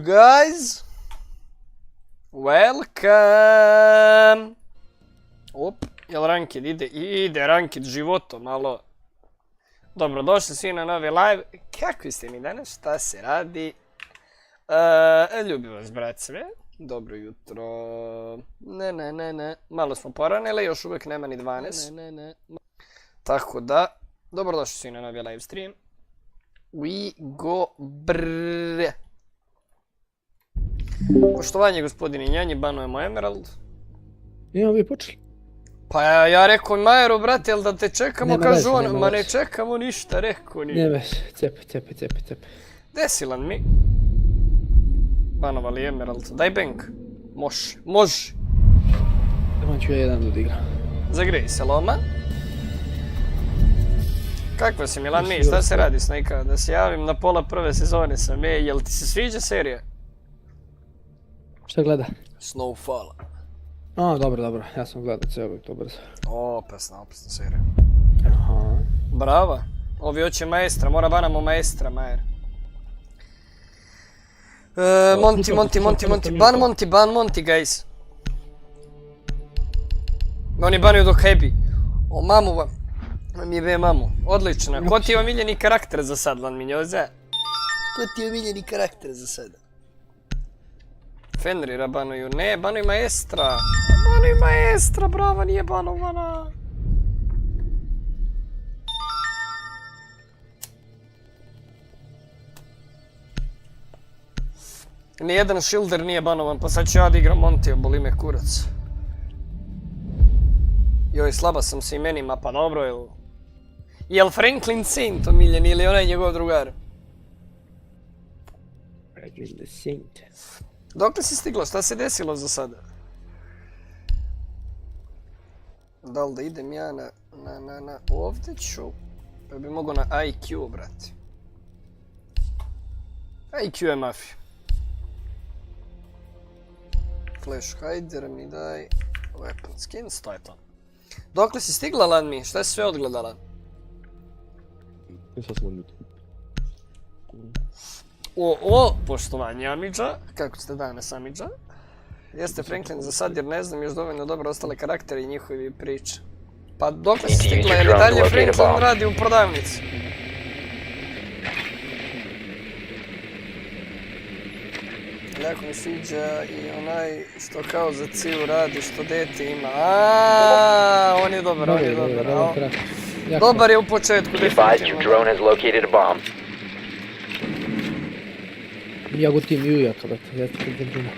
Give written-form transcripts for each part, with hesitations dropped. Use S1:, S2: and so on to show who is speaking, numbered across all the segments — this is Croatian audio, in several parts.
S1: Guys, welcome. Op, jel ranked ide? Ide ranked životo malo. Dobrodošli svi na novi live. Kakvi ste mi danas? Šta se radi? Ljubim vas, brat, sve. Dobro jutro. Ne. Malo smo poranili, još uvijek nema ni 12. Ne. Tako da, dobrodošli svi na novi live stream. We go brrrr. Poštovanje gospodine Njanji, banujemo Emerald.
S2: Nijemo vi počeli.
S1: Pa ja rekao Majeru, brate, jel da te čekamo, kažu on, ma ne čekamo ništa, rekao nije.
S2: Ne veš, cepe.
S1: Desilan mi. Banovali Emerald, daj bank. Može.
S2: Tamo ću ja jedan odigra.
S1: Zagrej se loma. Kako si Milan mi, šta se radi Snake? Da se javim na pola prve sezone sam, jel ti se sviđa serija?
S2: Šta gleda?
S1: Snowfall.
S2: A, dobro, ja sam gledao cijelo to brzo.
S1: Opasna serija.
S2: Aha.
S1: Brava. Ovi hoće maestra, mora banamo maestra, Majer. Monty, ban Monty, guys. Oni banuju dok happy. O, mamu vam. Mi jebe mamu. Odlično. Ko ti je omiljeni karakter za sad, Lan Minjoza? Ko ti je omiljeni karakter za sada? Fenrira banuju. Ne, banuj maestra. Banuj maestra, brava, nije banovana. Nijedan shielder nije banovan, pa sad ću ja da igram Montija, boli me kurac. Joj, slaba sam sa imenima, pa dobro, jel Franklin Saint omiljen ili onaj njegov drugar?
S2: Franklin the Saint.
S1: Dokle si stiglo, šta se desilo za sada? Da li da idem ja na ovdje ću, pa bi mogo na IQ, brati. IQ je mafija. Flash hider mi daj, weapon skins, to je to. Dokle si stigla, Lan mi? Šta si sve odgledala?
S3: Sad sam odmut.
S1: Poštovanje Amidža. Kako ste danas, Amidža? Jeste Franklin za sad jer ne znam još dovoljno dobro ostale karaktere i njihovi priče. Pa dokle si stigla, jer i dalje Franklin radi u prodavnici? Jako mi sviđa i onaj što kao za ciju radi, što dete ima. On je dobar. Dobar je u početku, definitivno.
S2: Ja go tim Juja, kada te ja ti držim.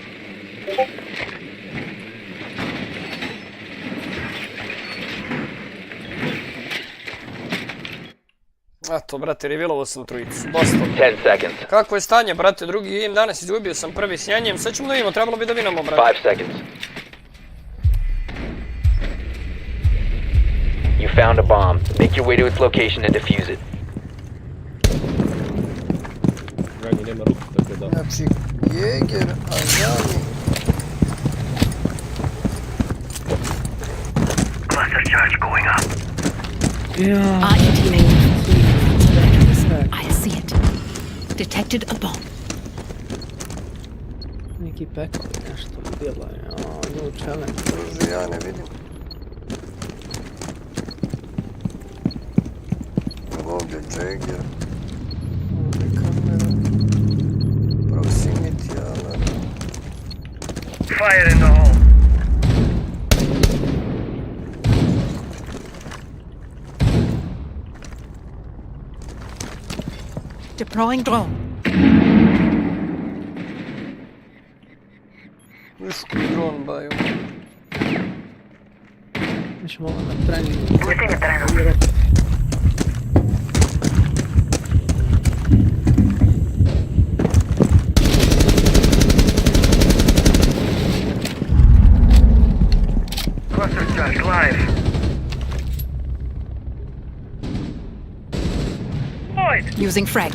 S1: Eto, brate, revilovo sam trojicu, dosta. 10 seconds. Kako je stanje, brate, drugi game danas, izgubio sam prvi s Njanjem, sad ćemo da vidimo, trebalo bi da vinamo, brate.
S4: 5 seconds. You found a bomb. Make your way to its location and defuse it.
S3: Rangi nema ruku, tako da.
S1: Znači, Jäger, Ajani.
S5: Cluster charge going up.
S6: I see it. Detected a bomb.
S2: Neki pekovi nešto djela, new challenge.
S1: Druži, ja ne vidim. Ovdje Jäger. Ovdje kamera. Proximity alarm.
S5: Fire in the hole.
S6: Deploying drone.
S1: Višku dron baju.
S2: Nećemo ovo na trening.
S5: Pustim je trenutak. Cluster charge live.
S6: Using frag.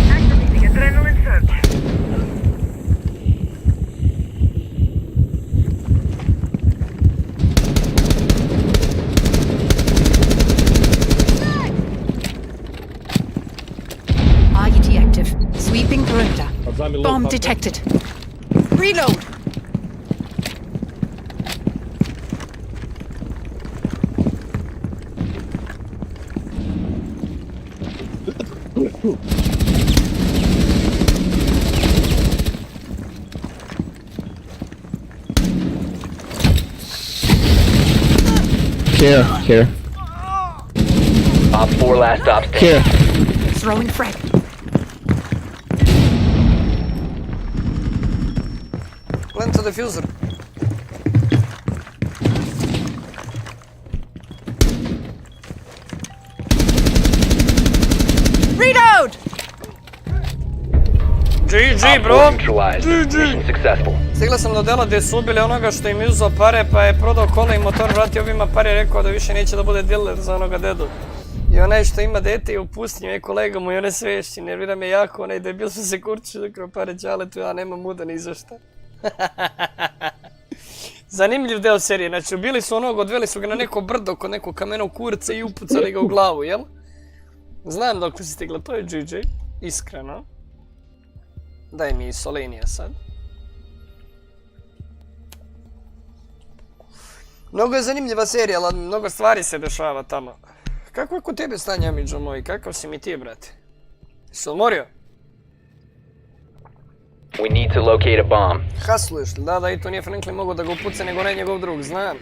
S5: Activating adrenaline surge.
S3: Zami low
S6: Bomb
S3: HP.
S6: detected. Reload.
S2: Here.
S4: Op 4 last stop standing.
S2: Here.
S6: Throwing frag.
S1: Plant the diffuser.
S6: Reload.
S1: GG
S4: Op
S1: bro!
S4: 4 neutralized. Mission
S1: GG!
S4: successful.
S1: Stigla sam do dela gdje su ubili onoga što im je uzao pare pa je prodao kola i motor, vratio ovima pare i rekao da više neće da bude dealer za onoga dedu. I onaj što ima dete i u pustinju je kolega mu i one svešći, nervira me jako, onaj debil su se kurčio da kroj pare ćaletu, ja nemam muda ni za šta. Zanimljiv deo serije, znači ubili su onog, odveli su ga na neko brdo kod nekog kamenog kurca i upucali ga u glavu, jel? Znam dok si stigla, to je GG, iskreno. Daj mi Solenija sad. Mnogo je zanimljiva serija, ali mnogo stvari se dešava tamo. Kako je kod tebe stanje, Amidžo moj? Kakav si mi ti, brate? Jesi odmorio?
S4: We need to locate a bomb.
S1: Hasluješ li? Da, i to nije Franklin mogao da ga upuca, nego ne njegov drug. Znam.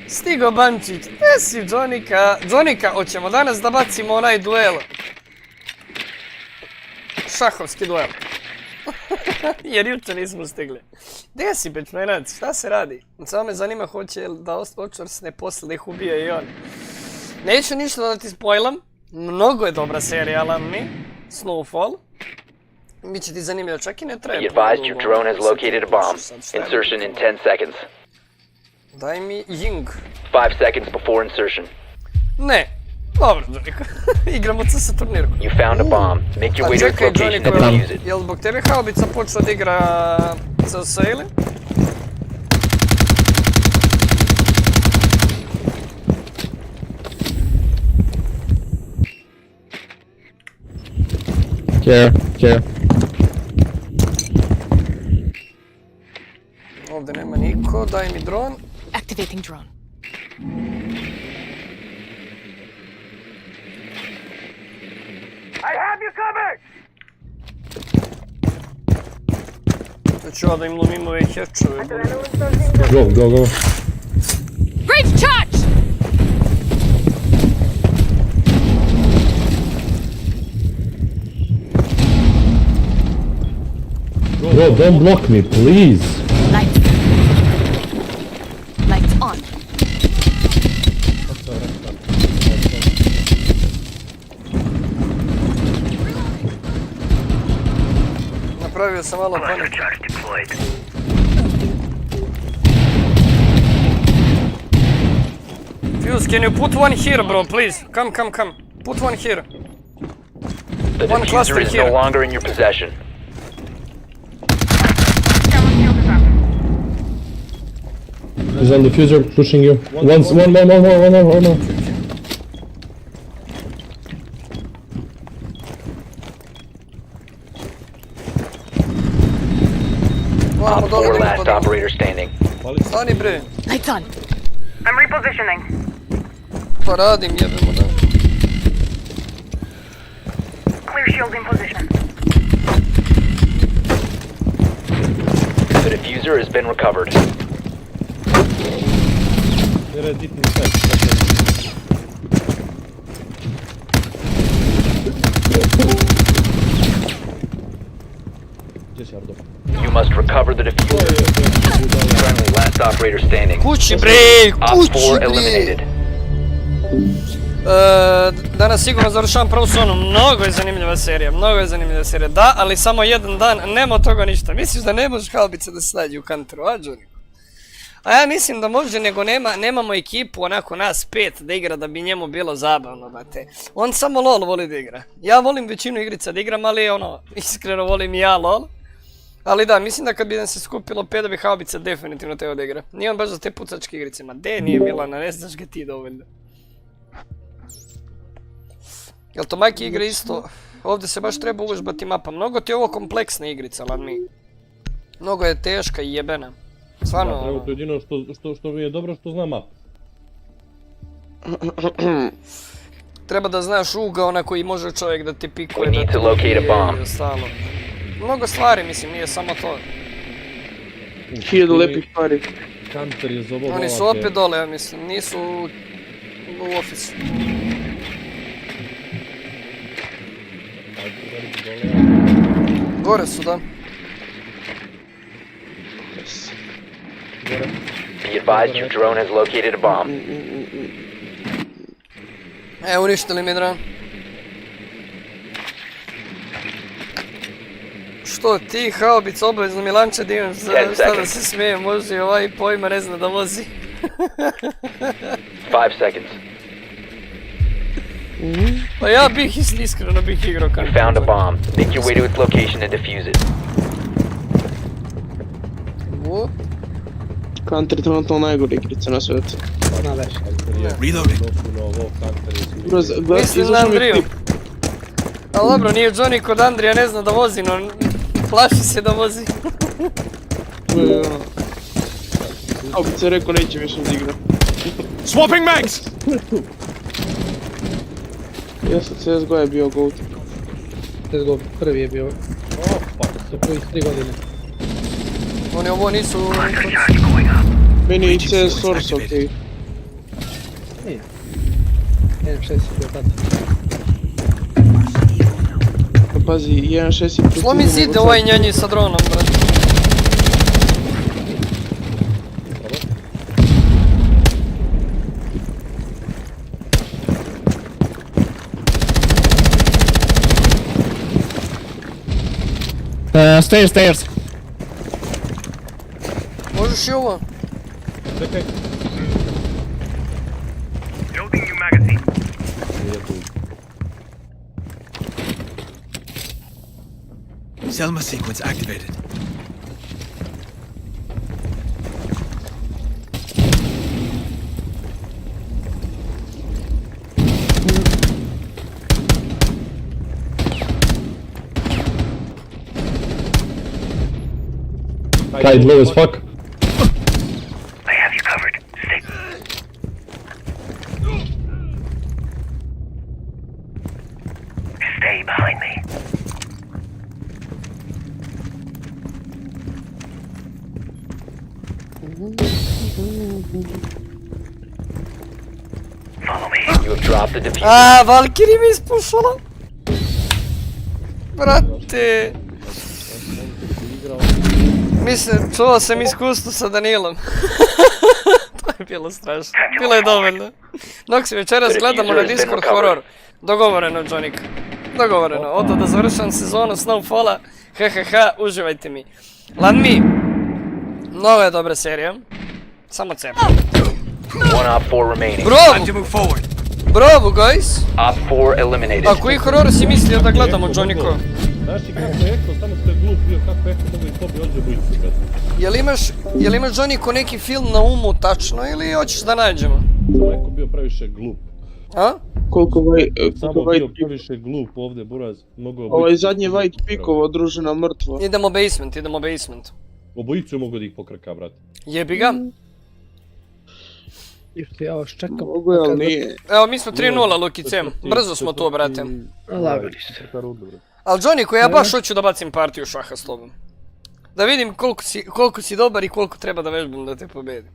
S1: Stigo Bančić, gdje si Džonika? Džonika, hoćemo danas da bacimo onaj duel. Šahovski duel. Jer jučer nismo stigli. Gdje si bečmenac? Šta se radi? Samo me zanima hoće da očvrsne posle da ih ubije i on. Neću ništa da ti spojlam. Mnogo je dobra serija, Alamni. Snowfall. Biće ti zanimljivo, čak i ne treba.
S4: Be advised your drone has located a bomb. Insertion in 10 seconds.
S1: Daj mi Ying.
S4: 5 seconds before insertion.
S1: Ne. Dobro, Džoniko. Igramo sa turnirkom.
S4: You found a bomb. Make your way to its location and defuse it.
S1: Jel zbog tebe haubica počela da igra CSS ili?
S2: Here.
S1: Ovdje nema niko, daj mi dron.
S6: Activating drone.
S5: I have you covered!
S1: Da ću ja da im lomim ove hečove.
S3: Go.
S6: Great charge!
S3: Bro, don't block me, please.
S6: Lights on.
S1: Napravio sam malo
S5: Cluster
S1: paniku.
S5: charge deployed.
S1: Fuse, can you put one here, bro, please? Come. Put one here.
S4: The
S1: One cluster
S4: diffuser is
S1: here.
S4: no longer in your possession.
S3: He's on the diffuser pushing you. One more.
S1: Moramo
S4: Op
S1: dole
S4: 4
S1: da ga
S4: last
S1: podamo.
S4: operator standing.
S1: Stani bre.
S6: Lights on.
S5: I'm repositioning.
S1: Pa radim, jebemo da.
S5: Clear shield in position.
S4: The diffuser has been recovered.
S3: They're deep inside.
S4: You must recover the diffuser. Friendly last operator standing.
S1: Kući bre,
S4: Op
S1: kući
S4: 4
S1: bre.
S4: eliminated.
S1: Danas sigurno završavam prvu sezonu, mnogo je zanimljiva serija, da, ali samo jedan dan, nema od toga ništa. Misliš da ne može haubica da se nađe u kanteru, a Džoniko? A ja mislim da može, nego nemamo ekipu, onako nas 5 da igra da bi njemu bilo zabavno, brate. On samo LOL voli da igra. Ja volim većinu igrica da igram, ali iskreno volim i ja LOL. Ali da, mislim da kad bi nam se skupilo 5 da bi haubica definitivno teo da igra. Nije on baš za te pucačke igrice, ma de nije Milana, ne znaš ga ti dovoljno. Jel to majke igre isto? Ovdje se baš treba uvežbati mapa. Mnogo ti je ovo kompleksna igrica, ali mi... Mnogo je teška i jebena. Stvarno...
S3: Evo to jedino što mi je dobro što zna map.
S1: Treba da znaš ugao na koji može čovjek da te pikuje,
S4: We
S1: da
S4: need
S1: te
S4: to locate a
S1: ubije
S4: bomb.
S1: i ostalo. Mnogo stvari, mislim, nije samo to.
S2: 1000 lepih stvari.
S3: Kanter je zobao
S1: Oni su opet dole, ja mislim, nisu u ofisu. Gore su, da.
S4: Be advised your drone has located a bomb.
S1: Uništili mi dron. Što ti, haubic, obavezno Milanče, da imam šta da se smije, može i ovaj pojma ne zna da vozi.
S4: 5 seconds.
S1: Pa ja bih iskreno bih igrao
S4: You
S1: kanter.
S4: found a bomb. Make your way to its location and defuse it.
S2: Counter je trenutno najgore igrica na svijetu.
S7: Na već.
S1: Mislim na Andriju. Ali dobro, nije Johnny kod Andrija, ne zna da vozi, no plaši se da vozi.
S2: Haubic je rekao neće više da igra.
S8: Swapping mags!
S2: Jesam, CSGO je bio GOAT.
S7: CSGO prvi je bio. Sa prvih 3 godine.
S1: Oni ovo nisu...
S2: Meni je i CS Source okej.
S7: 1.6 je bio tada.
S2: Pazi, 1.6 je
S1: Slomi zide ovaj njanji sa dronom, brate.
S8: Stairs.
S1: Možeš i ovo?
S3: Čekaj.
S5: Building new magazine.
S8: Selma sequence activated.
S3: Kite low as fuck.
S5: I have you covered. Stay. Stay behind me. Follow me.
S4: You have dropped the diffuser.
S1: A, Valkyrie mi ispušala. Brate. Mislim, čuo sam iskustvo sa Danilom. To je bilo strašno. Bilo je dovoljno. Dok se večeras gledamo na Discord horror. Dogovoreno, Jonik. Dogovoreno. Odo da završam sezonu Snowfalla. Hahaha, uživajte mi. Lanmi. Mnogo je dobra serija. Samo cep.
S4: One op 4 remaining.
S1: Bravo! Bravo, guys!
S4: Op 4 eliminated.
S1: A koji horor si mislio da gledamo, Johniko?
S3: Znaš ti kako je Eko, samo što je glup bio, kako je Eko mogu i tobi odđe bojicu, brate.
S1: Jel imaš, Johniko, neki film na umu tačno ili hoćeš da nađemo?
S3: Samo Eko bio previše glup.
S1: A?
S2: Koliko
S3: Samo bio
S2: white
S3: previše glup ovdje, buraz.
S2: Ovaj zadnji white pikovo družina mrtva.
S1: Idemo basement.
S3: Obojicu mogu da ih pokrka, brate.
S1: Jebi ga.
S7: Išto ja vas čekam.
S2: Mogu je, ali nije.
S1: Evo, mi smo 3-0, Lukice. Brzo smo tu, brate.
S7: Lagani ste.
S1: Ali, Johniko, ja baš hoću da bacim partiju šaha s tobom. Da vidim koliko si dobar i koliko treba da vežbam da te pobedim.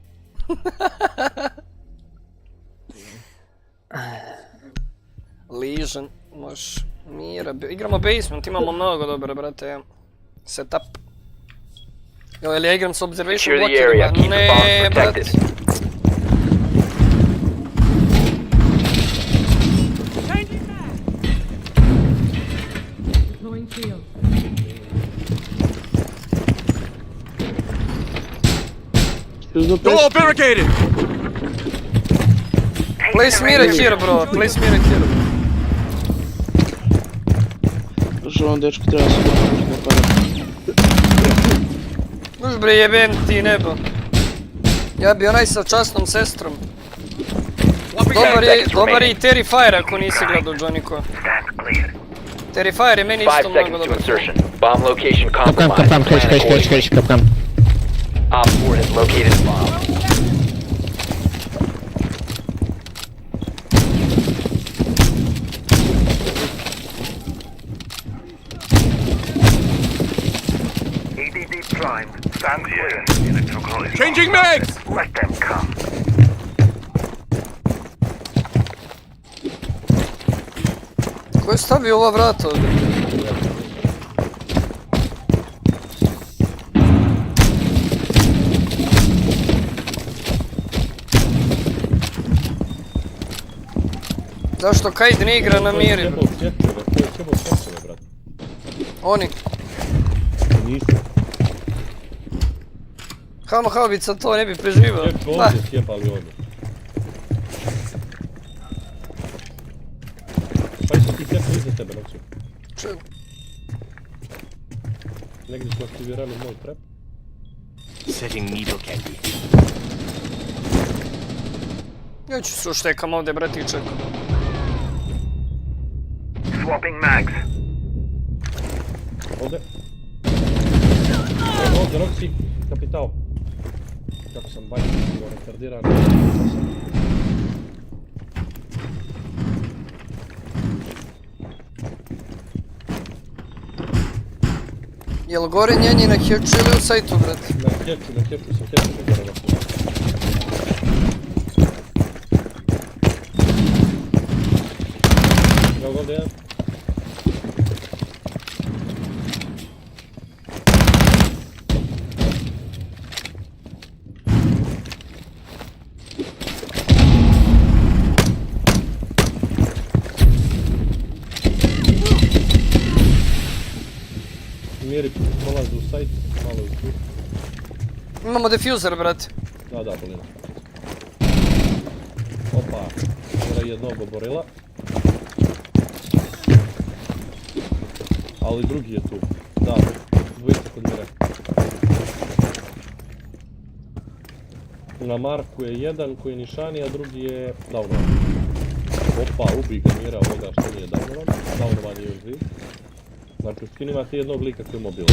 S1: Ližan, možeš, mira, igramo basement, imamo mnogo dobro, brate, setup. Ili ja igram s observation
S4: Secure the area. Keep the bomb
S1: ne, brate.
S4: protected.
S8: Door barricaded!
S1: Place mira here, bro, place mira here.
S2: Što vam dečko treba se da para.
S1: Uš bre, jebem ti nebo. Ja bi onaj sa časnom sestrom. Dobar je i Terrifier ako nisi gledao, Johnnyko. Terrifier je meni
S4: 5
S1: isto mnogo
S4: seconds to
S1: dobar.
S4: insertion. Bomb location
S2: Kapkan,
S4: compromised. Plan accordingly.
S2: kreć, kapkan.
S4: Op 4 has located a bomb.
S5: EDD prime. Stand clear. Electrical is
S8: Changing mags!
S5: Let them come.
S1: Ko je stavio ova vrata ovdje? Zašto Kaid ne igra na miri? Oni.
S3: Nisu.
S1: Haubica to ne bi preživao.
S3: Cijep ovdje, cijepali ovdje. Pa isto ti cijepali iza tebe, noću.
S1: Čujem.
S3: Negdje smo aktivirali moj trap.
S8: Setting needle candy.
S1: Ja ću se uštekam ovdje, bratiček.
S5: Swapping mags.
S3: Ovdje. Ovdje, Roxy, kapital. Kako sam bajno retardiran.
S1: Jel gore njenji na Herču ili u sajtu, brate?
S3: Na Herču sam gore ovako. Evo ovdje jedan. Mjeri prolazi u sajt, malo u tu.
S1: Imamo defuser, brate.
S3: Da, bolina. Opa, mjera jednog oborila. Ali drugi je tu. Da, dvojica kod mjere. Na Marku je jedan koji je nišani, a drugi je downovan. Opa, ubij ga mjera ovoga što nije downovan. Downovan je još živ. Znači u skinu imate jednog lika koji je mobilan.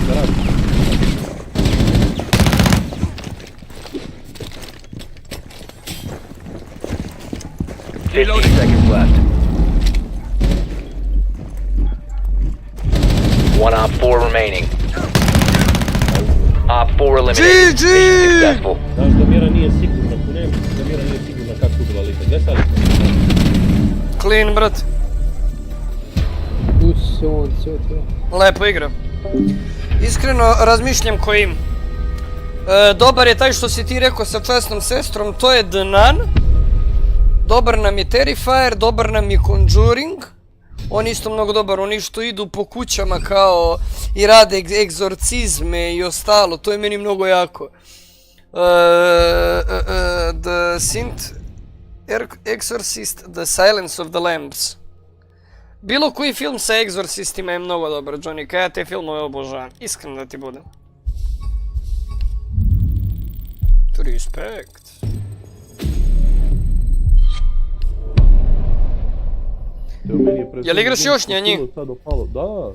S3: Garaž.
S4: 15 seconds left. One Op 4 remaining. Op 4 eliminated.
S1: GG!
S4: Mission successful.
S3: Znaš da mjera nije sigurna, da mjera nije sigurna kako ubila lika. Gdje sad?
S1: Clean, brat.
S7: Tu se on, sve to.
S1: Lepo igra. Iskreno razmišljam kojim. Dobar je taj što si ti rekao sa časnom sestrom, to je Dnan. Dobar nam je Terrifier, dobar nam je Conjuring. On isto mnogo dobar, oni što idu po kućama kao i rade egzorcizme i ostalo, to je meni mnogo jako. The Sint Exorcist, The Silence of the Lambs. Bilo koji film sa egzorcistima je mnogo dobar, Johnny, ja te filmove obožavam, iskreno da ti budem. Respekt. Jel igraš još njih?
S3: Da,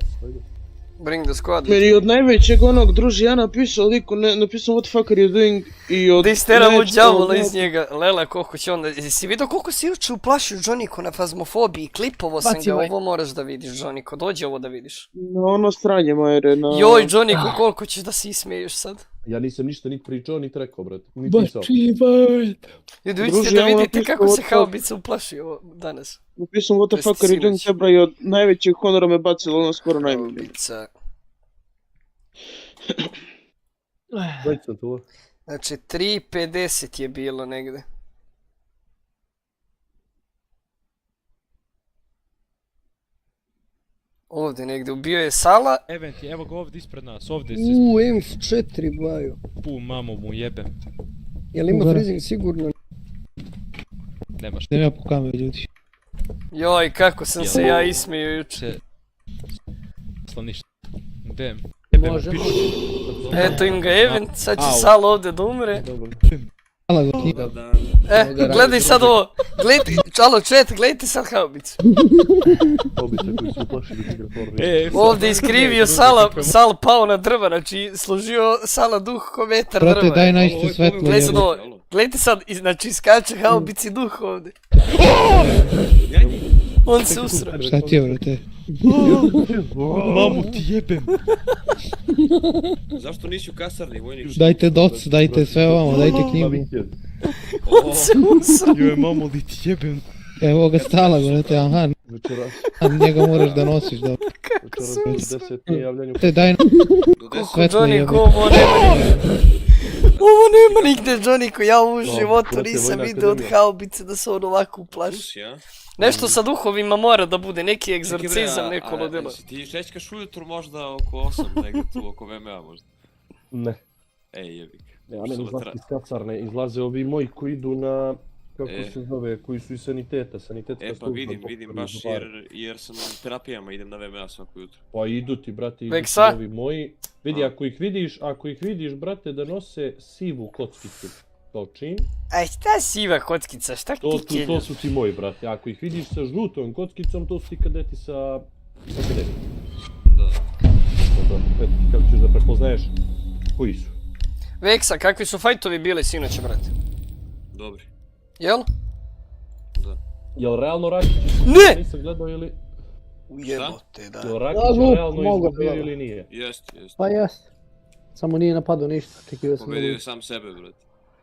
S1: Bring the squad.
S2: Meni od najvećeg onog druži ja napisao liku, napisao what the fuck are you doing i od...
S1: Da isteramo djavola iz njega, Lela koliko će onda, jesi vidio koliko si juče uplašio Johnnyko na fazmofobiji, klipovo sam ga, ovo moraš da vidiš Johnnyko, dođi ovo da vidiš.
S2: Na ono stranje Majere, na...
S1: Joj Johnnyko, koliko ćeš da se ismeješ sad?
S3: Ja nisam ništa niti pričao, niti rekao, brate.
S1: Ljudi, vidite da vidite kako se haubica uplašio danas.
S2: Napisao what the fuck are you doing, tebra i od najvećeg honora me bacilo ono skoro najbolje.
S1: Haubica. Znači 3.50 je bilo negde. Ovdje negdje, ubio je Sala.
S9: Event je, evo ga ovdje ispred nas, ovdje se...
S2: M4 baju.
S9: Mamu mu jebem.
S2: Jel ima freezing sigurno?
S9: Nemaš.
S7: Ne nema po kameru ljudi.
S1: Joj, kako sam se ja ismio juče.
S9: ništa. Gdje?
S7: Možemo.
S1: Eto im ga event, sad će Sal ovdje da umre.
S7: Hvala go knjiga.
S1: Gledaj sad ovo, čalo čet, gledajte sad haubicu.
S3: Haubice koji su uplašili mikrofon.
S1: Ovdje iskrivio Sal pao na drva, znači složio Sala duh ko metar drva.
S7: Brate, daj najšte svetlo.
S1: Gledajte sad, znači iskače haubici duh ovdje. On se usra.
S7: Šta ti je, brate?
S9: Mamu ti jebem.
S8: Zašto nisi u kasarni, vojnik?
S7: Dajte doc, dajte sve ovamo, dajte knjigu.
S1: On se usra.
S9: Joj, mamu li ti jebem.
S7: Evo ga stala, brate, aha. Njega moraš da nosiš, da.
S1: Kako se usra.
S7: Te daj svetlo
S1: Johnny,
S7: jebe.
S1: ovo nema nigde. Ovo nema nigde, Johnny, ko ja u životu nisam vidio od haubice da se on ovako uplaši. Nešto sa duhovima mora da bude, neki egzorcizam, neko ludilo.
S8: Ti šećkaš ujutru možda oko 8, negdje tu oko VMA možda?
S3: Ne.
S8: Ej, jebik.
S3: Ja ne izlazi iz kasarne, izlaze ovi moji koji idu na, kako se zove, koji su iz saniteta, sanitetska služba.
S8: E pa vidim baš jer sam na terapijama, idem na VMA svako jutro.
S3: Pa idu ti, brate, idu ti ovi moji. Vidi, ako ih vidiš, brate, da nose sivu kockicu. Kao čin.
S1: A šta siva kockica, šta ti kelju?
S3: To su ti moji, brate. Ako ih vidiš sa žutom kockicom, to su ti kadeti sa kadeti.
S8: Da.
S3: Kako ćeš da prepoznaješ koji su?
S1: Veksa, kakvi su fajtovi bili sinoć, brate?
S8: Dobri.
S1: Jel?
S8: Da.
S3: Jel realno Rakić?
S1: Ne!
S3: Nisam gledao ili...
S1: Ujebote, da.
S3: Jel Rakić realno izgubio ili nije?
S8: Jest.
S7: Pa jest. Samo nije napadao ništa, očekivao sam.
S8: Pobedio je sam sebe, brate.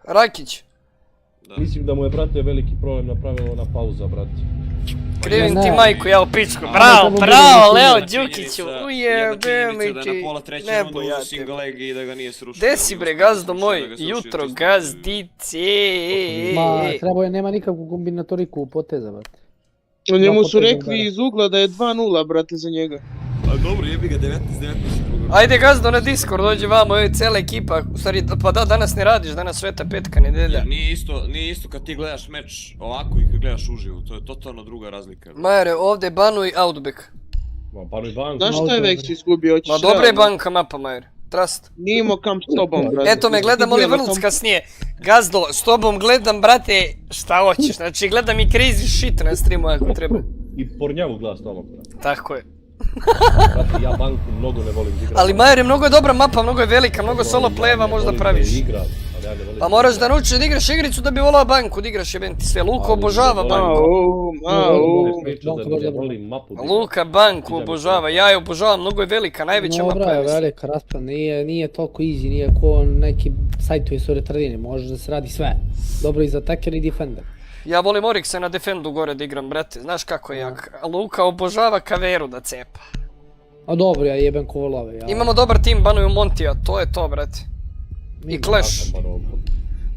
S1: Rakić.
S3: Mislim da mu je, brate, veliki problem napravila ona pauza, brate.
S1: Krivim ti majku, ja u pičku. Bravo, Leo Đukiću. Ujebem i ti. Ne bojate. Desi bre, gazdo moj, jutro gazdice.
S7: Ma, trebao je, nema nikakvu kombinatoriku poteza, brate.
S2: Njemu su rekli iz ugla da je 2-0, brate, za njega.
S8: A dobro, jebi ga 19.
S1: Ajde gazdo na Discord, dođi vamo, ovo je cijela ekipa. U stvari, pa da, danas ne radiš, danas Sveta petka, nedelja.
S8: Nije isto kad ti gledaš meč ovako i kad gledaš uživo, to je totalno druga razlika.
S1: Majore, ovdje banuj Outback.
S3: Banuj banku.
S2: Znaš šta je Vex izgubio?
S1: Ma dobra je banka mapa, Majore. Trust.
S2: Nije imao kamp s tobom, brate.
S1: Eto me, gledam Oli Vrlc kasnije. Gazdo, s tobom gledam, brate, šta hoćeš. Znači, gledam i crazy shit na streamu ako treba.
S3: I pornjavu glas tamo, brate.
S1: Tako je.
S3: Brate, ja banku mnogo ne volim igrati.
S1: Ali Major je mnogo je dobra mapa, mnogo je velika, mnogo solo playeva možda praviš. Pa moraš da naučiš da igraš igricu da bi volao banku, da igraš jebem ti sve. Luka obožava banku. Luka banku obožava, ja je obožavam, mnogo je velika, najveća mapa.
S7: Dobra je velika rasprava, nije toliko easy, nije ko neki sajtovi su retardini, može da se radi sve. Dobro i za attacker i defender.
S1: Ja volim Orixa na defendu gore da igram, brate, znaš kako je jak. Luka obožava kaveru da cepa.
S7: A dobro, ja jebem ko volove.
S1: Imamo dobar tim, banuju Montija, to je to, brate. I Clash.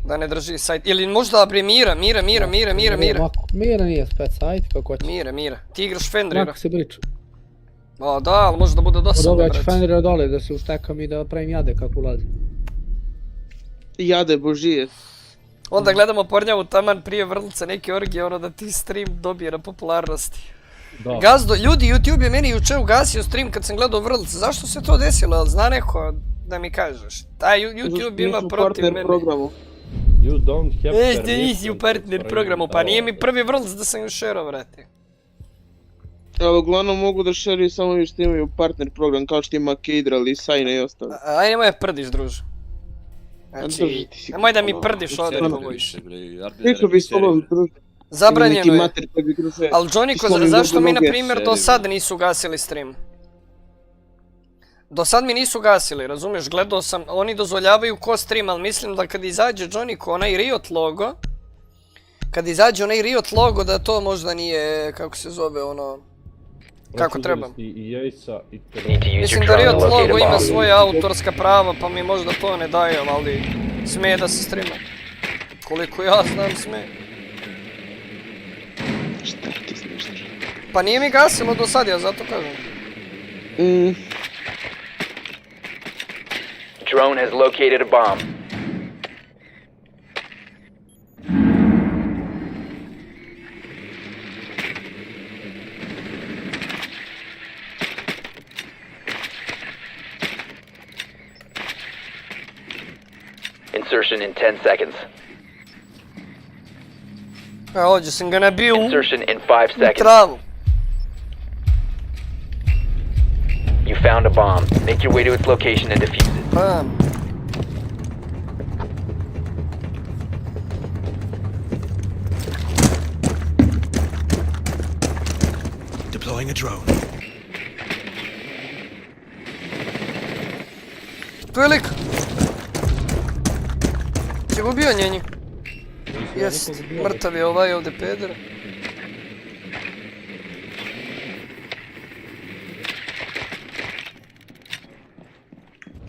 S1: Da ne drži sajt, ili možda bre Mira.
S7: Mira nije spec, ajde kako će.
S1: Mira. Ti igraš Fenrira.
S7: Mako se priča.
S1: A da, ali može da bude dosadno,
S7: dobro,
S1: brate.
S7: ja ću Fenrira dole da se ustekam i da pravim jade kako ulazi.
S2: Jade božije.
S1: Onda gledamo pornjavu taman prije Vrlca neke orgije, ono da ti stream dobije na popularnosti. Gazdo, ljudi, YouTube je meni juče ugasio stream kad sam gledao Vrlc, zašto se to desilo, ali zna neko da mi kažeš? Taj YouTube ima protiv mene. Da nisi u partner programu, pa nije mi prvi Vrlc da sam ju šerao, vrati.
S2: Ali uglavnom mogu da šeruju samo vi što imaju partner program, kao što ima Keidral i Sajna i ostalo.
S1: Aj, nemoj prdiš, druže. Znači, nemoj da mi prdiš ovdje ko bojiš.
S2: Neko bi s tobom druže.
S1: Zabranjeno je. Ali Johnnyko, zašto mi na primjer do sad nisu gasili stream? Do sad mi nisu gasili, razumiješ, gledao sam, oni dozvoljavaju ko stream, ali mislim da kad izađe Johnnyko onaj Riot logo, kad izađe onaj Riot logo da to možda nije, kako se zove ono, kako treba. Mislim da Riot logo ima svoje autorska prava pa mi možda to ne daje, ali smije da se streama. Koliko ja znam smije. Pa nije mi gasilo do sad, ja zato kažem.
S4: Drone has located a bomb. Insertion in 10 seconds.
S1: A ovdje sam ga nabio u
S4: Insertion in 5 seconds.
S1: travu.
S4: You found a bomb. Make your way to its location and defuse it.
S1: Bam.
S5: Deploying a drone.
S1: Tu je lik. Si ga ubio njenji? Jest, mrtav je ovaj ovdje peder.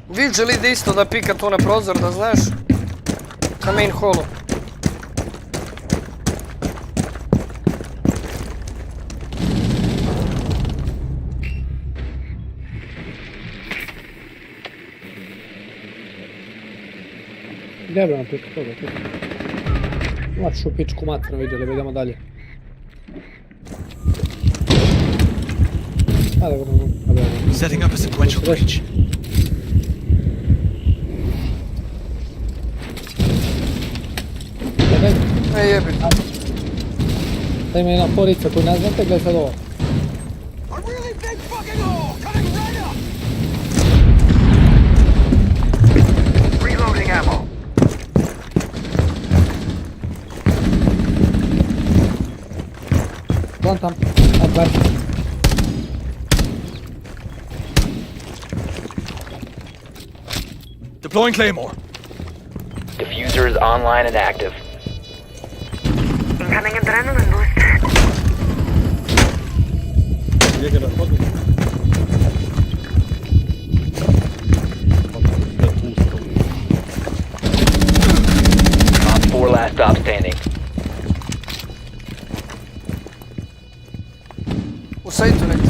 S1: Vid želi da isto da pika to na prozor, da znaš. Na main hallu.
S7: Gdje bi nam pika toga? Maču pičku matrno vidjeli, idemo dalje. Ajde, gledamo.
S5: Setting up a sequential breach.
S1: Ej jebi.
S7: Da ima jedna porica koju ne znate, gledaj sad ovo.
S5: Reloading ammo.
S7: Vlan tam, ad bar.
S5: Deploying Claymore.
S4: Diffuser is online and active.
S6: Incoming adrenaline boost.
S3: Njega na hodu.
S4: Op 4 last stop standing.
S1: U sajtu neki.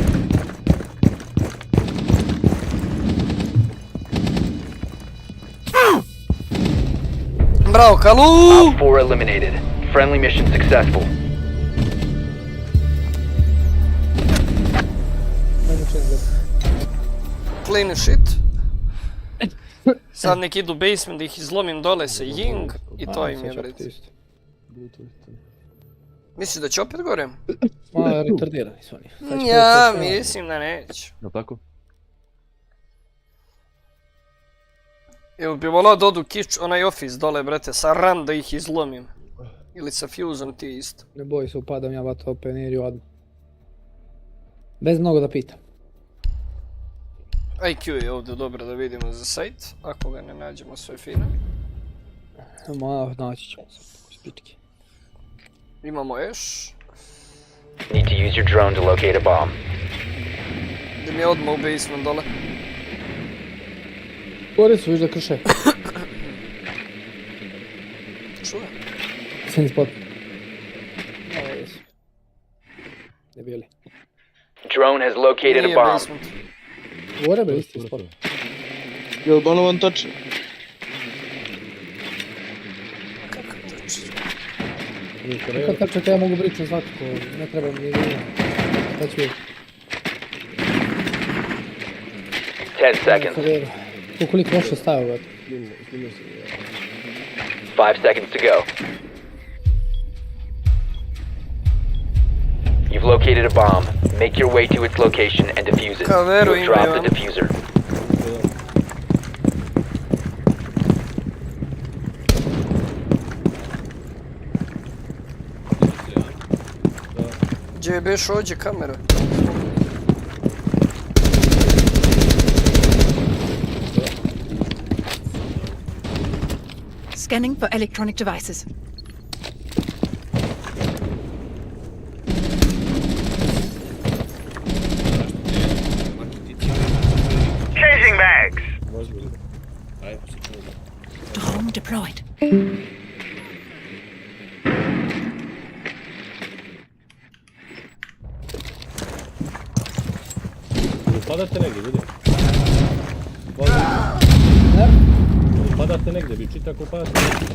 S1: Bravo, Kalu!
S4: Op 4 eliminated. Friendly mission successful.
S1: Clean shit. Sad nek idu basement da ih izlomim dole sa Ying i to im je bret. Misliš da će opet gore?
S7: Ma, retardirani su oni.
S1: Ja, mislim da neće.
S3: Da tako?
S1: Evo bi volao da odu kič, onaj office dole, brete, sa ran da ih izlomim. Ili sa fuseom ti isto.
S7: Ne boj se, upadam ja vato peniriju odmah. Bez mnogo da pitam.
S1: IQ je ovdje dobro da vidimo za sajt, ako ga ne nađemo sve fino.
S7: Ma, naći ćemo sad, spički.
S1: Imamo Ash.
S4: Need to use your drone to locate a bomb.
S1: Da mi je odmah u basement dole.
S7: Gore su, viš da krše.
S1: Čuje?
S7: Send spot. Evo jesu. Ne bili.
S4: Drone has located a
S1: Nije
S4: bomb.
S1: basement.
S7: Gore be isti spot.
S2: Je li banovan tačno?
S1: Kako tačno?
S7: Kad tačete ja mogu brići svakako, ne treba mi nije. Sad ću vidjeti.
S4: 10 seconds.
S7: Koliko loše stavio, brate.
S4: 5 seconds to go. You've located a bomb. Make your way to its location and defuse it.
S1: Kaveru
S4: You'll drop
S1: imaju,
S4: the diffuser.
S1: Gdje je beš ovdje kamera?
S6: Scanning for electronic devices.
S5: Changing bags.
S6: Drone deployed.
S3: Upadate negdje, vidi. Upadate negdje, vi čita ako upadate negdje.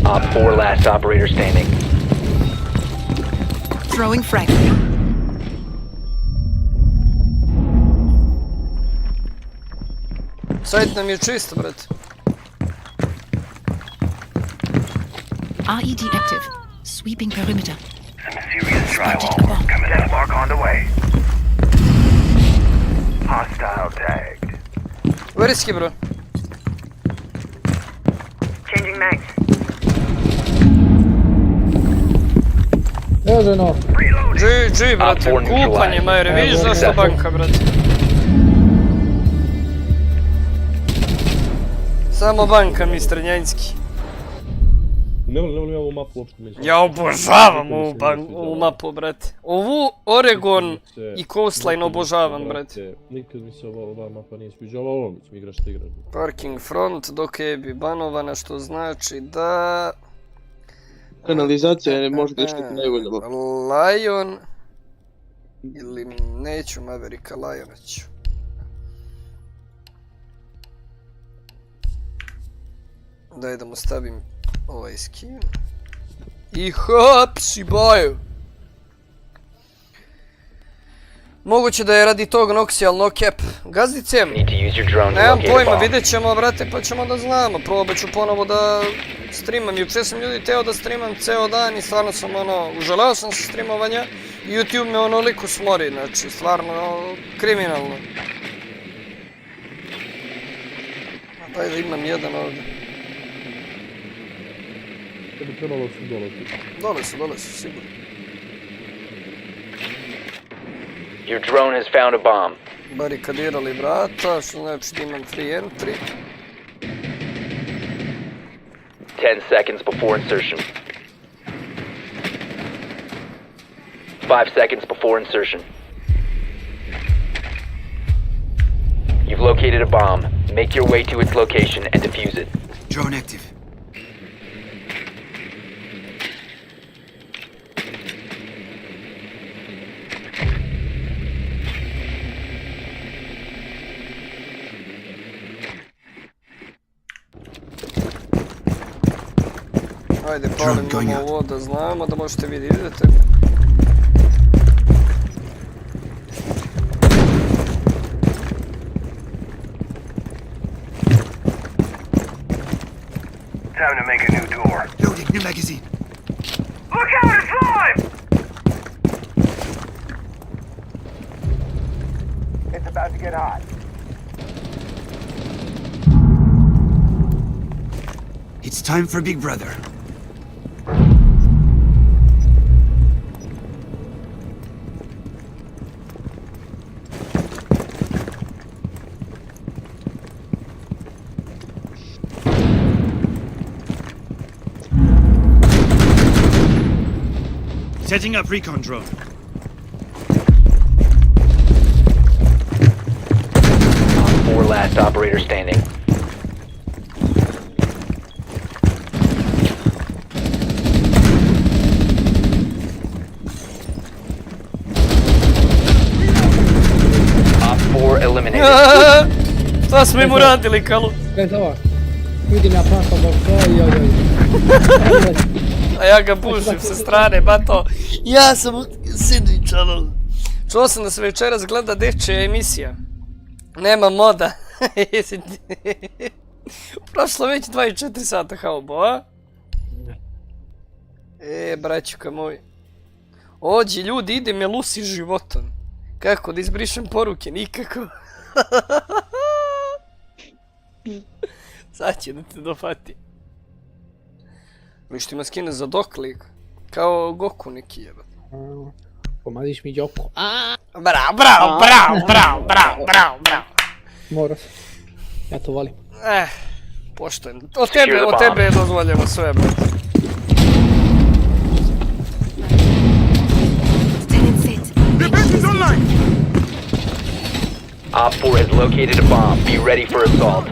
S4: Op 4 last operator standing.
S6: Throwing frag.
S1: Sajt nam je čist, brate.
S6: RED active. Sweeping perimeter.
S5: Some serious drywall coming up. Mark on the way. Hostile tagged.
S1: Veriski, bro.
S5: Changing mags.
S7: Evo ženo.
S1: GG, brate. Kupanje, majre. Vidiš zašto banka, brate. Samo banka, mister Njanjski.
S3: Ne volim ja ovu mapu uopšte među.
S1: Ja obožavam ovu mapu, brate. Ovu Oregon i Coastline obožavam, brate.
S3: Nikad mi se ova mapa nije sviđala, ovo mi igraš te igraš.
S1: Parking front, dok je bi banovana, što znači da...
S2: Kanalizacija je možda što ti najbolje.
S1: Lion... Ili neću Mavericka, Liona ću. Daj da mu stavim ovaj skin. I hop, šibaju. Moguće da je radi tog noksi, ali no cap. Gazdice, nemam pojma, vidjet ćemo, brate, pa ćemo da znamo. Probat ću ponovo da streamam. Juče sam ljudi teo da streamam ceo dan i stvarno sam uželeo sam sa streamovanja. YouTube me onoliko smori, znači, stvarno kriminalno. Daj da imam jedan ovdje.
S3: Tebi trebalo su dolaziti.
S1: Dole su, sigurno.
S4: Your drone has found a bomb.
S1: Barikadirali vrata, što znači da imam free entry.
S4: 10 seconds before insertion. 5 seconds before insertion. You've located a bomb. Make your way to its location and defuse it.
S5: Drone active.
S1: Ajde, palim ovo da znamo, da možete vidjeti, idete.
S5: Time to make a new door. Loading new magazine. Look out, it's live! It's about to get hot. It's time for Big Brother. Setting up recon drone.
S4: Four last operator standing. Op 4 eliminated.
S1: Šta smo im uradili, Kalu?
S7: Gledaj ovo. Vidim ja planka bok, oj.
S1: A ja ga pušim sa strane, bato. Ja sam sandvič, ono. Čuo sam da se večeras gleda dečja emisija. Nema moda. Prošlo već 24 sata, haubo, a? Braćuka moj. Ođi, ljudi, ide me lusi životom. Kako, da izbrišem poruke? Nikako. Sad će da te dofati. Viš ti ima skine za doklik. Kao Goku neki jeba.
S7: Pomadiš mi Joko.
S1: Bravo.
S7: Mora se. Ja to volim.
S1: Poštojem. Od tebe je dozvoljeno sve, brate.
S5: Defense is online!
S4: Op 4 has located a bomb. Be ready for assault.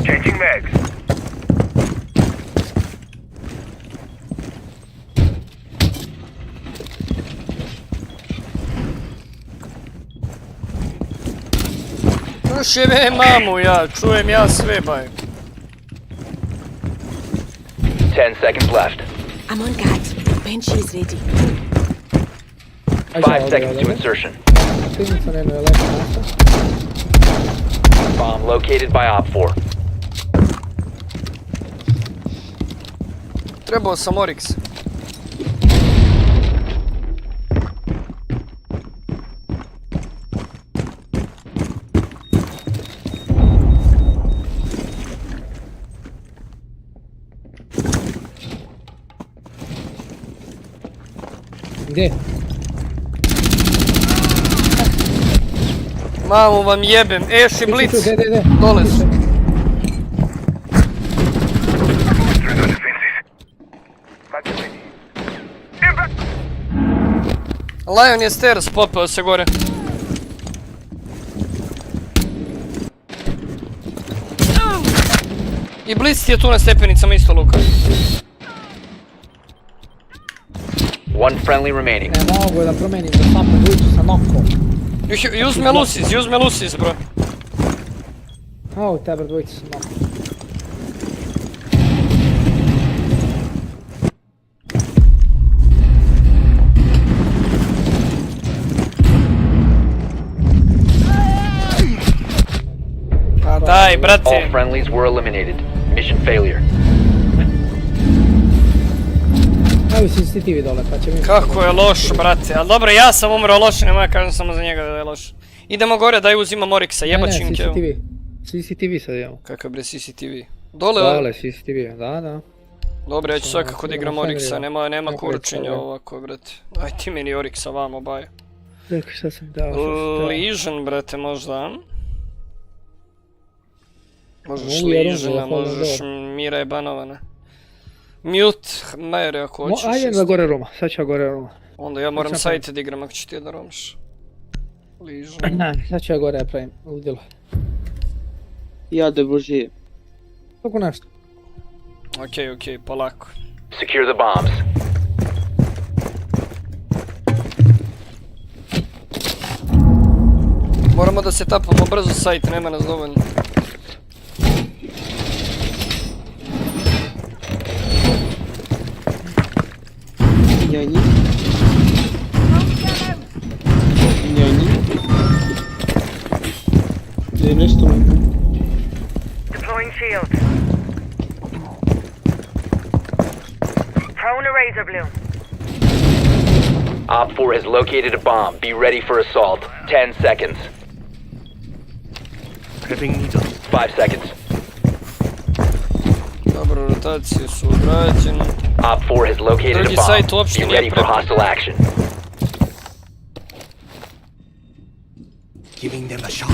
S5: Changing mags.
S1: Slušaj me, mamu, čujem ja sve, baj.
S4: 10 seconds left.
S6: I'm on guard. Bench is ready.
S4: 5 seconds to insertion.
S7: Klinicu nema je lepo mjesto.
S4: Bomb located by Op 4.
S1: Trebao sam Oryx.
S7: Gdje?
S1: Mamu vam jebem, Eši Blic,
S7: Gdje?
S1: dole su. Lion je stairs, popeo se gore. I Blic ti je tu na stepenicama isto, Luka.
S4: One friendly remaining.
S7: Ne mogu da promenim da sapam ulicu sa nokom.
S1: Use me Lucis, bro.
S7: Au, tebe dvojicu sa nokom.
S1: A daj,
S4: All
S1: brate.
S4: friendlies were eliminated. Mission failure.
S7: Evo CCTV dole, pa će mi...
S1: Kako je loš, brate. Ali dobro, ja sam umro loš, nema kažem samo za njega da je loš. Idemo gore da uzimam Oryxa, jebačim kevu.
S7: CCTV sad imamo.
S1: Kakav bre CCTV? Dole?
S7: Dole CCTV, da.
S1: Dobro, ja ću svakako da igram Oryxa, nema kurčenja ovako, brate. Aj ti meni Oryxa vamo, baj.
S7: Rekao šta sam dao,
S1: Ližan, brate, možda. Možeš Ližana, možeš Mira je banovana. Mute, Majere ako hoćeš.
S7: Ajde da gore Roma, sad ću ja gore Roma.
S1: Onda ja moram sajte da igram ako ću ti da romaš. Ližan.
S7: Ne, sad ću ja gore pravim ludilo.
S2: Jade Božije.
S7: Tako nešto.
S1: Okej, polako.
S4: Secure the bombs.
S1: Moramo da se tapamo brzo sajt, nema nas dovoljno.
S2: Njanji. Gdje je nešto?
S5: Deploying shield. Prone a razor blue.
S4: Op 4 has located a bomb. Be ready for assault. 10 seconds.
S5: Gripping needle.
S4: 5 seconds.
S1: Dobro, rotacije su odrađene.
S4: Op 4 has located a
S1: Drugi sajt
S4: bomb.
S1: uopšte
S4: Be
S1: nije
S4: ready for
S1: prepreka.
S4: hostile action.
S5: Giving them a shot.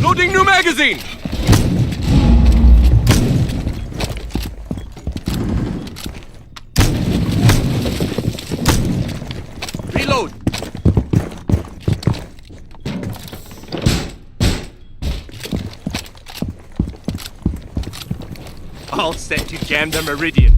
S8: Loading new magazine! Reload! All set to jam the meridian.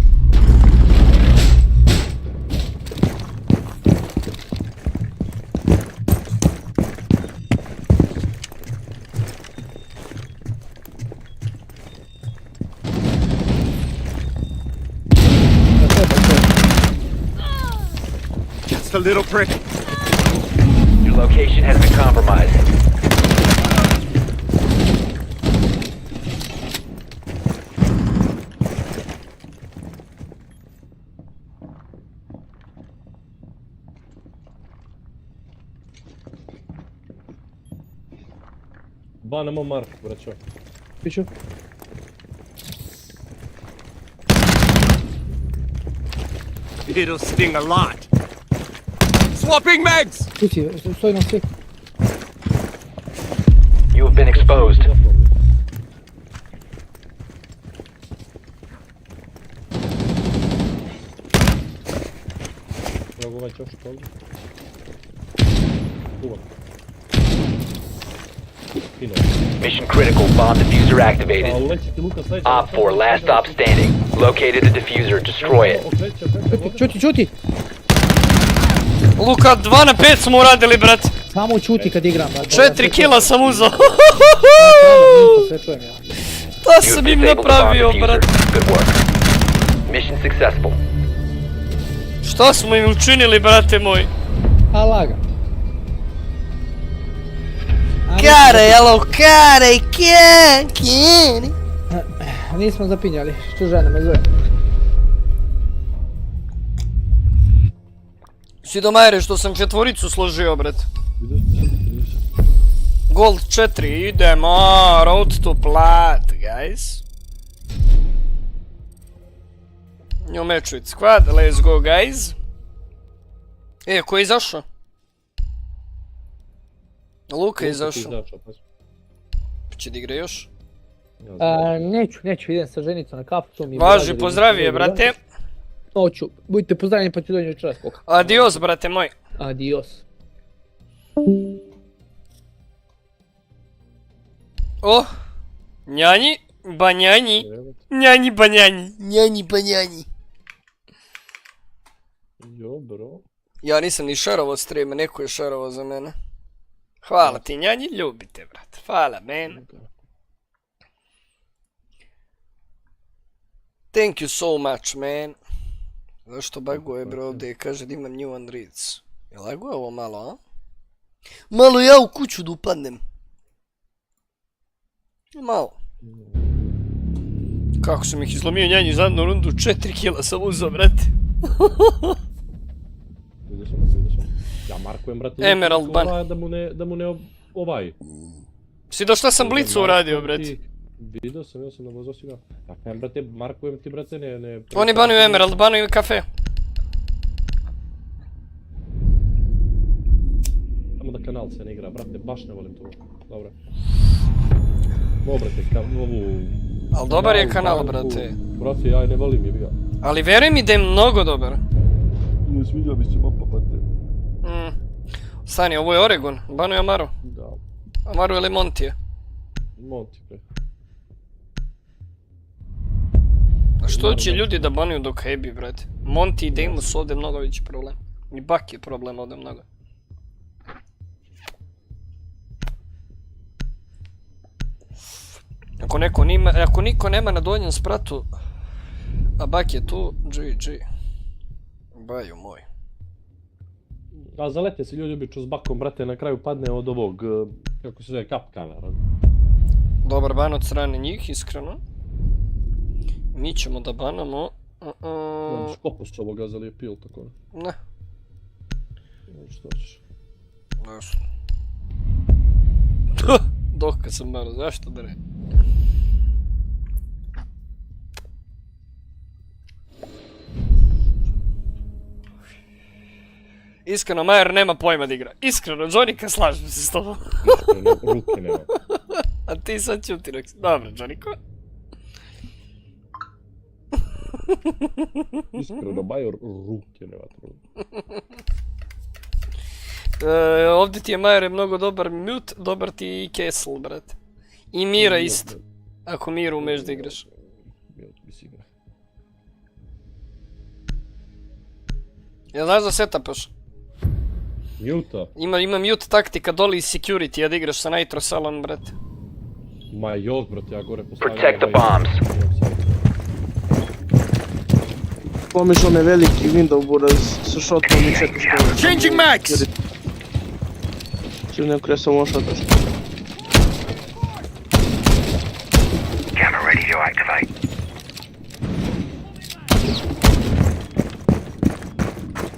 S8: Just a little prick.
S4: Your location has been compromised.
S3: Banamo Mark, braćo.
S7: Piću.
S8: It'll sting a lot. Swapping mags!
S7: Kući, stoji na svi.
S4: You have been exposed.
S3: Mogu ovaj ćošak ovdje. Uva.
S4: Mission critical. Bomb diffuser activated.
S3: A leći ti Luka sledeća.
S4: Op 4, last stop standing. Located the diffuser. Destroy it.
S7: Čuti!
S1: Luka, 2 na 5 smo uradili, brat.
S7: Samo čuti kad igram, brate.
S1: 4 kila sam uzao.
S7: Sve čujem ja.
S1: To sam im napravio, brate.
S4: Good work. Mission successful.
S1: Šta smo im učinili, brate moji?
S7: A laga.
S1: Kare, jelo, kare, kare.
S7: Nismo zapinjali, što žena me zove.
S1: Si do Majre što sam četvoricu složio, brate. Gold 4, idemo, road to plat, guys. New match with squad, let's go, guys. Ko je izašao? Luka je izašao. Pa će da igra još?
S7: Neću, idem sa ženicom na kafu.
S1: Važi, pozdravi je, brate.
S7: Hoću, budite pozdravljeni pa ću dođu večeras koliko.
S1: Adios, brate moj.
S7: Adios.
S1: O, njanji, banjanji, njanji, banjanji, njanji, banjanji.
S3: Jo, bro.
S1: Ja nisam ni šarovao streama, neko je šarovao za mene. Hvala ti, njanji, ljubite, brate. Hvala, man. Thank you so much, man. Zašto baguje, bro, ovdje kaže da imam new one reads. Je laguje ovo malo, a? Malo ja u kuću da upadnem. Malo. Kako sam ih izlomio njanji za jednu rundu, 4 kila sam uzao, brate.
S3: Vidio sam. Ja markujem, brate,
S1: Emerald ban.
S3: da mu ne ovaj.
S1: Si do šta sam blicu uradio, brate?
S3: Vidio sam, ja sam navozao si ga. Ja kajem, brate, markujem ti, brate, ne...
S1: Oni banuju Emerald, banuju kafe.
S3: Samo da kanal se ne igra, brate, baš ne volim to. Dobro. Ovo, brate, ovu...
S1: Al dobar je kanal, brate.
S3: Brate, ja ne volim je ga.
S1: Ali veruj mi da je mnogo dobar.
S3: Ne sviđa mi se mapa, brate.
S1: Stani, ovo je Oregon, banuju Amaru.
S3: Da.
S1: Amaru ili Montije?
S3: Monti, bre.
S1: A što će ljudi da banuju dok hebi, brate? Monti i Deimos su ovdje mnogo veći problem. I Bak je problem ovdje mnogo. Ako niko nema na donjem spratu, a Bak je tu, GG. Baju moj.
S3: A zalete se ljudi obično s Bakom, brate, na kraju padne od ovog, kako se zove, kapkana.
S1: Dobar ban od strane njih, iskreno. Mi ćemo da banamo...
S3: Nemaš kopus ovoga zalijepio, tako ne?
S1: Ne.
S3: Što ćeš?
S1: Nešto. Dok kad sam bano, zašto da ne? Iskreno, Majer nema pojma da igra. Iskreno, Džonika, slažem se s tobom.
S3: Iskreno, ruke nema.
S1: A ti sad ćuti, dobro, Džoniko.
S3: Iskreno, Major ruke nema.
S1: Ovdje ti je Majer mnogo dobar mute, dobar ti i Castle, brate. I Mira isto. Ako Miru umeš da igraš. Ja znaš da setupaš?
S3: Mute-a?
S1: Ima mute taktika doli iz security, da igraš sa Nitro Salon, brate.
S3: Ma još, brate, ja gore postavljam...
S4: Protect the bombs.
S2: Pomiš onaj veliki window buraz sa shotom i čekaš da...
S5: Changing mags!
S2: Če ne kresa ovo šotaš.
S5: Camera ready to activate.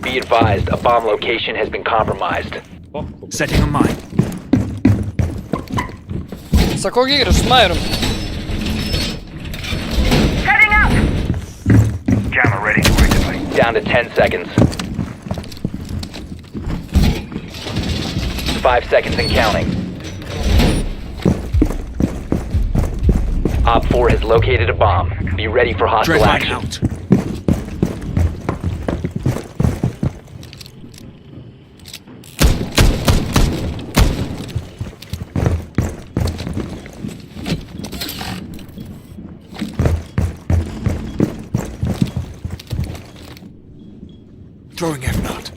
S4: Be advised, a bomb location has been compromised.
S5: Setting a mine.
S1: Sa kog igraš, s Majerom?
S5: Setting up! Camera ready to activate.
S4: Down to 10 seconds. 5 seconds and counting. Op 4 has located a bomb. Be ready for hostile action.
S5: Out. Throwing F-Not.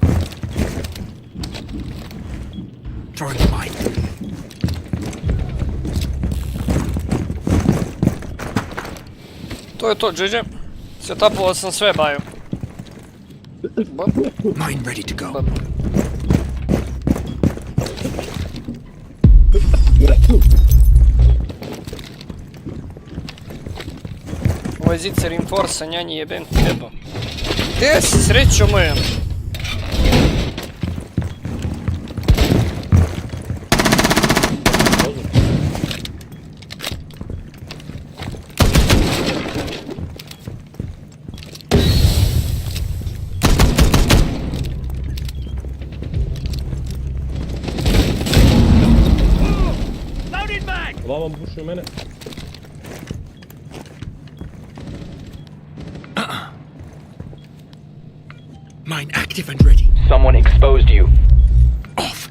S5: Throwing the mine.
S1: To je to, GG. Setapovao sam sve, baju.
S5: Mine ready to go.
S1: Ovo je zice reinforsa, njanji jebem teba. Gdje si, srećo moja?
S3: Vama buši u mene.
S5: Mine active and ready.
S4: Someone exposed you.
S5: Off.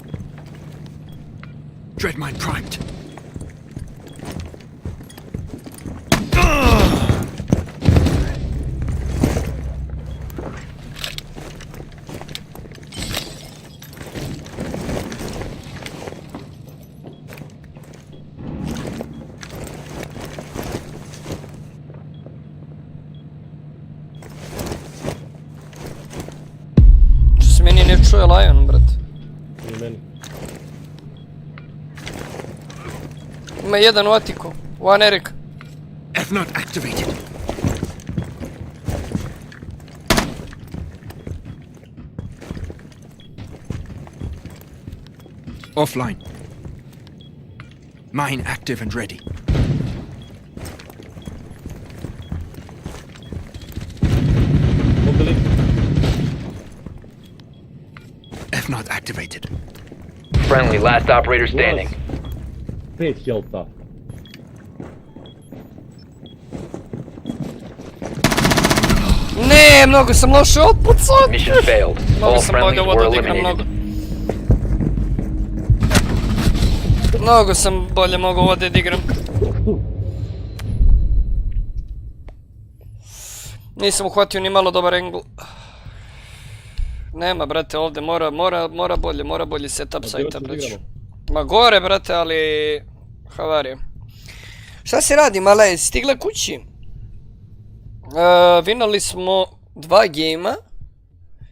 S5: Dread mine primed.
S1: Meni ne čuje Lion, brat.
S3: I meni.
S1: Ima jedan u Atiku. One Erik.
S5: F not activated. Offline. Mine active and ready.
S3: Mogu
S5: F not activated.
S4: Friendly, last operator standing.
S3: 5 helta.
S1: Ne, mnogo sam loše otpucao.
S4: Mission failed.
S1: Mnogo
S4: All
S1: sam bolje
S4: friendlies
S1: ovo
S4: were
S1: odigram, mnogo.
S4: eliminated.
S1: Mnogo sam bolje mogao ovo odigram. Nisam uhvatio ni malo dobar angle. Nema, brate, ovdje mora bolji setup sajta, brać. Ma gore, brate, ali... havarija. Šta se radi, mala je stigla kući? Vinali smo 2 gejma.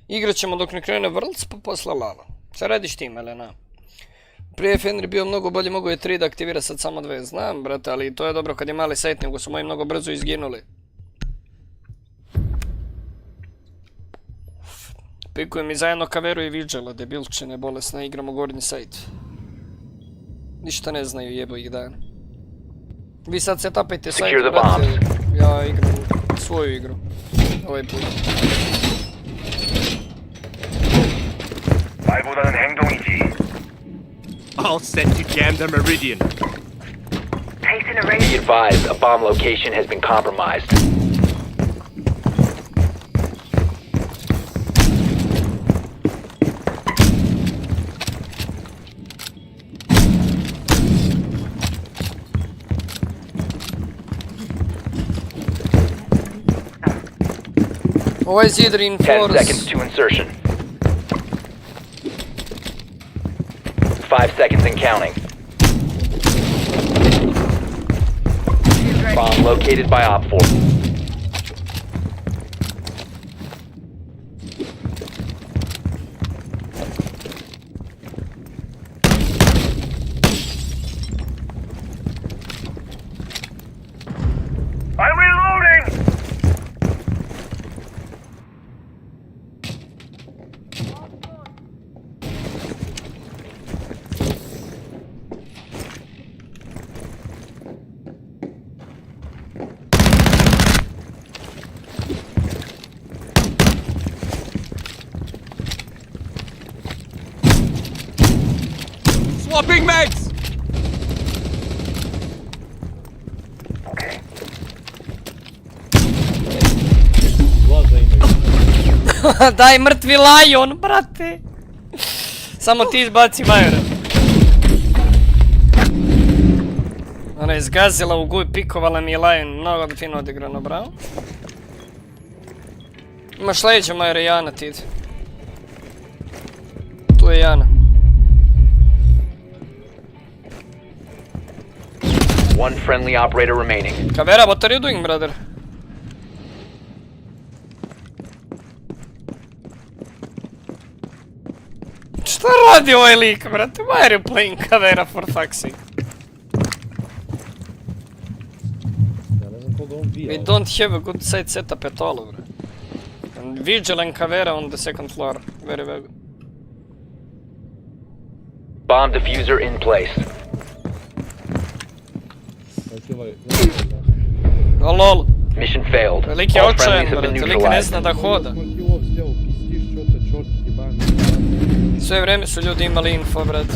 S1: Igrat ćemo dok ne krene Worlds, pa posla lala. Šta radiš ti, Melena? Prije Fenrir bio mnogo bolje, mogo je 3 da aktivira, sad samo 2. Znam, brate, ali to je dobro kad je mali sajt, nego su moji mnogo brzo izginuli. Pikuju mi zajedno Kaveru i Vigela, debilčine bolesne, igramo gornji sajt. Ništa ne znaju, jebo ih dan. Vi sad setupajte sajt, brate, ja igram svoju igru. Ovaj put.
S5: 말보다는 행동이지. All set to jam the meridian.
S4: Be advised, a bomb location has been compromised.
S1: Ovaj zid
S4: 10
S1: reinforce.
S4: seconds to insertion. 5 seconds and counting. Bomb located by Op 4.
S5: I'm reloading. Swapping mags.
S3: Glaza imaju.
S1: Daj mrtvi Lion, brate. Samo ti izbaci Majora. Ona je zgazila u guj, pikovala mi je Lion, mnogo bi fino odigrano, bravo. Imaš leđa Majora, Jana ti ide. Tu je Jana.
S4: One friendly operator remaining.
S1: Kavera, what are you doing, brother? Šta radi ovaj lik, brate? Why are you playing Kavera, for fuck's sake?
S3: Ja ne znam koga on bija.
S1: We don't have a good site setup at all, bro. And vigilant Kavera on the second floor. Very well.
S4: Bomb diffuser in place.
S3: Znači ovaj...
S1: Oh lol.
S4: Mission failed.
S1: Lik je
S4: All
S1: očajan,
S4: friendlies have been
S1: brate. Lik ne
S4: neutralized.
S1: zna da hoda. Sve vreme su ljudi imali info, brate.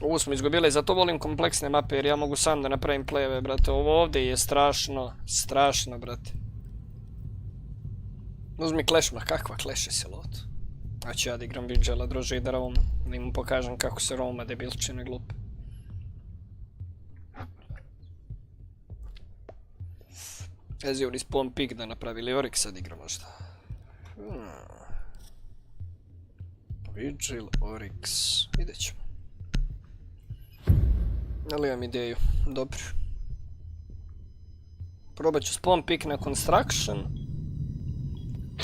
S1: Ovu smo izgubili, zato volim kompleksne mape jer ja mogu sam da napravim play-eve, brate. Ovo ovdje je strašno, strašno, brate. Uzmi Clash, ma kakva Clash je se lot. Znači ja da igram Vigela, druže i da roam, da im pokažem kako se roama, debilčine glupe. Ezi oni spawn pick da napravili Oryx sad igra možda. Vigil, Oryx, vidjet ćemo. Ali imam ideju, dobro. Probat ću spawn pick na construction.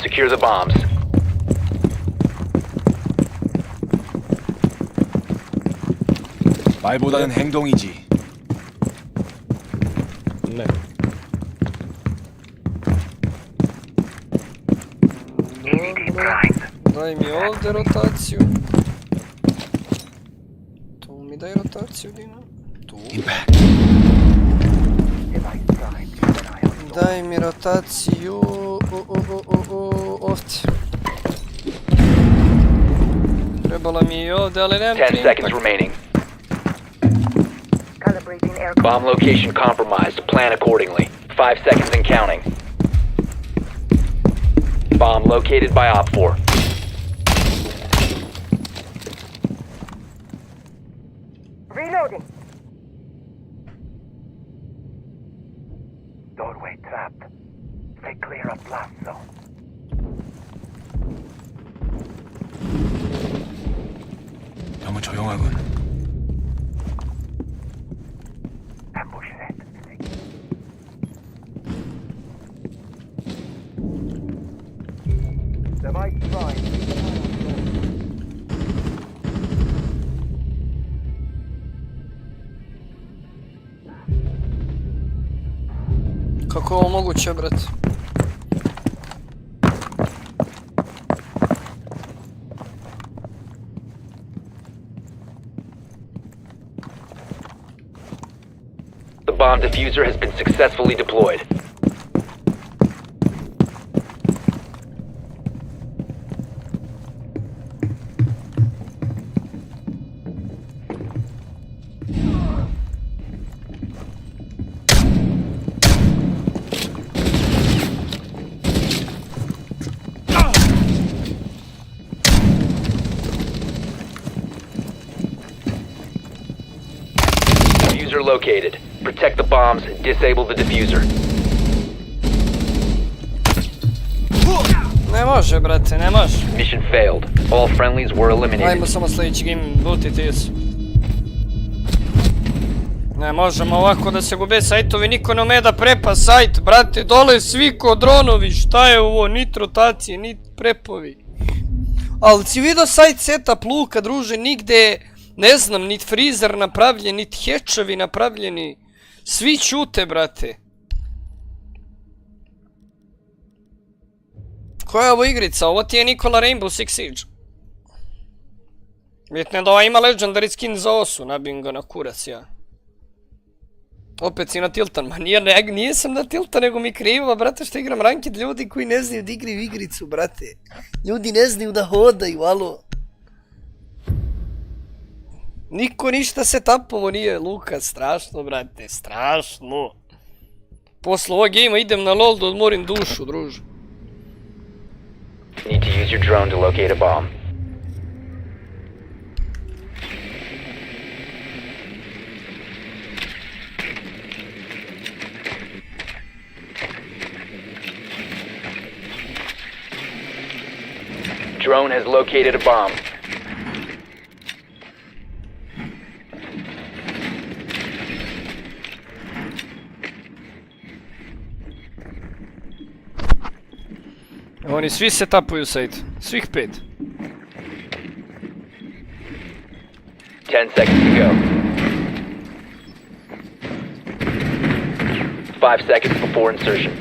S4: Secure the bombs.
S5: 말보다는 행동이지.
S3: Ne.
S1: Dobro, daj mi ovdje rotaciju. Tu mi daj rotaciju, Dino. Tu. Daj mi rotaciju ovdje. Trebala mi i ovdje, ali nemam
S4: 10 seconds remaining. Bomb location compromised. Plan accordingly. 5 seconds and counting. Bomb located by Op 4.
S5: Reloading. Doorway trapped. Stay clear of blast zone.
S10: 너무 조용하군.
S5: Ambush set. Device prime.
S1: Kako je ovo moguće, brate?
S4: The bomb diffuser has been successfully deployed. Diffuser located. Protect the bombs, disable the diffuser.
S1: Ne može, brate, ne može.
S4: Mission failed. All friendlies were eliminated.
S1: Ajmo samo sljedeći game butiti su. Ne možemo ovako da se gube sajtovi, niko ne ume da prepa sajt, brate, dole svi ko dronovi, šta je ovo, nit rotacije, nit prepovi. Ali si vidio sajt setup luka, druže, nigde, ne znam, nit freezer napravljen, nit hečevi napravljeni. Svi ćute, brate. Koja je ovo igrica? Ovo ti je Nikola Rainbow Six Siege. Vjetno da ova ima legendary skin za osu, nabijem ga na kurac ja. Opet si na tiltan, ma nije sam na tiltan, nego mi krivo, brate, što igram ranked ljudi koji ne znaju da igraju igricu, brate. Ljudi ne znaju da hodaju, alo. Niko ništa se tapovo nije, Luka, strašno, brate, strašno. Posle ovog gejma idem na LOL da odmorim dušu, druže.
S4: Need to use your drone to locate a bomb. Drone has located a bomb.
S1: Oni svi se tapuju site. Svih 5.
S4: 10 seconds to go. 5 seconds before insertion.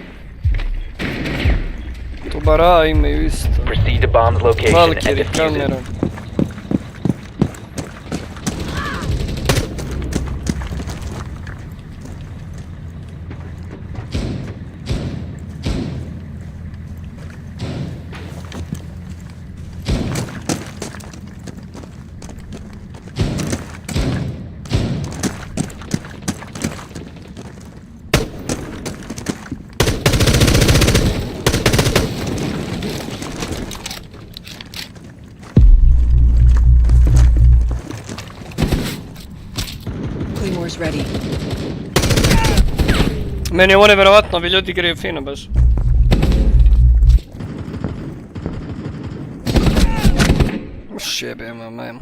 S1: Tu bara imaju isto.
S4: Proceed to bomb's location and
S1: Valkyrie,
S4: defuse
S1: kamera.
S4: it.
S6: Claymore's ready.
S1: Meni je ovo nevjerovatno, ovi ljudi igraju fino baš. Šjebe, majem.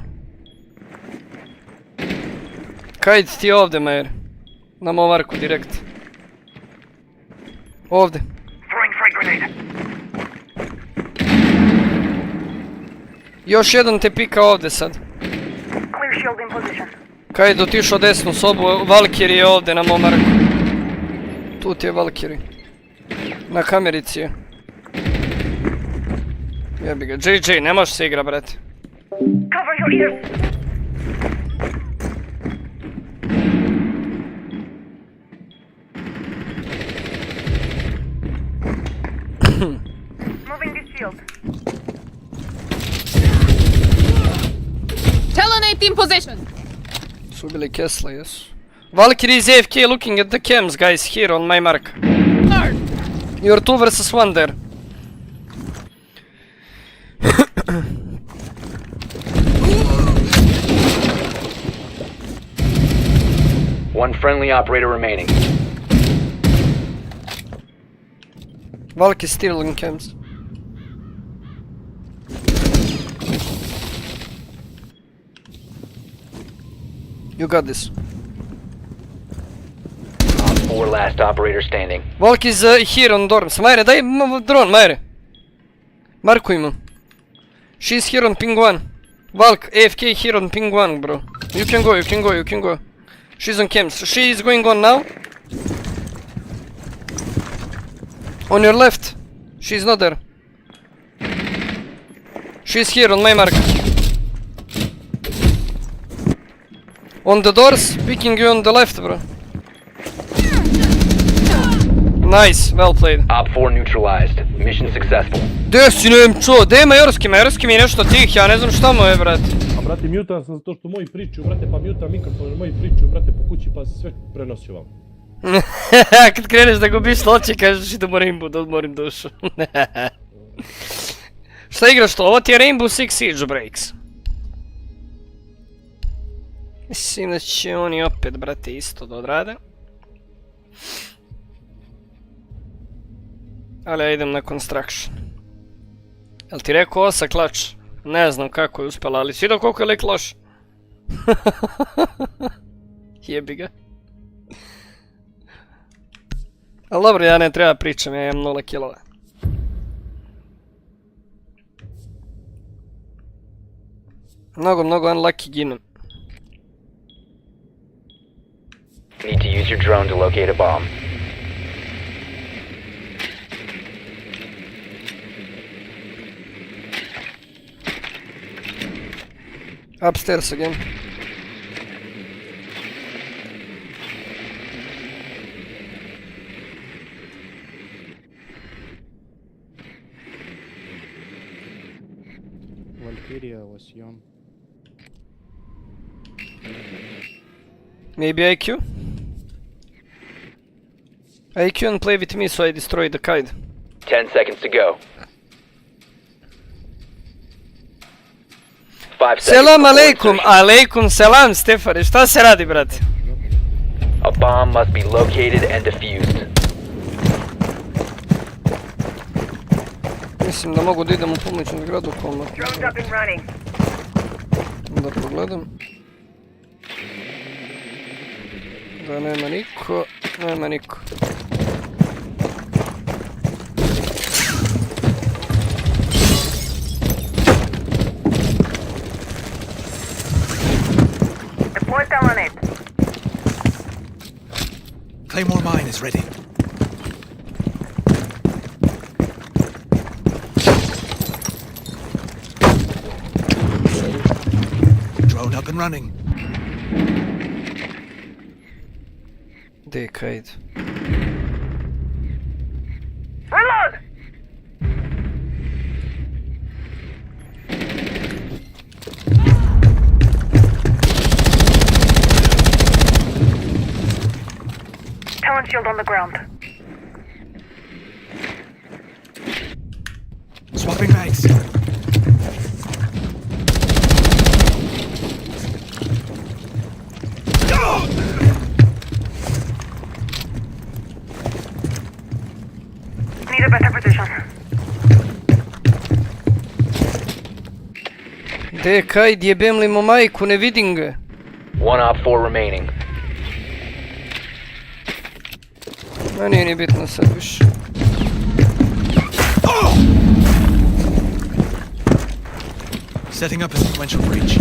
S1: Kaj ti ovdje, Majer? Na momarku, direkt. Ovdje.
S5: Throwing frag grenade.
S1: Još jedan te pika ovdje sad.
S5: Clear shield in position.
S1: Kaj je otišao desnu sobu, Valkyrie je ovdje na momarku. Tu ti je Valkyrie. Na kamerici je. Jebi ga, JJ, ne može se igra, brate.
S5: Cover your ears. Moving this shield.
S6: Talonite in position.
S1: Su bili Kesla, jesu. Valkyrie is AFK looking at the cams, guys, here on my mark. You're 2 versus 1 there.
S4: One friendly operator remaining.
S1: Valk is still in cams. You got this.
S4: Op 4 last operator standing.
S1: Valk is here on dorms. Majre, daj drone, Majre. Markuj mu. She's here on ping 1. Valk, AFK here on ping 1, bro. You can go, you can go, you can go. She's on cams. She is going on now. On your left. She's not there. She's here on my mark. On the doors, picking you on the left, bro. Nice, well played.
S4: Op 4 neutralized. Mission successful.
S1: Gdje si, ne čuo, gdje je Majorski? Majorski mi je nešto tih, ja ne znam šta mu je, brate.
S3: A brate, mutan sam zato što moji pričaju, brate, pa mutan mikrofon, jer moji pričaju, brate, po kući, pa se sve prenosi vam.
S1: Kad kreneš da gubiš loče, kažeš idemo Rainbow da odmorim dušu. Šta igraš to? Ovo ti je Rainbow Six Siege Breaks. Mislim da će oni opet, brate, isto da odrade. Ali ja idem na Construction. Jel ti rekao osa klač? Ne znam kako je uspjela, ali si vidio koliko je lik loš. Jebi ga. Ali dobro, ja ne treba pričam, ja imam 0 kilova. Mnogo unlucky ginem.
S4: Need to use your drone to locate a bomb.
S1: Upstairs again.
S9: Valkyria was YONE.
S1: Maybe IQ? IQ and play with me so I destroy the kite.
S4: 10 seconds to go. 5 seconds.
S1: Selam
S4: before
S1: aleikum,
S4: insertion.
S1: aleikum selam Stefane, šta se radi, brate?
S4: A bomb must be located and defused.
S1: Mislim da mogu da idem u pomoćnu zgradu KOME.
S5: Drones up and running.
S1: Da pogledam. Da nema niko, nema niko.
S10: Claymore mine is ready. Drone up and running.
S1: Dekajde.
S5: Reload! Talent shield on the ground.
S10: Swapping mags.
S5: Need a better position.
S1: Dekajde, jebem li mu majku, ne vidim ga.
S4: One op 4 remaining.
S1: Ma nije ni bitno sad više.
S10: Setting up a sequential breach.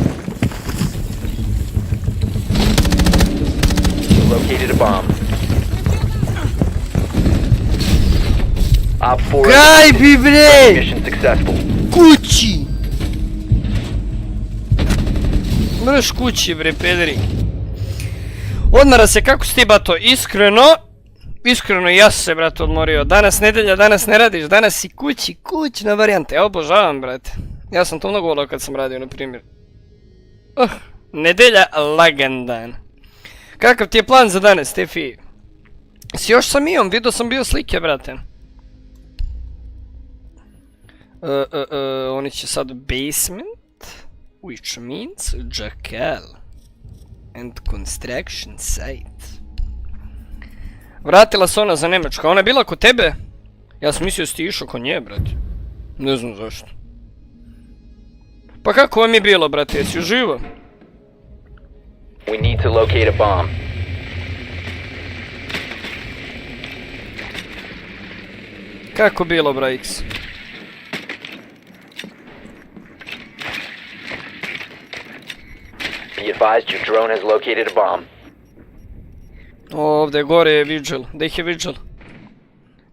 S4: You located a bomb. Op 4
S1: Kaj bi bre!
S4: mission successful.
S1: Kući! Mrš kući bre, pederi. Odmara se, kako si ti, bato? Iskreno ja sam se, brate, odmorio. Danas nedelja, danas ne radiš, danas si kućna varijanta. Ja obožavam, brate. Ja sam to mnogo volio kad sam radio, na primjer. Nedelja, lagan dan. Kakav ti je plan za danas, Stefi? Si još sa Mijom, vidio sam bio slike, brate. Oni će sad basement, which means jackal and construction site. Vratila se ona za Njemačka, ona je bila kod tebe? Ja sam mislio da si ti išao kod nje, brate. Ne znam zašto. Pa kako vam je bilo, brate, jesi uživo?
S4: We need to locate a bomb.
S1: Kako bilo, bra X?
S4: Be advised your drone has located a bomb.
S1: Ovdje gore je vigil, they have vigil.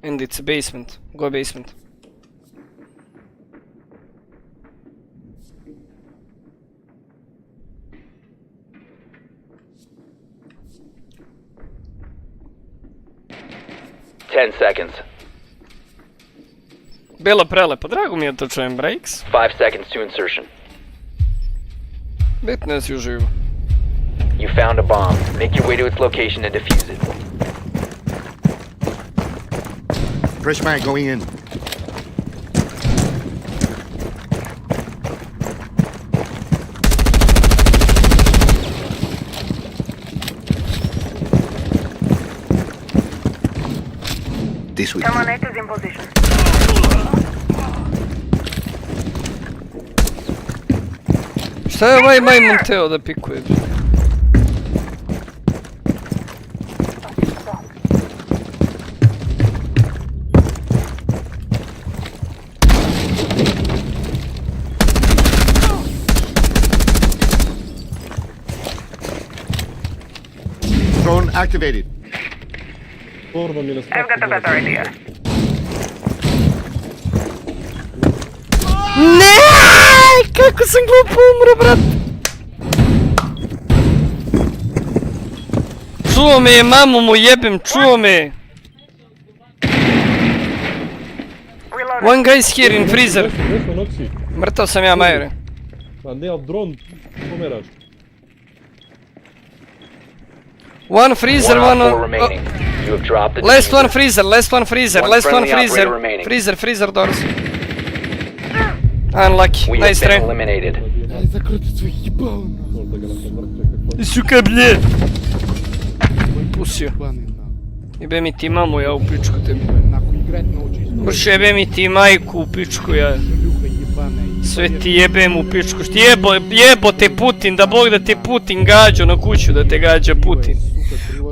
S1: And it's a basement, go basement.
S4: Ten seconds.
S1: Bilo prelepo, drago mi je to čujem, breaks.
S4: 5 seconds to insertion.
S1: Bitno je si uživo.
S4: You found a bomb. Make your way to its location and defuse it.
S10: Fresh mag going in. This way.
S5: Terminator is in position.
S1: Šta je ovaj majmun teo da pikuje?
S10: Drone activated.
S5: I've got a better idea.
S1: Ne! Kako sam glupo umro, brat! Čuo me je, mamu mu jebem, čuo me! One guy's here in freezer. Mrtav sam ja, majore.
S3: Pa ne, ali dron, pomeraš.
S1: One freezer,
S4: One
S1: one
S4: op 4
S1: on...
S4: remaining. You have dropped the
S1: Last
S4: diffuser.
S1: one freezer, last one freezer,
S4: One
S1: last one
S4: friendly operator
S1: freezer.
S4: remaining.
S1: Freezer doors. Unlucky,
S4: We have
S1: nice
S4: been
S1: try.
S4: eliminated.
S1: Suka blje! Pusio. Jebe mi ti mamu ja u pičku tebi. Brš jebe mi ti majku u pičku ja. Sve ti jebem u pičku. Šti jebo te Putin, da Bog da te Putin gađo na kuću, da te gađa Putin.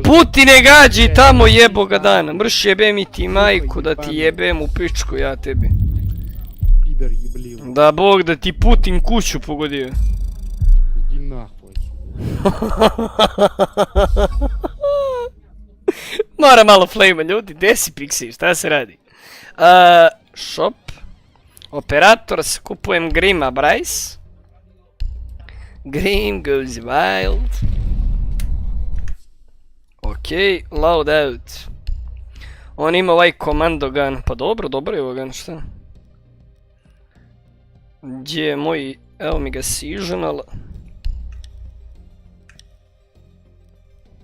S1: Putine gađi tamo jebo ga dana. Mrš jebe mi ti majku, da ti jebem u pičku ja tebi. Da Bog da ti Putin kuću pogodio. Mora malo flame ljudi, gdje si Pixi, šta se radi? Shop. Operators, kupujem Grima Bryce. Grim goes wild. Ok, loadout. On ima ovaj komando gun, pa dobro je ovo gun, šta? Gdje je moj, evo mi ga seasonal.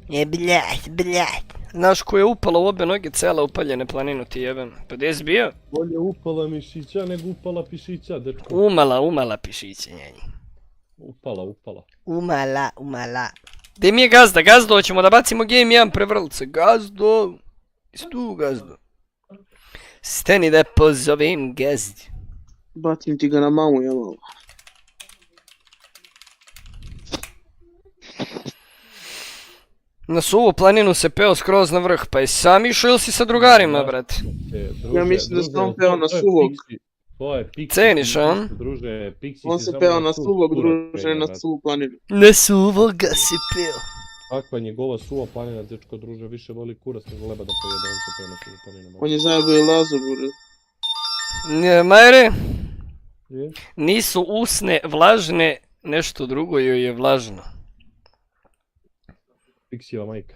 S1: Bljat. Znaš ko je upala u obe noge, cela upaljene planinu ti jebem. Pa gdje si bio?
S3: Bolje upala mišića nego upala pišića, dečko.
S1: Umala pišića, njenji.
S3: Upala.
S1: Umala. Gdje mi je gazda? Gazdo, hoćemo da bacimo game 1 prevrlice. Gazdo! Jesi tu, Gazdo? Stani da pozovem gazdi.
S2: Bacim ti ga na mamu, jel?
S1: Na suvu planinu se peo skroz na vrh, pa jesi sam išao ili si sa drugarima, brate?
S2: Ja mislim da se on peo na suvog.
S1: Ceniš, a?
S2: On se peo na suvog, druže, na suvu planinu.
S1: Na suvoga se peo.
S3: Kakva njegova suva planina, dečko, druže, više voli kurac nego leba da pojede, on se peo na suvu planinu.
S2: On je zajebao i lazu, bude.
S1: Majre, nisu usne vlažne, nešto drugo joj je vlažno.
S3: Pixijeva majka.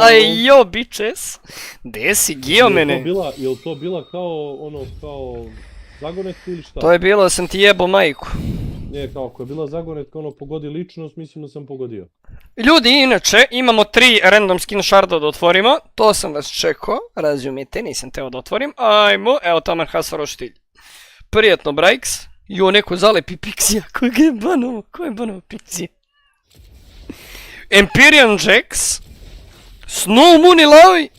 S1: Aj jo, bitches. Gdje si gio mene?
S3: Jel to bila kao zagonetka ili šta?
S1: To je bilo, sam ti jebo majku.
S3: Ne, kao ako je bila zagonetka, pogodi ličnost, mislim da sam pogodio.
S1: Ljudi, inače, imamo 3 random skin sharda da otvorimo. To sam vas čekao, razumijete, nisam teo da otvorim. Ajmo, evo taman hasva roštilj. Prijetno, Brajks. Jo, neko zalepi Pixija, ko je banovo Pixija? Empyrean Jax, Snow Moon i Lavi,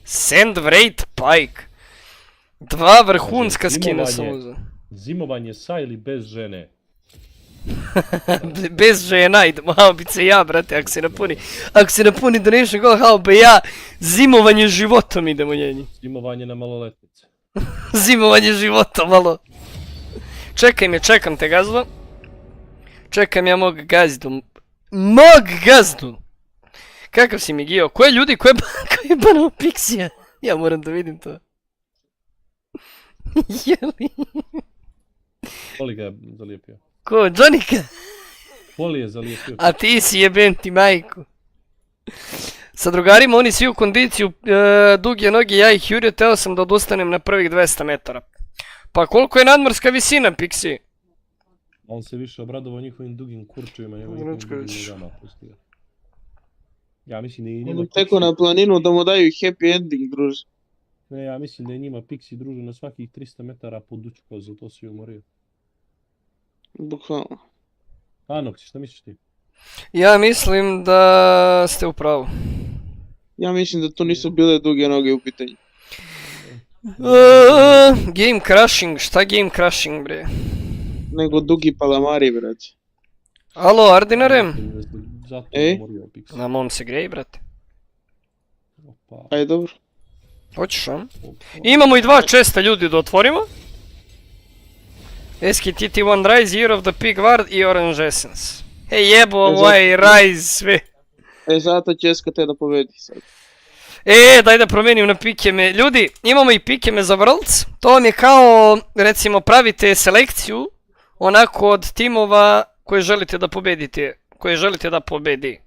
S1: Sand Wraith Pike. 2 vrhunska skina sam uzeo.
S3: Zimovanje sa ili bez žene?
S1: Bez žena idemo, hao bit se ja, brate, ako se napuni donation goal, hao be ja, zimovanje životom idemo njenji.
S3: Zimovanje na maloletnice.
S1: Zimovanje života, malo. Čekam te, Gazdo. Čekam ja mog gazdu. Kakav si mi gio? Koje ljudi, koje je banovo Pixija? Ja moram da vidim to. Jeli?
S3: Poli ga je zalijepio.
S1: Ko, Jonika?
S3: Poli je zalijepio.
S1: A ti si jebem ti majku. Sa drugarima oni svi u kondiciju, duge noge, ja ih jurio, teo sam da odustanem na prvih 200 metara. Pa koliko je nadmorska visina, Pixi?
S3: On se više obradovao njihovim dugim kurčevima, njihovim dugim nogama pustio. Ja mislim da je njima...
S2: Teko na planinu da mu daju happy ending, druže.
S3: Ne, ja mislim da je njima Pixi druže na svakih 300 metara podučko, zato si umorio.
S2: Bukvalno.
S3: Anoksi, šta misliš ti?
S1: Ja mislim da ste u pravu.
S2: Ja mislim da to nisu bile duge noge u pitanju.
S1: Game crashing, šta game crashing, bre?
S2: Nego dugi palamari, brate.
S1: Alo, Ardinare?
S2: Ej?
S1: Na mom se grej, brate.
S2: Ajde, dobro.
S1: Hoćeš, a? Imamo i 2 česta ljudi da otvorimo. SKTT1 Rise, Year of the Pig Ward i Orange Essence. Hej jebo ovaj Rise sve.
S2: Zato će SKT da pobedi sad.
S1: Daj da promijenim na pikeme. Ljudi, imamo i pikeme za Worlds. To vam je kao, recimo, pravite selekciju onako od timova koje želite da pobedite. Koje želite da pobedi.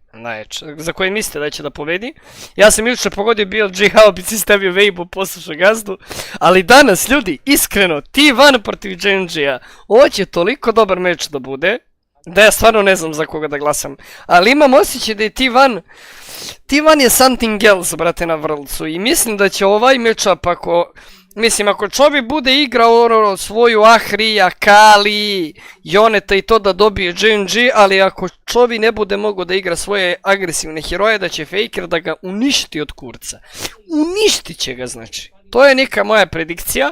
S1: Za koje mislite da će da pobedi. Ja sam jučer pogodio BLG, haubici stavio Weibo, poslušao Gazdu. Ali danas, ljudi, iskreno, T1 protiv JNG-a. Ovo će toliko dobar meč da bude. Da ja stvarno ne znam za koga da glasam. Ali imam osjećaj da je T1... T1 je something else, brate, na Worldsu. I mislim da će ovaj matchup, ako Čobi bude igrao svoju Ahrija, Kali, Joneta i to da dobije JNG, ali ako Čobi ne bude mogao da igra svoje agresivne heroje, da će Faker da ga uništi od kurca. Uništit će ga, znači. To je neka moja predikcija.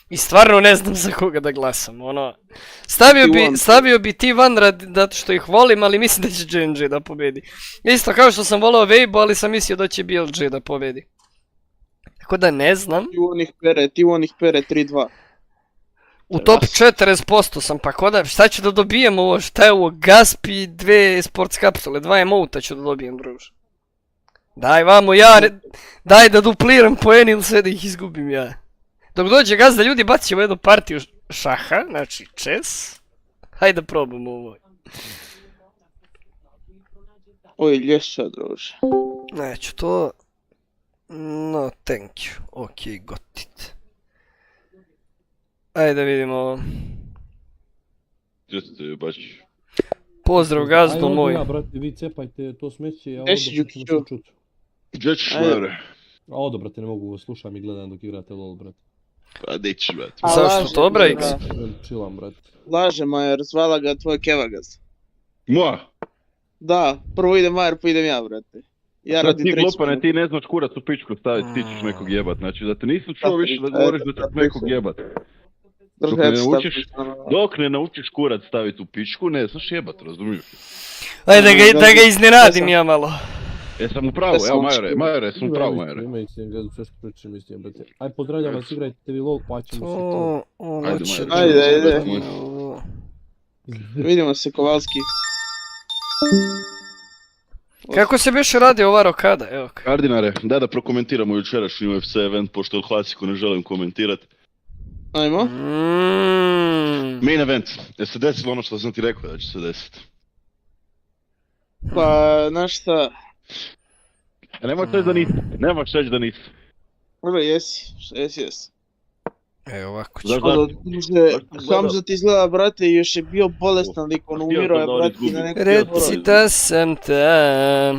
S1: I stvarno ne znam za koga da glasam, ono... Stavio bi T1 zato što ih volim, ali mislim da će JNG da pobedi. Isto kao što sam volao Weibo, ali sam mislio da će BLG da pobedi. Tako da ne znam.
S2: T1 ih pere 3-2.
S1: U top 40% sam, pa koda, šta ću da dobijem ovo, šta je ovo, Gasp i 2 sports kapsule, 2 emouta ću da dobijem, druž. Daj vamo ja, daj da dupliram poen ili sve da ih izgubim ja. Dok dođe gazda ljudi bacit ćemo jednu partiju šaha, znači chess. Hajde da probamo ovo.
S2: Oj, lješa, druže.
S1: Neću to. No, thank you. Ok, got it. Ajde da vidimo ovo.
S3: Gdje ste baš?
S1: Pozdrav gazdo moj.
S3: Ja, brate, vi cepajte to smeće, ja
S2: Gdje si,
S3: ovdje ćemo
S2: Đukiću?
S3: se čuti.
S10: Gdje ćeš, Majore?
S3: A odo, brate, ne mogu, slušam i gledam dok igrate LOL, brate.
S10: Pa di ćeš, brate?
S2: A,
S1: Zašto
S2: laže,
S1: to, Brajks?
S2: da.
S3: Chillam, brate.
S2: Laže, Majer, zvala ga tvoj kevagaz.
S10: Moja?
S2: Da, prvo ide Majer, pa idem ja, brate. Ja
S10: Sad
S2: radim
S10: ti
S2: treći
S10: glupane,
S2: put.
S10: ti ne znaš kurac u pičku staviti, ti ćeš nekog jebat. Znači da te nisam čuo više da govoriš da ćeš nekog jebat. Dok ne naučiš kurac staviti u pičku, ne znaš jebat, razumiješ?
S1: Ajde da ga iznenadim ja malo.
S10: Jesam u pravu, evo Majore, jesam u pravu, Majore.
S3: Imaju se, gledu sve što pričam, mislim, brate. Aj, pozdravljam vas, igrajte vi LOL, pa ćemo se čuti.
S10: Ajde, Majore.
S2: Ajde. Vidimo se, Kovalski.
S1: Kako se biše radi ova rokada, evo ka.
S10: Kardinare, daj da prokomentiramo jučerašnji UFC event, pošto El Clasico ne želim komentirat.
S2: Ajmo.
S10: Main event, je se desilo ono što sam ti rekao da će se desiti.
S2: Pa, znaš šta?
S10: Nemaš reći da nisi.
S2: Možda jesi.
S1: Evo ovako ću.
S10: Zašto?
S2: Hamza ti izgleda, brate, još je bio bolestan lik, on umirao je, brate, na neki
S1: Reci da sam tam,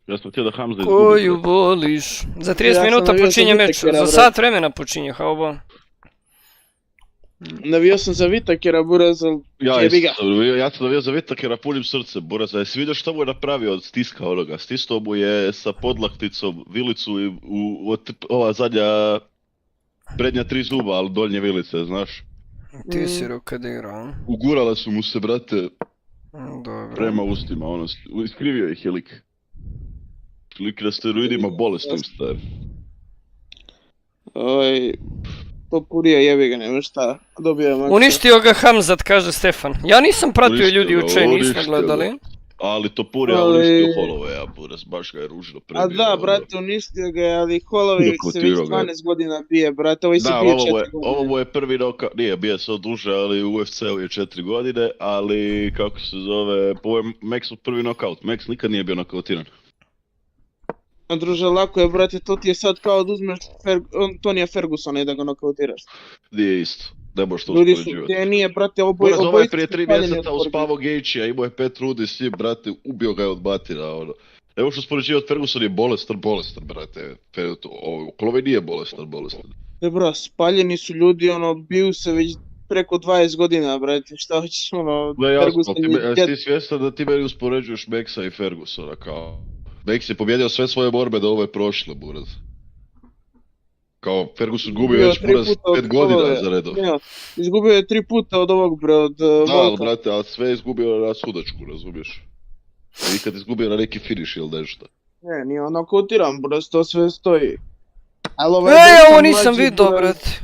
S10: Ja sam htio da Hamza izgubi.
S1: koju voliš. Za 30 minuta počinje meč, za sat vremena počinje, haubo.
S2: Navio sam za Vitakera, buraz, ali jebi ga.
S10: Ja sam navio za Vitakera punim srce, Buraza. Jesi vidio što mu je napravio od stiska onoga? Stisnuo mu je sa podlakticom vilicu i ova zadnja prednja 3 zuba, ali donje vilice, znaš?
S1: Ti si rokadirao.
S10: Ugurale su mu se, brate,
S1: Dobro.
S10: prema ustima, ono, iskrivio ih je lik. Lik na steroidima bolestom, star.
S2: Popurija, jebi ga, nema šta, dobio je maksa.
S1: Uništio ga Hamzat, kaže Stefan. Ja nisam pratio ljudi juče, nismo gledali.
S10: Ali Topurija uništio holove, ja buraz, baš ga je ružno prebio.
S2: A da, brate, uništio ga je, ali holovi se već 12 godina bije, brate, ovaj se bije 4 godine.
S10: Ovo mu je prvi knockout, nije bije se duže, ali u UFC-u je 4 godine, ali kako se zove, ovo je Maxov prvi knockout, Max nikad nije bio knockoutiran.
S2: A druže, lako je, brate, to ti je sad kao da uzmeš Tonija Fergusona i da ga nokautiraš.
S10: Nije isto, ne možeš to
S2: Ljudi su,
S10: uspoređivati.
S2: gdje nije, brate,
S10: Ovo je
S2: obojice
S10: prije
S2: su
S10: 3
S2: spaljeni
S10: mjeseca
S2: od
S10: uspavao Gaethje'a, imao je 5 rudi s njim, brate, ubio ga je od batina, ono. Ne možeš uspoređivati, Ferguson je bolestan, brate. Okolo nije bolestan.
S2: Ne, bro, spaljeni su ljudi, ono, biju se već preko 20 godina, brate, šta hoćeš, ono,
S10: Ne, jasno,
S2: Ferguson je djed.
S10: ti svjestan da ti meni uspoređuješ Maxa i Fergusona, kao... Max je pobjedio sve svoje borbe da ovo je prošlo, buraz. Kao, Ferguson gubio već buraz 5 godina za redom.
S2: Ne, izgubio je 3 puta od ovog, bre, od
S10: Da, ali
S2: Volka.
S10: brate, a sve je izgubio na sudačku, razumiješ? Nikad izgubio na neki finish ili nešto.
S2: Ne, nije ono nokautiran, braz, to sve stoji. Ali ovaj
S1: Ovo
S2: dosta
S1: nisam
S2: mlađi,
S1: vidio,
S2: braz,
S1: brate.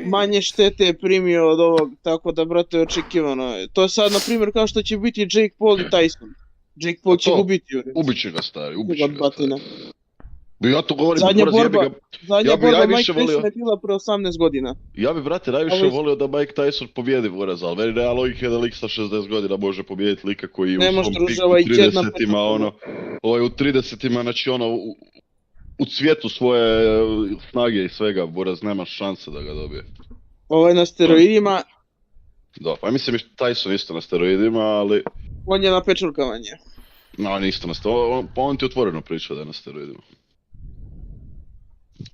S2: manje štete je primio od ovog, tako da, brate, očekivano je. To je sad, na primjer, kao što će biti Jake Paul i Tyson. Jake Paul će gubiti, bre.
S10: Ubiće ga, stari, ubiće ga,
S2: Batina.
S10: stari. Ja to govorim,
S2: Zadnja
S10: buraz, jebi
S2: borba,
S10: ga.
S2: zadnja
S10: Ja bi
S2: borba
S10: najviše
S2: Mike
S10: volio-
S2: Tyson je bila pre 18 godina.
S10: Ja bi, brate, najviše volio da Mike Tyson pobjedi buraz, ali meni nema logike da lik sa 60 godina može pobijediti lika koji
S2: Ne
S10: u
S2: može,
S10: svom
S2: druže,
S10: piku u
S2: ovaj djed na
S10: 30-ima, ono, ovaj u 30-ima, znači ono, u cvijetu svoje snage i svega, buraz, nema šanse da ga dobije.
S2: Ovaj na steroidima,
S10: Da, pa mislim i Tyson isto na steroidima, ali...
S2: on je na pečurkavanje.
S10: No, on je isto na steroidima, pa on ti otvoreno priča da je na steroidima.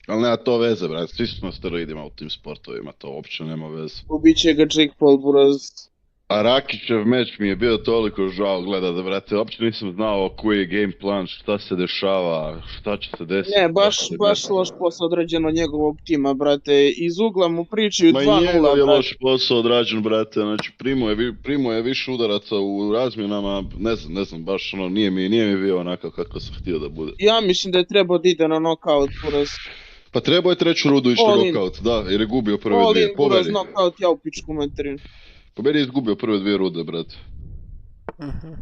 S10: Ali nema to veze, brate, svi su na steroidima u tim sportovima, to uopće nema veze.
S2: Ubiće ga Jake Paul, buraz.
S10: A Rakićev meč mi je bio toliko žao gledati, brate, uopće nisam znao koji je game plan, šta se dešava, šta će se desiti.
S2: Ne, baš loš posao odrađen od njegovog tima, brate. Iz ugla mu pričaju 2-0,
S10: Ma i njegov je
S2: brate.
S10: loš posao odrađen, brate, znači primo je više udaraca u razmjenama, ne znam, baš ono, nije mi bio onako kako sam htio da bude.
S2: Ja mislim da je trebao da ide na knockout, buraz.
S10: Pa trebao je treću rudu ići na knockout, da, jer je gubio prve
S2: All
S10: dvije,
S2: in, buraz,
S10: pobedi.
S2: knockout, ja u pičku materinu.
S10: Pobedi je izgubio prve 2 rude, brate.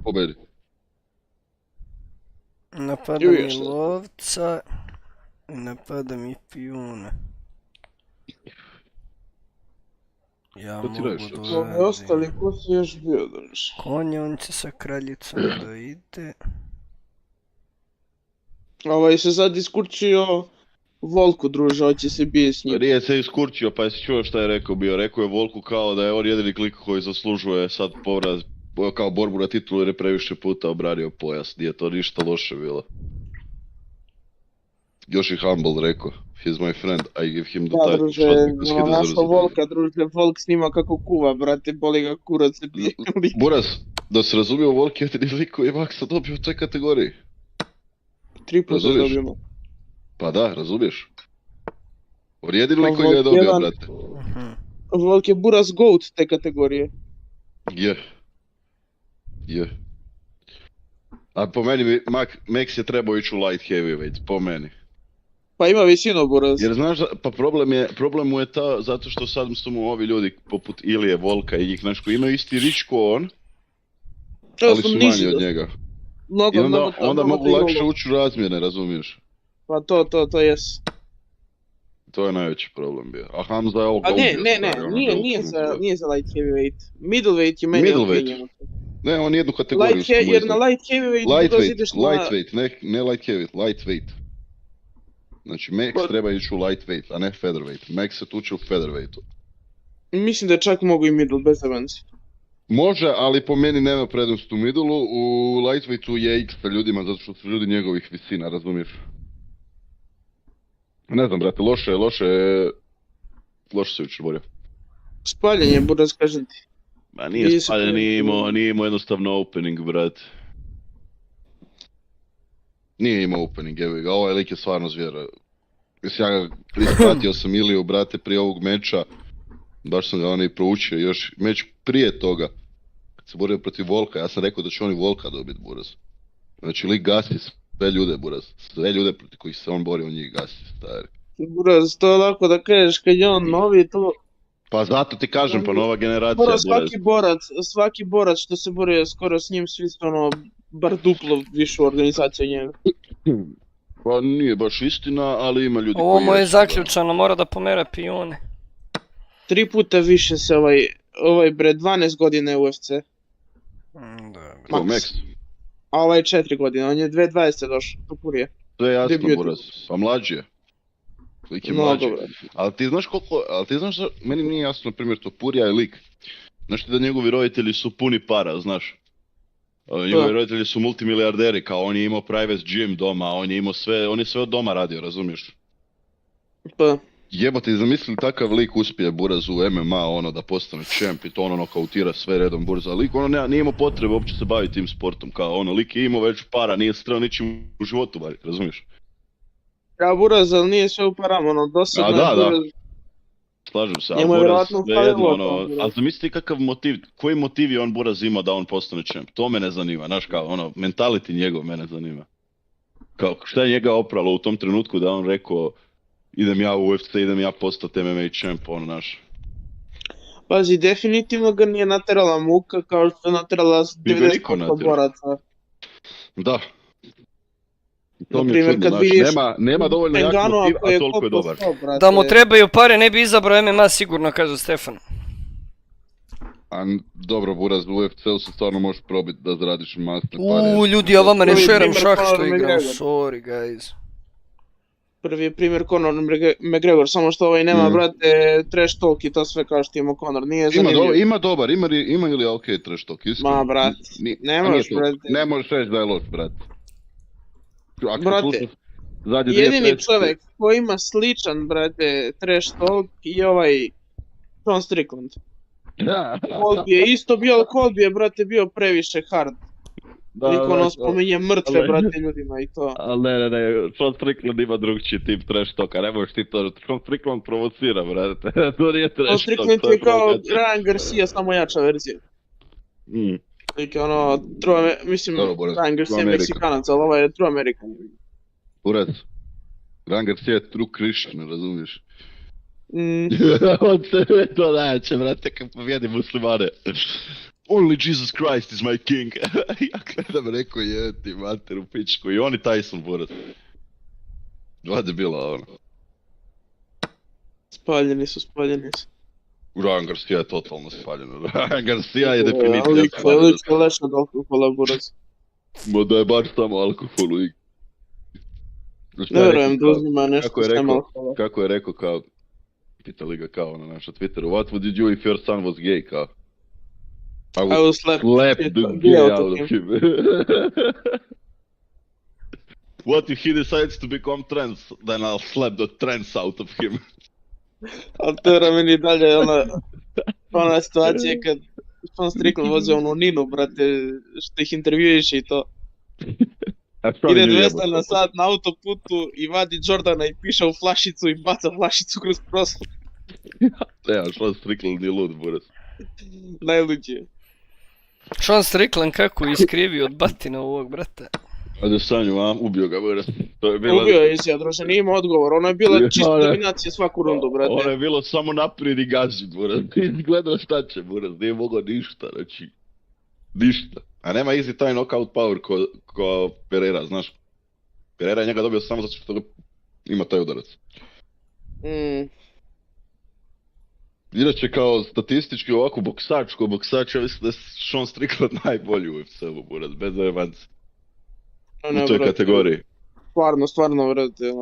S10: Pobedi.
S1: Napada mi lovca i napada mi pijuna. Ja
S10: Što ti
S1: mogu
S10: radiš?
S2: Ovi ostali, ko su još bio danas?
S1: konjonci sa kraljicom da ide.
S2: Ovaj se sad iskurčio Volku, druže, hoće se bije s njim.
S10: Nije se iskurčio, pa jesi čuo šta je rekao bio? Rekao je Volku kao da je on jedini klik koji zaslužuje sad povraz, kao borbu na titulu jer je previše puta obranio pojas. Nije to ništa loše bilo. Još i Humble rekao, he's my friend, I give him the
S2: Da,
S10: title.
S2: druže, našo Volka, druže, Volk snima kako kuva, brate, boli ga kurac se bije.
S10: Buraz, da se razumio, Volk je jedini lik koji je maksa dobio u toj kategoriji.
S2: 3 puta
S10: Razumiješ?
S2: dobijemo.
S10: Pa da, razumiješ. On je jedini lik koji ga je dobio, brate.
S2: Volk je Buraz GOAT te kategorije.
S10: Je. A po meni, Max je trebao ići u light heavyweight, po meni.
S2: Pa ima visinu Buraz.
S10: Jer znaš, pa problem mu je ta, zato što sad su mu ovi ljudi poput Ilije, Volka i njih, znaš, koji imaju isti rič ko on, ali su manji od njega. I onda mogu lakše ući u razmjene, razumiješ?
S2: Pa to jes.
S10: To je najveći problem bio. A Hamza je ovo
S2: A nije za light heavyweight. Middleweight je meni okrenjeno.
S10: Ne, on jednu kategoriju smo
S2: Jer na light heavyweight ideš na...
S10: Lightweight, ne light heavyweight, lightweight. Znači, Max treba ići u lightweight, a ne featherweight. Max se tuče u featherweightu.
S2: Mislim da čak mogu i middle, bez avanci.
S10: Može, ali po meni nema prednost u middle-u, u lightweightu je X sa ljudima, zato što su ljudi njegovih visina, razumiješ? Ne znam, brate, loše se jučer borio.
S2: Spaljen je, Buraz, kažem ti.
S10: Ma nije spaljen, nije imao jednostavno opening, brate. Nije imao opening, evo ga, ovaj lik je stvarno zvijera. Mislim, ja ga ispratio sam Iliju, brate, prije ovog meča. Baš sam ga onaj proučio, još meč prije toga. Kad se borio protiv Volka, ja sam rekao da će oni Volka dobiti, Buraz. Znači, lik gasi sve ljude, Buraz. Sve ljude protiv kojih se on bori, on njih gasi, stari.
S2: Buraz, to je lako da kažeš, kad je on novi, to...
S10: Pa zato ti kažem, pa nova generacija, Buraz.
S2: Svaki borac što se borio skoro s njim, svi su ono, bar duplo višu organizaciju njega.
S10: Pa nije baš istina, ali ima ljudi koji...
S1: Ovo mu je zaključano, mora da pomera pijune.
S2: 3 puta više se ovaj bre, 12 godina UFC.
S10: Ko, Max?
S2: A ovaj 4 godine, on je 2020 došao, to purije.
S10: To je jasno, Buraz, a mlađi je. Lik je mlađi. Ali ti znaš koliko, meni nije jasno, na primjer, to Purija je lik. Znaš ti da njegovi roditelji su puni para, znaš? Njegovi roditelji su multimilijarderi, kao on je imao private gym doma, on je sve od doma radio, razumiješ?
S2: Pa.
S10: Jebote, zamisli takav lik uspije Buraz u MMA, ono da postane champ i to ono nokautira sve redom Buraz, a lik ono nije imao potrebe uopće se baviti tim sportom, kao ono lik je imao već para, nije se trebao ničim u životu baviti, razumiješ?
S2: Ja Buraz, ali nije sve u parama, ono dosadno je Buraz.
S10: Slažem se, ali Buraz svejedno ono, a zamisli kakav motiv, koji motiv je on Buraz imao da on postane champ, to me ne zanima, znaš kao ono, mentality njegov mene zanima. Kao šta je njega opralo u tom trenutku da on rekao idem ja u UFC, idem ja postati MMA champ, ono naš.
S2: Pazi, definitivno ga nije naterala muka kao što je naterala 90% boraca.
S10: Da. To mi je čudno, znaš, nema dovoljno jak motiv, a toliko je dobar.
S1: Da mu trebaju pare, ne bi izabrao MMA sigurno, kaže Stefan.
S10: A dobro, Buraz, u UFC-u se stvarno možeš probiti da zaradiš masne pare.
S1: Ljudi, ja vama ne šeram šah što igram, sorry guys.
S2: Prvi je primjer Conor McGregor, samo što ovaj nema, brate, trash talk i to sve kao što ima Conor, nije zanimljivo.
S10: Ima dobar, ima ili okej trash talk, iskreno.
S2: Ma, brate, ne možeš, brate.
S10: Ne možeš reći da je loš, brate.
S2: Brate, jedini čovjek koji ima sličan, brate, trash talk je ovaj Sean Strickland. Colby je isto bio, ali Colby je, brate, bio previše hard. Niko ono spominje mrtve, brate, ljudima i to.
S10: Ali ne, Sean Strickland ima drugčiji tip trash talka, ne možeš ti to, Sean Strickland provocira, brate, to nije trash talk.
S2: Sean Strickland je kao Ryan Garcia, samo jača verzija. Like ono, mislim, Ryan Garcia je Meksikanac, ali ovaj je true American.
S10: Buraz, Ryan Garcia je true Christian, razumiješ? On se to najjače, brate, kad pobjedi muslimane. Only Jesus Christ is my king. Ja gledam, rekao je ti mater u pičku. I oni Tyson, buraz. Dva debila, ono.
S2: Spaljeni su.
S10: Ryan Garcia je totalno spaljen. Ryan Garcia je definicija
S2: Lik
S10: spaljen.
S2: se leš od alkohola, buraz.
S10: Ma da je baš samo alkoholu i...
S2: Ne verujem da uzima nešto s nema alkohola.
S10: Kako je rekao kao... Pitali ga kao na našem Twitteru. What would you do if your son was gay, kao? I would slap the gay out of him. What if he decides to become trans? Then I'll slap the trans out of him.
S2: Ali to je meni dalje ona situacija kad Sean Strickland vozi onu Ninu, brate, što ih intervjuiš i to. Ide 200 na sat na autoputu i vadi Jordana i piše u flašicu i baca flašicu kroz prostor.
S10: Ja, Sean Strickland je lud, buraz.
S2: Najluđi je.
S1: Sean Strickland kako je iskrivio od batina ovog, brate.
S10: Ajde Sanju, ubio ga, buraz.
S2: Ubio je izjad, druže, nije imao odgovor, ono je bila čista dominacija svaku rundu, brate.
S10: Ono je bilo samo naprijed i gazi, buraz. Gledao šta će, buraz, nije mogao ništa, znači. Ništa. A nema easy taj knockout power ko Pereira, znaš. Pereira je njega dobio samo zato što ima taj udarac. Inače kao statistički ovako boksač, ja mislim da je Sean Strickland najbolji u UFC-u, buraz, bez zajebanci. U toj kategoriji.
S2: Stvarno, vrate,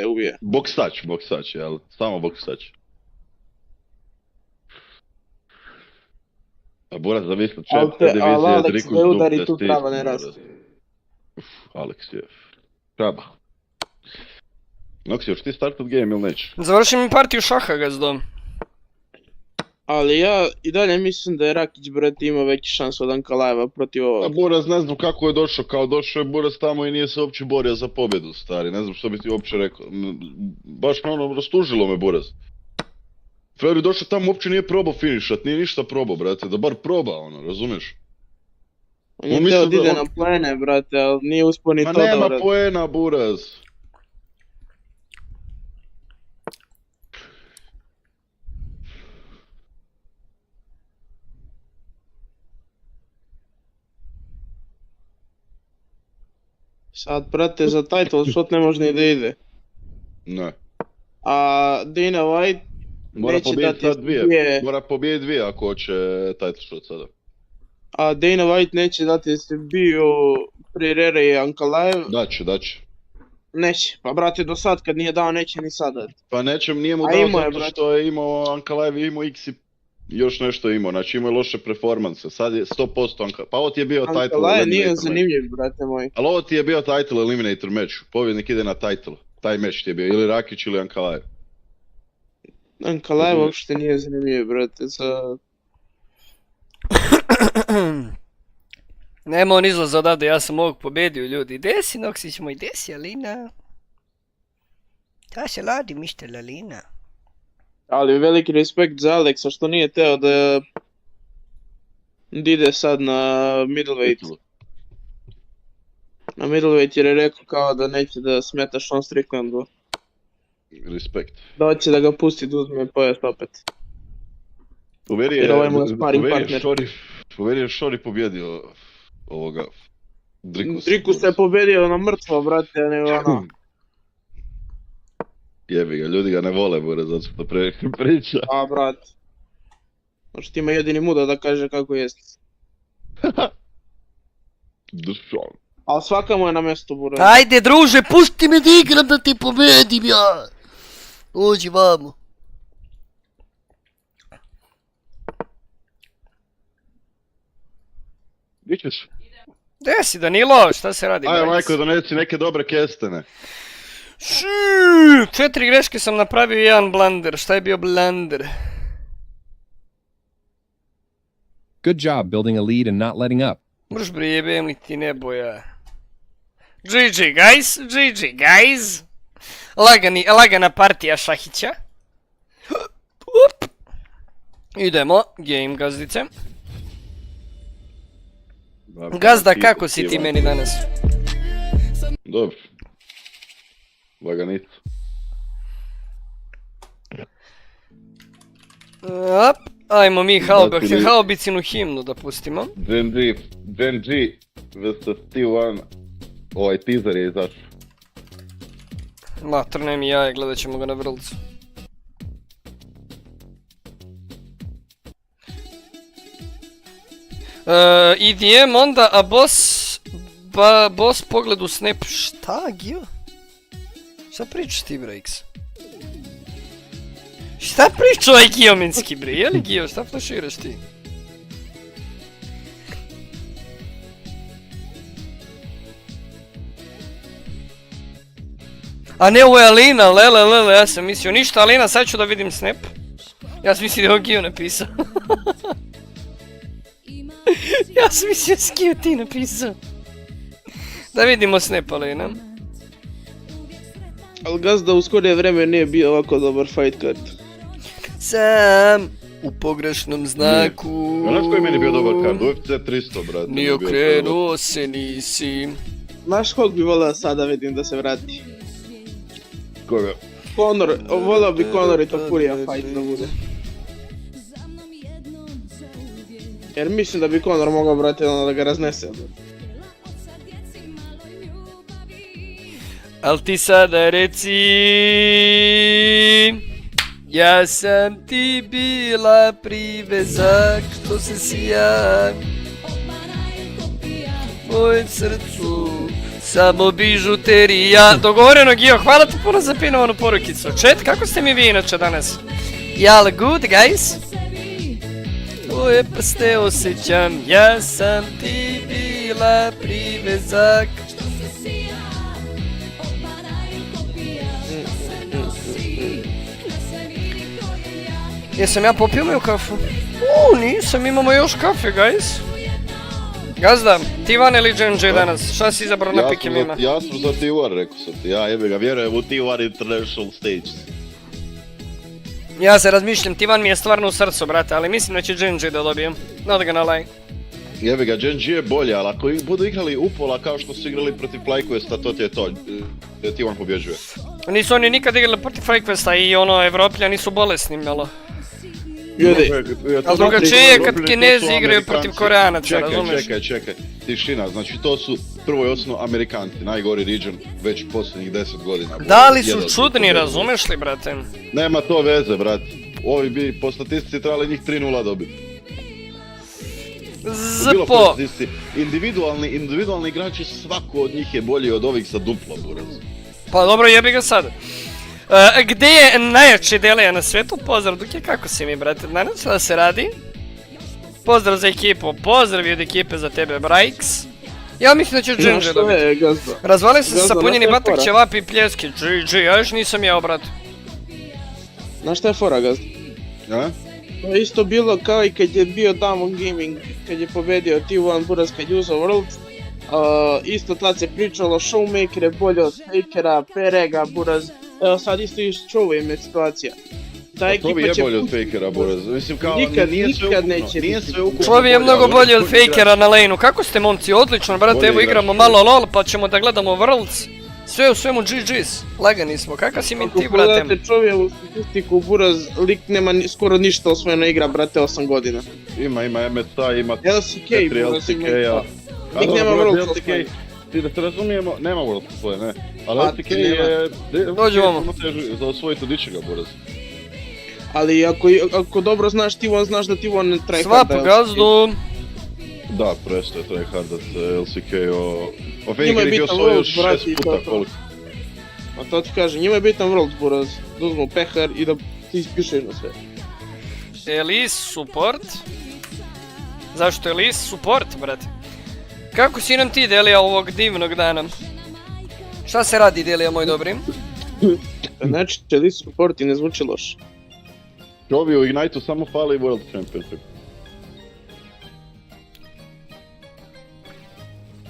S2: ubije.
S10: Boksač, jel? Samo boksač. A Boras zamisli 4 divizije,
S2: Alex ne udari tu trava ne raste.
S10: Alex je... Kraba. Noksi, još ti startat game ili neće?
S1: Završi mi partiju šaha, gazdom.
S2: Ali ja i dalje mislim da je Rakić, brate, ima veći šans od Ankalajeva protiv ovog.
S10: A Boras ne znam kako je došao, kao došao je Boras tamo i nije se uopće borio za pobjedu, stari, ne znam što bi ti uopće rekao. Baš me ono, rastužilo me Boras. Frajer je došao tamo, uopće nije probao finišat, nije ništa probao, brate, da bar proba, ono, razumiješ?
S2: On je teo da ide na poene, brate, ali nije uspio ni to da vrati.
S10: Ma nema poena, Buraz.
S2: Sad, brate, za title shot ne može ni da ide.
S10: Ne.
S2: A Dana White neće dati dvije.
S10: Mora pobijediti dvije ako hoće title shot sada.
S2: A Dana White neće dati se bio Pereira i Ankalaev.
S10: Daće.
S2: Neće, pa brate do sad kad nije dao neće ni sad dati.
S10: Pa nije mu dao zato što je imao Ankalaev, imao X i još nešto imao, znači imao je loše performanse, sad je 100% Ankalaev, pa ovo ti je bio title eliminator match.
S2: Nije zanimljiv, brate moj.
S10: Ali ovo ti je bio title eliminator match, pobjednik ide na title, taj match ti je bio, ili Rakić ili Ankalaev.
S2: Ankalaev uopšte nije zanimljiv, brate, za...
S1: Nema on izlaz odavde, ja sam ovog pobedio, ljudi. Desi, Noksić moj, desi, Alina. Ta se radi, mister Alina.
S2: Ali veliki respekt za Aleksa što nije teo da ide sad na middleweight. Na middleweight jer je rekao kao da neće da smeta Sean Stricklandu.
S10: Respekt.
S2: Da hoće da ga pusti da uzme pojas opet. Jer ovaj mu je sparring partner.
S10: Uveri je Šori pobjedio ovoga Drikusa.
S2: Drikus je pobjedio na mrtvo, brate, a ne ono.
S10: Jebi ga, ljudi ga ne vole, bure, zato što priča.
S2: A, brat. Možda ti ima jedini muda da kaže kako jest.
S10: Dušan.
S2: Ali svaka mu je na mjestu, bure.
S1: Ajde, druže, pusti me da igram da ti pobedim ja. Uđi vamo.
S10: Gdje ćeš?
S1: Gdje si, Danilo? Šta se radi?
S10: Ajde, majko, donesi neke dobre kestene.
S1: 4 greške sam napravio i 1 blunder. Šta je bio blunder?
S11: Good job building a lead and not letting up.
S1: Mrš bre, jebem li ti neboja. GG guys, GG guys. Lagana partija šahića. Idemo, game gazdice. Gazda, kako si ti meni danas?
S10: Dobro. Laganito.
S1: Ajmo mi haubicinu himnu da pustimo.
S10: Gen G vs. T1, ovaj teaser je izašao.
S1: Matrne mi jaje, gledat ćemo ga na vrlcu. EDM onda, a boss pogled u snap. Šta, Gio? Šta pričaš ti, Breaks? Šta priča ovaj Giominski, bre? Je li Gio, šta flaširaš ti? A ne, ovo je Alina, lele, ja sam mislio ništa, Alina, sad ću da vidim snap. Ja sam mislio da je ovo Gio napisao. Ja sam mislio da si Gio ti napisao. Da vidimo snap, Alina.
S2: Ali gazda u skorije vreme nije bio ovako dobar fight card.
S1: Sam u pogrešnom znaku.
S10: Znaš koji je meni bio dobar kard? UFC 300, brate.
S1: Ni okrenuo se nisi.
S2: Znaš kog bi volio sada vidim da se vrati?
S10: Koga?
S2: Conor, volio bi Conor i Topurija fight da bude. Jer mislim da bi Conor mogao, brate, da ga raznese.
S1: Al ti sada reci, ja sam ti bila privezak što se sija mojem srcu, samo bižuterija. Dogovoreno, Gio, hvala ti puno za pinovanu porukicu. Chat, kako ste mi vi inače danas? Jel good, guys? Tvoje prste osjećam, ja sam ti bila privezak. Jesam ja popio moju kafu? Nisam, imamo još kafe, guys. Gazda, T1 ili Gen danas? Šta si izabrao na pikim ima?
S10: Ja sam za T1, rekao sam ti. Ja jebe ga, vjerujem u T1 International Stage.
S1: Ja se razmišljam, T1 mi je stvarno u srcu, brate, ali mislim da će Gen da dobijem. Not gonna lie.
S10: Jebe ga, Gen G je bolje, ali ako budu igrali upola kao što su igrali protiv FlyQuesta, to ti je to. T1 pobjeđuje.
S1: Nisu oni nikad igrali protiv FlyQuesta i ono, Evropljani su bolesni, malo.
S2: Ljudi,
S1: ali drugačije je kad Kinezi igraju protiv Koreanaca, razumeš?
S10: Čekaj, tišina, znači to su prvo i osnovno Amerikanci, najgori region već posljednjih 10 godina.
S1: Da li su čudni, razumeš li, brate?
S10: Nema to veze, brate. Ovi bi po statistici trebali njih 3-0 dobiti.
S1: Zpo!
S10: Individualni igrači, svako od njih je bolji od ovih sa dupla, buraz.
S1: Pa dobro, jebi ga sad. Gdje je najjači delija na svijetu? Pozdrav, Duke, kako si mi, brate? Danas da se radi? Pozdrav za ekipu, pozdrav i od ekipe za tebe, Brajks. Ja mislim da će Gen dobiti. Razvali se sa punjeni batak, ćevapi i pljeski. GG, ja još nisam jeo, brate.
S2: Znaš šta je fora, gazda?
S10: Ja?
S2: To je isto bilo kao i kad je bio Diamond Gaming, kad je pobedio T1 buraz kad je uzao World. Isto tad se pričalo, Showmaker je bolje od Fakera, Perega, buraz. Evo sad isto i Showim je situacija.
S10: To bi je bolje od Fakera, buraz. Mislim kao,
S2: nikad neće biti.
S1: Čovi je mnogo bolje od Fakera na laneu. Kako ste, momci? Odlično, brate, evo igramo malo LOL pa ćemo da gledamo Worlds. Sve u svemu GG's. Lagani smo, kakav si mi ti, brate?
S2: Ako pogledate čovjeku statistiku, buraz, lik nema skoro ništa osvojeno igra, brate, 8 godina.
S10: Ima MSA, ima
S2: LCK,
S10: 4 LCK-a.
S2: Lik nema Worlds osvojeno.
S10: Ti da se razumijemo, nema Worlds osvojeno, ne. Ali LCK je...
S1: Dođi vamo.
S10: Za osvojiti od ičega, buraz.
S2: Ali ako dobro znaš T1, znaš da T1 ne tryharda.
S1: Svapu gazdu.
S10: Da, presto je tryhardat LCK-o... O Faker ih je osvojio 6 puta, koliko?
S2: A to ti kažem, njima je bitan World, buraz. Da uzmu pehar i da ti ispišeš na sve.
S1: Elise support. Zašto Elise support, brate? Kako si nam ti, Delija, ovog divnog dana? Šta se radi, Delija, moj dobri?
S2: Znači, Elise support i ne zvuči loš.
S10: Čovi u Ignite-u samo fali World Championship.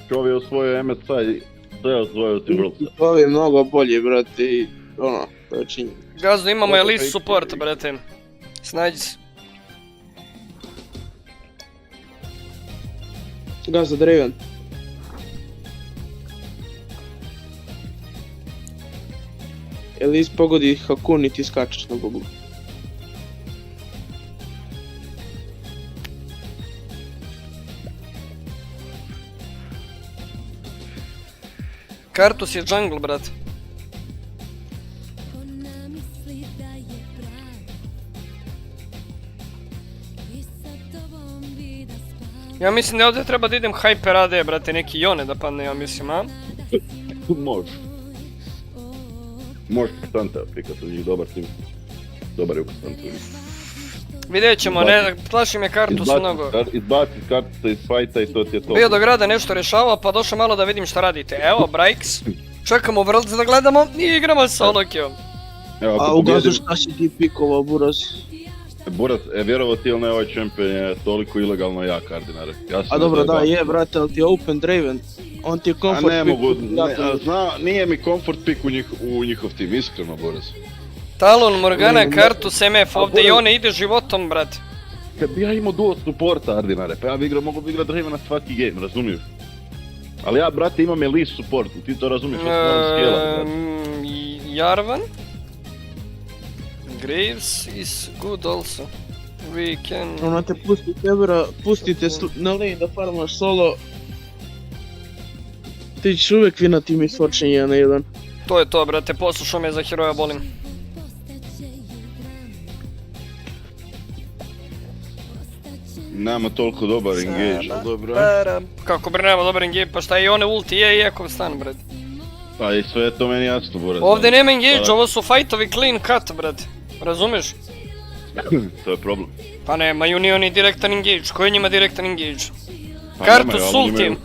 S10: Čovi je osvojio MSA i sve je osvojio ti World.
S2: To je mnogo bolje, brate, i ono, to je činjenica.
S1: Gazdo, imamo Elise support, brate. Snađi se.
S2: Gazda Draven. Elise pogodi Hakun i ti skačeš na bublu.
S1: Kartus je jungle, brat. Ja mislim da ovdje treba da idem Hyper AD, brate, neki Yone da padne, ja mislim, a?
S10: Može. Može Kastanta pikati, od njih dobar tim. Dobar je u Kastantu.
S1: Vidjet ćemo, ne, plaši me Kartus mnogo.
S10: Izbaci Kartusa iz fajta i to ti je to.
S1: Bio do grada nešto rješavao, pa došao malo da vidim šta radite. Evo, Brikes. Čekamo Worlds da gledamo i igramo solo queue.
S2: A u gazu šta si ti pikovao, Buraz?
S10: Buraz, vjerovo ti ili ne, ovaj champion je toliko ilegalno jak, Kardinare.
S2: A dobro, da, je, brate, ali ti je open draven. On ti je comfort pick.
S10: A ne mogu, nije mi comfort pick u njihov tim, iskreno, Buraz.
S1: Talon, Morgana, Kartus, MF, ovdje i one ide životom, brate.
S10: Kad bi ja imao duo supporta, Ardinare, pa ja bi mogu bi igrat Dravena svaki game, razumiješ? Ali ja, brate, imam elite support, ti to razumiješ, što se moram skelat, brate.
S1: Jarvan? Graves is good also. We can...
S2: Ona te pustite na lane da farmaš solo. Ti ćeš uvijek vinati mi svorčenje 1-1.
S1: To je to, brate, poslušao me za heroja, bolim.
S10: Nema toliko dobar engage, ali dobro.
S1: Kako bre nema dobar engage, pa šta i one ulti je i ekov stan, brate.
S10: Pa i sve je to meni jasno, brate.
S1: Ovdje nema engage, ovo su fightovi clean cut, brate. Razumiješ?
S10: To je problem.
S1: Pa nemaju ni oni direktan engage, koji je njima direktan engage? Kartus ultim.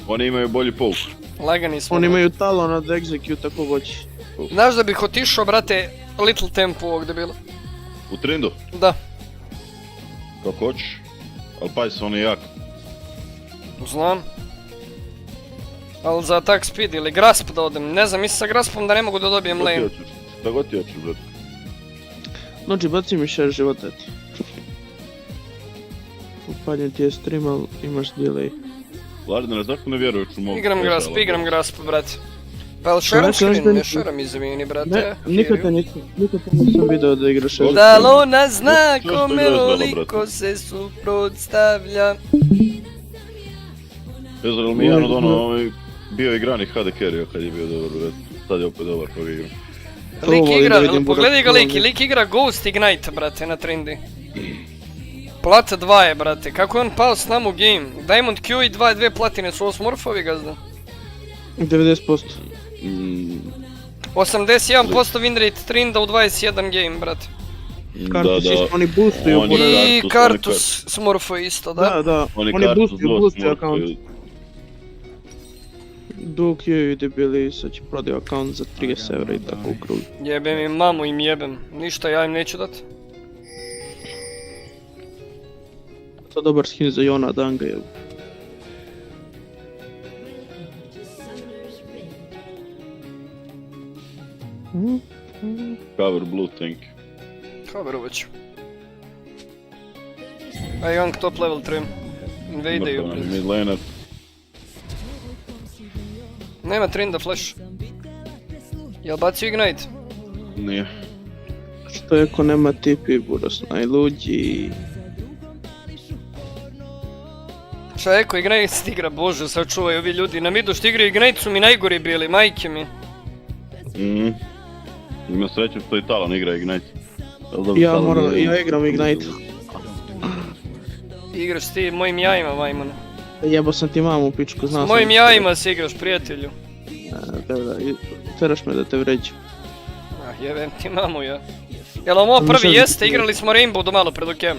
S10: Oni imaju bolji pouk.
S1: Lagani smo.
S2: Oni imaju talona da execute ako hoće.
S1: Znaš da bih otišao, brate, little tempo ovog debila.
S10: U trendu?
S1: Da.
S10: Kako hoćeš, ali pazi se, on je jak.
S1: Znam. Ali za attack speed ili grasp da odem, ne znam, mislim sa graspom da ne mogu da dobijem lane.
S10: Šta god ti hoćeš, brate.
S2: Znači, baci mi 6 života ti. Upaljen ti je stream, ali imaš delay.
S10: Vladine, zašto ne vjeruješ u mogu?
S1: Igram grasp, brate. Pa jel šeram screen? Ne šeram, izvini, brate.
S2: Ne, nikad te nisam video da igraš šeram.
S1: Da li ona zna kome oliko se suprotstavlja?
S10: Ezra, mi jedan od ono, bio igrani HD carry kad je bio dobar, brate. Sad je opet dobar, pa ga igram.
S1: Lik igra, pogledaj ga lik igra Ghost Ignite, brate, na trendi. Plata 2 je, brate, kako je on pao s nam u game? Diamond Q i 2 platine su ovo smurfovi, gazda?
S2: 90%.
S1: 81% win rate trinda u 21 game, brate.
S2: Kartus isto, oni boostuju.
S1: I Kartus smurfo isto, da?
S2: Da, oni boostuju account. Dok je debili, sad će prodaju account za 30 € i tako u krug.
S1: Jebem im mamu, im jebem. Ništa, ja im neću dat.
S2: To je dobar skin za Yona Danga, jel?
S10: Cover blue, thank you.
S1: Coverovat ću. A Young top level trim. Invadeju.
S10: Mid laner.
S1: Nema trinda flash. Jel bacio Ignite?
S10: Nije.
S2: Što je ako nema tipi, Buras, najluđi.
S1: Šta je ko Ignite igra, bože, sačuvaj ovi ljudi. Na midu što igraju Ignite su mi najgori bili, majke mi.
S10: Ima sreće što i Talon igra Ignite.
S2: Ja igram Ignite.
S1: Igraš ti mojim jajima, majmane.
S2: Jebo sam ti mamu, pičku, znam sam.
S1: S mojim jajima se igraš, prijatelju.
S2: Teraš me da te vređam.
S1: Jebem ti mamu, ja. Jel ovo prvi jeste, igrali smo Rainbow do malo pred okem.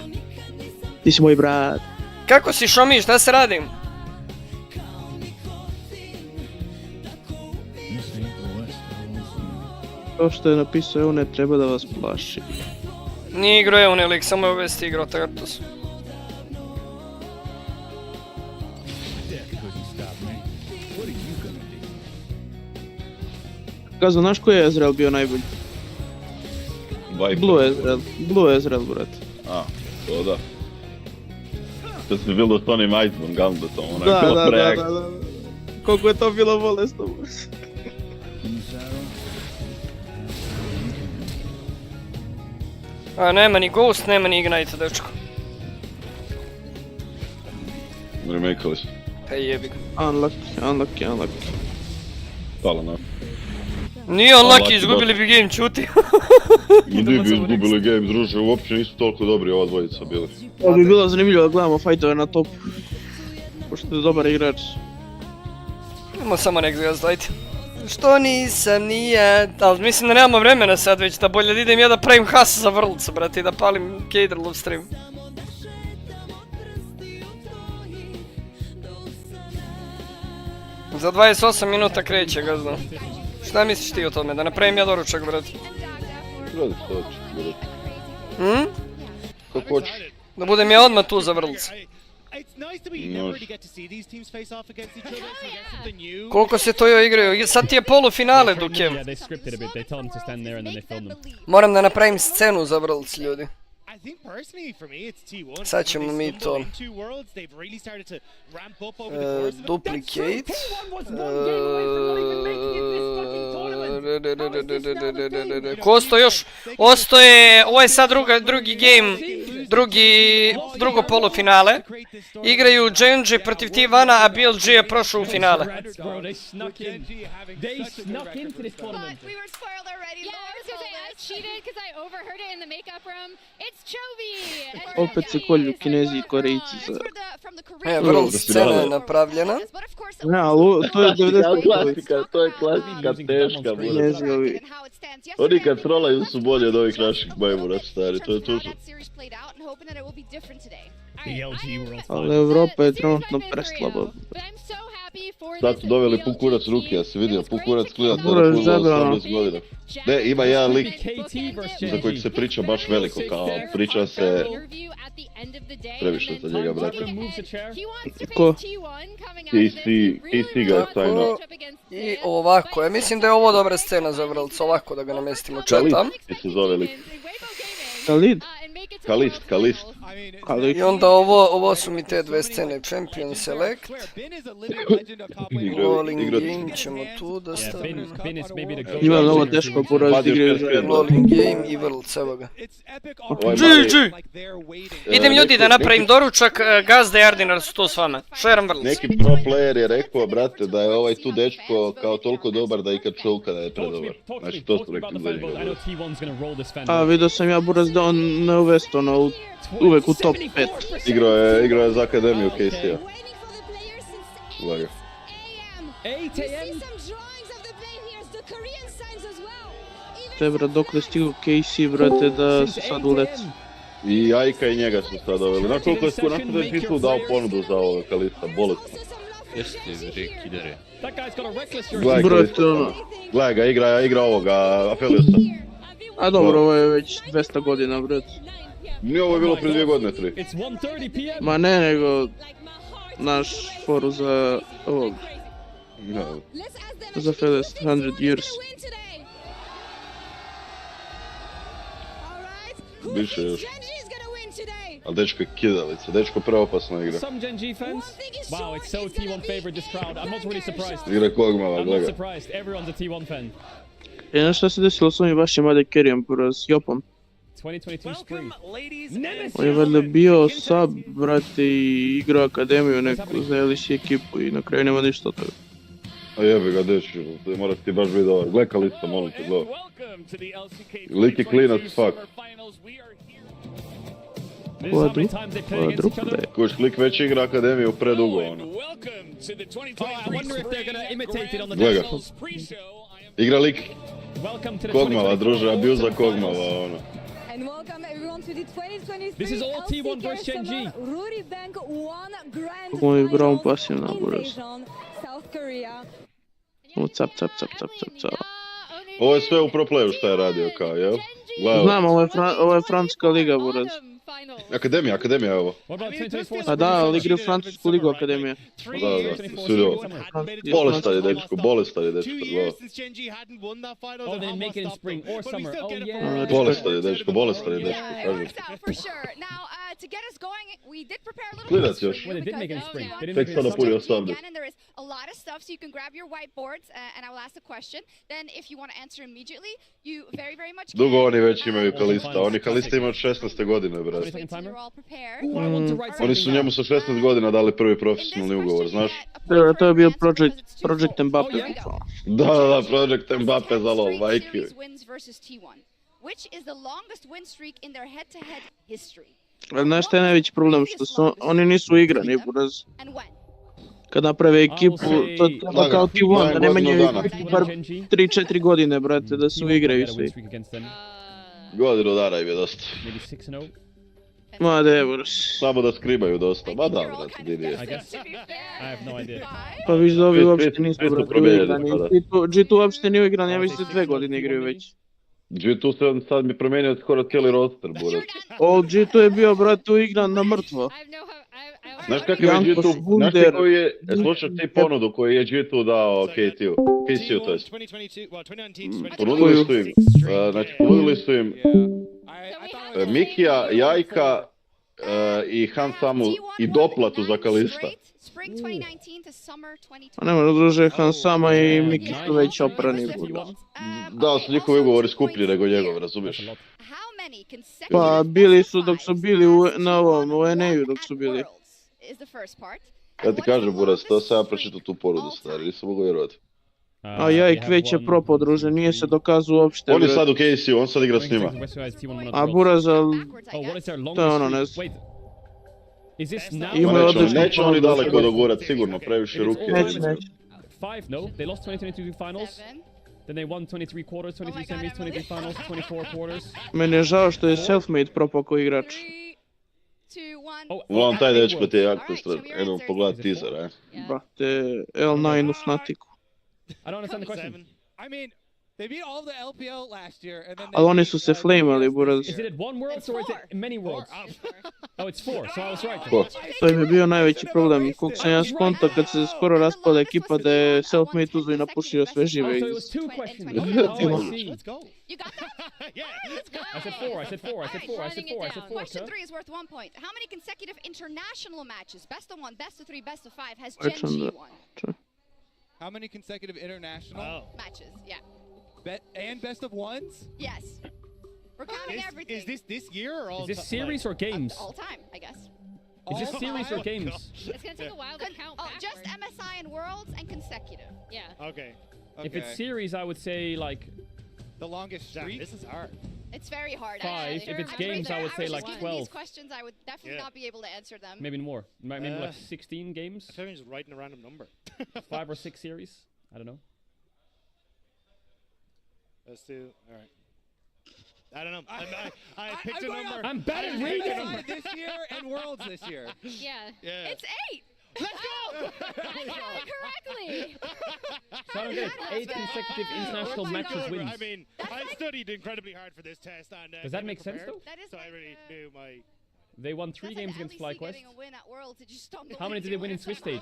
S2: Ti si moj brat.
S1: Kako si, Šomi, šta se radim?
S2: To što je napisao Evo ne treba da vas plaši.
S1: Nije igrao Evo ne lik, samo je ovesti igrao Tartus.
S2: Kazo, znaš koji je Ezreal bio najbolji? Blue Ezreal, brate.
S10: A, to da. To si bilo s onim Iceborne Gambetom, ono
S2: je
S10: bilo prejak.
S2: Da. Koliko je to bilo bolesno.
S1: A, nema ni Ghost, nema ni Ignite, dečko.
S10: Remakali su.
S1: Pa jebi ga.
S2: Unlucky.
S10: Hvala na.
S1: Nije on laki, izgubili bi game, čuti.
S10: I bi izgubili game, druže, uopće nisu toliko dobri ova dvojica bili.
S2: Ovo bi bilo zanimljivo da gledamo fajtove na topu. Pošto je dobar igrač.
S1: Imamo samo nek zvijezda, ajde. Što nisam nije, ali mislim da nemamo vremena sad već, da bolje da idem ja da pravim has za vrlca, brate, i da palim cater love stream. Za 28 minuta kreće, gazda. Šta misliš ti o tome, da napravim ja doručak, brate?
S10: Radi što hoćeš, brate. Kako hoćeš.
S1: Da budem ja odmah tu za vrlca. Koliko se to joj igraju, sad ti je polufinale, Dukev. Moram da napravim scenu za vrlc, ljudi. Sad ćemo mi to duplicate. Ko osto još? Ostoje, ovo je sad drugi game, drugo polufinale. Igraju Genji protiv T1, a BLG je prošao u finale.
S2: Opet se kolju Kinezi i Korejci za...
S1: Vrlo scena je napravljena.
S2: Ne, ali to je 90%.
S10: To je klasika teška, bude. Oni kad trolaju su bolji od ovih naših majmuna, stari, to je tužno.
S2: Ali Evropa je trenutno preslaba.
S10: Sad su doveli Pukurac ruke, ja si vidio, Pukurac klija telefonu od 18 godina. Ne, ima jedan lik za kojeg se priča baš veliko, kao priča se previše za njega, brate.
S2: Ko?
S10: KC ga je stajno.
S1: I ovako, ja mislim da je ovo dobra scena za vrlc, ovako da ga namestimo četam.
S10: Ti se zove lik.
S2: Kalid?
S10: Kalist.
S1: I onda ovo su mi te dve scene, Champion Select. Rolling Game ćemo tu da stavimo.
S2: Ima mnogo teško poraziti igre zajedno.
S1: Rolling Game i vrlc, evo ga. GG! Idem ljudi da napravim doručak, Gazda i Ardinar su tu s vama. Šeram vrlc.
S10: Neki pro player je rekao, brate, da je ovaj tu dečko kao toliko dobar da i kad čovka da je predobar. Znači to su rekli za njega.
S2: A vidio sam ja buraz da on ne uvesto ono uvek u top 5.
S10: Igrao je za akademiju KC-a. Vlaga.
S2: Te brat, dokle stigu KC, brate, da se sad uleci.
S10: I Ajka i njega su sad doveli. Znaš koliko je Titul dao ponudu za ovoga Kalista, bolestno.
S9: Jeste, kidere.
S10: Gledaj ga, igra ovoga Afeliusa.
S2: A dobro, ovo je već 200 godina, brate.
S10: Nije ovo je bilo prije 2 godine, 3.
S2: Ma ne, nego naš foru za ovog. Za Fedes, 100 years.
S10: Biće još. Ali dečko je kidalica, dečko preopasna igra. Igra Kogmala, gledaj.
S2: Znaš šta se desilo s ovim vašim AD carryom, s Jopom? On je valjda bio sub, brate, i igrao akademiju neku za LEC ekipu i na kraju nema ništa od toga.
S10: A jebi ga, dečko, mora ti baš biti ovaj. Gledaj Kalista, molim te, gledaj. Lik je clean as fuck.
S2: Koja druga da je?
S10: Kojiš, klik već igra akademiju predugo, ono. Gledaj ga. Igra lik Kogmala, druže, abuza Kogmala, ono.
S6: This is all T1 vs Genji.
S2: Kako je Brown pasivna, buraz. Cap.
S10: Ovo je sve u pro playu šta je radio, kao, jel?
S2: Znam, ovo je francuska liga, buraz.
S10: Akademija je ovo.
S2: A da, ali igri u francusku ligu akademije.
S10: Da, svidio. Bolestan je dečko, bolestan je dečko. Bolestan je dečko, kažem. Klinac još. Tek sad napunio 18. Dugo oni već imaju Kalista, oni Kalista imaju od 16. godine, bre. brate.
S6: 20-second timer.
S12: You're all prepared.
S6: Ooh, I want to write
S10: Oni su
S6: something
S10: njemu
S6: down.
S10: sa 16 godina dali prvi profesionalni ugovor, znaš?
S2: To je bio Project Mbappe.
S10: Da, Project Mbappe za lol, majke.
S12: Which is the longest win streak in their head-to-head history?
S2: Znaš šta je najveći problem? Što su, oni nisu igrani, buraz. Kad naprave ekipu, to treba kao T1, da ne menjaju ekipu bar 3-4 godine, brate, da se uigraju svi.
S10: Godinu dana im je dosta.
S2: Ma da je, buraz.
S10: Samo da skribaju dosta, ma da, brate, di nije.
S2: Pa viš da ovi uopšte nisu, brate, uigrani. G2 uopšte nije uigran, ja mislim 2 godine igraju već.
S10: G2 se sad mi promijenio skoro cijeli roster, buraz.
S2: O, G2 je bio, brate, uigran na mrtvo.
S10: Znaš kakav je G2, znaš ti koji je, slušaš ti ponudu koju je G2 dao KC-u, to jest. Ponudili su im, znači ponudili su im Mikija, Jajka i Hansamu i doplatu za Kalista.
S2: A nema druže, Hansama i Miki su već oprani, buraz.
S10: Da, su njihovi ugovori skuplji nego njegov, razumiješ?
S2: Pa bili su dok su bili na ovom, u NA-u dok su bili.
S10: Ja ti kažem, buraz, to sam ja pročitao tu porudu, stari, nisam mogu vjerovati.
S2: A Jajk već je propao, druže, nije se dokazao uopšte.
S10: On je sad u KC-u, on sad igra s njima.
S2: A buraz, ali... To je ono, ne znam.
S10: Neće oni daleko dogurat, sigurno, previše ruke.
S2: Neće.
S6: 5, no, they lost 2022 finals. Then they won 23 quarters, 23 semis, 23 finals, 24 quarters.
S2: Meni je žao što je self-made propao ko igrač.
S10: Uglavnom, taj dečko ti je jako stran. Jednom pogledat teaser,
S2: Brate, L9 u Snatiku.
S6: I don't understand the question.
S13: I mean, they beat all the LPL last year, and then
S2: Ali oni su se flamali, buraz.
S6: Is it at one world or is it many worlds? Oh, it's 4, so I was right.
S2: To im je bio najveći problem. Koliko sam ja skonto kad se skoro raspala ekipa da je self-made uzu i napušio sve žive iz...
S6: Let's go. You got that? I said 4, I said 4, I said 4, I said 4, I said 4.
S12: Question 3 is worth 1 point. How many consecutive international matches, best of 1, best of 3, best of 5, has Gen G won?
S13: How many consecutive international
S12: matches? Yeah.
S13: And best of ones?
S12: Yes. We're counting everything.
S13: Is this year or all?
S6: Is this series or games?
S12: All time, I guess.
S6: Is this series or games?
S12: It's gonna take a while to count backwards. Just MSI and Worlds and consecutive. Yeah.
S13: Okay.
S6: If it's series, I would say like...
S13: The longest streak? This is hard.
S12: It's very hard.
S6: 5. If it's games, I would say like 12.
S12: These questions, I would definitely not be able to answer them.
S6: Maybe more. Maybe like 16 games.
S14: I'm just writing a random number.
S6: 5 or 6 series. I don't know.
S14: Let's do. All right. I don't know. I picked a number.
S6: I'm bad at reading.
S13: This year and Worlds this year.
S12: Yeah. It's 8.
S13: Let's go!
S12: I got it correctly.
S6: So I don't get it. 8 consecutive international matches wins.
S14: I mean, I studied incredibly hard for this test, and
S6: does that make sense though?
S12: That is
S14: so I really knew my.
S6: They won 3 games against FlyQuest. How many did they win in Swiss stage?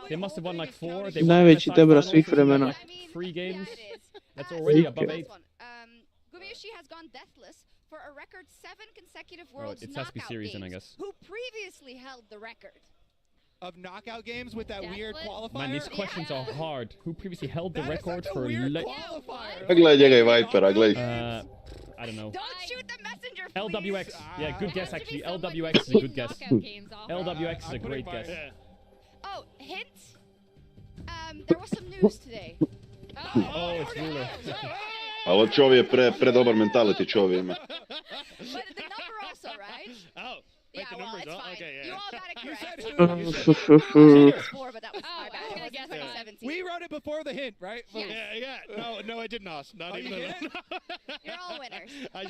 S6: They must have won like 4. They
S2: Najveći debra svih vremena.
S6: 3 games. That's already above 8.
S12: Gumiushi has gone deathless for a record 7 consecutive Worlds
S6: it has to be series then, I guess.
S12: Who previously held the record?
S13: Of knockout games with that weird qualifier?
S6: Man, these questions are hard. Who previously held the record for...
S10: Gledaj njega i Vipera, gledaj.
S6: I don't know.
S12: Don't shoot the messenger, please.
S6: LWX. Yeah, good guess actually. LWX is a good guess. LWX is a great guess.
S12: Oh, hint? There was some news today.
S6: Oh, it's Ruler.
S10: A ovo čovjek je predobar mentality čovjek ima.
S12: But the number also, right?
S14: Oh.
S12: Yeah, well, it's fine.
S14: Okay, yeah.
S12: You all got it correct. But that was my bad. I guess like 17.
S13: We wrote it before the hint, right?
S12: Yes.
S14: Yeah. No, I did not. Not even.
S12: You're all winners.
S14: I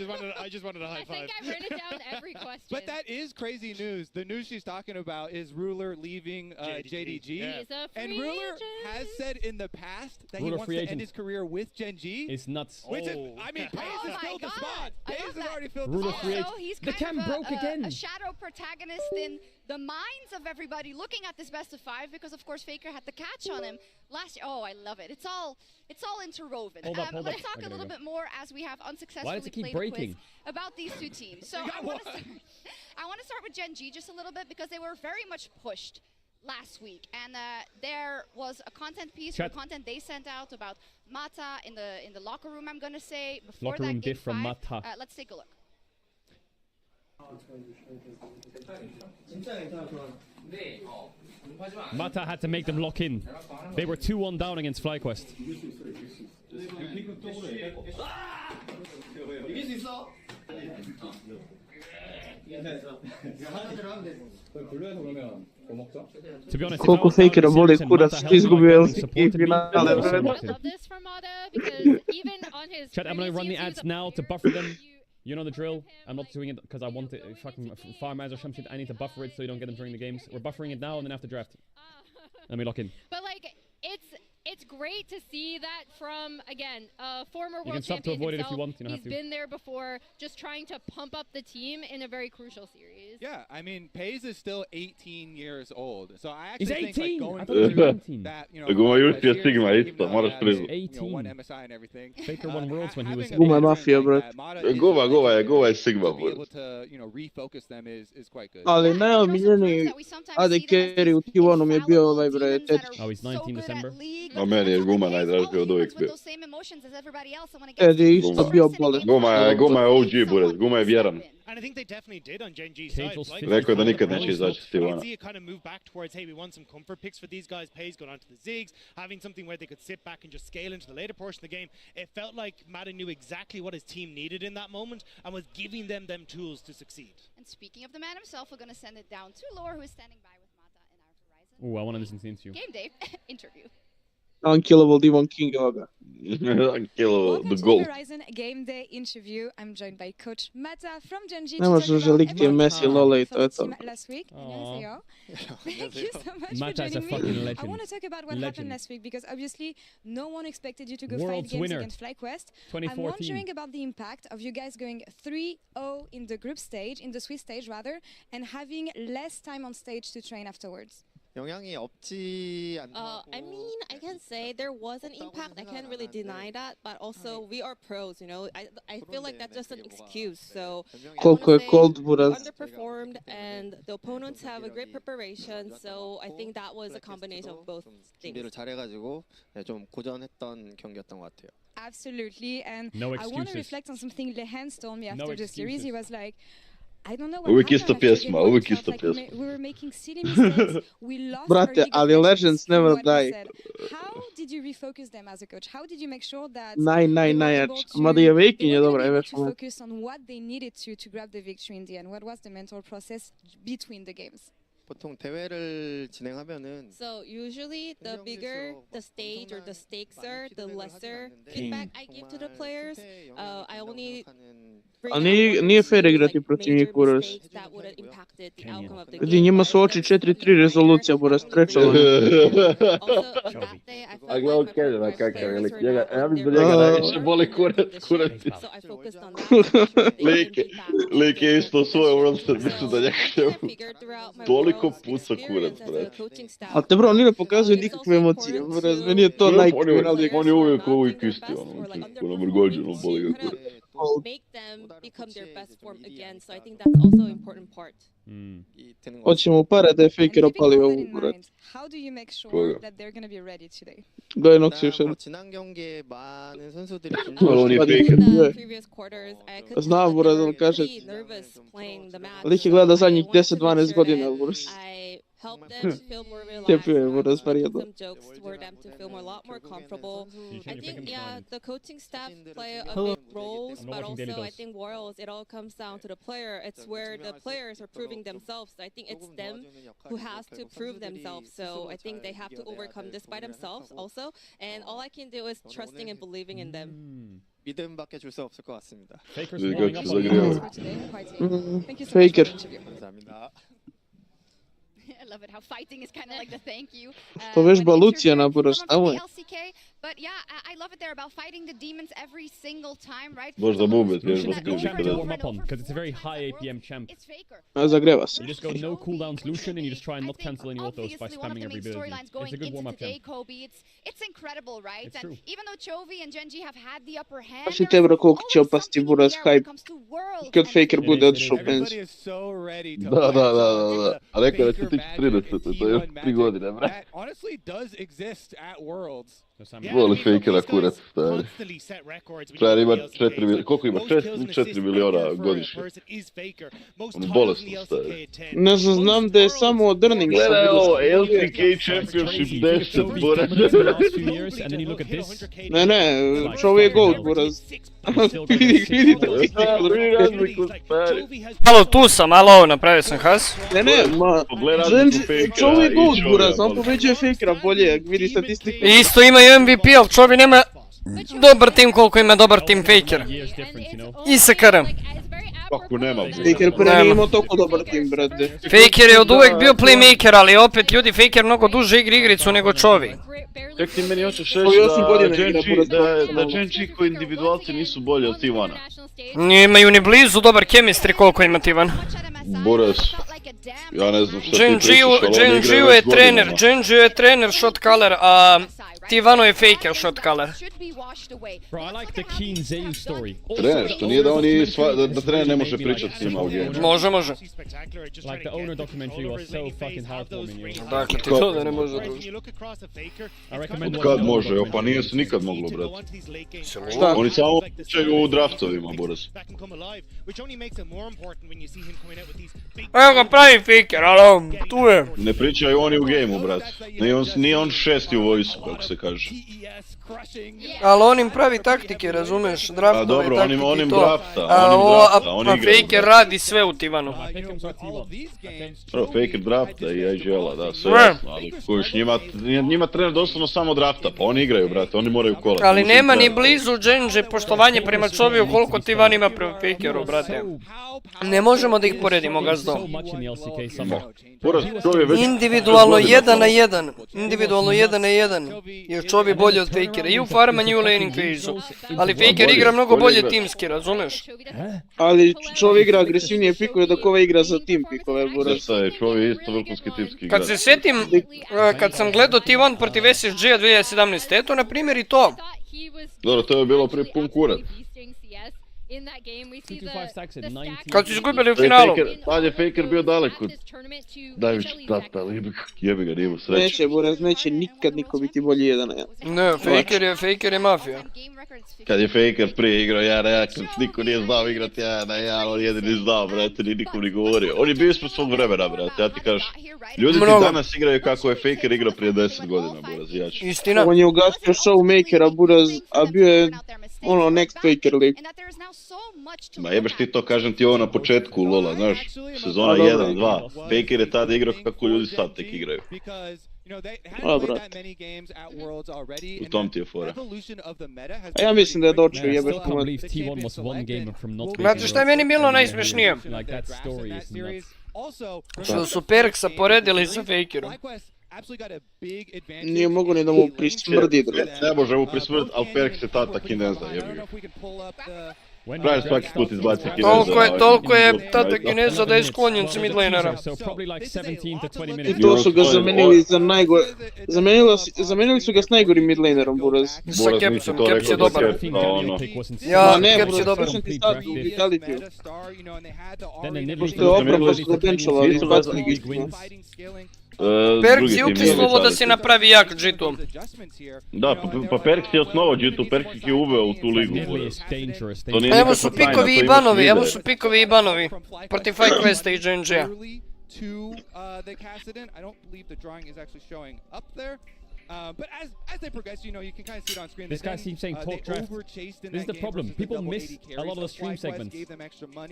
S14: just wanted a high five.
S12: I think I've written down every question.
S13: But that is crazy news. The news she's talking about is Ruler leaving JDG.
S12: He's a free
S13: and Ruler has said in the past that he wants to end his career with Gen G.
S6: It's nuts.
S13: Which is, I mean, Paze has filled the spot. Paze has already filled
S6: Ruler
S13: the
S6: free
S13: spot.
S6: agent.
S12: He's
S6: The cam broke again.
S12: A shadow protagonist in the minds of everybody looking at this best of 5 because of course Faker had the catch on him last year. Oh, I love it. It's all interwoven. Let's talk a little bit more as we have unsuccessfully played a quiz about these two teams. So I want to start with Gen G just a little bit because they were very much pushed last week, and there was a content piece or content they sent out about Mata in the locker room. I'm gonna say before
S6: locker
S12: that
S6: room
S12: game
S6: diff from
S12: 5.
S6: Mata.
S12: Let's take a look.
S6: Mata had to make them lock in. They were 2-1 down against FlyQuest. To be honest,
S2: Koliko Fakera boli kurac što izgubio LCK finale.
S6: Chat, I'm gonna run the ads now to buffer them. You know the drill. I'm not doing it because I want it. Fucking farm ads or some shit. I need to buffer it so you don't get them during the games. We're buffering it now and then after draft. Let me lock in.
S15: But like, it's great to see that from, again, a former world champion.
S6: You can stop to avoid it if you want. You don't have to.
S15: He's been there before, just trying to pump up the team in a very crucial series.
S13: Yeah, I mean, PAZI is still 18 years old, so I
S6: He's
S13: actually
S6: 18.
S13: think like going
S6: I thought he was 19.
S13: that, you know,
S10: Guma
S13: like,
S10: Jurtija
S13: series
S10: Sigma
S13: team,
S10: isto, moraš priznat.
S6: 18.
S13: One MSI and everything.
S6: Faker won Worlds when he was
S2: Guma je mafija, brat.
S10: Guma je Sigma,
S13: To be able to, you know, refocus them is quite good.
S2: Ali najomiljeniji AD carry u T1-u mi je bio ovaj bre Tedić.
S6: Oh, he's 19 December.
S10: A meni je Guma najdražiji od uvijek bio.
S2: Ted je isto bio bolest.
S10: Guma je OG, buraz, Guma je vjeran.
S14: And I think they definitely did on Gen G's side. Like,
S10: Rekao je da nikad neće izaći s
S14: I
S10: T1-a.
S14: see it kind of move back towards, hey, we want some comfort picks for these guys. PAZI going on to the Zigs, having something where they could sit back and just scale into the later portion of the game. It felt like Mata knew exactly what his team needed in that moment and was giving them tools to succeed.
S12: And speaking of the man himself, we're going to send it down to Lore, who is standing by with Mata in our horizon.
S6: Ooh, I want to listen to the interview.
S12: Game day interview.
S2: Unkillable D1 King, evo ga.
S10: Unkillable, the
S16: Welcome
S10: gold.
S16: to Horizon Game Day interview. I'm joined by Coach Mata from Gen G.
S2: Ne možeš lik ti je Messi, Lola I to je to.
S16: Last week.
S6: Aww.
S16: Thank you so much
S6: Mata is
S16: for
S6: a
S16: joining
S6: fucking
S16: me.
S6: legend.
S16: I want to talk about what happened last week because obviously no one expected you to go
S6: World's
S16: fight games
S6: winner.
S16: against FlyQuest.
S6: 2014.
S16: I'm wondering about the impact of you guys going 3-0 in the group stage, in the Swiss stage rather, and having less time on stage to train afterwards.
S17: 영향이 없지 않나. I mean, I can say there was an impact. I can't really deny that, but also we are pros, you know. I feel like that's just an excuse. So
S2: Koliko je cold, buraz.
S17: underperformed, and the opponents have a great preparation. So I think that was a combination of both things.
S18: 준비를 잘해가지고 좀 고전했던 경기였던 것 같아요.
S16: Absolutely, and
S6: No
S16: I want to
S6: excuses.
S16: reflect on something Lehans told me after
S6: No
S16: the series. He was like, I don't know what
S10: Uvijek
S16: happened
S10: ista
S16: after
S10: pjesma,
S16: game one.
S10: uvijek
S16: It felt
S10: ista
S16: like
S10: pjesma.
S16: we were making silly mistakes. We lost our
S2: Brate,
S16: League of
S2: ali Legends
S16: from
S2: never
S16: what we
S2: die.
S16: said. How did you refocus them as a coach? How did you make sure that
S2: Najjač. Mada je Viking je dobra, je već
S16: to focus on what they needed to grab the victory in the end? What was the mental process between the games?
S18: 보통 대회를 진행하면은
S17: So usually the bigger the stage or the stakes are, the lesser feedback I give to the players. I only
S2: A nije fair igrati protiv njih, buraz.
S17: that would have impacted the outcome of the
S2: Vidi,
S17: game.
S2: njima su oči 4-3 rezolucija, buraz, trečovana.
S10: A gle on Keljena kakav je lik, njega, ja mislim da njega najviše boli kurac. Lik je isto svoje World, mislim da njega će toliko puca kurac, brate.
S2: Ali te bro, oni ne pokazuju nikakve emocije, buraz, meni je to najkriminalnije.
S10: On je uvijek isti, ono mrgođeno boli ga kurac.
S17: Make them become their best form again. So I think that's also an important part.
S2: Hoćemo uparati da je Faker opalio ovu, buraz.
S16: How do you make sure that they're going to be ready today?
S2: Gledaj Noksi još jedno.
S18: 지난 경기에 많은 선수들이
S2: Ali on je Faker. Znam, buraz, ali kaže. Lik je gleda zadnjih 10-12 godina, buraz.
S17: Help them to feel more
S2: relaxed,
S17: some jokes for them to feel a lot more comfortable. I think, yeah, the coaching staff play a big roles, but also I think Worlds, it all comes down to the player. It's where the players are proving themselves. I think it's them who has to prove themselves. So I think they have to overcome this by themselves also. And all I can do is trusting and believing in them.
S18: 믿음밖에 줄 수 없을 것 같습니다.
S2: Faker.
S12: I love it how fighting is kind of like the thank you.
S2: To vežba Luciana, buraz, tamo je.
S12: But yeah, I love it there about fighting the demons every single time, right?
S10: Možda Bubet vježba
S6: Champ to warm up on, because it's a very high APM champ.
S2: Zagreva se.
S6: You just go no cooldowns Lucian and you just try and not cancel any autos by spamming every ability. It's a good warm up champ.
S12: It's incredible, right?
S6: It's
S12: and
S6: true.
S12: even though Chovy and Gen G have had the upper hand,
S2: Paši te bro, koliko će opasti, buraz, hype. Kad Faker bude otišao u penziju.
S10: Da. A rekao da će tići 30, to je 3 godine, bre.
S13: That honestly does exist at Worlds.
S6: Yeah,
S10: Voli fakera kurac, stari. Stari ima 4 miliona, koliko ima? 4 miliona godišnje. Ono bolesno, stari.
S2: Ne znam, znam da je samo od earningsa.
S10: Gledaj ovo, LCK Championship 10, buraz.
S2: Ne, čovjek je gold, buraz. Vidite
S10: razliku, stari.
S1: Halo, tu sam, alo, napravio sam has.
S2: Ne, ma, čovjek je gold, buraz, on pobeđuje fakera bolje, vidi statistiku.
S1: Isto ima i MVP, ali čovjek nema dobar tim koliko ima dobar tim faker. I sa krm.
S10: Kako nema?
S2: Faker prije nije imao toliko dobar tim, brate.
S1: Faker je od uvek bio playmaker, ali opet ljudi, Faker mnogo duže igra igricu nego čovi.
S10: Ček ti meni hoćeš reći da Genji koji individualci nisu bolji od T1-a?
S1: Nemaju ni blizu dobar chemistry koliko ima T1.
S10: Buraz, ja ne znam što ti pričaš,
S1: Genji je trener, Genji je trener shot caller, a T1 je Faker shot caller.
S10: Trener, što nije da da trener ne može pričati s njima u Genji.
S1: Može.
S6: Dakle,
S1: ti to da ne može druži.
S10: Kad može, pa nije se nikad moglo, brate. Šta? Oni samo pričaju u draftovima, buraz.
S1: Evo ga pravi Faker, alo, tu je.
S10: Ne pričaju oni u gameu, brate. Nije on šesti u vojsu, kako se kaže.
S1: Ali on im pravi taktike, razumeš, draftove,
S10: dobro,
S1: taktike
S10: onim
S1: i to.
S10: drafta,
S1: A Faker radi sve u T1-u.
S10: Prvo, Faker drafta i IGL-a, da, sve jasno, ali kojiš, njima trener doslovno samo drafta, pa oni igraju, brate, oni moraju kolat.
S1: Ali nema ni blizu Genji poštovanje prema čovjeku koliko T1 ima prema Fakeru, brate. Ne možemo da ih poredimo, gazdo. Individualno 1 na 1, individualno 1 na 1, jer čovjek bolje od Fakera, i u farmanju i u laning phase-u. Ali Faker igra mnogo bolje timski, razumeš?
S2: Ali čovjek igra agresivnije pikove dok ovaj igra za tim pikove, buraz.
S10: Šta je, čovjek isto vrhunski timski igra.
S1: Kad se sjetim, kad sam gledao T1 protiv SSG-a 2017, eto na primjer i to.
S10: Dobro, to je bilo prije pun kurat.
S1: Kad su izgubili u finalu.
S10: Tad je Faker bio daleko. Daj mi štata, jebi ga, nijem sreće.
S2: Neće, buraz, neće nikad niko biti bolji 1 na 1.
S1: Ne, Faker je mafija.
S10: Kad je Faker prije igrao 1 na 1, niko nije znao igrati 1 na 1, on jedini znao, brate, ni nikom ni govorio. On je bio ispod svog vremena, brate, ja ti kažeš. Ljudi ti danas igraju kako je Faker igrao prije 10 godina, buraz, jači.
S1: Istina.
S2: On je ugasio showmakera, buraz, a bio je, ono, next Faker lik.
S10: Ma jebeš ti to, kažem ti ovo na početku Lola, znaš, sezona 1, 2, Faker je tada igrao kako ljudi sad tek igraju. U tom ti je fora.
S2: A ja mislim da je dočeo jebeš pomoć.
S1: Znate šta je meni bilo najsmešnije? Što su Perksa poredili sa Fakerom.
S2: Nije mogo ni da mu prismrdi.
S10: Ne može mu prismrditi, ali Perks je tada Kineza, jebi ga. Pravi svaki put izbaci Kineza.
S1: Toliko je tata Kineza da je sklonjen s midlanera.
S2: I to su ga zamenili za najgore... Zamenili su ga s najgorim midlanerom, buraz.
S1: Sa Kepsom, Keps je dobar. Ja, Keps je dobar.
S2: Pošto je opravo su ga benčala, ali izbacili ga ispod.
S1: Perks je upislovo da se napravi jak G2.
S10: Da, pa Perks je osnovao G2, Perks je uveo u tu ligu.
S1: Evo su pikovi i banovi, evo su pikovi i banovi. Protiv Fight Questa i GNG-a.
S13: But as they progress, you can kind of see it on screen.
S6: This guy keeps saying talk draft. This is the problem. People miss a lot of the stream segments.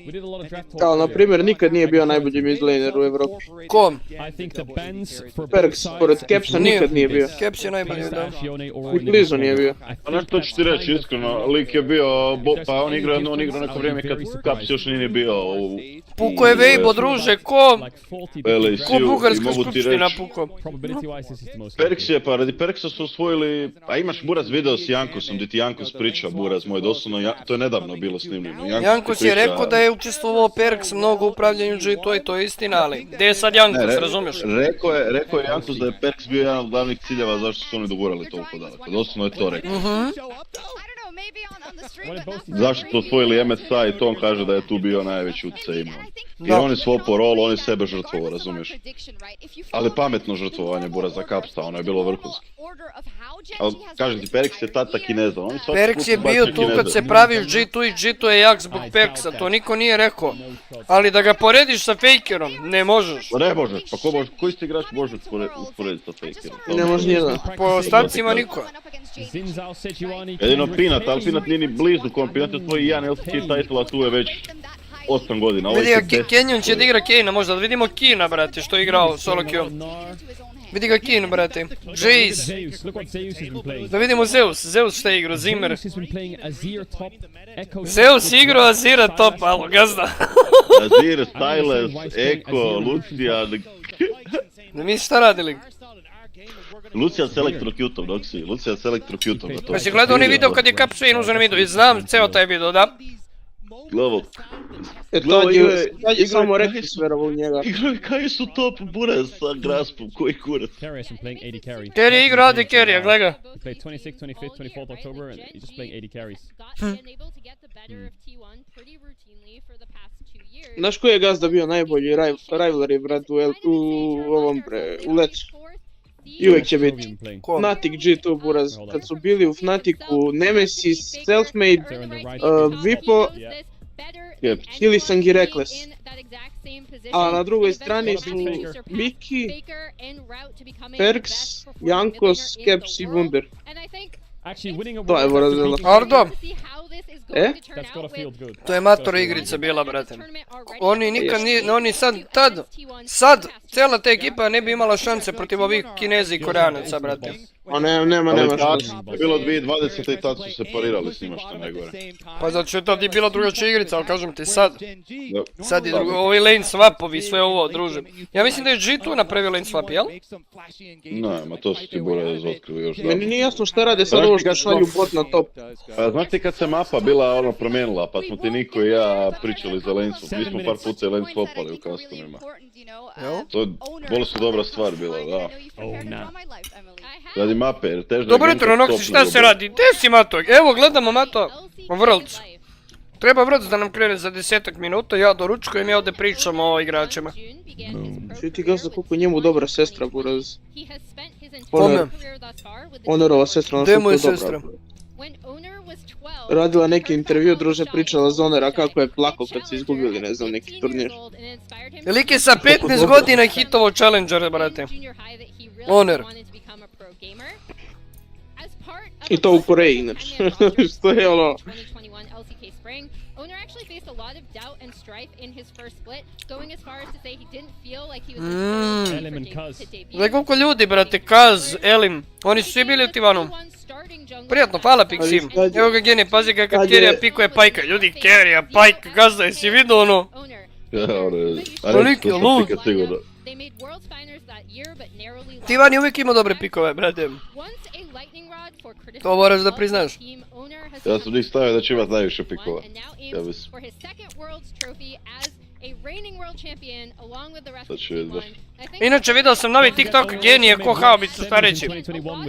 S6: We did a lot of draft talk.
S2: Kao, na primjer, nikad nije bio najbolji midlaner u Evropi.
S1: Ko?
S6: I think the bans for
S2: Perks, pored Kepsa nikad nije bio.
S1: Keps je najbolji, da.
S2: I blizu nije bio.
S10: A znaš što ću ti reći, iskreno, lik je bio, pa on igrao neko vrijeme kad Kaps još nije bio u...
S1: Puko je Vejbo, druže, ko bugarska skupština puko.
S10: Perks je, pa radi Perksa su osvojili, a imaš Buraz video s Jankosom, gdje ti Jankos priča, Buraz moj, doslovno, to je nedavno bilo snimljeno.
S1: Jankos je rekao da je učestvovao Perks mnogo u upravljanju G2 i to je istina, ali gdje je sad Jankos, razumiješ?
S10: Rekao je Jankos da je Perks bio jedan od glavnih ciljeva zašto su oni dogurali toliko daleko, doslovno je to rekao. Zašto su osvojili MSA i to on kaže da je tu bio najveći utjecaj imao. Jer oni swapao rol, oni sebe žrtvovo, razumiješ? Ali pametno žrtvovanje Bura za Kapsta, ono je bilo vrhunski. Ali kažem ti, Perix je tad tak i ne znam.
S1: Perix je bio tu kad se pravi G2 i G2 je jak zbog Perixa, to niko nije rekao. Ali da ga porediš sa Fakerom, ne možeš.
S10: Pa ne možeš, pa koji ste igrač može usporediti sa Fakerom?
S2: Ne može nijedan.
S1: Po stavcima niko.
S10: Jedino Pinat, ali Pinat nije ni blizu kom, Pinat je tvoj jedan LCK title, a tu je već 8 godina.
S1: Vidi ga, Kenyon će da igra Kane-a možda, da vidimo Kina, brate, što je igrao solo queue. Vidi ga Kane, brate. Jace. Da vidimo Zeus, Zeus šta je igrao, Zimmer. Zeus je igrao Azira top, alo, gazda.
S10: Azir, Styles, Eko, Lucian.
S1: Da mi šta radili?
S10: Lucian s elektrocutom, dok si, Lucian s elektrocutom.
S1: Pa si gledao onaj video kad je Cap Swain uzeo na video, i znam ceo taj video, da?
S10: Gledao.
S2: Tad je samo Rekis verovao u njega.
S10: Igraju kaj su top Buras sa Graspom, koji kurac?
S1: Carry je igrao AD Carry-a, gledaj ga.
S2: Znaš koji je gazda bio najbolji rivalry, brat, u ovom u Lecu? I uvijek će biti Fnatic G2 Buraz, kad su bili u Fnaticu Nemesis, Selfmade, Vipo, Hillisang i Reckless. A na drugoj strani su Miki, Perks, Jankos, Caps i Wunder. To je Burazela.
S1: Ardo!
S6: That's gotta feel good.
S1: To je matora igrica bila, brate. Oni nikad nije, oni sad, cijela ta ekipa ne bi imala šanse protiv ovih Kineza i Koreanaca, brate.
S2: A nema šanse.
S10: Bilo 2020 i tad su se parirali s njima što najgore.
S1: Pa zato što je tad i bila drugačija igrica, ali kažem ti sad. Sad je drugo, ovi lane swapovi, sve ovo, druže. Ja mislim da je G2 napravio lane swap, jel?
S10: Ne, ma to su ti Buraz otkrili još.
S2: Meni nije jasno šta rade sad ovo što šalju bot na top.
S10: Znaš ti kad se mapa bila ono promijenila, pa smo ti Niko i ja pričali za lane swap, mi smo par puta i lane swapali u customima. To bolo su dobra stvar bila, da. Radi mape, jer težda je...
S1: Dobro jutro, Noksi, šta se radi? Gdje si, Mato? Evo, gledamo, Mato, Worlds. Treba Worlds da nam krene za 10 minuta, ja doručkujem i ovdje pričamo o igračima.
S2: Čuj ti gazda koliko njemu dobra sestra, Buraz.
S1: Kome?
S2: Honorova sestra, ona
S1: Gdje mu je
S2: super dobra.
S1: sestra?
S2: Radila neki intervju, druže, pričala za Honora kako je plako kad su izgubili, ne znam, neki turnir.
S1: Lik je sa 15 godina hitovo Challenger, brate. Honor.
S2: I to u Koreji, inače. Što je ono...
S1: Gledaj koliko ljudi, brate, Kaz, Elim, oni su svi bili u Tivanu. Prijatno, hvala Pixim. Evo ga Geni, pazi ga kad Kerija pikuje Pajka. Ljudi, Kerija, Pajka, gazda, jesi vidio ono?
S10: Ja,
S1: Lik je lud. Tivan je uvijek imao dobre pikove, brate. To moraš da priznaš.
S10: Ja sam njih stavio da će imat najviše pikova. Sad ću vidjeti.
S1: Inače vidio sam novi TikTok genije ko haubicu šta reći.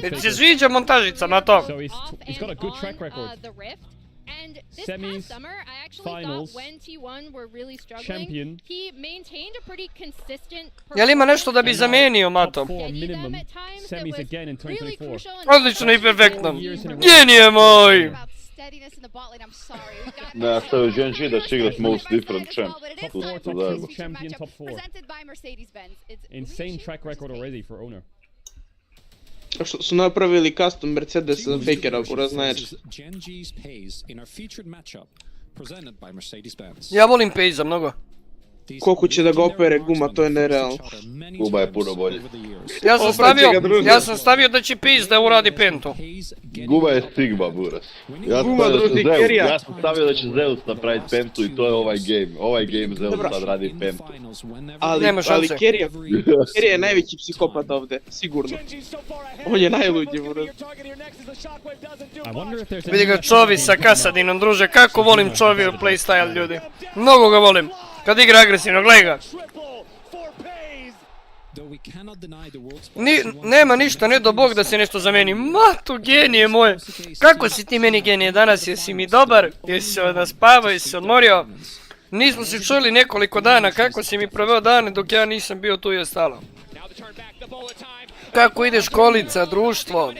S1: Jer se sviđa montažica na to.
S6: Semis, finals, champion.
S1: Jel ima nešto da bi zamenio, Mato?
S6: Semis again in 2024.
S1: Odlično i perfektno. Genije moj!
S10: Ne, stavio GNG da će igrat most different champ.
S6: Top 4, top 2, champion, top 4. Insane track record already for owner.
S2: Što su napravili custom Mercedes za Fakera, Buraz, znači.
S1: Ja volim Pejza mnogo.
S2: Koliko će da ga opere guma, to je nerealno.
S10: Guma je puno bolje.
S1: Ja sam stavio da će Pejz da uradi pentu.
S10: Guma je Sigma, Buraz. Ja sam stavio da će Zeus napraviti pentu i to je ovaj game. Ovaj game Zeus sad radi pentu.
S2: Ali Kerija je najveći psihopat ovdje, sigurno. On je najluđi, Buraz.
S1: Vidi ga Čovi sa Kasadinom, druže, kako volim Čovi u playstyle, ljudi. Mnogo ga volim. Kad igra agresivno, gledaj ga. Nema ništa, ne do Bog da se nešto zameni. Mato, genije moje. Kako si ti meni genije danas? Jesi mi dobar? Jesi se naspavao? Jesi se odmorio? Nismo se čuli nekoliko dana. Kako si mi proveo dane dok ja nisam bio tu i ostalo? Kako ide školica, društvo?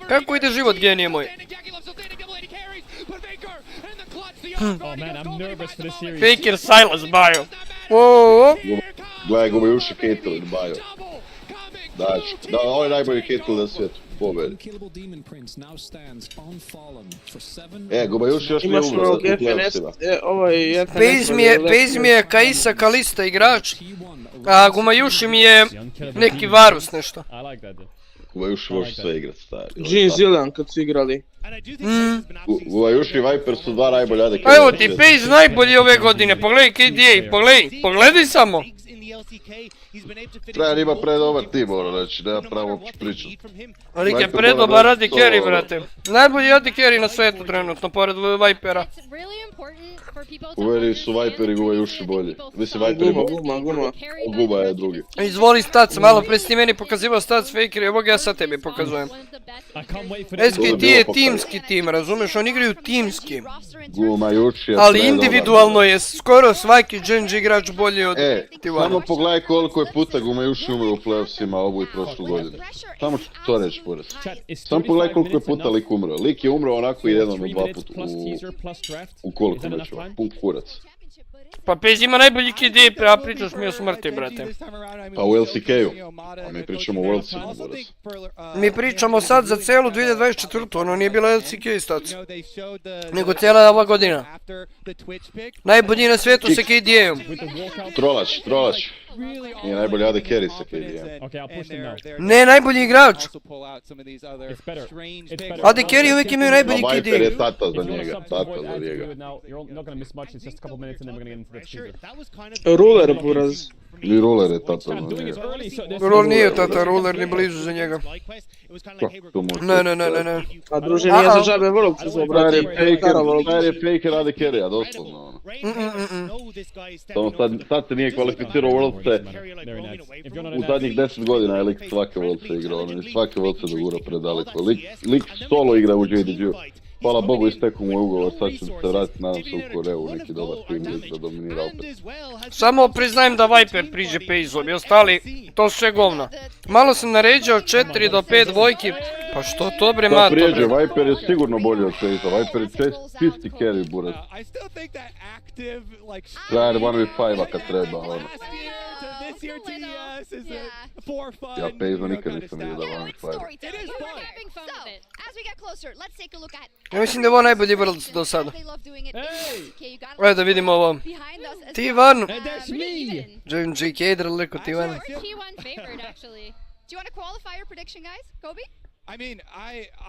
S1: Kako ide život, genije moj? Faker Silas, bajo.
S10: Gledaj, gubi uši Caitlyn, bajo. Da, ovo je najbolji Caitlyn na svijetu. Pobedi. Gubajuši još nije umro za tu play-offsima.
S1: Paze mi je Kaisa Kalista igrač, a Gumajuši mi je neki Varus nešto.
S10: Gubajuši može sve igrat, stari.
S2: Jean Zillian kad su igrali.
S10: Gubajuši i Viper su dva najbolja AD.
S1: Evo ti Paze najbolji ove godine, pogledaj KDA, pogledaj samo.
S10: Trajan ima predobar tim, ono reći, nema pravo uopće pričat.
S1: Lik je predobar AD carry, brate. Najbolji AD carry na svijetu trenutno, pored Vipera.
S10: Uveri su Viper i Gubajuši bolji. Mislim, Viper i Guba je drugi.
S1: Izvoli stats, malo pre si ti meni pokazivao stats Faker i ovog ja sad tebi pokazujem. SKT je timski tim, razumeš, oni igraju timski.
S10: Gubajuši je
S1: ali individualno je skoro svaki Gen G igrač bolji od T1.
S10: Samo pogledaj koliko je puta Gubajuši umro u playoffsima ovu i prošlu godinu. Samo ću to reći pored. Samo pogledaj koliko je puta lik umro. Lik je umro onako jednom ili dva puta u koliko mečeva. Pun kurac.
S1: Pa Paze ima najbolji KD, a pričaš mi o smrti, brate.
S10: Pa u LCK-u. A mi pričamo o Worldsima, borac.
S1: Mi pričamo sad za celu 2024. Ono nije bilo LCK stats. Nego cijela ova godina. Najbolji na svijetu sa KD-om.
S10: Trolač. Nije najbolji AD carry sa KD-om.
S1: Ne, najbolji igrač. AD carry uvijek imaju najbolji KD.
S10: Viper je tata za njega.
S2: Ruler, buraz.
S10: I Ruler je tata za njega.
S1: Ruler nije tata, Ruler ni blizu za njega. Ne.
S2: A druže nije za žabe Worldse za obrati.
S10: Taj je Faker AD carry-a, doslovno ono. Samo sad se nije kvalificirao Worldse. U zadnjih 10 godina je lik svake Worldse igrao, ono i svake Worldse dogura predaleko. Lik solo igra u JDG-u. Hvala Bogu istekao mu je ugovor, sad ću se vratiti, nadam se u Koreu, neki dobar tim da dominira opet.
S1: Samo priznajem da Viper priđe Paze-om i ostali, to su sve govna. Malo sam naređao 4 do 5 dvojki, pa što to bre mato bre?
S10: Da prijeđe, Viper je sigurno bolji od Paze-a, Viper je čisti carry buraz. Trajan 1v5-a kad treba, ono. Ja Paze-a nikad nisam vidio da 1v5.
S1: Ja mislim da je ovo najbolji Worlds do sada. Ajde da vidimo ovo. T1! Gen G Kader, liko T1.
S13: I mean,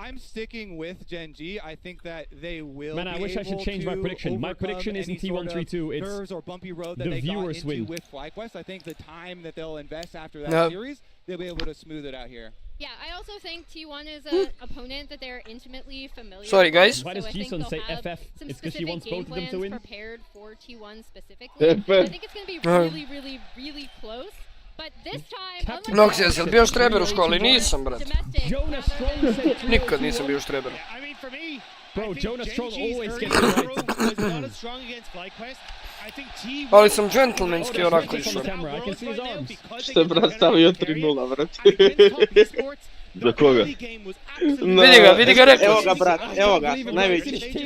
S13: I'm sticking with Gen G. I think that they will
S6: Man, I wish I should change my prediction. My prediction isn't T1-3-2, it's
S13: or bumpy road that
S6: the
S13: they
S6: viewers
S13: got into
S6: win.
S13: with FlyQuest. I think the time that they'll invest after that series, they'll be able to smooth it out here.
S15: Yeah, I also think T1 is an opponent that they're intimately familiar with.
S1: Sorry, guys.
S6: Why does G-Son say FF? It's because she wants both of them to win?
S15: Prepared for T1 specifically. I think it's going to be really close. But this time,
S1: Noksi, jesi li bio štreber u školi? Nisam, brate. Nikad nisam bio štreber.
S6: Bro, Jonas Strong always gets it right.
S1: Ali sam džentlmenski onako išao.
S2: Što je brat stavio 3-0, brate?
S10: Za koga?
S1: Vidi ga rekao.
S2: Evo ga brat, evo ga, najveći.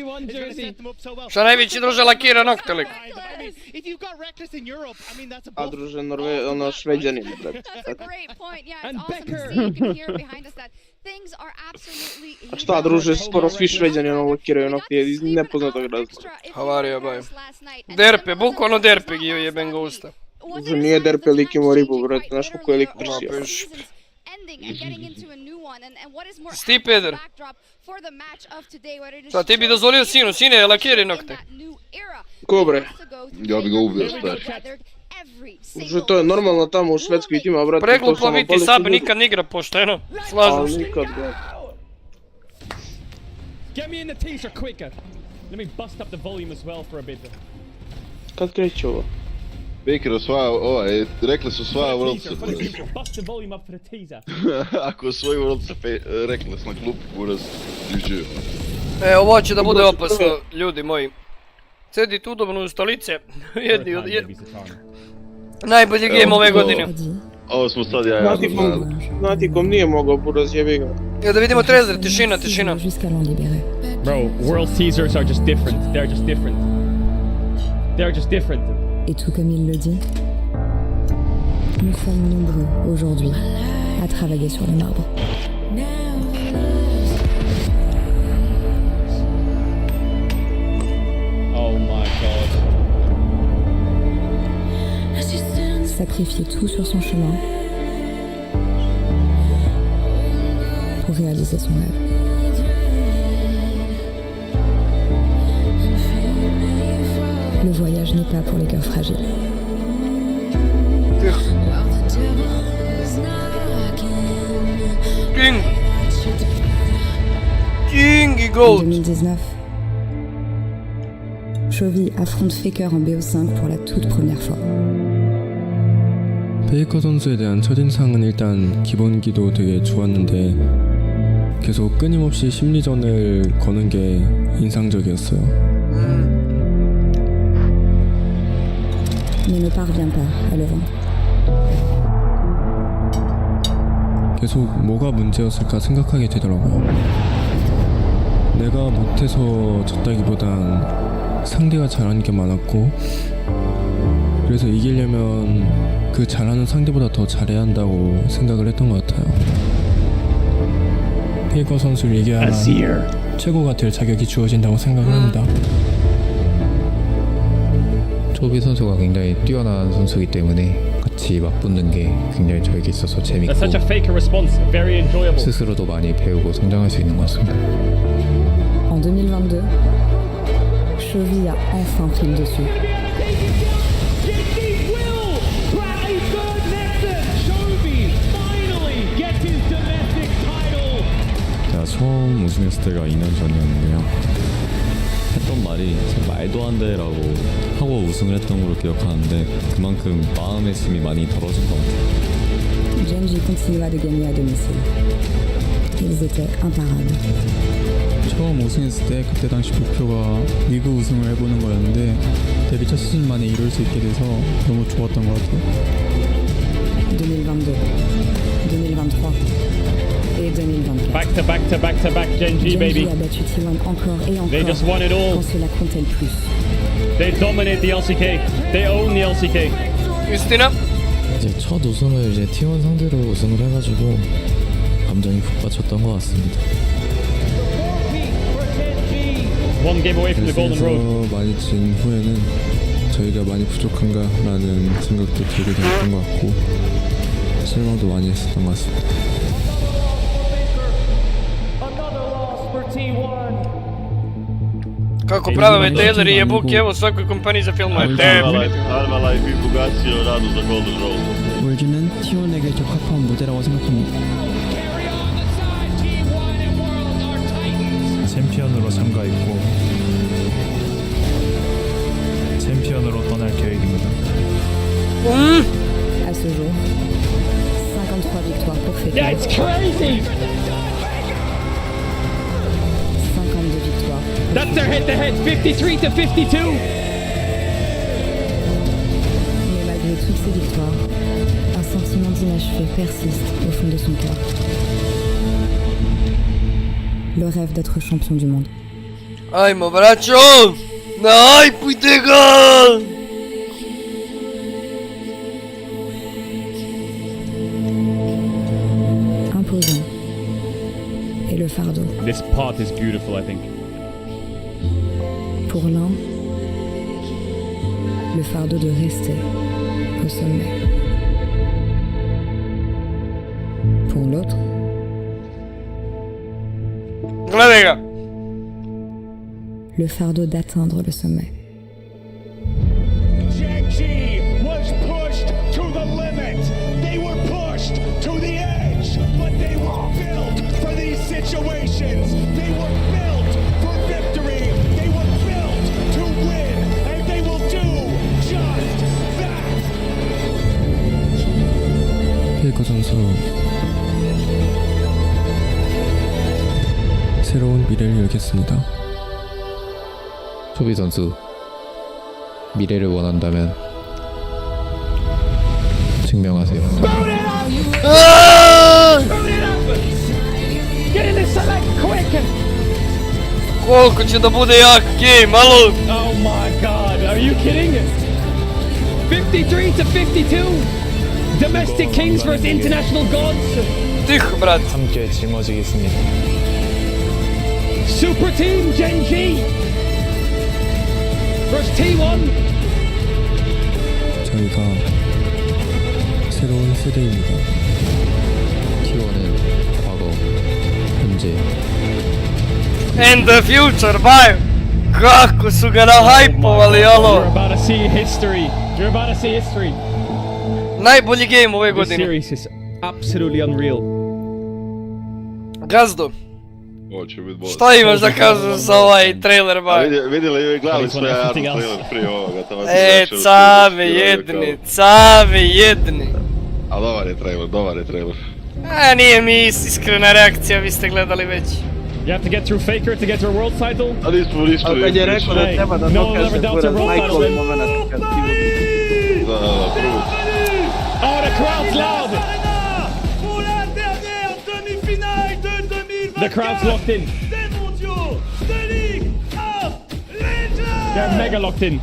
S1: Šta najveći druže lakira nokte lik?
S2: A druže ono šveđanin, brate.
S1: And
S2: A šta druže, skoro svi šveđani ono lakiraju nokte iz nepoznatog razloga.
S1: Havarija baj. Derpe, bukvalno derpe gio jeben ga usta.
S2: Druže nije derpe lik imao ribu, brate, znaš kako je lik prsio.
S1: Sti peder. Šta ti bi dozvolio sine, lakiri nokte.
S2: Ko bre?
S10: Ja bi ga ubio, star.
S2: Druže, to je normalno tamo u Švedskoj tima, brate.
S1: Preglupo biti sab nikad ne igra pošteno. Slažem se.
S2: Nikad, brate.
S6: Get me in the teaser quicker. Let me bust up the volume as well for a bit.
S2: Kad kreće ovo?
S10: Baker rekli su sva worldse.
S6: Bust the volume up for the teaser.
S10: Ako svoji worldse rekli s na klupu, buraz, GG.
S1: Ovo će da bude opasno, ljudi moji. Sedite udobno u stolice, jedni od najbolji game ove godine.
S10: Ovo smo sad ja.
S2: Natikom nije mogao buraz jebi ga.
S1: Da vidimo trailer, tišina.
S6: Bro, world teasers are just different. They're just different. They're just different.
S19: Et tout comme il le dit, nous sommes nombreux aujourd'hui à travailler sur le marbre.
S6: Oh my god.
S19: Sacrifier tout sur son chemin pour réaliser son rêve. Le voyage n'est pas pour les cœurs fragiles. En 2019, ZOWIE affronte Faker en BO5 pour la toute première fois.
S20: 페이커 선수에 대한 첫인상은 일단 기본기도 되게 좋았는데 계속 끊임없이 심리전을 거는 게 인상적이었어요.
S19: Mais ne parvient pas à le vaincre.
S20: 계속 뭐가 문제였을까 생각하게 되더라고요. 내가 못해서 졌다기보단 상대가 잘하는 게 많았고 그래서 이기려면 그 잘하는 상대보다 더 잘해야 한다고 생각을 했던 것 같아요. 페이커 선수를 이겨야 최고가 될 자격이 주어진다고 생각을 합니다.
S21: 조비 선수가 굉장히 뛰어난 선수이기 때문에 같이 맞붙는 게 굉장히 저에게 있어서 재밌고 스스로도 많이 배우고 성장할 수 있는 것 같습니다.
S19: En 2022, ZOWIE a enfin pris le dessus.
S20: 제가 처음 우승했을 때가 2년 전이었는데요. 했던 말이 말도 안 돼라고 하고 우승을 했던 걸로 기억하는데 그만큼 마음의 짐이 많이 덜어진 것 같아요.
S19: Genji continua de gagner à domicile. Ils étaient imparables.
S20: 처음 우승했을 때 그때 당시 목표가 리그 우승을 해보는 거였는데 데뷔 첫 시즌 만에 이룰 수 있게 돼서 너무 좋았던 것 같아요.
S19: 2022, 2023 et 2024.
S6: Back to back, Genji baby.
S19: A battu T1 encore et encore.
S6: They just won it all.
S19: Quand cela comptait le plus.
S6: They dominate the LCK. They own the LCK.
S1: Istina?
S20: 이제 첫 우승을 이제 T1 상대로 우승을 해가지고 감정이 훅 받쳤던 것 같습니다.
S6: One game away from the golden road.
S20: 많이 진 후에는 저희가 많이 부족한가라는 생각도 들게 됐던 것 같고 실망도 많이 했었던 것 같습니다.
S1: Kako prave retaileri je buki, evo svakoj kompaniji za filmove.
S10: Arvala i Bibugacio radu za Golden Road.
S20: 월즈는 T1에게 적합한 무대라고 생각합니다. 챔피언으로 참가했고 챔피언으로 떠날 계획입니다.
S19: À ce jour, 53 victoires pour Faker.
S6: That's crazy!
S19: 52 victoires.
S6: That's their head-to-head, 53 to 52.
S19: Mais malgré toutes ces victoires, un sentiment d'inachevé persiste au fond de son cœur. Le rêve d'être champion du monde.
S1: Ajmo, braćo! Najpujte ga!
S19: Imposant. Et le fardeau.
S6: This part is beautiful, I think.
S19: Pour l'un, le fardeau de rester au sommet. Pour l'autre, le fardeau d'atteindre le sommet.
S5: Genji was pushed to the limit. They were pushed to the edge, but they were built for these situations. They were built for victory. They were built to win, and they will do just that.
S21: 다르코 선수 새로운 미래를 열겠습니다. 소비 선수 미래를 원한다면 증명하세요.
S1: Koliko će da bude jak game, alo?
S6: Oh my god, are you kidding? 53-52! Domestic kings versus international gods!
S1: Tiho, brat.
S21: 함께 짊어지겠습니다.
S6: Super team Gen G versus T1!
S21: 저희가 새로운 세대입니다. T1은 과거, 현재
S1: And the future, baj! Kako su ga nahajpovali, alo?
S6: You're about to see history. You're about to see history.
S1: Najbolji game ove
S6: This
S1: godine.
S6: series is absolutely unreal.
S1: Gazdo,
S10: Ovo će biti bolje.
S1: šta imaš da kažeš za ovaj trailer, baj?
S10: Vidjeli, gledali smo ja trailer prije ovoga.
S1: Cave jedni.
S10: A dobar je trailer.
S1: A nije mi iskrena reakcija, vi ste gledali već.
S6: You have to get through Faker to get to a world title.
S10: A nismo.
S2: Ali kad je rekao da treba da dokaže Buraz najgori moment kad ti vodi.
S10: Da, prvo.
S6: Oh, the crowd's loud! The crowd's locked in. They're mega locked in.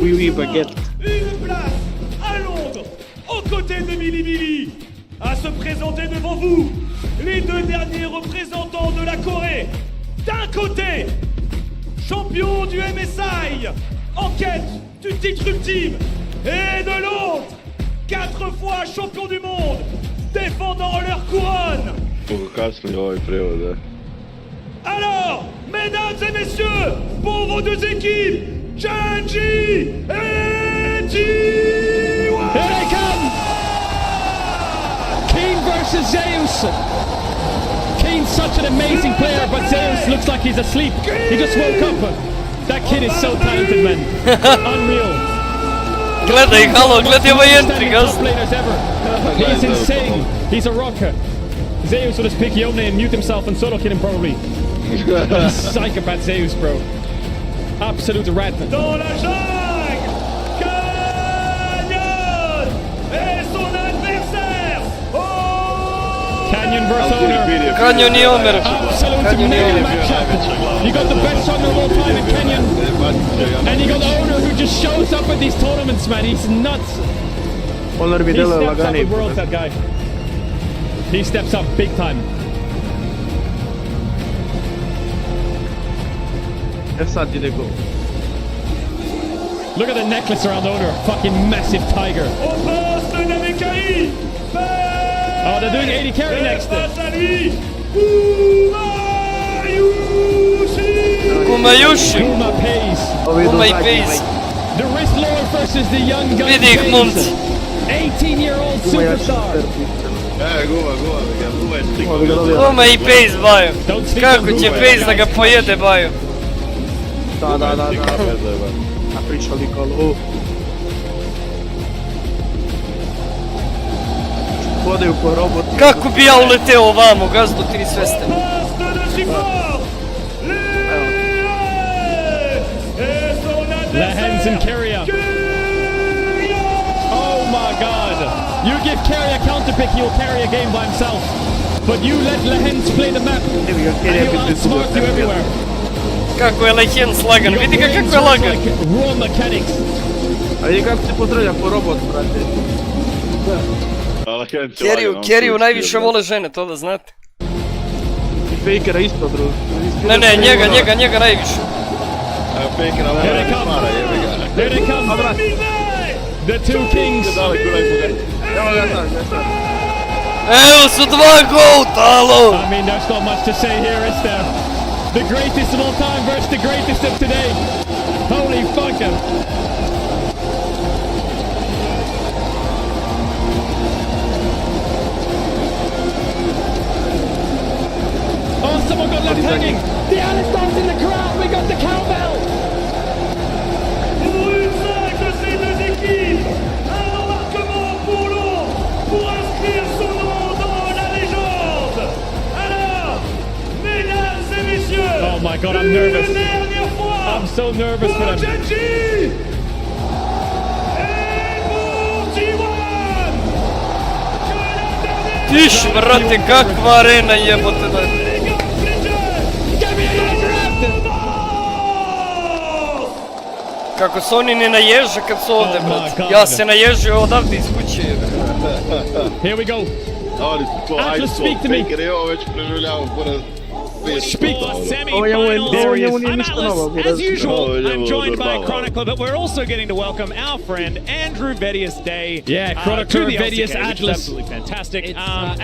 S2: Oui, baguette.
S5: Une place à Londres, aux côtés de Billy Billy, à se présenter devant vous, les deux derniers représentants de la Corée. D'un côté, champion du MSI, en quête du titre ultime, et de l'autre, 4 fois champion du monde, défendant leur couronne. Alors, mesdames et messieurs, pour vos deux équipes, Genji et T1!
S6: Here they come! Kane versus Zeus! Kane's such an amazing player, but Zeus looks like he's asleep. He just woke up. That kid is so talented, man. Unreal.
S1: Gledaj, halo, gledaj ovaj entry, Gazdo.
S6: He's insane. He's a rocker. Zeus will just pick YONE and mute himself and solo kill him probably. Psychopath Zeus, bro. Absolute rat.
S5: Dans la jungle, Canyon et son adversaire.
S6: Canyon versus Owner.
S1: Canyon i Owner.
S6: Absolute mega matchup. You got the best song of all time in Canyon. And you got Owner who just shows up at these tournaments, man. He's nuts. He steps up with Worlds, that guy. He steps up big time.
S2: Sad did go.
S6: Look at the necklace around Owner. Fucking massive tiger. Oh, they're doing 80 carry next.
S1: Kumayushi.
S6: Kuma pays.
S1: Kumai pays.
S6: The wrist lower versus the young gun.
S1: Vidi ih, momci.
S6: 18-year-old superstar.
S1: Kumai pays, baju. Kako će pays da ga pojede, baju.
S2: Da. A pričali kolo. Hodaju ko robot.
S1: Kako bi ja uleteo ovamo, Gazdo, ti ni svestan.
S6: Lehens and Keria. Oh my god. You give Keria a counter pick, he'll carry a game by himself. But you let Lehens play the map, and he'll outsmart you everywhere.
S1: Kako je Lehens lagan, vidi ga kako je lagan.
S6: Raw mechanics.
S2: A vidi kako se pozdravlja po robot, brate.
S1: Keriju najviše vole žene, to da znate.
S2: I Fakera isto, drugo.
S1: Ne, njega najviše.
S6: Here they come. The two kings.
S1: Evo su dva gouta, alo!
S6: I mean, there's not much to say here, is there? The greatest of all time versus the greatest of today. Holy fucker. Oh, someone got left hanging. The Alistar's in the crowd. We got the cowbell.
S5: Pour une 5 de ces deux équipes,
S6: nervous. I'm so nervous for them.
S1: Tiš, brate, kakva arena jebote da je. Kako se oni ne naježe kad su ovdje, brate. Ja se naježio odavde iz kuće.
S6: Here we go. Atlas, speak to me.
S8: Speak semi-finals. I'm Atlas, as usual. I'm joined by Chronicle, but we're also getting to welcome our friend Andrew Vedius Day.
S6: Yeah, Chronicle Vedius Atlas.
S8: Absolutely fantastic.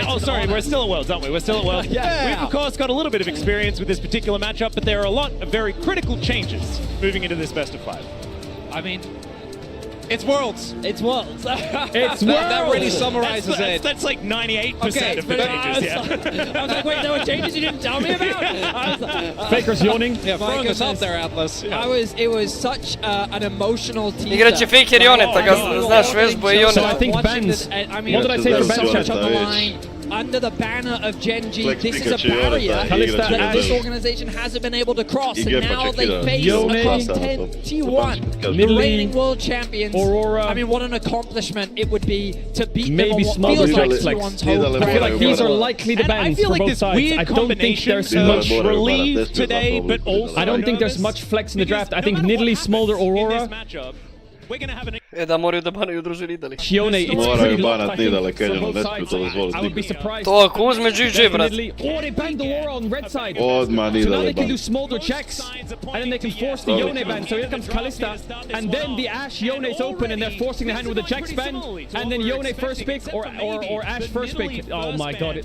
S8: Oh, sorry, we're still at Worlds, aren't we? We're still at Worlds. We've, of course, got a little bit of experience with this particular matchup, but there are a lot of very critical changes moving into this best of 5.
S13: I mean, it's Worlds.
S15: It's Worlds.
S6: It's Worlds.
S13: That really summarizes it.
S8: That's like 98% of the changes, yeah.
S15: I was like, wait, there were changes you didn't tell me about?
S6: Faker's yawning.
S13: Yeah, throwing us out there, Atlas.
S22: It was such an emotional teaser.
S1: Igrat će Faker Joneta, ga znaš vežbu i
S6: So
S1: Joneta.
S6: I think bans. What did I say for ban chat?
S22: Under the banner of Gen G, this is a barrier that this organization hasn't been able to cross, and now they face across 10 T1, the reigning world champions.
S6: Aurora.
S22: I mean, what an accomplishment it would be to beat
S6: maybe
S22: them on what feels like
S6: Flex.
S22: everyone's hope.
S6: I feel like these are likely the bans
S8: I feel
S6: for
S8: like
S6: both
S8: this
S6: sides.
S8: weird
S6: I don't think there's much
S8: relief today, but also
S6: I don't think there's much flex in the draft. I think Nidalee, Smolder, Aurora.
S1: Da moraju da banaju druže Nidalee.
S6: Yone, it's
S10: Moraju banat Nidalee, kažemo, ne smiju to dozvoliti nikad.
S1: To ako uzme GG, brat.
S6: Oh, they banned Aurora on red side.
S10: Odmah
S6: So now
S10: Nidalee
S6: they can
S10: ban.
S6: do Smolder checks, and then they can force the Yone ban. So here comes Kalista, and then the Ashe Yone's open, and they're forcing the hand with a Jax ban, and then Yone first pick, or Ashe first pick. Oh my god.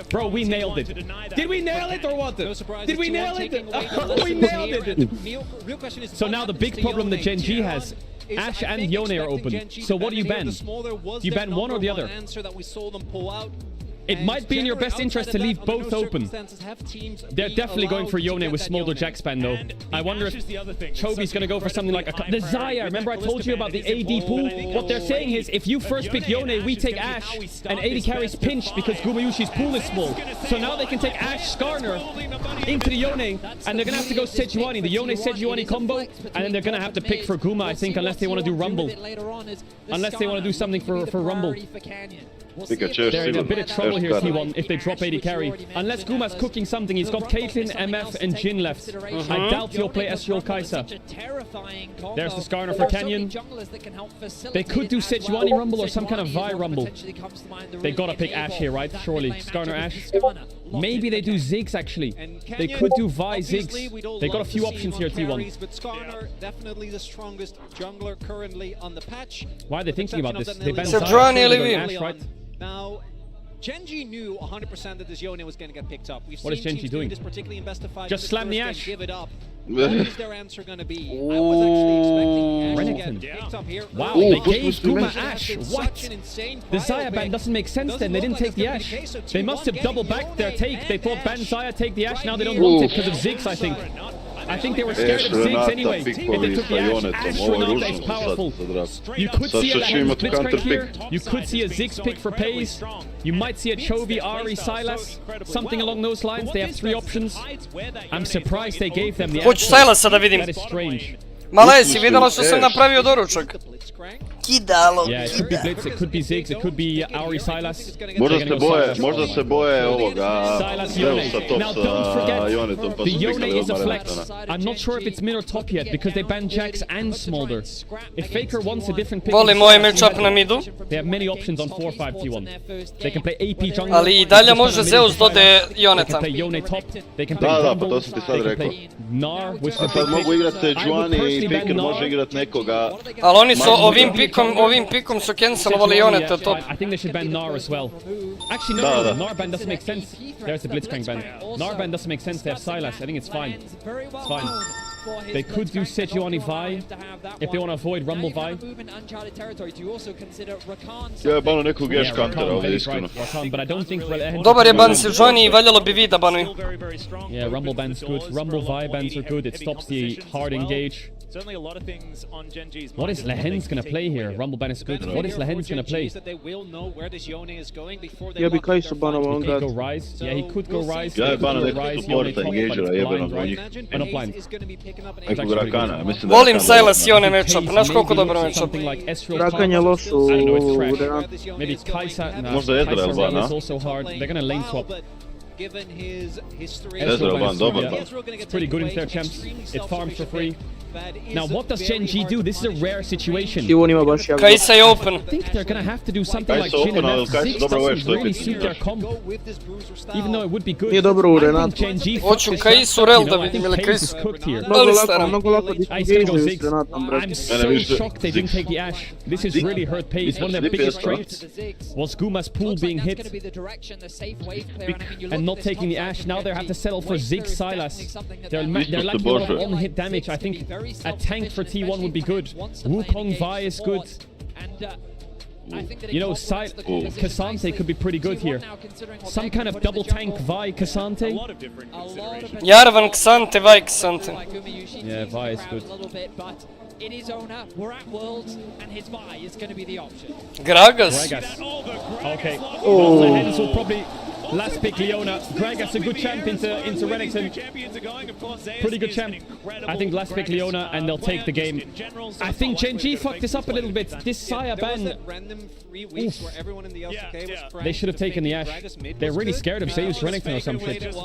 S6: Bro, we nailed it. Did we nail it or what? Did we nail it? We nailed it. So now the big problem that Gen G has, Ashe and Yone are open. So what do you ban? Do you ban one or the other? It might be in your best interest to leave both open. They're definitely going for Yone with Smolder Jax ban though. I wonder if Chobi's gonna go for something like the Zaya. Remember I told you about the AD pool? What they're saying is if you first pick Yone, we take Ashe, and AD carries pinched because Gumayushi's pool is small. So now they can take Ashe Skarner into the Yone, and they're gonna have to go Sejuani, the Yone Sejuani combo, and then they're gonna have to pick for Guma, I think, unless they want to do Rumble. Unless they want to do something for Rumble. They're in a bit of trouble here, T1, if they drop AD carry. Unless Guma's cooking something, he's got Caitlyn, MF, and Jhin left. I doubt he'll play Ezreal Kai'Sa. There's the Skarner for Canyon. They could do Sejuani Rumble or some kind of Vi Rumble. They gotta pick Ashe here, right? Surely. Skarner Ashe. Maybe they do Ziggs, actually. They could do Vi Ziggs. They got a few options here, T1.
S13: Definitely the strongest jungler currently on the patch.
S6: Why are they thinking about this? They banned
S1: Ashe,
S6: right?
S13: Now, Gen G knew 100% that this Yone was going to get picked up.
S6: What is Gen G doing?
S13: This particularly in best of 5.
S6: Just slam the Ashe.
S13: Give it up. What is their answer going to be? I was actually expecting the Ashe to get picked up here.
S6: Wow, they gave Guma Ashe. What? The Zaya ban doesn't make sense then. They didn't take the Ashe. They must have double backed their take. They thought ban Zaya, take the Ashe. Now they don't want it because of Ziggs, I think. I think they were scared of Ziggs anyway. If they took the Ashe, Ashe Renata is powerful. You could see a Blitzcrank here. You could see a Ziggs pick for Pays. You might see a Chovy, Ari, Sylas. Something along those lines. They have 3 options. I'm surprised they gave them the Ashe.
S1: Hoću Sylasa da vidim.
S6: That is strange.
S1: Male, si vidjela što sam napravio doručak? Kidalo,
S6: Yeah, it could be Blitz, it could be Ziggs, it could be Auri Sylas.
S10: Možda se boje ovoga Zeusa top
S6: Now don't forget,
S10: Yonetom, pa
S6: the
S10: su
S6: Yone
S10: pikali
S6: is a
S10: odmah
S6: flex.
S10: Renatana.
S6: I'm not sure if it's mid or top yet because they banned Jax and Smolder. If Faker wants a different pick,
S1: Volim ovaj matchup na midu.
S6: they have many options on 4-5 T1. They can play AP jungle.
S1: Ali i dalje može Zeus dode
S6: They
S1: Joneta.
S6: can play Yone top. They can play
S10: Da, pa
S6: Rumble.
S10: to sam ti sad
S6: They can
S10: rekao.
S6: play Gnar, which is
S10: A
S6: a
S10: sad
S6: big
S10: mogu
S6: pick.
S10: igrat
S6: I would
S10: Sejuani i
S6: personally ban
S10: Faker
S6: Gnar.
S10: može igrat nekoga.
S1: Ali oni su ovim pikom su cancelovali Joneta top.
S6: I think they should ban Gnar as well. Actually, no, Gnar ban doesn't make sense. There's the Blitzcrank ban. Gnar ban doesn't make sense. They have Sylas. I think it's fine. It's fine. They could do Sejuani Vi if they want to avoid Rumble Vi.
S10: Ja je bano nekog Ash kantera ovdje iskreno.
S6: But I don't think...
S1: Dobar je ban Sejuani i valjalo bi vi da banuju.
S6: Yeah, Rumble ban's good. Rumble Vi bans are good. It stops the hard engage.
S8: Certainly a lot of things on Gen G's mind.
S6: What is Lehen's gonna play here? Rumble ban is good. What is Lehen's gonna play?
S2: Ja bi Kaisu banovao
S6: He
S2: onda.
S6: could go Rise. Yeah, he could go Rise.
S10: Ja je bano
S6: He could go
S10: nekog
S6: Rise,
S10: supporta,
S6: Yone top,
S10: engagera,
S6: but
S10: jebeno
S6: blind,
S10: po njih.
S6: right? Not blind.
S10: Nekog Rakana, mislim da
S1: Volim
S10: Rakana
S1: Silas i
S10: dobro.
S1: one matchup, znaš koliko dobro matchup.
S6: Something like Ezreal
S2: Rakan je
S6: top.
S2: loš u
S6: I don't know, it's trash.
S2: Renatu.
S6: Maybe Kai'Sa. Nah,
S10: Možda Ezreal
S6: Kai'Sa
S10: ban,
S6: lane
S10: a?
S6: is also hard. They're gonna lane swap.
S10: Ezreal ban, dobar ban.
S6: It's pretty good in their champs. It farms for free. Now, what does Gen G do? This is a rare situation.
S2: I on ima baš jako.
S1: Kai'Sa je open.
S6: I think they're gonna have to do something like
S10: Kai'Sa
S6: Jhin
S10: open,
S6: and
S10: ali
S6: F.
S10: Kai'Sa
S6: Ziggs
S10: dobro wave,
S6: doesn't
S10: što je
S6: really
S10: pitanje.
S6: suit their comp. Even though it would be good.
S2: Nije dobro u
S6: I think
S2: Renatu.
S6: Gen G
S1: Hoću
S6: fucked this
S1: Kai'Su
S6: up,
S1: rel
S6: you
S1: da
S6: know, I
S1: vidim,
S6: think
S1: ili
S6: Kai'Sa is
S1: Kai'Su.
S6: cooked here.
S2: Mnogo lako
S6: He's gonna go
S2: disengage
S6: Ziggs.
S2: s Renatom, brate.
S6: I'm
S10: Ne,
S6: so
S10: više
S6: shocked they didn't take the Ashe. This is really hurt pace. One of their biggest strengths was Guma's pool being hit and not taking the Ashe. Now they have to settle for Ziggs Sylas. They're lacking a lot of on-hit damage. I think a tank for T1 would be good. Wukong Vi is good. You know, K'Sante could be pretty good here. Some kind of double tank Vi K'Sante.
S1: Jarvan K'Sante, Vi K'Sante.
S6: Yeah, Vi is good.
S22: It is owner. We're at Worlds, and his buy is going to be the option.
S1: Gragas.
S6: Okay. Well, the Hens will probably last pick Leona. Gragas a good champ into Renekton. Pretty good champ. I think last pick Leona, and they'll take the game. I think Gen G fucked this up a little bit. This Saya ban. Oof. They should have taken the Ashe. They're really scared of Zeus Renekton or some shit.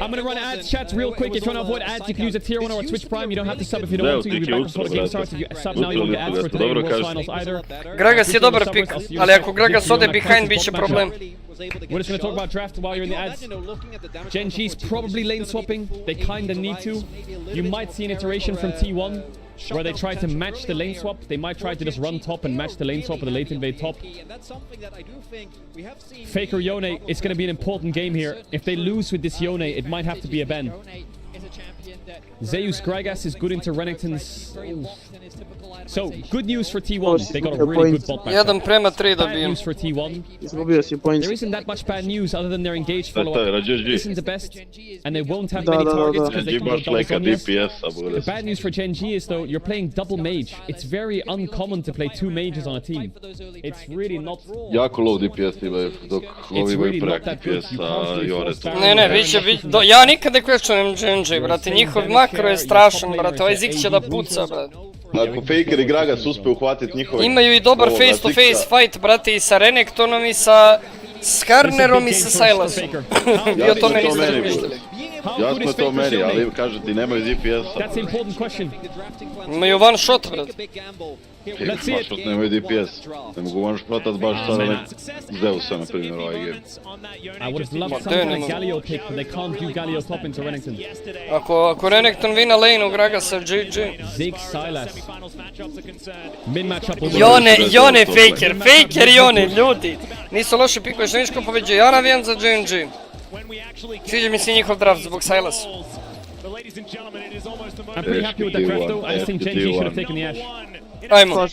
S6: I'm gonna run ads, chats real quick. If you want to avoid ads, you can use a tier 1 or a Twitch Prime. You don't have to sub if you don't want to. You'll be back before the game starts. If you sub now, you won't get ads for today or World Finals either.
S1: Gragas je dobar pick, ali ako Gragas ode behind, bit će problem.
S6: We're just going to talk about draft while you're in the ads. Gen G's probably lane swapping. They kind of need to. You might see an iteration from T1 where they try to match the lane swap. They might try to just run top and match the lane swap with the late invade top. Faker Yone, it's going to be an important game here. If they lose with this Yone, it might have to be a ban. Zeus Gragas is good into Renekton's. So, good news for T1. They got a really good bot matchup.
S1: 1-3
S6: Bad news for T1. There isn't that much bad news other than their engaged follow-up isn't the best, and they won't have many targets because they can go double zonias. The bad news for Gen G is, though, you're playing double mage. It's very uncommon to play 2 mages on a team. It's really not...
S10: Jako low DPS imaju, dok ovi imaju prek DPS, a Yone tu.
S1: Ne, ja nikad ne questionim Gen G, brate, njihov makro je strašan, brate, ovaj Ziggs će da puca, brate.
S10: Ako Faker i Gragas uspe uhvatiti njihove...
S1: Imaju i dobar face to face fight, brate, i sa Renektonom i sa Skarnerom i sa Sylasom. I o tome niste razmišljali.
S10: Jasno je to meni, ali kažem ti, nemaju DPS-a.
S6: That's an important question.
S1: Imaju one shot, brate.
S6: Let's see it.
S10: Nemaju DPS. Ne mogu možeš pratat baš sada nek Zeusa, na primjer, ovaj game.
S6: I would have loved something like Galio pick, but they can't do Galio top into Renekton.
S1: Ako Renekton vina lane-u Gragasa, GG.
S6: Ziggs Sylas. Min matchup.
S1: Yone Faker Yone, ljudi. Nisu loši pikovi, što niško pobeđuje. Ja navijam za Gen G. Sviđa mi se njihov draft zbog Sylasa.
S6: I'm pretty happy with that draft though. I just think Gen G should have taken the Ashe.
S1: Ajmo.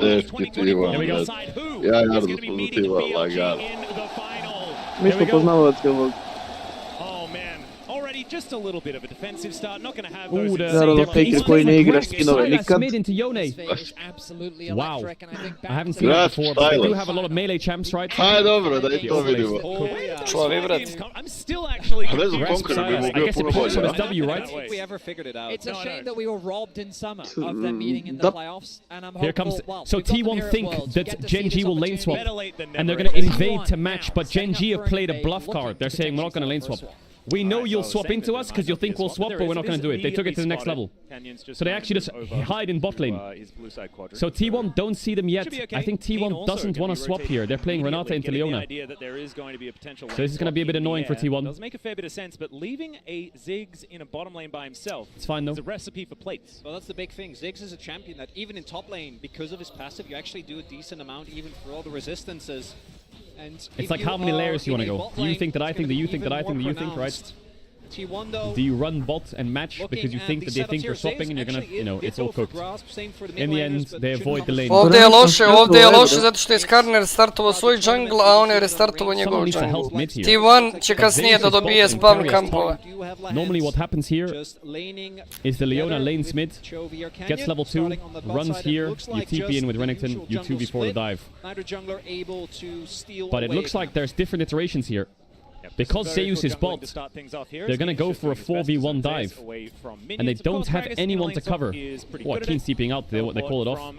S10: Definitivno, ja naravno pozitiva, lagano.
S2: Mi smo poznavati ovog.
S8: Just a little bit of a defensive start, not going to have
S6: Ooh,
S2: Naravno, Faker koji ne igra skinove nikad.
S6: Wow, I haven't seen that before, but they do have a lot of melee champs, right?
S10: Aj, dobro, da i to vidimo.
S1: Čuvavi, brat.
S8: I'm still actually...
S10: Ne znam, Conqueror bi mu
S6: I
S10: bio
S6: guess it
S10: puno
S6: puts
S10: bolje,
S6: on his W, right?
S22: We ever figured it out. It's a shame that we were robbed in summer of them meeting in the playoffs, and I'm hopeful.
S6: Here comes. So T1 think that Gen G will lane swap,
S8: and
S6: and they're going to invade to match, but Gen G have played a bluff card. They're saying we're not going to lane swap. We know you'll swap into us because you'll think we'll swap, but we're not going to do it. They took it to the next level. So they actually just hide in bot lane. So T1 don't see them yet. I think T1 doesn't want to swap here. They're playing Renata into Leona. So this is going to be a bit annoying for T1.
S8: Does make a fair bit of sense, but leaving a Ziggs in a bottom lane by himself
S6: it's fine, though.
S8: is a recipe for plates.
S4: Well, that's the big thing. Ziggs is a champion that even in top lane, because of his passive, you actually do a decent amount even for all the resistances. And
S6: it's like how many layers you want to go. Do you think that I think that you think that I think that you think, right? Do you run bot and match because you think that they think you're swapping and you're gonna, you know, it's all cooked. In the end, they avoid the lane.
S1: Ovdje je loše zato što je Skarner startovao svoj jungle, a on je restartovao njegov jungle. T1 će kasnije da dobije spam kampova.
S6: Normally what happens here is the Leona lanes mid, gets level 2, runs here, you TP in with Renekton, you 2v4 the dive. But it looks like there's different iterations here. Because Zeus is bot, they're gonna go for a 4v1 dive. And they don't have anyone to cover. What, Keen's TPing out, they call it off.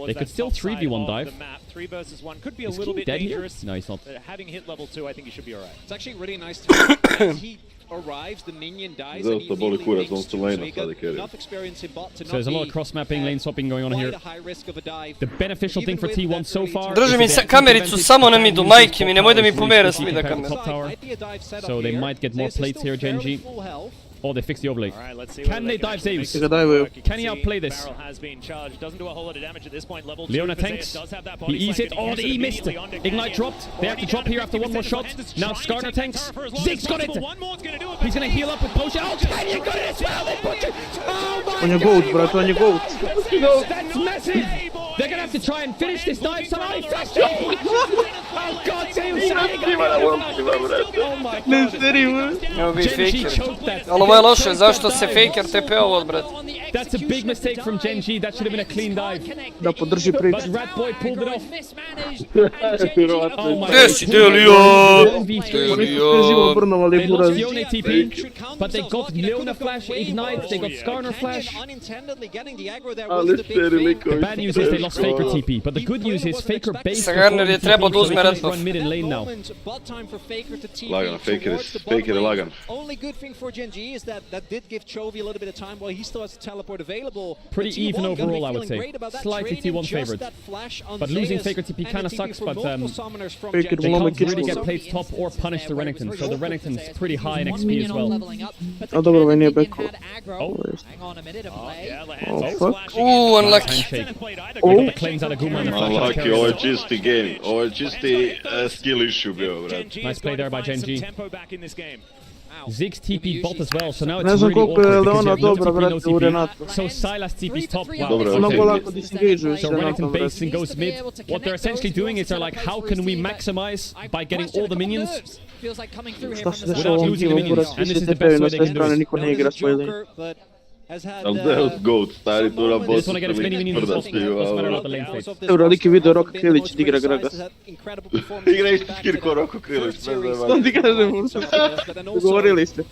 S6: They could still 3v1 dive. Is Keen dead here? No, he's not.
S4: Having hit level 2, I think he should be alright. It's actually really nice to he arrives, the minion dies, and he immediately links to Svaka. Enough experience in bot to not
S6: So there's a lot of cross-mapping, lane swapping going on here. The beneficial thing for T1 so far...
S1: Drži mi kamericu samo na midu, majke mi, nemoj da mi pomera s mida kameru.
S6: So they might get more plates here, Genji. Oh, they fixed the overlay. Can they dive Zeus? Can he outplay this? Leona tanks. He E's it. Oh, the E missed. Ignite dropped. They have to drop here after one more shot. Now Skarner tanks. Ziggs got it. He's going to heal up with potion. Oh, Kenya got it as well. They put it. Oh my God.
S2: On your goat, bro. On your goat.
S6: That's massive. They're going to have to try and finish this dive somehow. He flashed it. Oh God, Zeus. Oh my God. Genji choked that.
S1: Ovo je loše, zašto se Faker TP-ovo od, brat?
S6: That's a big mistake from Genji, that should have been a clean dive.
S2: Da podrži priču.
S6: But Ratboy pulled it off.
S1: Gdje si, Delio?
S6: They lost Yone TP, but they got Leona flash, Ignite, they got Skarner flash. The bad news is they lost Faker TP, but the good news is Faker based
S1: Skarner je trebao da uzme red buff.
S6: run mid and lane now.
S10: Lagano, Faker je lagan.
S4: Only good thing for Genji is that did give Chovy a little bit of time while he still has a teleport available.
S6: Pretty even overall, I would say. Slightly T1 favored. But losing Faker TP kinda sucks, but they can't really get plates top or punish the Renekton, so the Renekton's pretty high in XP as well.
S2: A dobro, ovaj nije back.
S6: Oh,
S2: fuck.
S1: Unlucky.
S6: Oh, the claims out of Guma and the flash.
S10: Unlucky, ovo je čisti game. Ovo je čisti skill issue bio, brat.
S6: Nice play there by Genji. Ziggs TP bot as well, so now it's really awkward because you have no TP, no TP. So Sylas TP's top, wow. So Renekton bases and goes mid. What they're essentially doing is they're like, how can we maximize by getting all the minions without losing the minions? And this is the best way they can do it.
S10: Ali goat, stari tu na bosu.
S6: They just want to get as many minions as possible, doesn't matter about the lane state.
S2: Evo, lik je vidio Roka Krilić igra Gragas.
S10: Igra isti skir ko Roko Krilić, ne znam.
S2: Što ti kažem, govorili ste.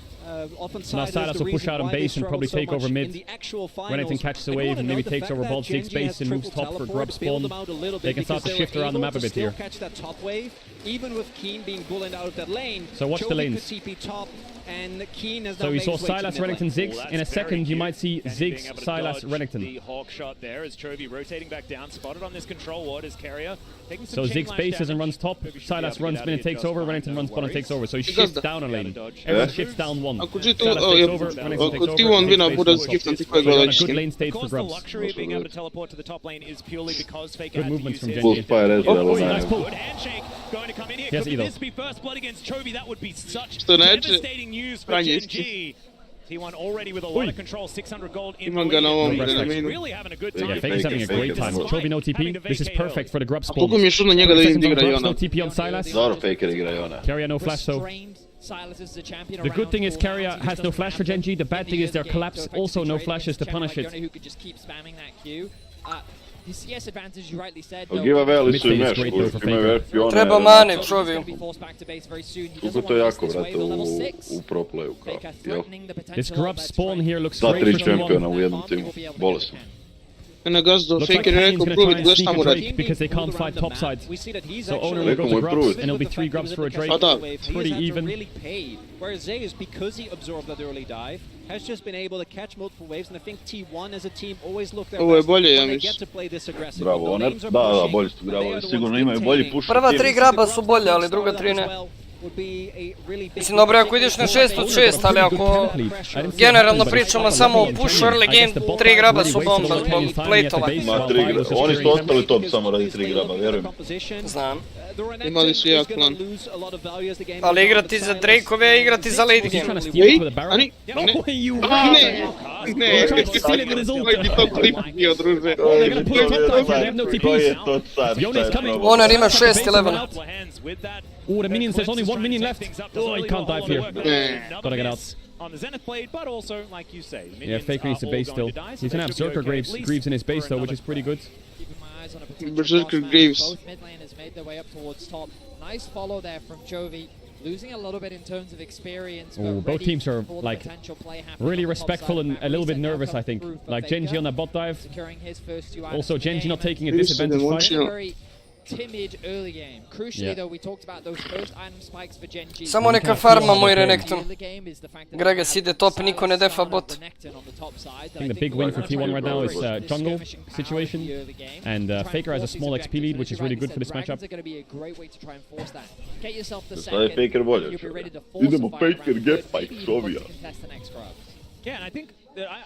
S6: Now Sylas will push out on base and probably take over mid. Renekton catches a wave and maybe takes over bot, Ziggs base and moves top for grub spawn. They can start to shift around the map a bit here. So watch the lanes. So we saw Sylas, Renekton, Ziggs. In a second you might see Ziggs, Sylas, Renekton. So Ziggs bases and runs top, Sylas runs mid and takes over, Renekton runs bot and takes over. So he shifts down a lane. Everyone shifts down one.
S2: Ako T1 vina bude skiftanti koje gledački.
S6: Good lane state for grubs. Good movements from Genji. Oh, nice pull. He has Edo.
S2: Što neće, ranješki.
S8: T1 already with a lot of control, 600 gold in
S2: the lead.
S8: Really having a good time.
S6: Yeah, Faker's having a great time. Chovy no TP. This is perfect for the grub spawn.
S2: Koliko mi je šudno njega da vidim igra Yona.
S6: No TP on Sylas.
S10: Dobro, Faker igra Yona.
S6: Keria no flash, so the good thing is Keria has no flash for Genji. The bad thing is their collapse also no flashes to punish it.
S10: Givaveli su i meš, imaju Fiona.
S1: Treba mane, Chovy.
S10: Kako to jako, brate, u pro playu, kao, jel?
S6: This grub spawn here looks great for
S10: T1. 2-3 čempiona u jednom timu, bolesno.
S2: Na gazdu, Faker je rekao pruvit, gledaj šta mu radi.
S6: Because they can't fight top side. So owner will go to grubs and it'll be 3 grubs for a Drake. Pretty even.
S4: Whereas Zeus, because he absorbed that early dive, has just been able to catch multiple waves, and I think T1 as a team always look their best when they get to play this aggressive.
S10: Bravo, da, bolji su gravovi, sigurno imaju bolji push.
S1: Prva 3 graba su bolje, ali druga 3 ne. Mislim, dobro, ako ideš na 6 od 6, ali ako generalno pričamo samo o pushu early game, 3 graba su bomba zbog plate-ova.
S10: Oni su ostali top samo radi 3 graba, vjerujem.
S1: Znam.
S2: Imali su jak plan.
S1: Ali igrati za Drakeove je igrati za late game.
S2: Ej, ani? Ne, koji bi to klip bio, druže?
S10: Koji je to car?
S1: Honor ima 6-11.
S6: Oh, the minion says only one minion left. Oh, he can't dive here. Gotta get out.
S8: On the Zenith blade, but also, like you say,
S6: yeah, Faker needs a base still. He's gonna have Zerker Greaves in his base though, which is pretty good.
S2: Berserker Greaves.
S22: Both mid lane has made their way up towards top. Nice follow there from Jovi. Losing a little bit in terms of experience.
S6: Oh, both teams are like really respectful and a little bit nervous, I think. Like Genji on that bot dive. Also, Genji not taking a disadvantage fight.
S22: Timid early game. Crucially though, we talked about those first item spikes for Genji.
S1: Samo neka farma moj Renekton. Gragas ide top, niko ne defa bot.
S6: I think the big win for T1 right now is jungle situation. And Faker has a small XP lead, which is really good for this matchup.
S10: Sada je Faker bolje. Idemo Faker, get Spike, Sovija.
S8: Yeah, and I think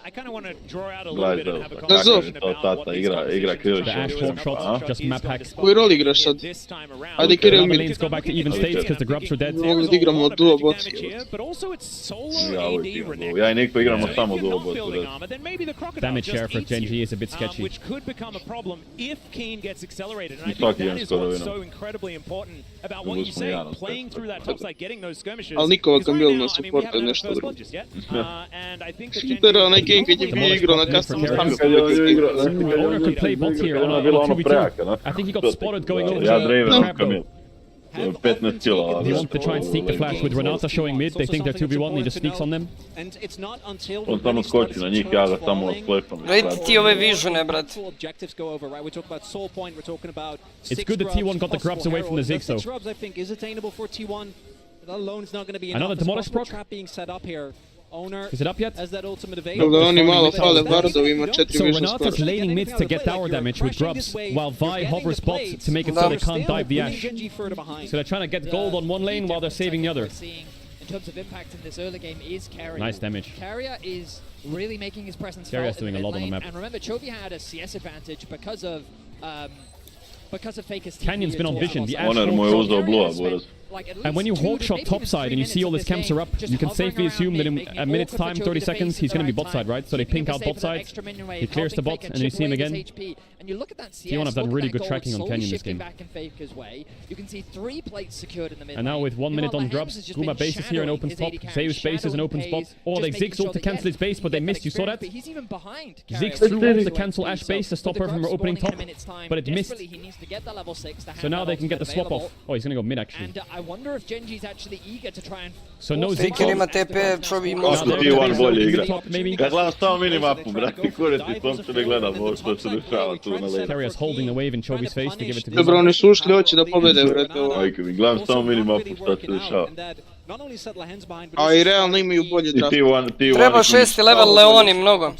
S8: I kind of want to draw out a little bit and have a
S10: conversation about what
S6: the Ash hawk shot, just map hacks.
S2: Koji rol igraš sad? Ajde Kiril mid.
S6: Lanes go back to even states because the grubs are dead.
S2: Mogu da igramo duo bot.
S10: Ja I Niko igramo samo duo bot.
S6: Damage share for Genji is a bit sketchy.
S8: Which could become a problem if Keen gets accelerated. And I
S10: think
S8: that is what's so incredibly important about what you say, playing through that top side, getting those skirmishes.
S2: Ali Nikova Kambil na supportu je nešto drugo.
S8: And I think that
S2: onaj Kane kad je bio igrao na custom stavu.
S6: Owner could play bot here on a 2v2. I think he got spotted going over the trap.
S10: 15 kila.
S6: They want to try and sneak the flash with Renata showing mid. They think they're 2v1, he just sneaks on them.
S10: On samo skoči na njih, ja ga samo splefam.
S1: Radite ti ove visione, brate.
S6: It's good that T1 got the grubs away from the Ziggs though. Another demolish proc? Is it up yet?
S2: Dobro, oni malo fale Vardovi, ima 4
S6: So
S2: vision
S6: Renata's
S2: skora.
S6: laning mid to get tower damage with grubs, while Vi hovers bot to make it so they can't dive the Ash. So they're trying to get gold on one lane while they're saving the other.
S22: In terms of impact in this early game is Carrier.
S6: Nice damage.
S22: Carrier is really making his presence
S6: Carrier's
S22: felt in
S6: doing
S22: the
S6: a lot on the
S22: mid lane.
S6: map.
S22: And remember, Chovy had a CS advantage because of Faker's
S6: Canyon's been on vision. The Ash
S10: Honor mu je uzeo blue-a, Boris.
S6: And when you hawk shot topside and you see all his camps are up, you can safely assume that in a minute's time, 30 seconds, he's going to be bot side, right? So they pink out bot side, he clears the bot, and then you see him again. T1 have done really good tracking on Canyon this game. And now with 1 minute on grubs, Guma bases here and opens top, Zeus bases and opens bot. Oh, they Ziggs ult to cancel his base, but they missed, you saw that? Ziggs threw ult to cancel Ash base to stop her from opening top, but it missed. So now they can get the swap off. Oh, he's going to go mid actually.
S22: I wonder if Genji's actually eager to try and...
S6: So no Ziggs.
S1: Faker ima TP, Chovy ima...
S10: Kako T1 bolje igra. Ja gledam samo minimapu, brate, kureti, tom se ne gledam ovo što se dešava tu na lane.
S6: Carrier's holding the wave in Chovy's face to give it to
S2: Dobro, oni su ušli, hoće da pobede, brate.
S10: Ajke mi, gledam samo minimapu što se dešava.
S2: A i realno imaju bolje draft.
S1: Treba 6. level Leoni mnogo.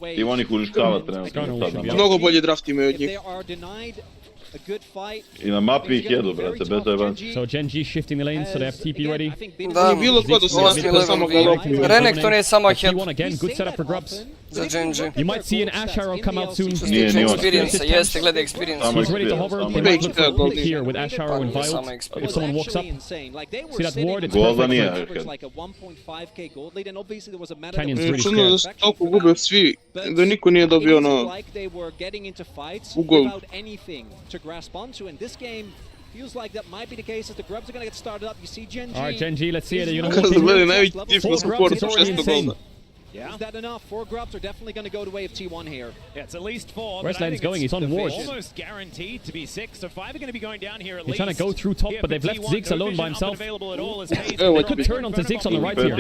S10: T1 ih uništava trenutno.
S2: Mnogo bolje draft imaju od njih.
S10: I na mapi ih jedu, brate, bez jebanci.
S6: So Genji shifting the lanes, so they have TP ready.
S1: Da,
S2: bilo ko do 8. level samo ga lopuju.
S1: Renekton je samo head.
S6: T1 again, good setup for grubs.
S1: Za Genji.
S6: You might see an Ash arrow come out soon.
S1: Što se tiče experience, jeste, gleda experience.
S6: He's ready to hover, he might look for a pick here with Ash arrow and Vild. If someone walks up. See that ward, it's perfect. Canyon's really
S2: Čudno da su toliko gube svi, da niko nije dobio ono... u gol.
S4: Feels like that might be the case as the grubs are going to get started up. You see Genji.
S6: Alright, Genji, let's see it. You're
S2: Kada su gledali najveći tip na supportu,
S6: it's already
S2: 600
S6: insane.
S2: golda.
S4: Yeah. Is that enough? 4 grubs are definitely going to go the way of T1 here.
S8: Yeah, it's at least 4.
S6: Where's Lane's going? He's on ward.
S8: Almost guaranteed to be 6. So 5 are going to be going down here at least.
S6: He's trying to go through top, but they've left Ziggs alone by himself. They could turn onto Ziggs on the right here.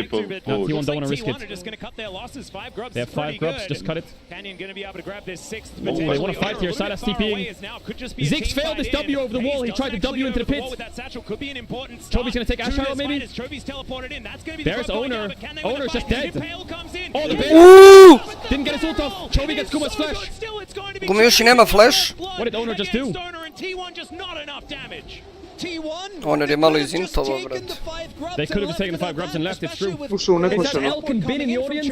S6: No, T1 don't want to risk it.
S8: Just going to cut their losses. 5 grubs.
S6: They have 5 grubs, just cut it.
S8: Canyon going to be able to grab this 6th.
S6: They want to fight here. Silas TPing. Ziggs failed this W over the wall. He tried to W into the pit. Chovy's going to take Ash Arrow maybe. There's Owner. Owner's just dead. Oh, the bear. Didn't get his ult off. Chovy gets Kuma's flash.
S1: Guma još i nema flash.
S6: What did Owner just do?
S1: On je malo izintovo, brat.
S6: They could have taken the 5 grabs and left, it's true.
S2: Ušao
S6: Is that Elk and Bin in the audience?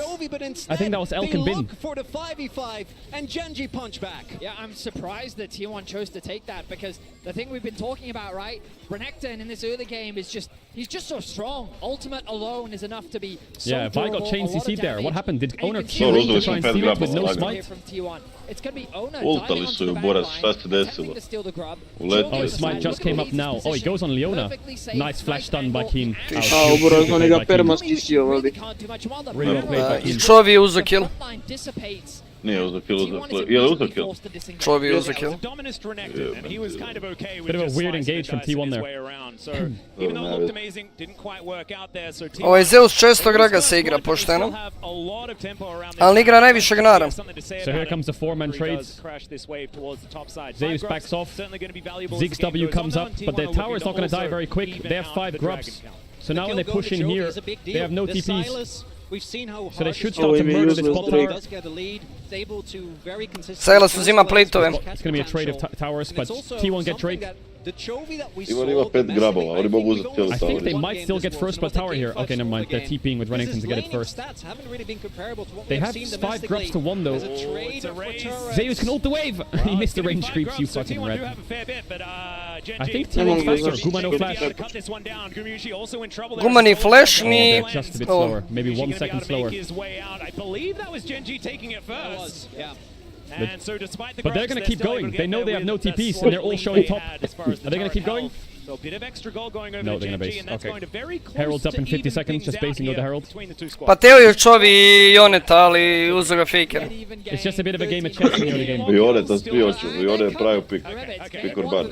S6: I think that was Elk and Bin.
S4: For the 5v5 and Genji punch back.
S22: Yeah, I'm surprised that T1 chose to take that because the thing we've been talking about, right? Renekton in this early game is he's just so strong. Ultimate alone is enough to be so
S6: Yeah, Vi got chain CC'd there. What happened? Did Owner
S10: No,
S6: Q to try and steal it with no smite?
S22: From T1. It's gonna be Owner
S10: Ultali su ju, Boras, šta se desilo?
S6: Oh, the smite just came up now. Oh, he goes on Leona. Nice flash stun by Keen.
S2: A, Boras, oni ga permaski sio, vali.
S6: Really well played by Keen.
S1: I Čovi je uzeo kill.
S10: Nije uzeo kill, je li uzeo kill?
S1: Čovi je uzeo kill.
S6: Bit of a weird engage from T1 there.
S1: Ovo je Zeus često Graga se igra pošteno. Ali ne igra najviše Gnara.
S6: So here comes the 4-man trades. Zeus backs off. Ziggs W comes up, but their tower is not going to die very quick. They have 5 grubs. So now when they push in here, they have no TPs. So they should start to murder this bot tower.
S1: Silas uzima plate-ove.
S6: It's going to be a trade of towers, but T1 get Drake.
S10: Ivan ima 5 grabova, oni mogu uzeti cijelu
S6: I think they might still get first blood tower here. Okay, never mind. They're TPing with Renekton to get it first. They have 5 grubs to 1 though. Zeus can ult the wave! He missed the range creeps, you fucking red. I think T1's faster. Guma no flash.
S1: Guma ni flash ni...
S6: They're just a bit slower. Maybe 1 second slower.
S8: I believe that was Genji taking it first.
S6: But they're going to keep going. They know they have no TPs and they're all showing top. Are they going to keep going?
S8: So a bit of extra goal going over
S6: No, they're going to base. Okay. Herald's up in 50 seconds, just basing on the Herald.
S1: Pa teo je Čovi i Joneta, ali uzeo ga Faker.
S6: It's just a bit of a game of chess in the early game.
S10: Joneta svi hoću, Jone je pravi pik. Pik Urban.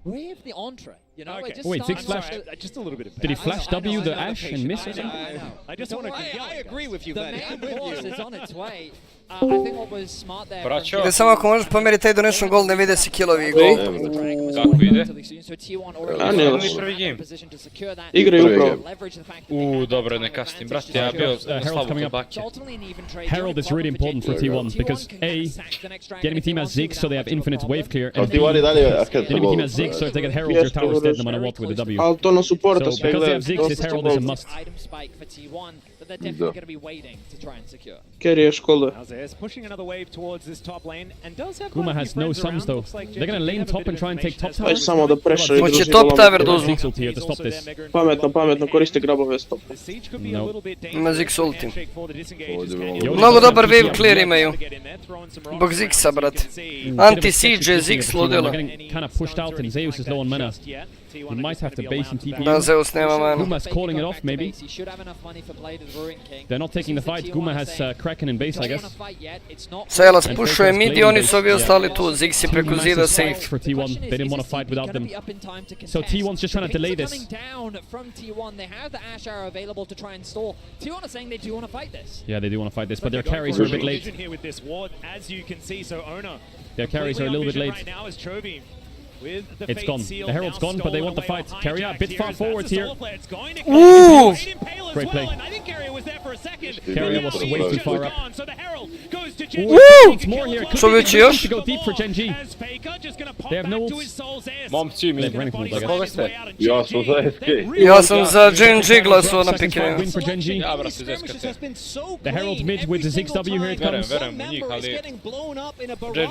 S22: We have the entree, you know.
S8: Okay.
S6: Wait, Ziggs flashed.
S8: Just a little bit of
S6: Did he flash W the Ash and miss or something?
S8: I just want to.
S4: I agree with you,
S22: The
S4: man.
S22: main course is on its way. I think what was smart there.
S1: Ide samo ako možeš pomjeriti taj donation goal, ne vide se killovi i
S9: Kako ide?
S2: A ne loš. Igraju upravo.
S9: Dobro, ne kasnim, brate, ja bio slabo kod bake.
S6: Herald is really important for T1 because A, the enemy team has Ziggs so they have infinite wave clear, and B, the enemy team has Ziggs so if they get Herald, your tower is dead no matter what with the W.
S2: Ali to no supporta
S6: So
S2: sve
S6: because they have
S2: gleda.
S6: Ziggs, his Herald is a must.
S22: Item spike for T1 that they're definitely going to be waiting to try and secure.
S2: Carry je škole.
S8: Is pushing another wave towards this top lane and does have
S6: Guma has no sums though. They're going to lane top and try and take top tower.
S2: Aj samo da pressure i
S1: Hoće
S2: drži
S1: top
S2: golema.
S1: tower da uzmu.
S6: Ziggs ulti here to stop this.
S2: Pametno, koristi grabove stop.
S6: No.
S1: Ima Ziggs ulti. Mnogo dobar wave clear imaju. Bog Ziggsa, brate. Anti-siege je Ziggs ludilo.
S6: They're getting kind of pushed out and Zeus is low on mana. He might have to base and TP.
S1: Da, Zeus nema mana.
S6: Guma's calling it off maybe. They're not taking the fight. Guma has Kraken in base, I guess.
S1: Silas pušuje mid i oni su ovi ostali tu. Ziggs je preko zida safe.
S6: For T1, they didn't want to fight without them. So T1's just trying to delay this. Yeah, they do want to fight this, but their carries are a bit late. Their carries are a little bit late. It's gone. The Herald's gone, but they want the fight. Carrier a bit far forwards here.
S1: Ooh!
S6: Great play. Carrier was way too far up.
S1: Woo!
S6: It's more here.
S1: Čo već još?
S6: To go deep for Gen G. They have no ults.
S9: Momci, mi koga ste?
S10: Ja sam za SK.
S1: Ja sam za Gen G glasao na
S6: Second
S1: pike.
S6: fight win for Gen G.
S9: Ja, brate, ZSKT.
S6: The Herald mid with the Ziggs W, here it comes.
S9: Verujem u njih, ali Gen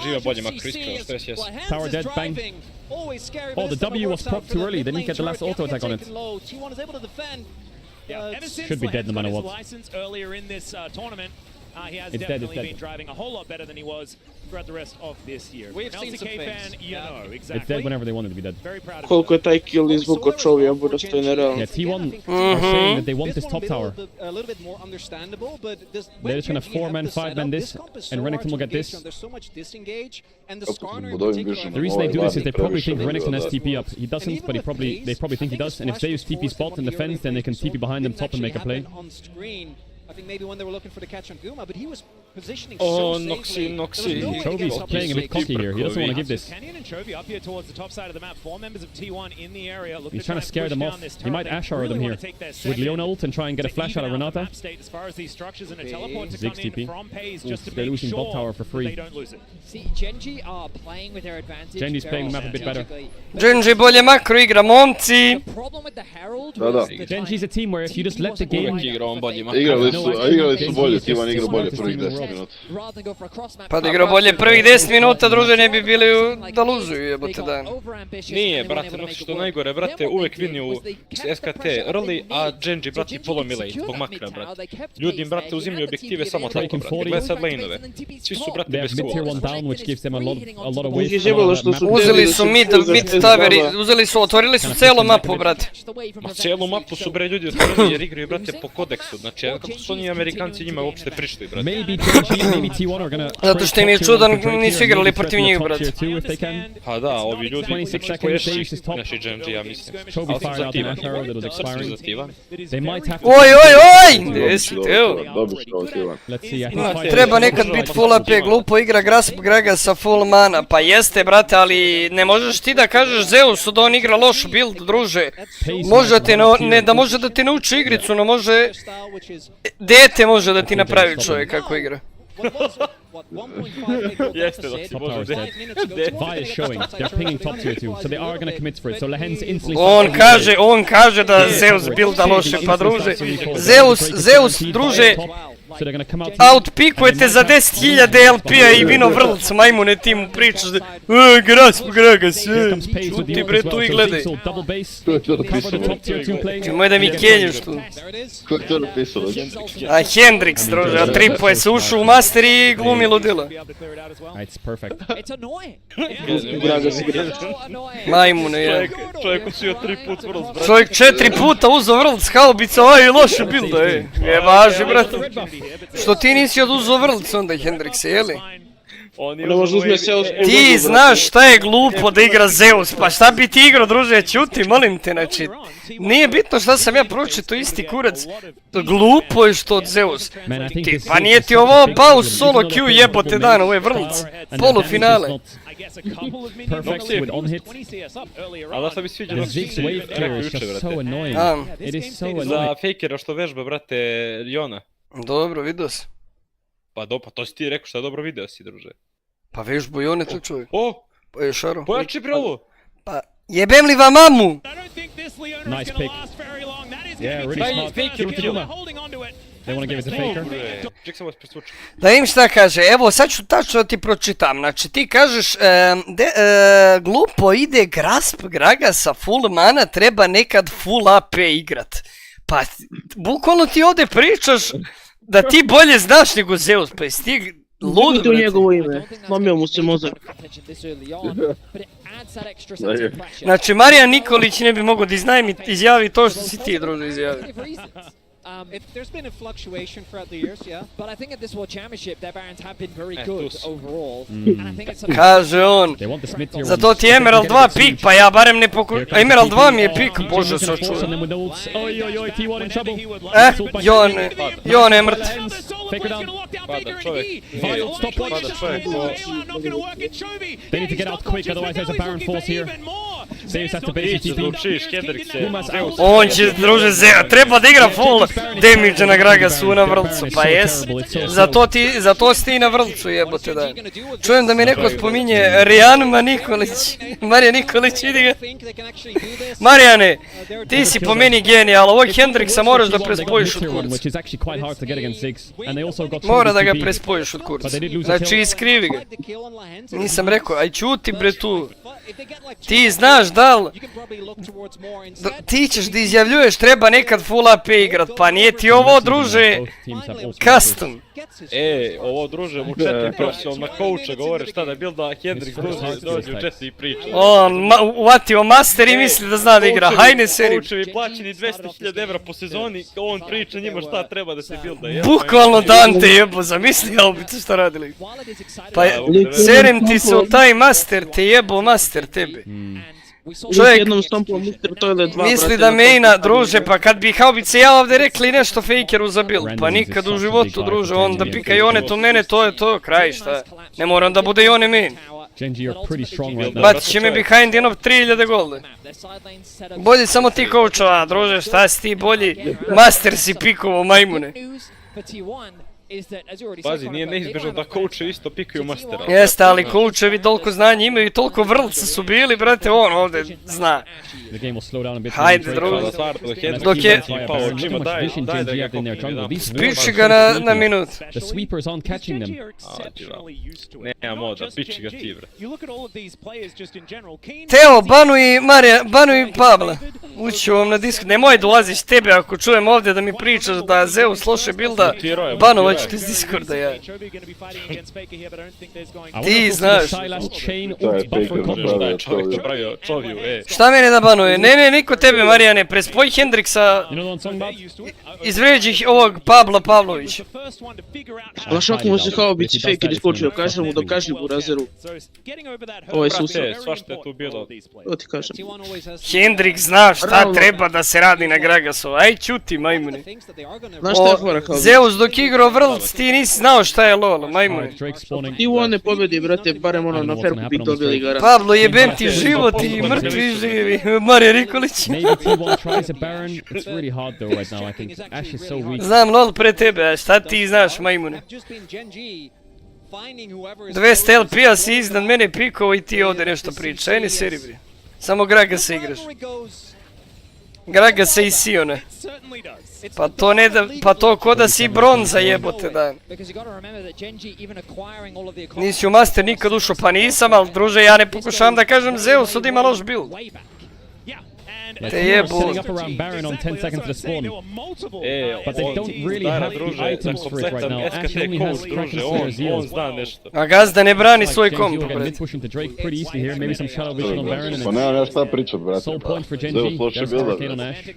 S9: G ima bolje makro iskreno, stres jes.
S6: Tower dead, bang. Oh, the W was propped too early. They didn't get the last auto attack on it. Should be dead no matter what.
S8: He has
S6: It's
S8: definitely
S6: dead.
S8: been driving a whole lot better than he was throughout the rest of this year.
S4: We've seen some things.
S8: You know, exactly.
S6: It's dead whenever they want it to be dead.
S8: Very proud of
S2: Koliko je taj kill izvukao Čovija, Boras, to je nerealno.
S6: Yeah, T1 are saying that they want this top tower.
S4: A little bit more understandable, but this,
S6: They're just gonna 4-man, 5-man this, and Renekton will get this.
S4: There's so much disengage, and the
S10: Kako
S4: Skarner
S10: smo
S4: in
S10: pod ovim
S4: particular.
S10: višom,
S6: The reason they do this is they probably think
S10: previše
S6: Renekton has
S10: nego
S6: TP up. He doesn't, but they probably think he does. And if Zeus TP spot and defends, then they can TP behind them top and make a play.
S4: On screen, I think maybe when they were looking for the catch on Guma, but he was
S9: Oh, Noxy.
S6: Chobi's playing a bit cocky here. He doesn't want to give this.
S8: Kenyon and Chovy up here towards the top side of the map. 4 members of T1 in the area.
S6: He's trying to scare them off. He might Ashar them here with Leona ult and try and get a flash out of Renata. Ziggs TP. They're losing bot tower for free.
S22: See, Genji are playing with their advantage.
S6: Genji's playing the map a bit better.
S1: Genji bolje makro igra, momci.
S6: Genji's a team where if you just let the game...
S10: Igrali su bolje, T1 igra bolje prvih 10 minuta.
S1: Pa da igra bolje prvih 10 minuta, druže, ne bi bili da luzuju, jebote dan.
S9: Nije, brate, no što najgore, brate, uvek vinju SKT early, a Genji, brate, polomile zbog makra, brate. Ljudi im, brate, uzimlju objektive samo tako, brate. Gled sad laneove. Svi su, brate, bez
S1: Uzeli su mid taveri, otvorili su celu mapu, brate.
S9: Ma celu mapu su, bre, ljudi otvorili jer igraju, brate, po kodeksu. Znači, kako su oni Amerikanci njima uopšte prištaju, brate.
S1: Zato što im je čudo, nisu igrali protiv njih, brate.
S9: Pa da, ovi ljudi koji naši Genji, ja mislim.
S1: Oj! Gdje si teo? Treba nekad bit full AP, glupo igra Graga sa full mana. Pa jeste, brate, ali ne možeš ti da kažeš Zeusu da on igra loš build, druže. Ne da može da ti nauči igricu, no može... Dete može da ti napravi čovjek kako igra.
S9: Jeste dok si može
S6: Vi is showing, they're pinging top tier 2, so they are gonna commit for it, so Lehen's instantly...
S1: On kaže da Zeus builda loše, pa druže. Zeus, druže, outpikujete za 10.000 LP-a i vino vrlc, majmune ti mu pričaš da... Graga se, čuti bre tu i gledaj. Moj da mi kenjuš tu.
S10: Ko je to napisao?
S1: A Hendrix, druže, a Tripo je se ušao u master i glumi ludila.
S6: It's perfect.
S1: Majmune, je.
S9: Čovjek usio 3 put vrlc, brate.
S1: Čovjek 4 puta uzao vrlc, haubica, oj, loše builda, ej. Je važi, brate. Što ti nisi oduzao vrlc onda, Hendrix, jeli? Ti znaš šta je glupo da igra Zeus, pa šta bi ti igrao, druže, čuti, molim te, znači, nije bitno šta sam ja pročito, isti kurac, glupo je što od Zeus, pa nije ti ovo pao solo Q jebote dan, ovo je vrlc, polufinale.
S9: Ali da šta bi sviđa dok si juče, brate. Za fakera što vežba, brate, Jona.
S1: Dobro, vidio si.
S9: Pa to si ti rekao šta dobro video si, druže.
S1: Pa vežbu Jone to čovjek. Pa je šaro.
S9: Pojači bre ovo.
S1: Pa jebem li vam mamu?
S6: Nice pick. Yeah, really smart. They want to give it to Faker.
S1: Da im šta kaže, evo sad ću tačno da ti pročitam, znači ti kažeš glupo ide Graga sa full mana, treba nekad full AP igrat. Pa bukvalno ti ovdje pričaš da ti bolje znaš nego Zeus, pa jesi ti lud, brate.
S2: u njegovo ime, slomio mu se mozak.
S1: Znači Marijan Nikolić ne bi mogao da izjavi to što si ti, druže, izjavi.
S22: There's been a fluctuation throughout the years, yeah. But I think at this World Championship, their Barons have been very good overall. And I think it's
S1: kaže on, zato ti Emerald 2 pik, pa ja barem ne Emerald 2 mi je pik, bože se očuva. Jon je mrt.
S9: Pada čovjek. Pada čovjek.
S6: They need to get out quick, otherwise there's a Baron force here. Zeus has to base TP.
S1: On će, druže, treba da igra full damage na Graga su na vrlcu, pa jes. Zato si ti na vrlcu, jebote da. Čujem da mi neko spominje Rijanuma Nikolić. Marijan Nikolić, vidi ga. Marijane, ti si po meni genijal, ovog Hendrixa moraš da prespojiš od kurca. Mora da ga prespojiš od kurca. Znači iskrivi ga. Nisam rekao, aj čuti bre tu. Ti znaš da li... Ti ćeš da izjavljuješ treba nekad full AP igrat, pa nije ti ovo, druže, custom.
S9: Ovo, druže, mu 4 profesionalna coacha govore šta da builda, Hendrix dođe u česti i priča.
S1: On uvatio master i misli da zna da igra, hajde seri.
S9: Coachevi plaćeni 200.000 evra po sezoni, on priča njima šta treba da se builda.
S1: Bukvalno Dante jebo, zamisli Albica šta radili. Pa serem ti se u taj master, te jebo master tebe. Čovjek
S2: jednom stompom Mr. Toilet 2,
S1: misli da maina, druže, pa kad bi haubice ja ovdje rekli nešto fakeru za build, pa nikad u životu, druže, on da pika Yone to mene, to je to, kraj, šta? Ne moram da bude Yone main. Bacit će me behind jedno 3000 golda. Bolje samo ti coachova, druže, šta si ti bolji, master si pikovo, majmune.
S9: Pazi, nije neizbežno da coachevi isto pikuju mastera.
S1: Jeste, ali coachevi toliko znanja imaju i toliko vrlca su bili, brate, on ovdje zna. Hajde, druže. Dok je... Spiči ga na minut.
S9: Nema moda, piči ga ti, bre.
S1: Teo, banuj Pabla. Uću vam na disku. Nemoj dolaziš tebe ako čujem ovdje da mi pričaš da Zeus loše builda. Banovat ću ti iz Discorda, ja. Ti znaš. Šta mene da banuje? Ne, niko tebe, Marijane. Prespoj Hendriksa. Izvređi ovog Pabla Pavlovića.
S2: Znaš ako mu se haubici faker iskočio, kažem mu da kaži u razeru. Ovo je susad.
S9: Svašta je tu bilo.
S2: To ti kažem.
S1: Hendrik zna šta treba da se radi na Gragasova. Aj čuti, majmune.
S2: Znaš šta je fora haubici?
S1: Zeus dok igrao Vrlc ti nisi znao šta je lol, majmune.
S2: Ti u one pobjedi, brate, barem ono na fair kupi dobili garant.
S1: Pablo, jebem ti život i mrtvi živi. Marija Nikolić. Znam lol pre tebe, šta ti znaš, majmune? 200 LP-a si iznad mene pikovo i ti ovdje nešto priča, eni seri bre. Samo Graga se igraš. Graga se i Sione. Pa to ko da si bronza jebote dan. Nisi u master nikad ušao, pa nisam, ali druže ja ne pokušavam da kažem Zeus od ima loš build. Te jebu.
S9: On zna nešto.
S1: A Gazda ne brani svoj komp, bre.
S10: Pa nemam ja šta pričat, brate. Zeus loše builda, brate.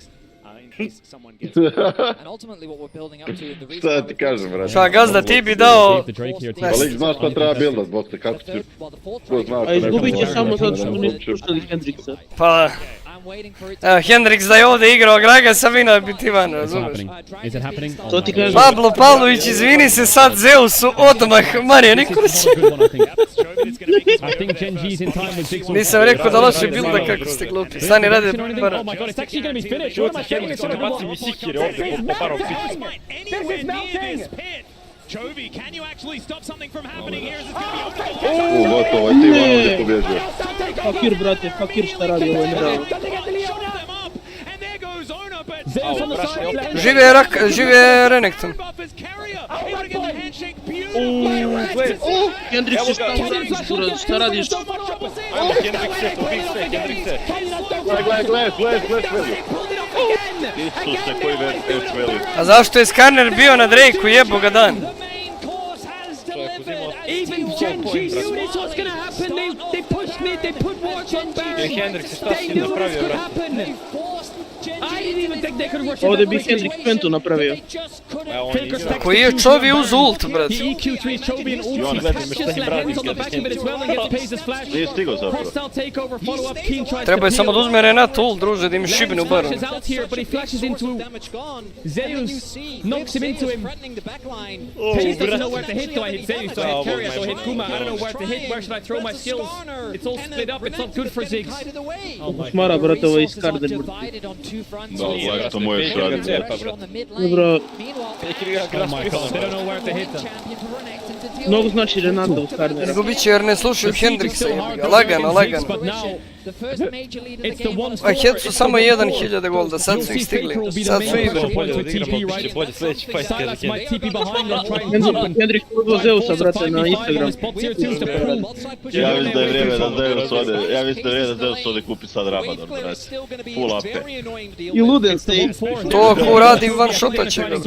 S10: Šta ti kažem, brate?
S1: Šta, Gazda, ti bi dao...
S10: Pa lik znaš šta treba buildat, bok te, kako ti...
S2: A izgubit će samo zato što nisu puštali Hendriksa.
S1: Pa... Evo, Hendriks da je ovdje igrao Gragasa, vina bi ti van, razumeš?
S2: To ti kažem.
S1: Pablo Pavlović, izvini se sad Zeusu odmah, Marija Nikolić. Nisam rekao da loše builda kako ste glupi. Stani rade bara.
S5: Jovi, can you actually stop something from happening here? Is it going to be
S10: gotovo, je Tivan ovdje pobjeđuje.
S2: Fakir, brate, fakir šta radi ovo ne radi.
S1: Žive Renekton.
S2: Hendrik se šta radiš?
S10: Isuse, koji već veli.
S1: A zašto je skaner bio na Drakeu, jebo ga dan?
S15: Even Gen G knew this was gonna happen. They pushed me. They put watch on Baron. They knew this could happen. I didn't even think they could rush it.
S2: Ovdje bi Hendrik Pentu napravio.
S1: Koji je Čovi uz ult, brat?
S15: He EQ3's Chobi and ult. Just let hands on the back of it as well and gets pays his flash.
S10: Nije stigao zapravo.
S15: Hostile takeover, follow up, Keen tries to
S1: Treba je samo da uzme Renat ult, druže, da im šibne u baru.
S15: out here, but he flashes into Zeus, knocks him into him. Pace doesn't know where to hit, so I hit Zeus, so I hit Carrier, so I hit Kuma. I don't know where to hit, where should I throw my skills? It's all split up, it's not good for Ziggs.
S2: Šmara, brate, ovo je iz Karden.
S10: Da, gledaj, to možeš raditi.
S2: Dobro.
S15: Oh my god, they don't know where to hit them.
S2: Mnogo znači Renata uz Karden.
S1: Izgubit će jer ne slušaju Hendriksa, jebiga. Lagano. A Head su samo 1000 golda, sad su ih stigli. Sad su idu.
S2: Hendrik uzeo Zeusa, brate, na Instagram.
S10: Ja mislim da je vrijeme da Zeus ode kupi sad Rabadon, brate. Full AP.
S2: I luden ste ih.
S1: To ako radi one shota će ga.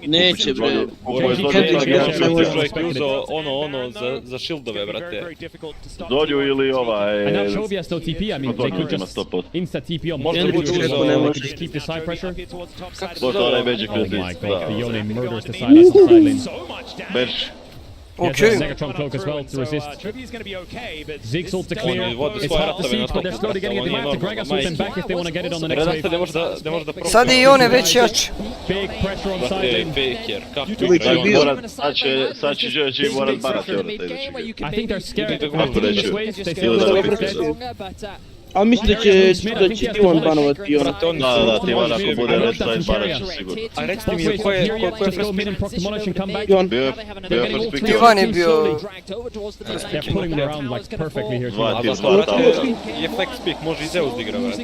S2: Neće, bre.
S9: Čovjek je uzao ono za shieldove, brate.
S10: Zolju ili ovaj...
S6: And now Jovi has no TP, I mean, they could just insta-TP on
S10: Možda budu
S6: uzao... Just keep the side pressure.
S10: Možda onaj Magic
S6: Oh my
S10: Resist,
S6: god, the
S10: da.
S6: Yone murders the side lane.
S10: Bench.
S1: Okay.
S6: Negatron cloak as well to resist.
S8: Trivia's going to be okay, but
S6: Zeke's ult to clear. It's hard to siege, but they're slowly getting it. They might have to Gragas ult them back if they want to get it on the next wave.
S1: Sad je i one već jač.
S6: Big pressure on side lane.
S10: Sad će GG morat barati ono taj idući game.
S6: I think they're scared. This wave, they feel dead.
S2: Ali mislim da će T1 banovati ono.
S10: Da, T1 ako bude reći da izbanat će sigurno.
S9: A recite mi ko je
S6: Just go mid and proc demolish and come back.
S10: Bio first pick.
S1: T1 je bio...
S6: They're pulling them around like perfectly here.
S9: Je flex pick, može i Zeus da igra, vrati.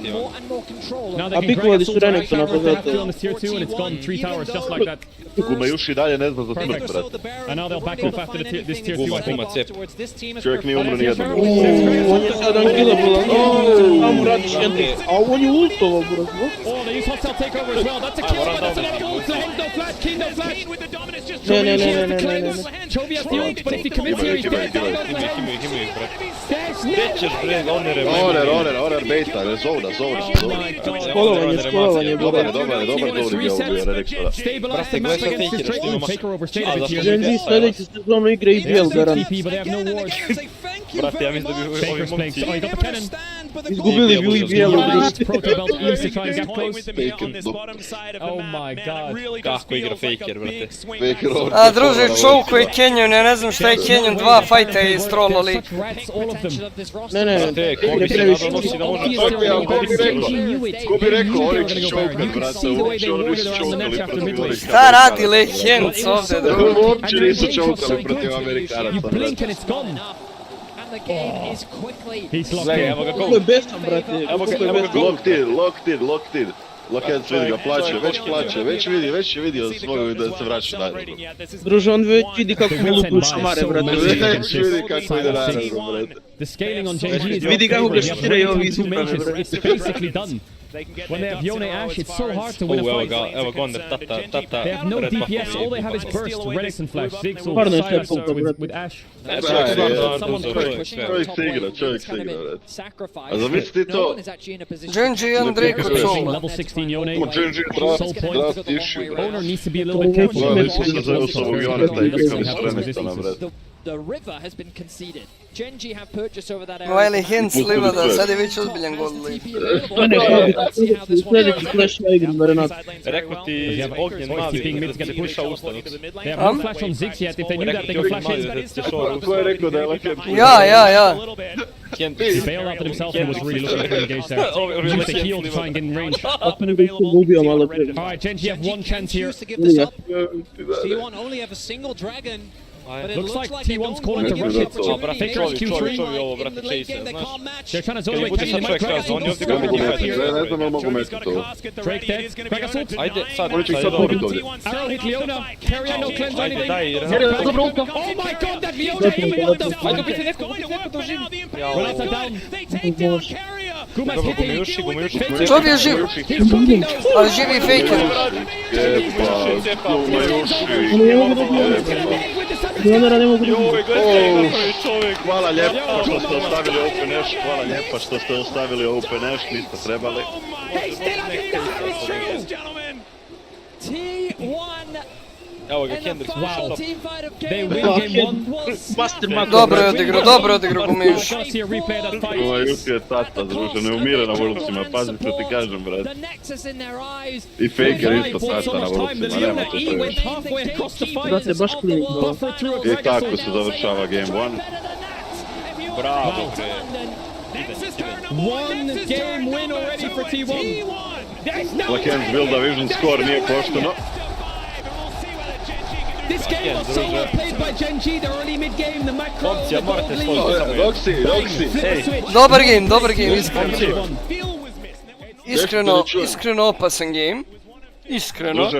S6: Now they can Gragas ult right now on this tier 2 and it's gone 3 towers just like that.
S10: Kuma još i dalje ne zna za smrt, brate.
S6: And now they'll back off after this tier 2, I think.
S10: Čovjek nije umro nijednom.
S2: On je sad unkillable. Tamo radiš Hendrix, a on je ultovo, bro.
S6: Oh, they use hostile takeover as well. That's a kill, but that's another ult. Hendo flash, King no flash.
S2: Ne.
S6: Chovy has the ult, but if he commits here, he's dead.
S9: Nećeš, bre,
S10: Oner, bejta, zovna.
S2: Skolovanje, bro.
S10: Dobar dobri ga ubio,
S6: Stabilize the map against this trade. Taker overstayed a bit here.
S2: Genji sljedeći sezonu igra i BL, garant.
S6: TP, but they have no ward.
S9: Brate, ja mislim da bi ovi
S6: Baker's playing. Oh, he got the cannon.
S2: Izgubili bi i BL.
S6: Proto belt east to try and get close. Oh my god.
S9: Kako igra Faker, brate.
S1: A druže, Choke i Canyon, ja ne znam šta je Canyon, 2 fajta je istrolali.
S2: Ne.
S9: Ko bi se nadal nosi da može...
S10: Ko bi rekao, oni će chokat, brate, uopće oni nisu chokali protiv Amerikanaca.
S1: Šta radi Lehenc ovdje, druže?
S10: Uopće nisu chokali protiv Amerikanaca, brate.
S6: He's locked in.
S2: Kako je bestan, brate.
S10: Locked in. Lokenc vidi ga, plaće, već je vidio svoju da se vraća dalje.
S2: Druže, on već vidi kako mu lupu šamare, brate.
S10: Već vidi kako ide narazom, brate.
S6: The scaling on Genji is
S2: vidi kako ga šutiraju ovi super, brate.
S6: It's basically done. When they have Yone Ash, it's so hard to win a fight.
S9: Evo Gonder, tata.
S6: They have no DPS, all they have is burst, Relics and Flash. Ziggs will with Ash.
S10: Čovjek se igra, brate. A zamisli to...
S1: Genji i Andrejko Čola.
S6: Level 16 Yone.
S10: Genji draft issue, brate.
S6: Owner needs to be a little bit careful.
S22: The river has been conceded. Genji have purchased over that area.
S1: Vajli Hens livada, sad je već ozbiljan gol.
S2: Sljedeći flash na igru, Marinat.
S9: Rekao ti Ognjen mali, da ti puša ustanut.
S6: They have no flash on Ziggs yet, if they knew that they could flash in.
S10: Ko je rekao da je Lakenc?
S1: Ja.
S6: He bailed out at himself and was really looking to engage there. Used the heal to try and get in range. Alright, Genji have one chance here.
S22: T1 only have a single dragon.
S6: Looks like T1's calling to rush it. Faker's Q3. They're trying to zone away Kenny. They might Gragas ult.
S10: Ne znam li mogu metiti to.
S6: Drake dead. Gragas ult.
S9: Ajde, sad
S10: dobiti ovdje.
S6: Arrow hit Leona. Carry no cleanse anything. Oh my god, that Leona hit! What the fuck?
S9: Ajde, biti neko to živi.
S6: Renata down. Kuma's hitting.
S1: Čov je živ. Ali živi Faker.
S2: Donera ne mogu
S10: Hvala lijepa što ste ostavili Open Ash, niste trebali.
S22: T1
S9: Evo ga, Kendrick.
S6: Wow. They win game 1.
S1: Dobro odigrao Gumijuš.
S10: Gumijuš je tata, druže, ne umire na Worldsima, pazi što ti kažem, brate. I Faker isto tata na Worldsima, nema to previše.
S2: Brate, baš klinik, bro.
S10: I tako se završava game 1.
S9: Bravo, bre.
S6: One game win already for T1.
S10: Lakenc build division score nije pošteno.
S6: This game was so well played by Genji, the early mid game, the macro,
S9: Opcija, morate
S10: Roxy.
S1: Dobar game, iskreno opasan game. Iskreno.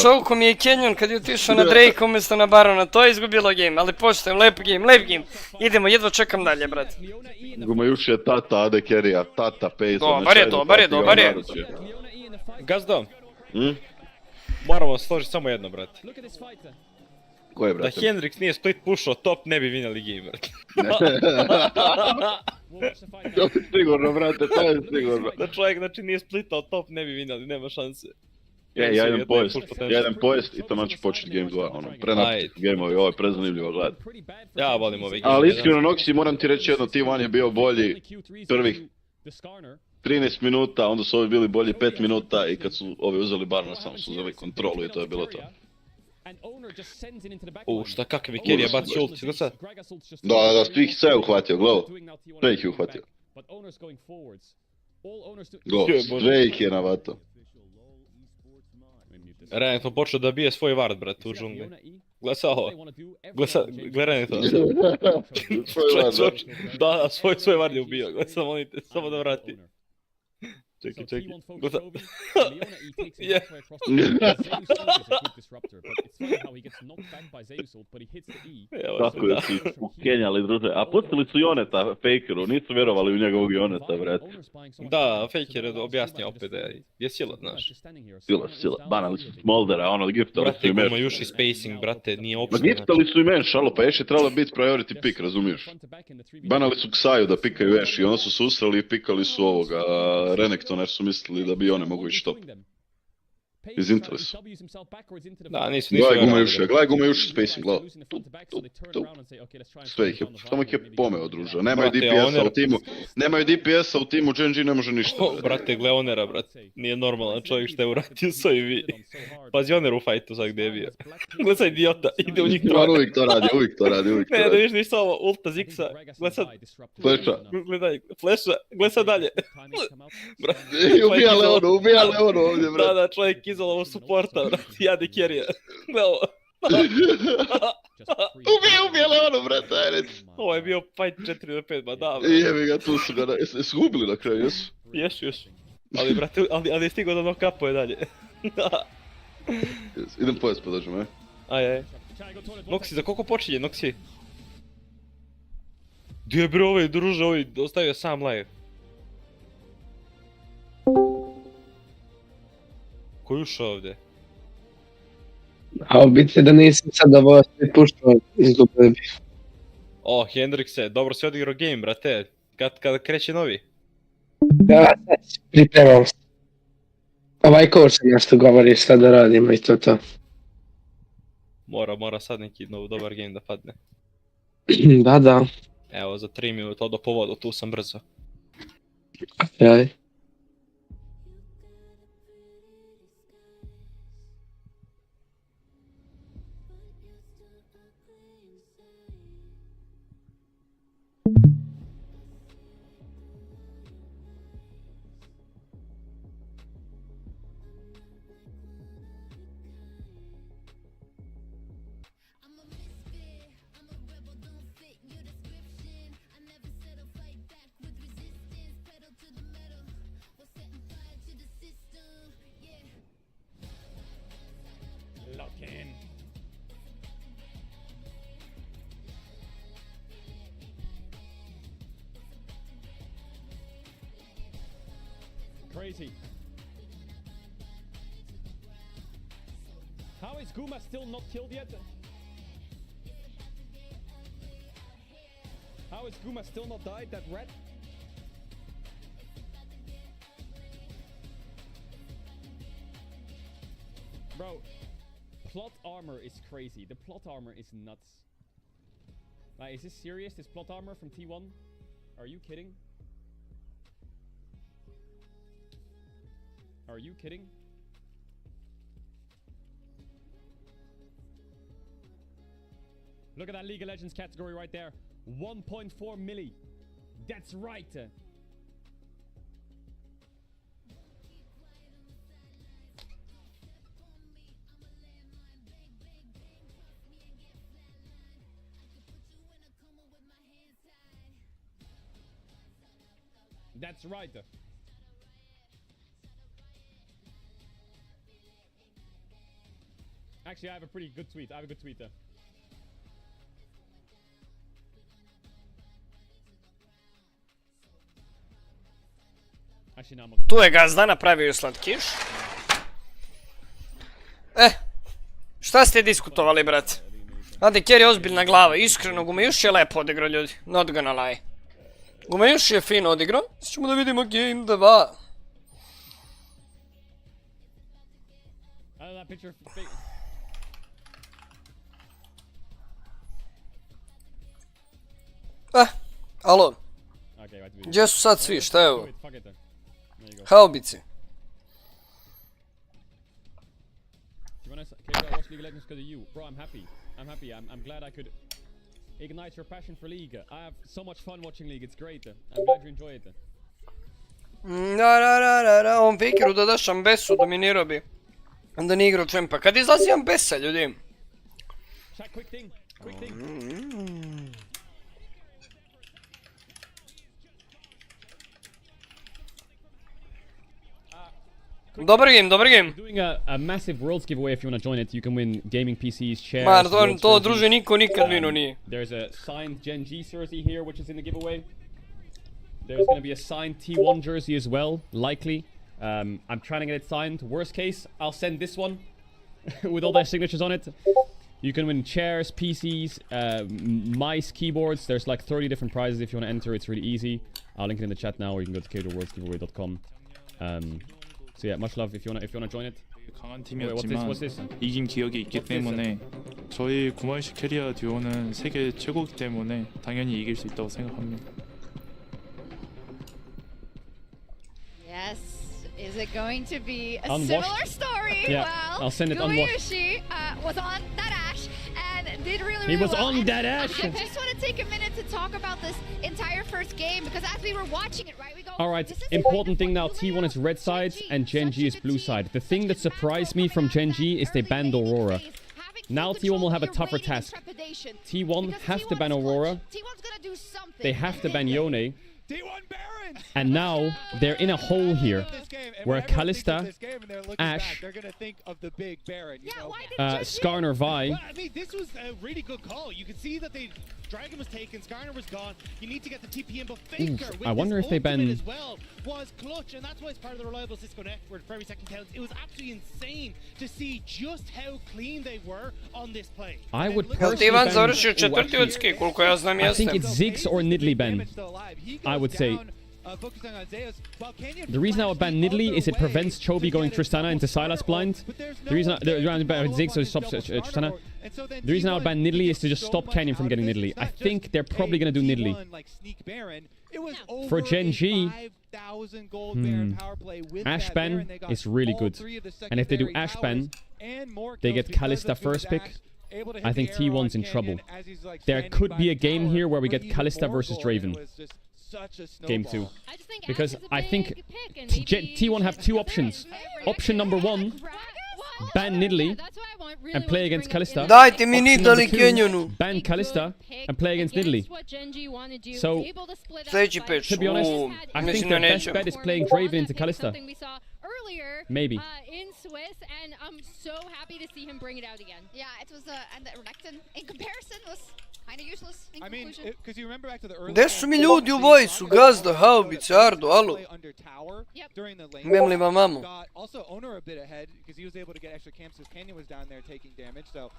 S1: Čovkom je Canyon kad je otišao na Drake umjesto na Barona, to je izgubilo game, ali poštujem, lep game. Idemo, jedva čekam dalje, brate.
S10: Gumijuš je tata AD carry-a, tata Payson.
S1: Dobar je.
S9: Gazdo. Moramo složiti samo jedno, brate.
S10: Koje, brate?
S9: Da Hendrix nije split pušao top, ne bi vinjali game, brate.
S10: To je sigurno, brate, to je sigurno.
S9: Da čovjek, znači, nije splitao top, ne bi vinjali, nema šanse.
S10: Ja idem pojest i tamo ću početi Game 2, ono, prenapiti gameovi, ovo je prezanimljivo gledati.
S9: Ja volim ove game.
S10: Ali iskreno, Noxi, moram ti reći jedno, T1 je bio bolji prvih 13 minuta, onda su ovi bili bolji 5 minuta i kad su ovi uzeli Barna, samo su uzeli kontrolu i to je bilo to.
S9: Šta kakav je Kerija bacio ult, gledaj sad?
S10: Da, svih sve je uhvatio, gledaj. Sve ih je uhvatio. Gledaj, sve ih je navato.
S9: Renekton počeo da bije svoj ward, brate, u džungli. Gledaj sad ovo. Gledaj Renekton.
S10: Svoj ward,
S9: da, svoj ward je ubio, gledaj sad, molite, samo da vrati. Čekaj. Gledaj.
S10: Tako je si ukenjali, druže. A pustili su Yoneta fakeru, nisu vjerovali u njegovog Yoneta, brate.
S9: Da, faker je objasnio opet da je sila, znaš.
S10: Sila. Banali su Smoldera, ono, giftali su i
S9: brate, ima još i spacing, brate, nije opšte.
S10: Giftali su i men, šalo, pa još je trebalo biti priority pick, razumiješ? Banali su Ksaju da pikaju Ash i onda su susreli i pikali su ovoga Renektona jer su mislili da bi one mogu ići top. Iz interesa.
S9: Da, nisu
S10: Gledaj gume uši spacing, gledaj. Tu. Sve ih je, samo ih je pomeo, druže. Nemaju DPS-a u timu, Genji ne može ništa.
S9: Brate, gle Onera, brate. Nije normalan čovjek što je uradio s ovim. Pazi Oner u fajtu sad gdje je bio. Gle sad idiota, ide u njih troje.
S10: Uvijek to radi.
S9: Ne, da viš ništa ovo, ulta Zigsa. Gle sad. Flasha. Gle sad dalje.
S10: Ubija Leonu ovdje, brate.
S9: Da, čovjek izolovo supporta, brate, jade Kerija. Gle ovo.
S10: Ubija Leonu, brate, ajde.
S9: Ovo je bio fight 4-5, ma da,
S10: brate. Jebi ga, tu su ga, su gubili na kraju, jesu?
S9: Jesu. Ali, brate, ali je stigao da knock-upuje dalje.
S10: Idem pojest pa dođem,
S9: Aj. Noxi, za koliko počinje, Noxi? Gdje je bro ovaj, druže, ovaj, ostavio sam live. Ko je ušao ovdje?
S3: A u biti da nisam sad ovo sve puštao, izgubili bih.
S9: Hendrikse, dobro si odigrao game, brate. Kada kreće novi?
S3: Da, pripremam se. Ovaj coach nešto govori šta da radimo i to.
S9: Mora sad neki dobar game da padne.
S3: Da.
S9: Evo, za 3 minuta odo po vodu, tu sam brzo.
S3: Ajaj.
S6: Crazy. How is Guma still not killed yet? How is Guma still not died, that rat? Bro, plot armor is crazy. The plot armor is nuts. Like, is this serious? This plot armor from T1? Are you kidding? Are you kidding? Look at that League of Legends category right there. 1.4 milli. That's right. That's right. Actually, I have a pretty good tweet. I have a good tweet there.
S1: Tu je gazda napravio slatkiš. Šta ste diskutovali, brate? Ade, Kjer je ozbiljna glava, iskreno, Gumejuš je lepo odigrao, ljudi. Not gonna lie. Gumejuš je fino odigrao. Sad ćemo da vidimo game 2.
S6: picture.
S1: Alo.
S6: Okay,
S1: Gdje su sad svi, šta je ovo?
S6: Fuck it then. There you go.
S1: Haubici.
S6: Do you wanna watch League of Legends because of you? Bro, I'm happy. I'm glad I could ignite your passion for League. I have so much fun watching League. It's great. I'm glad you enjoy it.
S1: Da, on Fakeru da daš Ambesu, dominirao bi. Onda nije igrao Champa. Kad izlazi Ambesa, ljudi?
S6: Check, quick thing.
S1: Dobar game.
S6: Doing a massive Worlds giveaway if you want to join it. You can win gaming PCs, chairs.
S1: Man, to druže niko nikad vino nije.
S6: There's a signed Gen G jersey here, which is in the giveaway. There's going to be a signed T1 jersey as well, likely. I'm trying to get it signed. Worst case, I'll send this one with all their signatures on it. You can win chairs, PCs, mice, keyboards. There's like 30 different prizes if you want to enter. It's really easy. I'll link it in the chat now, or you can go to kworldsgiveaway.com. So yeah, much love if you wanna join it.
S7: 강한 팀이었지만 이긴 기억이 있기 때문에 저희 구마유시 캐리어 듀오는 세계 최고이기 때문에 당연히 이길 수 있다고 생각합니다.
S12: Yes. Is it going to be a
S6: Unwashed.
S12: similar story?
S6: Yeah,
S12: well,
S6: I'll send it unwashed.
S12: Gumayushi was on that Ash and did really
S6: He was
S12: well.
S6: on that Ash.
S12: I just want to take a minute to talk about this entire first game because as we were watching it, right, we go.
S6: Alright, important thing now, T1 is red side and Gen G is blue side. The thing that surprised me from Gen G is they banned Aurora. Now T1 will have a tougher task. T1 have to ban Aurora. They have to ban YONE. And now they're in a hole here where Kalista, Ashe, Skarner Vi.
S14: Well, I mean, this was a really good call. You could see that the Dragon was taken, Skarner was gone. You need to get the TP in, but Faker with
S6: I wonder if they ban
S14: as well was clutch, and that's why it's part of the reliable Cisco network for every second counts. It was absolutely insane to see just how clean they were on this play.
S6: I would personally ban... I think it's Ziggs or Nidalee ban. I would say. The reason I would ban Nidalee is it prevents Chobi going Tristana into Sylas blind. The reason I would ban Ziggs so it stops Tristana. The reason I would ban Nidalee is to just stop Canyon from getting Nidalee. I think they're probably going to do Nidalee. For Gen G, Ashe ban is really good. And if they do Ashe ban, they get Kalista first pick. I think T1's in trouble. There could be a game here where we get Kalista versus Draven. Game 2. Because I think T1 have two options. Option number 1, ban Nidalee and play against Kalista.
S1: Dajte mi Nidalee Canyonu.
S6: Ban Kalista and play against Nidalee. So,
S1: to
S6: be honest, I think the best bet is playing Draven into Kalista. Maybe.
S11: In Swiss, and I'm so happy to see him bring it out again.
S12: Yeah, it was and the Renekton in comparison was kind of useless in conclusion.
S13: Because you remember back to the early.
S1: Gde su mi ljudi u vojsu? Gazda, haubice, Ardo, alo. Memli mamamu.
S13: Also, owner a bit ahead because he was able to get extra camps because Canyon was down there taking damage. So,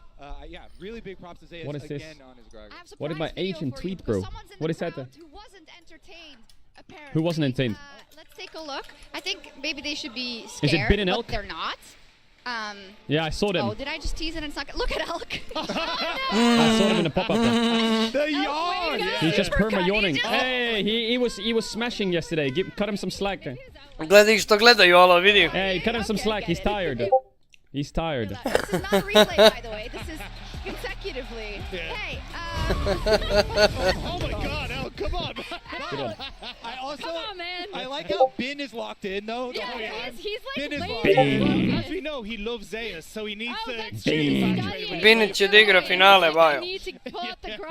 S13: yeah, really big props to Zeus
S6: what is this?
S13: again on his Grog.
S6: What did my agent tweet, bro? What is that?
S12: Who wasn't entertained, apparently.
S6: Who wasn't entertained?
S12: Let's take a look. I think maybe they should be scared,
S6: is it Bin and Elk?
S12: But they're not.
S6: Yeah, I saw them.
S12: Oh, did I just tease it and it's not good? Look at Elk.
S6: I saw him in the pop-up.
S13: The yawn!
S6: He's just perma-yawning. Hey, he was smashing yesterday. Cut him some slack.
S1: Gledaj što gledaju, alo, vidi.
S6: Hey, cut him some slack. He's tired. He's tired.
S12: This is not a replay, by the way. This is consecutively. Hey,
S13: oh my god, Elk, come on.
S6: Good one.
S13: I also,
S11: come on, man.
S13: I like how Bin is locked in, though.
S11: Yeah, he's like
S13: Bin is locked
S14: in. As we know, he loves Zeus, so he needs to...
S1: Bin će da igra finale, bajo.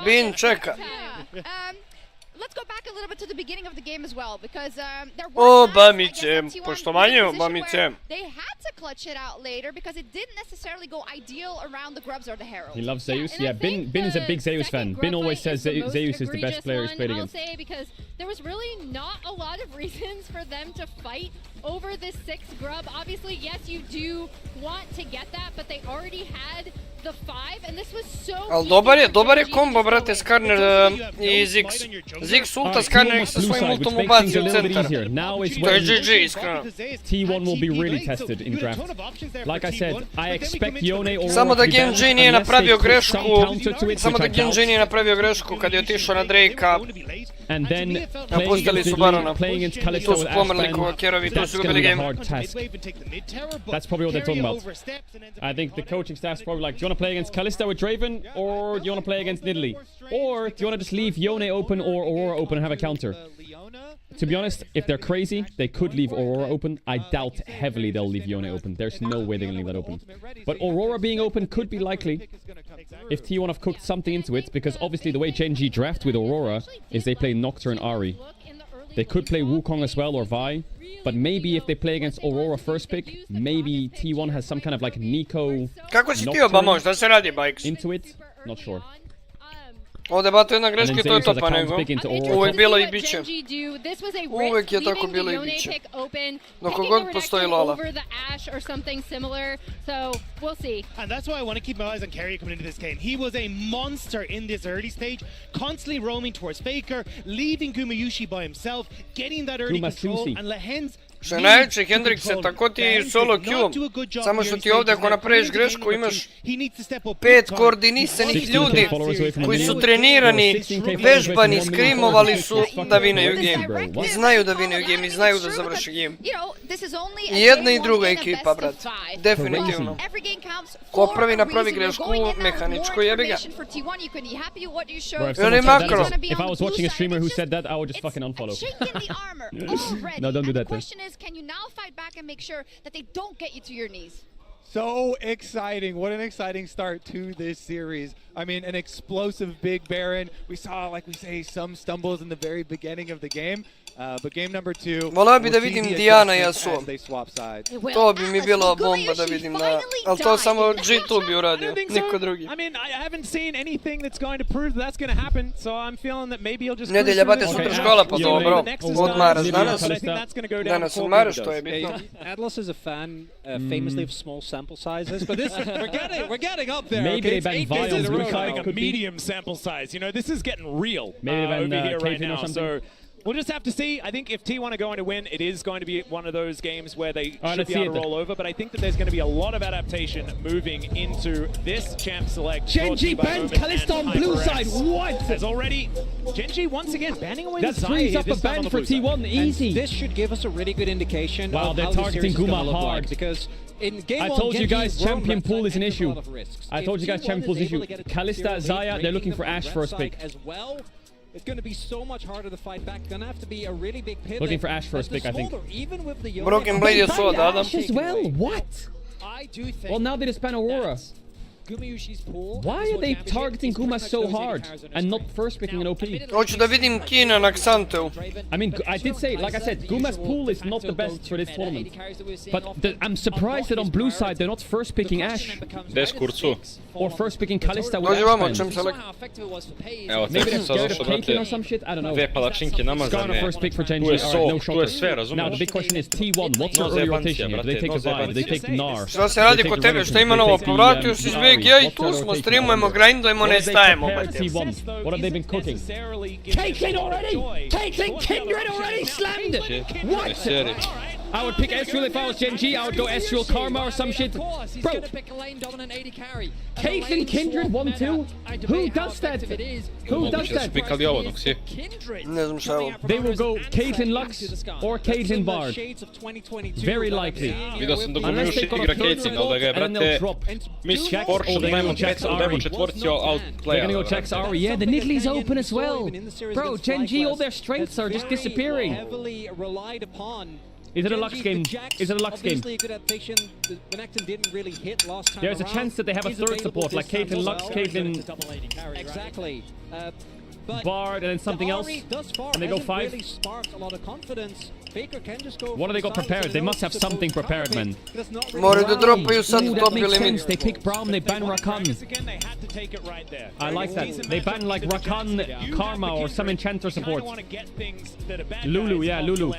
S1: Bin čeka.
S12: Let's go back a little bit to the beginning of the game as well, because there
S1: O,
S12: was
S1: Bamice, poštovanje, Bamice.
S12: they had to clutch it out later because it didn't necessarily go ideal around the Grubs or the Herald.
S6: He loves Zeus. Yeah, Bin is a big Zeus fan. Bin always says Zeus is the best player he's played against.
S11: I'll say because there was really not a lot of reasons for them to fight over this 6th Grub. Obviously, yes, you do want to get that, but they already had
S1: Al dobar je kombo, brate, Skarner i Ziggs. Ziggs ulta, Skarner sa svojim ultom ubaci u centar. To je GG, iskreno.
S6: T1 will be really tested in draft. Like I said, I expect YONE or
S1: Samo da Genji nije napravio grešku, kad je otišao na Drakea.
S6: And then
S1: napustili su Barona.
S6: Playing against Kalista
S1: Tu su pomrli Kerovi, tu su gubili game.
S6: That's probably what they're talking about. I think the coaching staff's probably like, do you want to play against Kalista with Draven, or do you want to play against Nidalee? Or do you want to just leave Yone open or Aurora open and have a counter? To be honest, if they're crazy, they could leave Aurora open. I doubt heavily they'll leave Yone open. There's no way they're gonna leave that open. But Aurora being open could be likely if T1 have cooked something into it, because obviously the way Genji draft with Aurora is they play Nocturne and Ahri. They could play Wukong as well or Vi, but maybe if they play against Aurora first pick, maybe T1 has some kind of like Nico into it. Not sure.
S1: Ovdje bato jedna greška i to je to, pa nego. Uvijek bilo i bit će. Uvijek je tako bilo i bit će. Dok god postoji Lola.
S14: And that's why I want to keep my eyes on Kerry coming into this game. He was a monster in this early stage, constantly roaming towards Faker, leaving Gumayushi by himself, getting that early control, and Lehen's
S1: Što je najveće, Hendrikse, tako ti i solo Q. Samo što ti ovdje ako napraviš grešku imaš 5 koordinisanih ljudi koji su trenirani, vežbani, skrimovali su da vineju game. I znaju da vineju game, i znaju da završi game. I jedna i druga ekipa, brat. Definitivno. Ko prvi napravi grešku, mehaničko jebi ga. I on je makro.
S6: If I was watching a streamer who said that, I would just fucking unfollow. No, don't do that.
S12: Can you now fight back and make sure that they don't get you to your knees?
S13: So exciting. What an exciting start to this series. I mean, an explosive big Baron. We saw, like we say, some stumbles in the very beginning of the game. But game number 2,
S1: volao bi da vidim Diana i YASUO. To bi mi bila bomba da vidim, da. Ali to samo G2 bi uradio, niko drugi.
S8: I mean, I haven't seen anything that's going to prove that that's going to happen, so I'm feeling that maybe he'll just...
S1: Nedelja bate super škola, pa to, bro. Odmaraš danas. Danas odmaraš, to je bitno.
S4: Atlas is a fan famously of small sample sizes, but this we're getting up there.
S6: Maybe they ban Vi on blue
S8: side, a medium sample size. You know, this is getting real
S6: over
S8: here right now. So we'll just have to see. I think if T1 are going to win, it is going to be one of those games where they should be able to roll over. But I think that there's going to be a lot of adaptation moving into this champ select.
S15: Genji bans Kalista on blue side. What?
S8: As already, Genji once again banning away
S15: that frees up a ban for T1. Easy.
S4: This should give us a really good indication.
S6: Wow, they're targeting Guma hard.
S4: Because in game
S6: I told you guys champion pool is an issue. I told you guys champion pool is an issue. Kalista, Xayah, they're looking for Ashe first pick.
S4: It's going to be so much harder to fight back. Going to have to be a really big pit.
S6: Looking for Ashe first pick, I think.
S1: Broken Blade is so Adam.
S15: Ashe as well. What?
S4: I do think.
S6: Well, now they just ban Aurora. Why are they targeting Guma so hard and not first picking an OP?
S1: Hoću da vidim Kina na Xanteu.
S6: I mean, I did say, like I said, Guma's pool is not the best for this tournament. But I'm surprised that on blue side they're not first picking Ashe.
S9: Des kurcu.
S6: Or first picking Kalista with
S1: Dođi vamo,
S6: Ashe.
S1: čem se lek.
S9: Evo, tek sam sad došao, brate,
S6: or some shit, I don't know.
S9: dve palačinke namazane.
S6: First pick for Genji.
S9: Tu je so,
S6: no
S9: tu je sve, razumiješ?
S6: Now the big question is T1, what's your early rotation here? Do they take a vibe? Do they take Gnar?
S1: Šta se radi kod tebe? Šta ima novo? Povratio si zbjeg, ja i tu smo, streamujemo, grindujemo, ne stajemo.
S6: T1, what have they been cooking?
S15: Caitlyn already! Caitlyn Kindred already slammed it! What?
S6: I would pick Ezreal if I was Genji. I would go Ezreal Karma or some shit. Bro, Caitlyn Kindred 1-2? Who does that? Who does that?
S1: Ne znam šta ovo.
S6: They will go Caitlyn Lux or Caitlyn Bard. Very likely.
S9: Vidio sam da Gumayushi igra Caitlyn, ali da ga je, brate, Miss Porsche da imamo četvorcio outplaya.
S6: They're gonna go Jax Ahri. Yeah, the Nidalee's open as well. Bro, Genji, all their strengths are just disappearing. Is it a Lux game? Is it a Lux game? There's a chance that they have a third support, like Caitlyn Lux, Caitlyn Bard, and then something else, and they go 5.
S15: What do they got prepared? They must have something prepared, man.
S1: Moraju da dropaju sad
S15: Ooh, that
S1: top
S15: makes
S1: ili
S15: sense. They pick Braum, they ban Rakan. I like that. They ban like Rakan, Karma, or some enchanter support. Lulu, yeah, Lulu.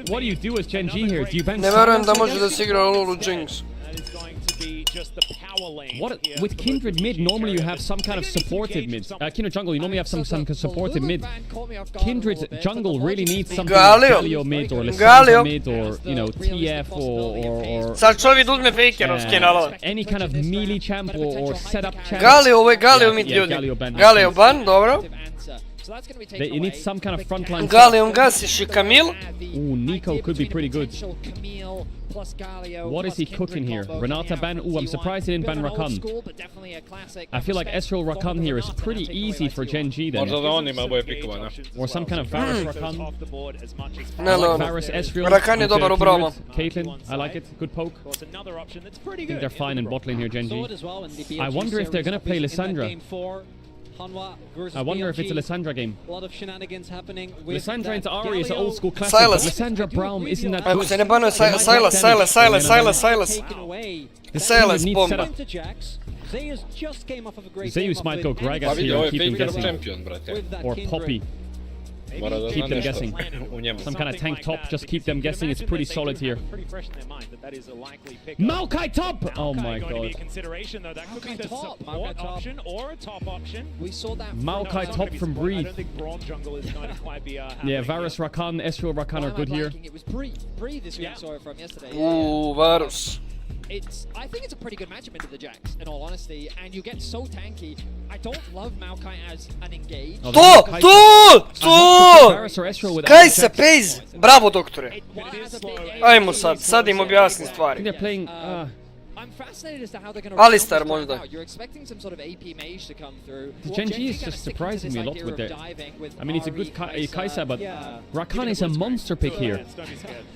S15: What do you do as Gen G here? Do you ban
S1: Ne verujem da može da se igra Lulu Jinx.
S15: What with Kindred mid? Normally you have some kind of supportive mid. Kindred jungle, you normally have some supportive mid. Kindred jungle really needs something like Galio mid or Lissandra mid or TF or.
S1: Sad čovjek uzme fakerovski nalaz.
S15: Any kind of melee champ or setup champ.
S1: Galio, ovo je Galio mid ljudi. Galio ban, dobro.
S15: You need some kind of frontline.
S1: Galiom gasiš i Camille.
S15: Ooh, Nico could be pretty good. What is he cooking here? Renata ban. Ooh, I'm surprised he didn't ban Rakan. I feel like Ezreal Rakan here is pretty easy for Gen G then. Or some kind of Varus Rakan.
S1: No.
S15: Varus Ezreal.
S1: Rakan je dobar u Brauma.
S15: Caitlyn, I like it. Good poke. I think they're fine in bot lane here, Gen G. I wonder if they're gonna play Lissandra. I wonder if it's a Lissandra game.
S22: A lot of shenanigans happening.
S15: Lissandra into Ahri is an old school classic.
S1: Silas.
S15: Lissandra Braum isn't that
S1: Ako
S15: good.
S1: se ne banuje Silas. Silas, bomba.
S15: Zeus might go Gragas here and keep them guessing. Or Poppy. Keep them guessing. Some kind of tank top, just keep them guessing. It's pretty solid here. Maokai top! Oh my god. Maokai top from Breathe. Yeah, Varus Rakan, Ezreal Rakan are good here.
S1: Ooh, Varus.
S22: I think it's a pretty good matchup into the Jax, in all honesty, and you get so tanky. I don't love Maokai as an engage.
S1: To! Kaj se pejz? Bravo, doktore. Ajmo sad im objasni stvari.
S15: They're playing...
S22: I'm fascinated as to how they're going to
S1: Alistar možda.
S22: You're expecting some sort of AP mage to come through.
S15: The Gen G is just surprising me a lot with their... I mean, it's a good Kai'Sa, but Rakan is a monster pick here.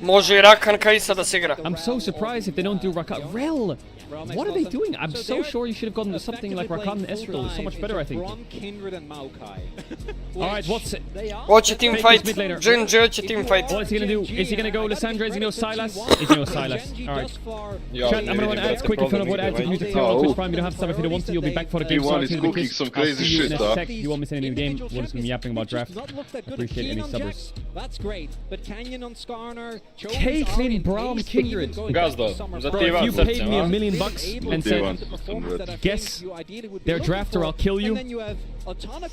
S1: Može i Rakan Kai'Sa da se igra.
S15: I'm so surprised if they don't do Rakan. Rel! What are they doing? I'm so sure you should have gone to something like Rakan and Ezreal. It's so much better, I think. Alright, what's it?
S1: Hoće team fight. Gen G hoće team fight.
S15: What is he gonna do? Is he gonna go Lissandra? Is he gonna go Silas? He's gonna go Silas. Alright. Chat, I'm gonna run ads quick if you want to add to music here on Twitch Prime. You don't have to sub if you don't want to. You'll be back for the game start.
S10: He's cooking some crazy shit,
S15: in a sec. You won't miss any of the game. We're just gonna be yapping about draft. Appreciate any subbers.
S22: That's great, but Canyon on Skarner.
S15: Caitlyn, Braum, Kindred.
S9: Gazdo, za ti
S15: If you paid me $1 million and said, guess their draft or I'll kill you,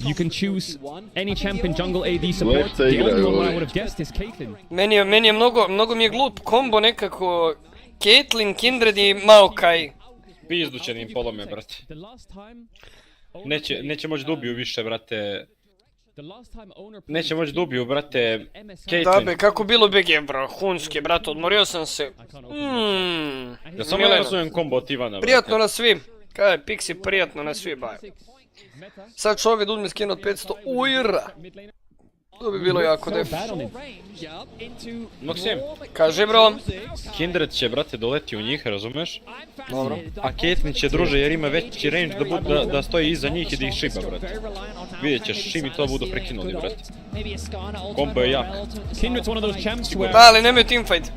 S15: you can choose any champion jungle AD support. The only one I would have guessed is Caitlyn.
S1: Meni je mnogo mi je glup kombo nekako Caitlyn, Kindred i Maokai.
S9: Pizdu će im polome, brate. Neće moći da ubiju više, brate. Neće moći da ubiju, brate, Caitlyn.
S1: Da be, kako bilo BG, bro, hunski, brate, odmorio sam se.
S9: Ja samo ne razumijem kombo od Ivana, brate.
S1: Prijatno na svi. Kaj je, Pixi, prijatno na svi, baj. Sad čovjek uzme skin od 500 ujra. To bi bilo jako def.
S9: Maksim,
S1: kaže bro.
S9: Kindred će, brate, doleti u njih, razumeš?
S1: Dobro.
S9: A Caitlyn će, druže, jer ima veći range da stoji iza njih i da ih šiba, brate. Vidjet ćeš, čim i to budu prekinuli, brate. Kombo je jak.
S15: Kindred's one of those champs where...
S1: Da, ali nemaju teamfight.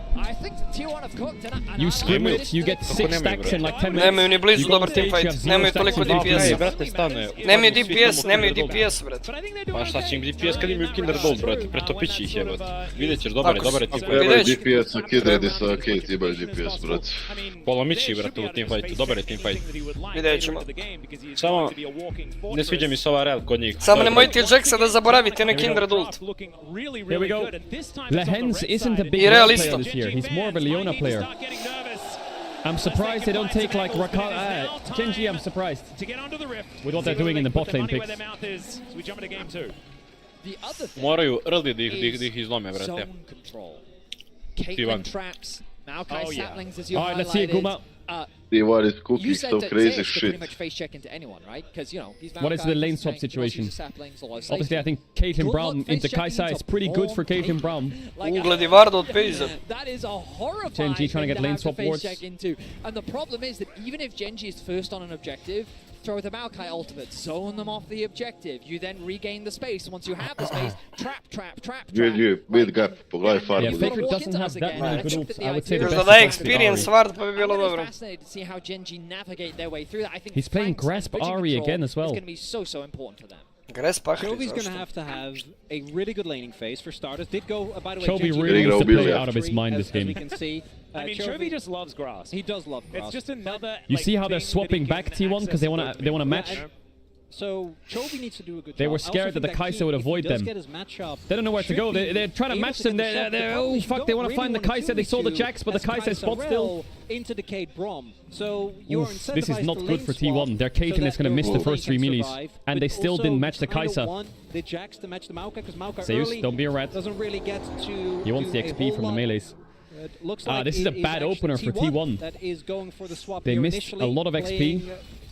S15: You scrim it, you get 6 stacks in like 10 minutes.
S1: Nemaju ni blizu dobar teamfight, nemaju toliko DPS-a.
S9: Brate, stane.
S1: Nemaju DPS, brate.
S9: Pa šta će im DPS kad imaju Kindred ult, brate, pretopići ih je, brate. Vidjet ćeš, dobar je teamfight.
S10: Imaju DPS sa Kindred i sa Kate, imaju DPS, brate.
S9: Polomići, brate, u teamfightu, dobar je teamfight.
S1: Vidjet ćemo.
S9: Samo, ne sviđa mi se ova rel kod njih.
S1: Samo nemojte Jacksa da zaboravite na Kindred ult.
S15: Here we go. Lehens isn't a big role player this year, he's more of a Leona player. I'm surprised they don't take like Rakan. Gen G, I'm surprised with what they're doing in the bot lane picks.
S9: Moraju early da ih izlome, brate.
S22: Caitlyn traps. Maokai saplings as you
S15: highlighted. Alright, let's see it, Guma.
S10: T1 is cooking some crazy shit.
S22: Pretty much face check into anyone, right? Because you know he's
S15: what is the lane swap situation? Obviously, I think Caitlyn Braum into Kai'Sa is pretty good for Caitlyn Braum.
S1: Ugledi Vardo od Pejza.
S22: That is a horrifying
S15: Gen G trying to get lane swap wards.
S22: And the problem is that even if Gen G is first on an objective, throw with the Maokai ultimate, zone them off the objective. You then regain the space. Once you have the space, trap.
S10: GG, big gap, pogledaj farmu.
S6: Yeah, Faker doesn't have that many good ults. I would say the
S1: Još
S6: best
S1: da daje
S6: is
S1: experience
S6: Ari.
S1: Svart pa bi bilo dobro.
S22: Fascinated to see how Gen.G navigate their way through that. I think
S6: He's playing Grasp Ari again as well.
S22: It's going to be so important for them.
S4: Chobi's going to have a really good laning phase for starters. Did go, by the way,
S6: Chobi really needs to play out of his mind this game.
S4: We can see.
S8: I mean, Chobi just loves grass.
S4: He does love grass.
S8: It's just another.
S6: You see how they're swapping back T1 because they want to match.
S4: So Chobi needs to do a good job.
S6: They were scared that the Kai'Sa would avoid them. They don't know where to go. They're trying to match them. Oh fuck! They want to find the Kai'Sa. They saw the Jax, but the Kai'Sa is spot still.
S4: Into Decayed Brom. So
S6: This is not good for T1. Their Caitlyn is going to miss the first 3 melees, and they still didn't match the Kai'Sa.
S4: The Jax to match the Maokai because Maokai
S6: Zeus, don't be a rat.
S4: Doesn't really get to.
S6: He wants the XP from the melees. This is a bad opener for T1.
S4: That is going for the swap.
S6: They missed a lot of XP.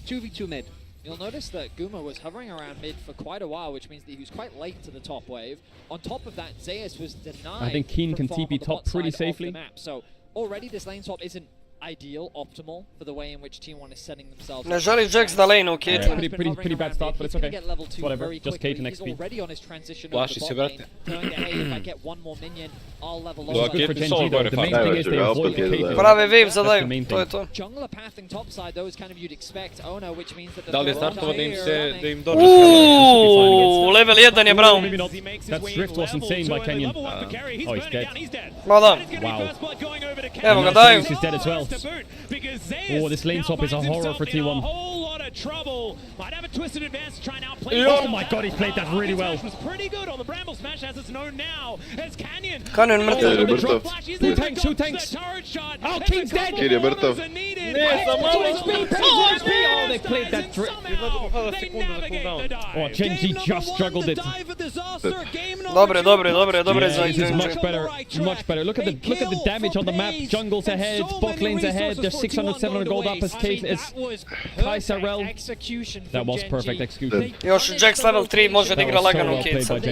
S4: 2v2 mid.
S22: You'll notice that Guma was hovering around mid for quite a while, which means that he was quite late to the top wave. On top of that, Zeus was denied.
S6: I think Keen can
S22: from
S6: TP top pretty safely.
S22: So already this lane swap isn't ideal, optimal for the way in which T1 is setting themselves.
S1: Ne želi Jax da lane u Caitlyn.
S6: Pretty bad start, but it's okay. Whatever, just Caitlyn
S22: XP. He's already on his transition
S9: Plaši se, brate.
S22: Hey, if I get one more minion, I'll level up.
S6: It's good for Gen G though. The main thing is they avoid the Caitlyn.
S1: Prave wave zadaju, to je to.
S22: Jungler pathing topside, though, is kind of you'd expect. Oh no, which means that the
S9: Da li je startovo da im dođe
S1: level 1 je Brown.
S6: Maybe not. That drift was insane by Kenyon. Oh, he's dead.
S1: Ma da.
S6: Wow.
S1: Evo ga daju.
S6: He's dead as well. Oh, this lane swap is a horror for T1. Oh my god, he played that really well.
S1: Canyon mrtav.
S6: Two tanks. Oh, King's dead.
S10: King je mrtav.
S6: Oh, they played that drift. Oh, Gen G just juggled it.
S1: Dobre za
S6: This is much better. Look at the damage on the map. Jungle's ahead, bot lane's ahead. There's 600, 700 gold up as Kai'Sa Rel. That was perfect execution.
S1: Još Jax level 3 može da igra lagano u
S22: Caitlyn.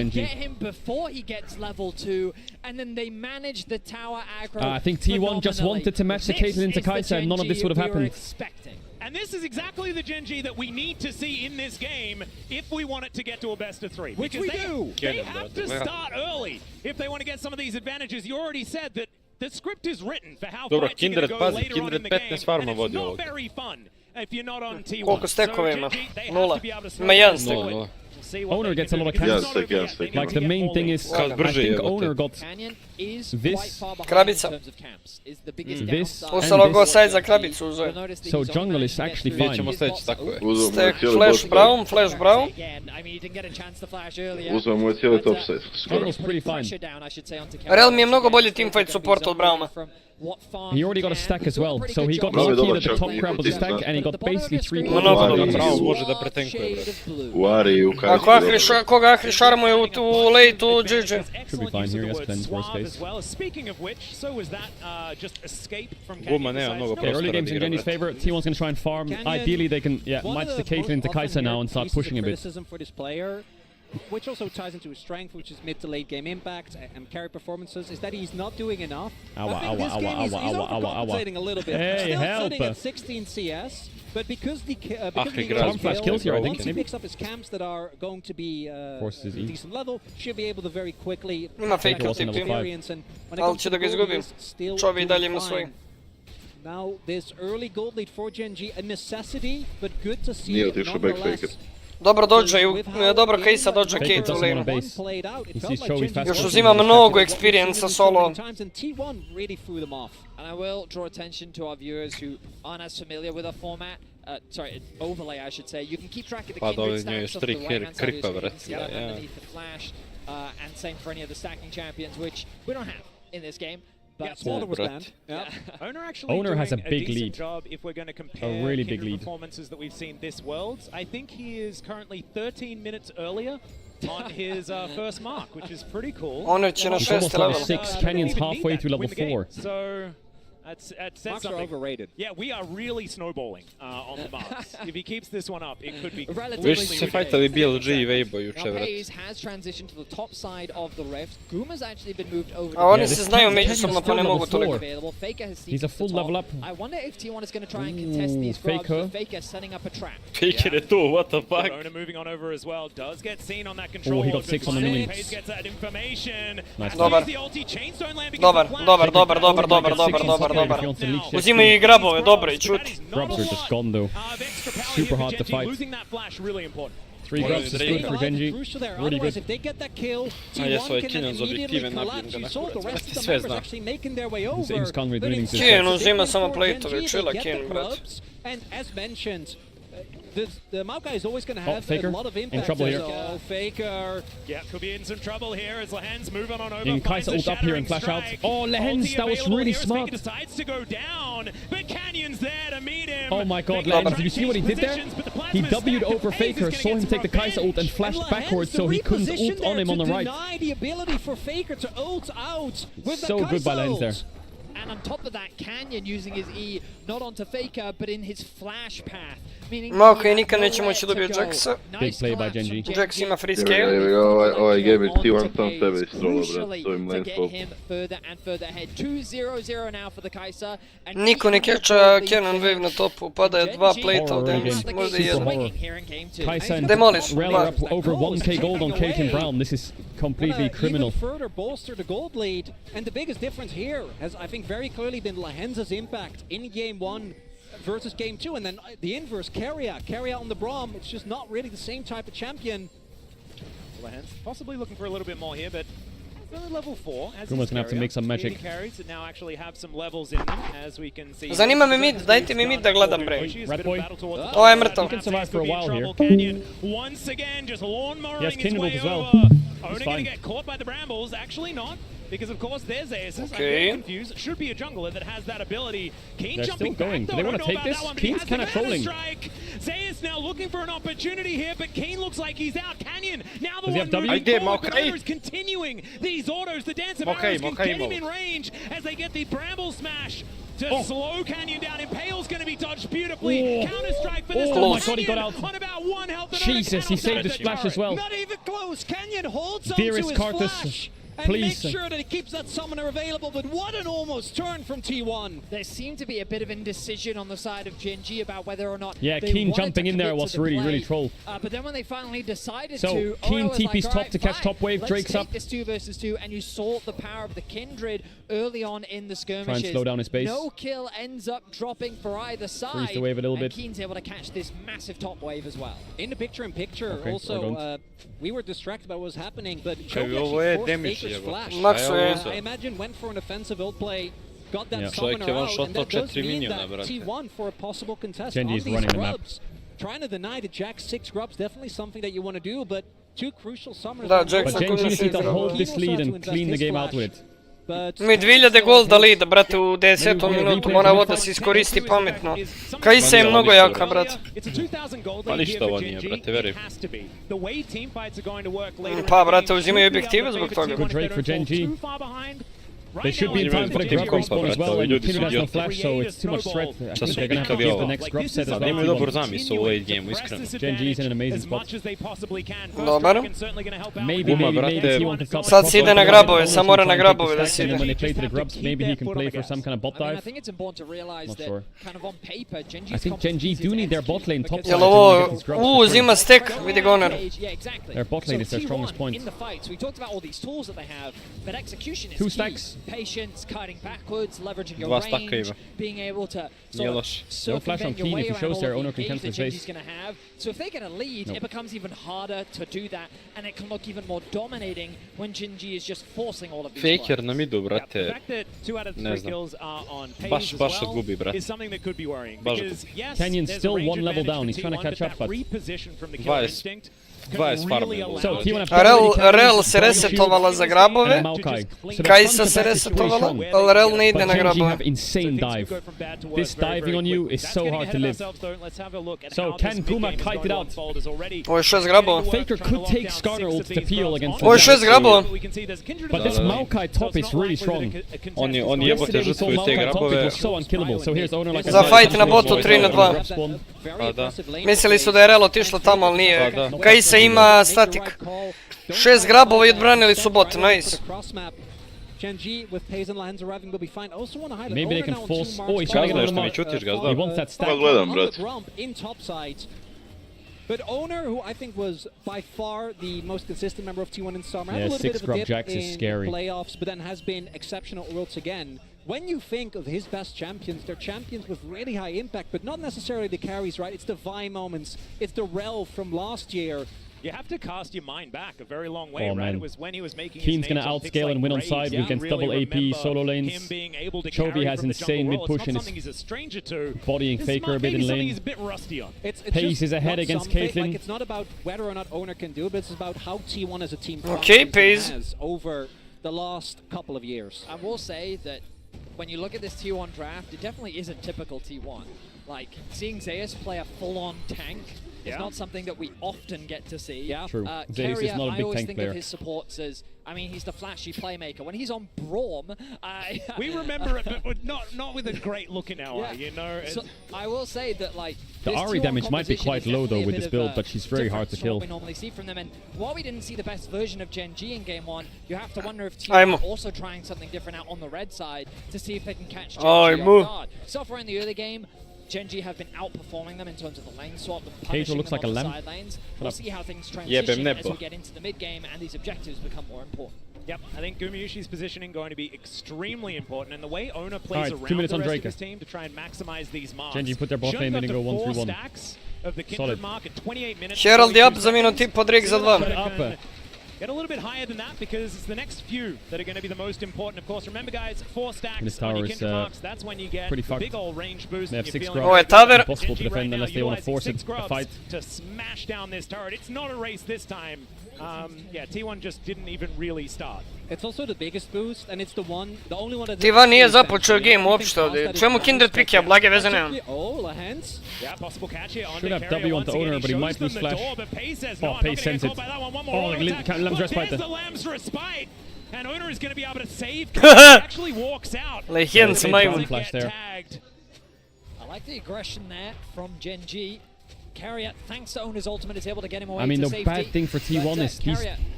S6: I think T1 just wanted to match the Caitlyn into Kai'Sa and none of this would have happened.
S8: And this is exactly the Gen G that we need to see in this game if we want it to get to a best of 3.
S4: Which we do.
S8: They have to start early if they want to get some of these advantages. You already said that the script is written for how fights are going to go later on in the game, and it's not very fun if you're not on T1.
S1: Koliko stekova ima? 0. Ima 1 stek.
S6: Owner gets a lot of camps. Like the main thing is, I think Owner got this,
S1: Krabica.
S6: this,
S1: Ostalo go side za krabicu uzeo.
S6: So jungle is actually fine.
S1: Stack flash brown.
S10: Uzmem mu je cijeli topside.
S6: Jungle's pretty fine.
S1: Rel mi je mnogo bolji teamfight support od Brauma.
S6: He already got a stack as well, so he got lucky that the top crab was a stack and he got basically 3 points.
S9: Brown može da pretenkuje, brate.
S10: U Ari, u
S1: Ako koga Ahri šarmuje u late u GG.
S6: Should be fine here, yes, cleanse worst case.
S9: Guma nema mnogo prostora.
S6: Early games in Jenny's favor, T1's gonna try and farm. Ideally they can match the Caitlyn into Kai'Sa now and start pushing a bit.
S4: Which also ties into his strength, which is mid to late game impact and carry performances, is that he's not doing enough. He's overcompensating a little bit.
S6: Hey,
S4: still
S6: help!
S4: sitting at 16 CS, but because the
S6: Flash kills here, I think.
S4: once he picks up his camps that are going to be decent level, should be able to very quickly experience, and when it comes to gold, still fine. Now this early gold lead for Gen G, a necessity, but good to see it nonetheless.
S1: Dobro dođe, dobro Kai'Sa dođe Kate u lane. Još uzima mnogo experience solo.
S22: And I will draw attention to our viewers who aren't as familiar with our format. Sorry, overlay I should say. You can keep track of the kindred stacks on the right-hand side. You can see that underneath the flash. And same for any of the stacking champions, which we don't have in this game.
S6: Owner has a big lead.
S8: Job if we're going to compare
S6: a really big lead.
S8: Performances that we've seen this Worlds. I think he is currently 13 minutes earlier on his first mark, which is pretty cool.
S1: Owner će na 6 level.
S6: Canyon's halfway to level 4.
S8: So Marks are overrated. Yeah, we are really snowballing on the marks. If he keeps this one up, it could be
S9: Viš se fajtali BLG i Weibo juče, vrat.
S22: Has transitioned to the top side of the rifts. Guma's actually been moved over.
S1: A oni se znaju međusobno pa ne mogu toliko.
S15: He's a full level up.
S22: I wonder if T1 is going to try and contest these grabs, but Faker setting up a trap.
S9: Faker je tu, what the fuck?
S8: Corona moving on over as well. Does get seen on that control.
S15: Oh, he got 6 on the mini.
S8: Paze gets that information.
S15: Nice.
S1: Dobar. Dobar. Uzimaju i grabove, dobro i čut.
S15: Grabs are just gone though. Super hard to fight.
S8: Losing that flash really important.
S15: 3 grabs is good for Genji. Really good.
S22: If they get that kill,
S9: A jesu, Kinon z objektive nabijem ga na kurac. Ti sve zna.
S15: He's Kongri doing this.
S1: Kin uzima samo plate-ove, chilla Kin, brat.
S4: And as mentioned, the Maokai is always going to have
S15: Faker
S4: a lot of impact.
S15: in trouble here.
S4: So Faker,
S8: yeah, could be in some trouble here as Lehens moving on over.
S15: In Kai'Sa ult up here and flash out. Oh, Lehens, that was really smart.
S8: Decides to go down, but Canyon's there to meet him.
S15: Oh my god, Lehens, did you see what he did there? He W'd over Faker, saw him take the Kai'Sa ult and flashed backwards so he couldn't ult on him on the right.
S4: deny the ability for Faker to ult out with
S15: So
S4: the
S15: good by Lehens there.
S22: And on top of that, Canyon using his E not onto Faker, but in his flash path.
S1: Mako i nikad neće moći dobiti Jaxa.
S15: Big play by Genji.
S1: Jax ima free scale.
S10: Ovaj game je T1 sam sebe istrolo, brat, s ovim lane swap.
S22: Further and further ahead. 2-0-0 now for the Kai'Sa.
S1: Niko ne catcha Cannon Wave na topu, pada je 2 plate-a od Ems, možda i jedno.
S15: Kai'Sa and
S1: Demolish,
S15: Rally up over 1k gold on Caitlyn Brown. This is completely criminal.
S4: Even further bolster the gold lead, and the biggest difference here has, I think, very clearly been Lehens' impact in game 1 versus game 2, and then the inverse, Carry out on the Braum. It's just not really the same type of champion.
S8: Lehens possibly looking for a little bit more here, but level 4.
S15: Guma's gonna have to make some magic.
S8: Carries that now actually have some levels in them, as we can see.
S1: Zanima me mid, dajte mi mid da gledam, bre.
S15: Red boy.
S1: Ovo je mrtav.
S15: He can survive for a while here.
S8: Once again, just lawnmowering
S15: Yes,
S8: its way
S15: as well.
S8: over.
S15: He's
S8: Only
S15: fine.
S8: going to get caught by the brambles. Actually not. Because of course there's Aces.
S1: Okay.
S8: I'm confused. Should be a jungler that has that ability. Keen
S15: They're
S8: jumping
S15: still going.
S8: back,
S15: Do they
S8: though.
S15: want to
S8: I don't
S15: take
S8: know
S15: this?
S8: about that one, but he
S15: Keen's
S8: has
S15: kind of
S8: the banner
S15: trolling.
S8: strike. Zeus now looking for an opportunity here, but Keen looks like he's out. Canyon now the
S15: Does he
S8: one
S15: have W?
S8: moving
S15: I did,
S8: forward, but
S15: okay.
S8: Others continuing these autos. The dance of
S9: Okay,
S8: arrows can
S9: okay,
S8: get him
S9: Mo.
S8: in range as they get the bramble smash to slow Canyon down. Impale's going to be dodged beautifully. Counter strike for this
S15: Oh my
S8: time.
S15: god, he got
S8: Canyon
S15: out.
S8: on about 1 health. and
S15: Jesus, he saved the splash as well.
S4: Not even close. Canyon holds on
S15: Dearest
S4: to his
S15: Carthus,
S4: flash and
S15: please.
S4: makes sure that he keeps that summoner available, but what an almost turn from T1.
S22: There seemed to be a bit of indecision on the side of Genji about whether or not
S15: Yeah,
S22: they
S15: Keen
S22: wanted
S15: jumping
S22: to
S15: in there
S22: commit
S15: was
S22: to the
S15: really
S22: play.
S15: troll.
S22: But then when they finally decided
S15: So,
S22: to,
S15: Keen
S22: was
S15: TP's
S22: like,
S15: top to catch
S22: fine,
S15: top wave,
S22: let's
S15: Drake's
S22: take
S15: up.
S22: this 2 versus 2, and you saw the power of the Kindred early on in the skirmishes.
S15: slow down his pace.
S22: No kill ends up dropping for either side.
S15: Freeze the wave a little
S22: and
S15: bit.
S22: Keen's able to catch this massive top wave as well.
S4: In the picture-in-picture,
S15: Okay,
S4: also,
S15: or don't.
S4: we were distracted by what was happening, but
S9: Ovo
S4: Choke
S9: je
S4: actually forced
S9: damage,
S4: Faker's
S9: jebo.
S4: flash.
S1: Maxuje.
S4: I imagine went for an offensive ult play, got that
S15: Yeah.
S4: summoner
S9: Čovjek je
S4: out,
S9: one-shotao
S4: and that does
S9: 4
S4: mean
S9: miniona,
S4: that
S9: brate.
S4: T1 for a possible contest
S15: Genji
S4: on
S15: is
S4: these
S15: running the map.
S4: grubs. Trying to deny the Jack 6 grubs, definitely something that you want to do, but 2 crucial summoners.
S1: Da,
S4: on
S1: Jack
S4: board.
S1: sa
S15: But Genji needs to
S1: Kuronja
S15: hold
S1: igrao.
S15: this
S4: Keen
S15: lead
S4: also
S15: and
S4: to invest
S15: clean the
S4: his
S15: game out
S4: flash.
S15: with it.
S4: But
S1: Mi 2000 golda lida, brate, u 10. minutu, mora ovo da se iskoristi pametno. Kai'Sa je mnogo jaka, brate.
S8: It's a 2000 gold
S9: Pa
S8: lead
S9: ništa
S8: here
S9: ovo
S8: for
S9: nije,
S8: Genji.
S9: brate, veruj.
S8: It has to be. The way team fights are going to work later in
S1: Pa,
S8: the
S1: brate,
S8: game
S1: uzimaju
S8: should be
S1: objektive
S8: able to
S1: zbog
S8: favor
S1: toga.
S8: T1 if
S15: Drake
S8: they
S15: for
S8: don't fall
S15: Genji.
S8: too far behind.
S15: They should be in time for the grub respawn as well, and Kindred has no flash, so it's too much threat. I think they're gonna have to give the next grub set as
S9: Sad
S15: well.
S9: nemaju dobar zamisao u late game, iskreno.
S15: Genji is in an amazing
S8: As
S15: spot.
S8: much as they possibly can.
S1: Dobar.
S15: Maybe T1 can stop
S1: Sad se ide na grabove,
S15: Bonus
S1: sad mora
S15: and
S1: na
S15: try and
S1: grabove
S15: take
S1: da
S15: the
S1: se
S15: stack, and then when
S1: ide.
S15: they play to the grubs, maybe he can play for some kind of bot
S22: I mean, I
S15: dive.
S22: think it's important to realize
S15: Not
S22: that
S15: sure.
S22: kind of on paper, Genji's
S15: I think Genji
S22: competence
S15: do
S22: is
S15: need their bot lane top
S22: because-
S15: side
S1: Jel
S15: to
S1: ovo,
S15: get these grubs for free.
S1: uzima stack, vidi goner.
S22: Yeah, exactly.
S15: Their bot lane is their
S22: T1
S15: strongest point.
S22: in the fights, we talked about all these tools that they have, but execution is
S15: 2
S22: key.
S15: stacks.
S22: Patience, cutting backwards, leveraging your
S9: Dva stacka
S22: range,
S9: ima.
S22: being able to
S9: Nije
S22: sort of
S9: loš.
S15: No flash on
S22: circumvent your
S15: Keen,
S22: way
S15: if he
S22: around
S15: shows
S22: all
S15: there,
S22: of the
S15: Owner can
S22: engage
S15: cancel
S22: that
S15: his
S22: Genji's
S15: face.
S22: going to have. So if they get a lead,
S15: Nope.
S22: it becomes even harder to do that, and it can look even more dominating when Genji is just forcing all of these
S9: Faker
S22: plays.
S9: na midu,
S8: The
S9: brate.
S8: fact that 2 out of 3
S9: Ne znam.
S8: kills are on Paze
S9: Baš-
S8: as
S9: baš
S8: well
S9: gubi, brate.
S8: is something that could be worrying.
S9: Baš
S8: Because yes,
S15: Canyon's
S8: there's
S15: still
S8: a range
S15: 1 level
S8: advantage
S15: down,
S8: for
S15: he's trying to
S8: T1,
S15: catch
S8: but
S15: up,
S8: that
S15: but-
S8: reposition from the kill
S9: 20.
S8: instinct
S9: 20 farmi.
S1: Rel se resetovala za grabove, Kajsa se resetovala, ali Rel ne ide na grabove.
S6: Insane dive. This diving on you is so hard to live. So can Kuma kite it out?
S1: Ovo je 6 grabova.
S6: Faker could take Skarner ult to peel against
S1: Ovo je 6 grabova.
S6: But this Maokai top is really strong.
S9: Oni jebote žrtvuju te grabove.
S6: So unkillable. So here's owner like
S1: Za fight na botu 3 na 2. Mislili su da je Rel otišla tamo, ali nije. Kajsa ima statik. 6 grabova i odbranili su bot, nice.
S6: Maybe they can force... Oh, he's trying to get him. He wants that stack.
S4: But Owner, who I think was by far the most consistent member of T1 in summer, had
S6: Yeah,
S4: a little bit
S6: 6
S4: of a
S6: grub
S4: dip
S6: jacks
S4: in
S6: is scary.
S4: playoffs, but then has been exceptional once again. When you think of his best champions, they're champions with really high impact, but not necessarily the carries, right? It's the Vi moments, it's the Rel from last year.
S8: You have to cast your mind back a very long way, right? It was when he was making
S6: Keen's gonna outscale and win on side against double AP, solo lanes. Chovy has insane mid push and is bodying Faker a bit in lane. Pace is ahead against Caitlyn.
S4: Like, it's not about whether or not Owner can do it, but it's about how T1 as a team
S1: Okay, Pace
S4: has over the last couple of years.
S22: I will say that when you look at this T1 draft, it definitely isn't typical T1. Like, seeing Zeus play a full-on tank is not something that we often get to see.
S6: Yeah, true.
S22: Zeus
S6: is not a
S22: I
S6: big
S22: always
S6: tank
S22: think
S6: player.
S22: of his supports as, I mean, he's the flashy playmaker. When he's on Braum,
S8: we remember it, but not with a great look in our eye, you know.
S22: So I will say that, like,
S6: The Ari damage might be quite low though with this build, but she's very hard to kill.
S22: We normally see from them, and while we didn't see the best version of Gen G in game 1, you have to wonder if T1 are also trying something different out on the red side to see if they can catch Gen G off guard. So far in the early game, Gen G have been outperforming them in terms of the lane swap and punishing them off the side lanes. We'll see how things transition as we get into the mid game and these objectives become more important.
S8: Yep, I think Gumayushi's positioning going to be extremely important, and the way Owner plays around
S6: 2 minutes
S8: the
S6: on
S8: rest
S6: Drake.
S8: of his team to try and maximize these marks.
S6: Genji put their bot lane in and go 1-3-1.
S8: Stacks of the Kindred mark at 28 minutes.
S1: Herald je up za minut i po, Drake za 2.
S8: Get a little bit higher than that because it's the next few that are going to be the most important. Of course, remember guys, 4 stacks on your Kindred marks, that's when you get a big old range boost.
S6: They have 6
S1: Ovo je tower.
S6: Impossible to defend unless they want to force it a fight.
S8: To smash down this turret. It's not a race this time. Yeah, T1 just didn't even really start.
S4: It's also the biggest boost, and it's the only one that...
S1: T1 nije započeo game uopšte ovdje. Čemu Kindred pikija, blage veze nemam.
S8: Yeah, possible catch here.
S6: Should have W on the Owner, but he might lose flash. Oh, Pace sends it. Oh, Lamb's respite.
S8: There's the Lamb's respite, and Owner is going to be able to save. Actually walks out.
S1: Lehen se majmun.
S22: I like the aggression there from Gen G. Carrier, thanks to Owner's ultimate, is able to get him away.
S6: I mean,
S22: to
S6: the bad thing for T1 is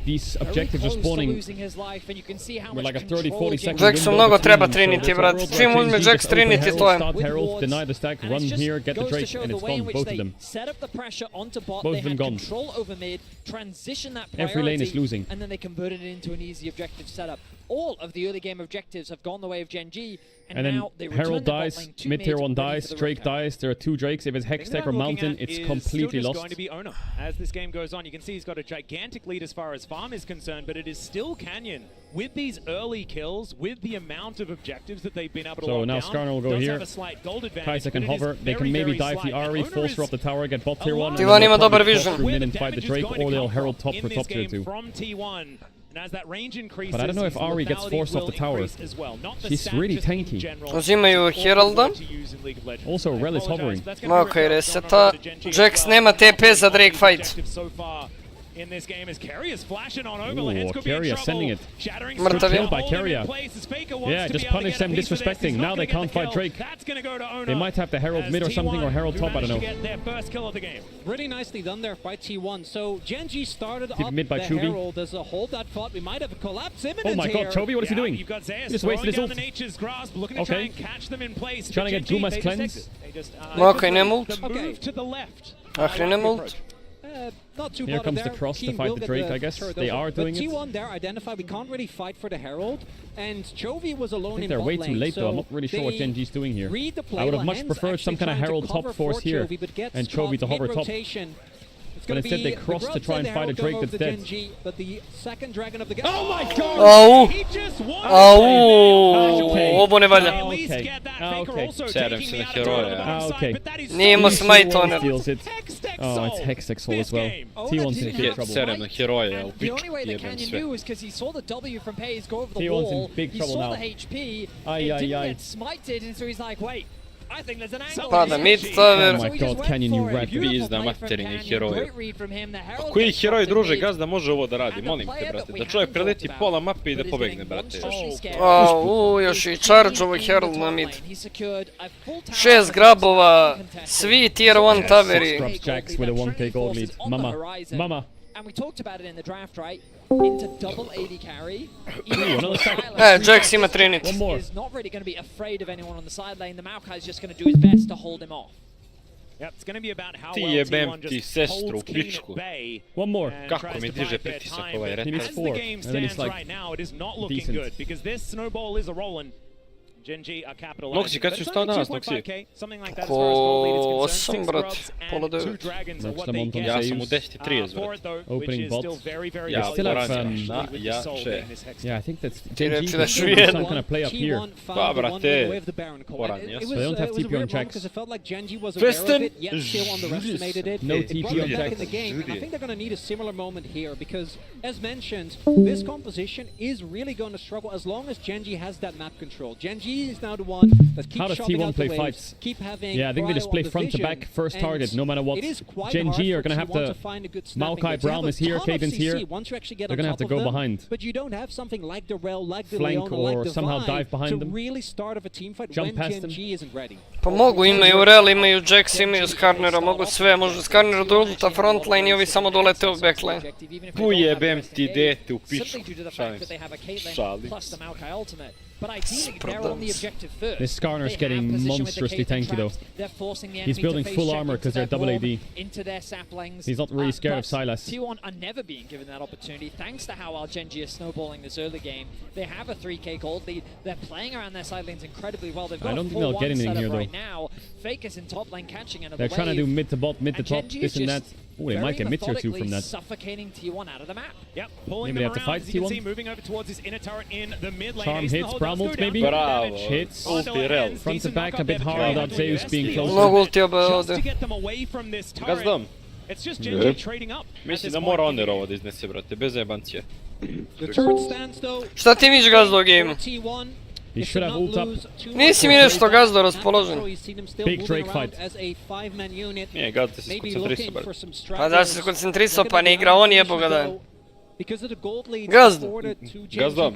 S6: these objectives are spawning with like a 30-40 second window.
S1: Jacksu mnogo treba triniti, brat. Čim uzme Jax triniti, to je.
S6: Start Herald, deny the stack, run here, get the Drake, and it's gone, both of them. Both of them gone. Every lane is losing.
S22: And then they converted it into an easy objective setup. All of the early game objectives have gone the way of Gen G, and now they
S6: Herald dies, mid tier 1 dies, Drake dies, there are 2 Drakes. If it's Hextech or Mountain, it's completely lost.
S8: Going to be Owner. As this game goes on, you can see he's got a gigantic lead as far as farm is concerned, but it is still Canyon. With these early kills, with the amount of objectives that they've been able to lock
S6: now
S8: down,
S6: Skarner will go here. Kai'Sa can hover. They can maybe dive the Ari, force her up the tower, get bot tier 1.
S1: T1 ima dobar vision.
S6: And fight the Drake, or they'll Herald top for top tier 2. But I don't know if Ari gets forced off the tower. She's really tanky.
S1: Uzimaju Heralda.
S6: Also, Rel is hovering.
S1: Mako reseta. Jax nema TP za Drake fight.
S8: In this game is Carrier flashing on over. Lehens could be in trouble.
S6: Sending it.
S1: Mrtav
S6: Killed by Carrier. Yeah, just punish them disrespecting. Now they can't fight Drake. They might have the Herald mid or something, or Herald top, I don't know.
S8: Get their first kill of the game.
S4: Really nicely done there by T1. So Gen G started up
S6: mid by
S4: the
S6: Chubby.
S4: Herald as a hold that thought we might have a collapse imminent.
S6: Oh my god, Chovy, what is he doing?
S8: You've got Zeus
S6: just wasted his ult.
S8: Looking to try and catch them in place.
S6: Trying to get Guma's cleanse.
S1: Mako nem ult.
S8: To the left.
S1: Mahrin ult.
S4: Not too
S6: Here comes the cross to fight the Drake, I guess. They are doing it.
S4: T1 there identified, we can't really fight for the Herald, and Chovy was alone in bot lane.
S6: I think they're way too late though, I'm not really sure what Gen G's doing here. I would have much preferred some kind of Herald top force here, and Chovy to hover top. But instead they cross to try and fight a Drake that's dead.
S4: Oh my god!
S1: Au! Ovo ne valja.
S9: Serem se na heroja.
S1: Nije imao smite on.
S6: Oh, it's Hex XL as well. T1's in big trouble.
S9: Serem na heroja, u
S22: The only way they can do is because he saw the W from PAZI go over the
S6: T1's
S22: wall,
S6: in big
S22: he
S6: trouble
S22: saw
S6: now.
S22: the HP, it
S6: Ay,
S22: didn't
S6: ay.
S22: get smited, and so he's like, wait, I think there's an angle.
S1: Pada mid tower.
S6: Oh my god, Canyon, you rat.
S9: Pizda materinih heroja. Koji heroj, druže, gazda može ovo da radi? Molim te, brate. Da čovjek preleti pola mape i da pobegne, brate.
S1: Još i charge ovo Herald na mid. 6 grabova, svi tier 1 taveri.
S6: Jacks with a 1k gold lead. Mama.
S22: And we talked about it in the draft, right? Into double AD carry.
S1: Jax ima 3 nit.
S22: Is not really going to be afraid of anyone on the side lane. The Maokai is just going to do his best to hold him off.
S8: Yep, it's going to be about how
S9: Ti
S8: well
S9: jebem
S8: T1
S9: ti
S8: just
S9: sestru,
S8: holds King
S9: pičku.
S8: at bay.
S6: One more.
S9: Kako mi diže pritisak ovaj red.
S8: As the game stands right now, it is not looking good because this snowball is a rolling. Genji are capitalizing.
S9: Noksi, kad si stao danas, Noksi?
S1: Oko 8, brate. Pola 9.
S9: Ja sam u 10:30, brate.
S6: Opening bot.
S9: Ja,
S6: still have
S9: na jače.
S6: Yeah, I think that's
S1: reći da
S6: some kind of play up here.
S9: Pa, brate. Poran, yes.
S6: So they don't have TP on checks.
S9: Festen!
S6: No TP on checks.
S4: I think they're going to need a similar moment here because, as mentioned, this composition is really going to struggle as long as Genji has that map control. Genji is now the one that keeps
S6: How does
S4: shoving
S6: T1
S4: out
S6: play
S4: the waves,
S6: fights?
S4: keep having
S6: Yeah, I think they just play front to back, first target, no matter what. Genji are going to have to... Maokai Braum is here, Caden's here. They're going to have to go behind.
S4: But you don't have something like the Rel, like the
S6: Flank
S4: Leona, like
S6: or
S4: the
S6: somehow
S4: Vibe
S6: dive behind
S4: to
S6: them.
S4: really start off a team fight
S6: Jump
S4: when
S6: past them.
S4: Genji isn't ready.
S1: Pa mogu, imaju Rel, imaju Jax, imaju Skarnera, mogu sve, može Skarner do ulta frontline i ovi samo dolete u backline.
S9: Ujebem ti dete u pičku. Šalim.
S22: But ideally, they're on the objective first.
S6: This Skarner's getting monstrously tanky though.
S22: They're forcing the
S6: He's
S22: enemy
S6: building
S22: to face
S6: full
S22: check
S6: armor
S22: into
S6: because they're
S22: their
S6: double
S22: bomb,
S6: AD.
S22: into their saplings.
S6: He's not really scared of Silas.
S22: T1 are never being given that opportunity thanks to how well Genji is snowballing this early game. They have a 3k gold lead. They're playing around their side lanes incredibly well. They've got
S6: I don't
S22: a
S6: think they'll get
S22: 4-1
S6: anything
S22: setup
S6: here
S22: right
S6: though.
S22: now. Fake is in top lane catching another
S6: They're trying to do mid to bot, mid to top,
S22: Genji
S6: this
S22: is
S6: and that.
S22: just
S6: Oh, they might get mid tier 2 from that.
S22: suffocating T1 out of the map.
S8: Yep, pulling
S6: Maybe they
S8: them
S6: have to
S8: around,
S6: fight
S8: as you can
S6: T1.
S8: see, moving over towards his inner turret in the mid lane.
S6: Charm hits, Braum ult maybe?
S9: Bravo.
S6: Hits.
S9: Ulti
S6: Front to back, a bit hard without Zeus being
S1: Mnogo
S6: closer.
S1: ulti oba
S8: Just to
S1: ovdje.
S8: get them away from this turret.
S9: Gazdam.
S8: It's just Genji trading up.
S9: Mislim da mora Oner ovo da iznese, brate, bez jebancije.
S4: The turret stands though.
S1: Šta ti vidiš gazdo u gameu?
S4: T1.
S6: He should have ult up.
S1: Nisi mi nešto gazdo raspoložen.
S6: Big Drake fight.
S9: Nije, Gazda se skoncentrisao, brate.
S1: Pa da se koncentrisao pa ne igra on jebo ga da. Gazdo.
S9: Gazdam.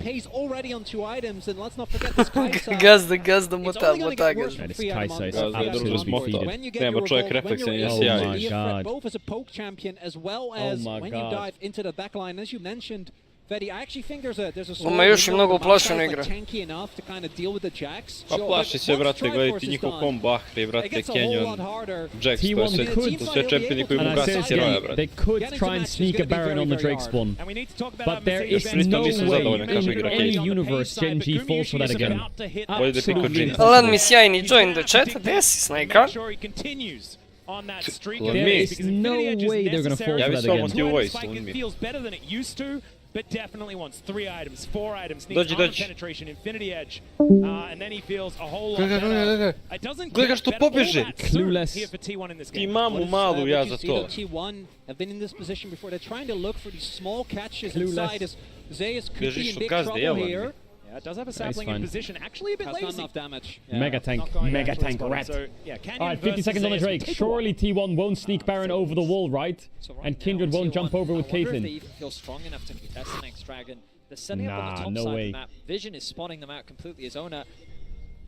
S1: Gazdo, mota
S6: That is Kaisa is absolutely defeated.
S9: Nema čovjek refleksa, nije se javi.
S6: Oh my god.
S4: Both as a poke champion as well as
S6: Oh my
S4: when you
S6: god.
S4: dive into the backline, as you mentioned. Fedi, I actually think there's a
S1: Ima još i mnogo uplašena igra.
S4: tanky enough to kind of deal with the Jax.
S9: Pa plaši se, brate, gledajte njihov kom Bahri, brate, Canyon, Jax, to su sve čempini koji mu
S6: And I
S9: gasi
S6: said
S9: heroja,
S6: again,
S9: brate.
S6: they could try and sneak a Baron on the Drake spawn. But there is no way in any universe Genji falls for that again. Absolutely.
S1: Alan mi sjajni join the chat, gdje si Snajka?
S6: There is no way they're gonna fall for that again.
S8: Feels better than it used to, but definitely wants 3 items, 4 items, needs
S9: Dođi,
S8: armor
S9: dođi.
S8: penetration, infinity edge, and then he feels a whole lot better. It doesn't
S9: Gledaj
S8: get
S9: što
S8: better all
S9: pobeže.
S8: that soon
S6: Clueless.
S8: here for T1 in this
S9: Ti
S8: game.
S9: mamu malu ja za to.
S4: T1 have been in this position before. They're trying to look for these small catches
S6: Clueless.
S4: inside as Zeus could
S9: Bežiš
S4: be in
S9: u
S4: big
S9: gazde,
S4: trouble
S9: evo
S4: here.
S9: mi.
S8: Yeah, it does have a
S6: Nice
S8: sapling in
S6: find.
S8: position, actually a bit
S4: That's not
S8: lazy.
S4: enough damage.
S6: Mega tank, mega tank rat.
S8: So, yeah, Canyon
S6: Alright, 50
S8: versus
S6: seconds on the
S8: Zeus
S6: Drake.
S8: will take a while.
S6: Surely T1 won't sneak Baron over the wall, right? And Kindred won't jump over with
S22: I wonder if they
S6: Caitlyn.
S22: even feel strong enough to contest the next dragon. They're setting up on the
S6: Nah,
S22: top
S6: no
S22: side
S6: way.
S22: of the map. Vision is spotting them out completely. His owner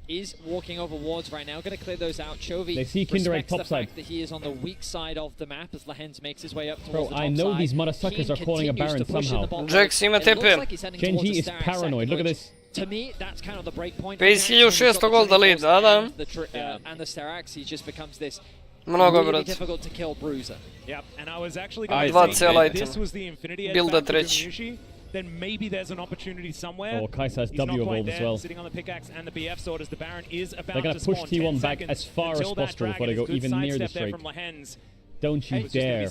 S22: is walking over wards right now. Going to clear those out. Chovy
S6: They see Kindred
S22: respects
S6: top
S22: the
S6: side.
S22: fact that he is on the weak side of the map as Lehens makes his way up towards
S6: Bro,
S22: the top
S6: I know
S22: side.
S6: these mother suckers
S22: Keen
S6: are calling a
S22: continues
S6: Baron
S22: to push in the
S6: somehow.
S22: bot
S1: Jax
S22: lane.
S1: ima
S22: It looks
S1: TP.
S22: like he's heading
S6: Genji
S22: towards the
S6: is
S22: Stark
S6: paranoid, look at
S22: which,
S6: this.
S22: To me, that's kind of the break point.
S1: PAZI 1600 golda lead, da.
S22: And the Starax, he just becomes this
S1: Mnogo,
S22: really
S1: brate.
S22: difficult to kill bruiser.
S8: Yep, and I was actually
S1: Aj,
S8: going to
S1: cijela
S8: say
S1: item.
S8: this was the infinity edge
S1: Builda
S8: back to
S1: treći.
S8: Grimnushi, then maybe there's an opportunity somewhere.
S6: Oh, Kaisa has
S8: He's not
S6: W
S8: quite
S6: evolved as
S8: there,
S6: well.
S8: sitting on the pickaxe and the BF sword as the Baron is about
S6: They're gonna
S8: to
S6: push
S8: spawn.
S6: T1
S8: 10
S6: back
S8: seconds
S6: as far as
S8: until that
S6: possible before they
S8: dragon.
S6: go
S8: Good
S6: even near
S8: sidestep
S6: this
S8: there
S6: Drake.
S8: from Lehens.
S6: Don't you dare.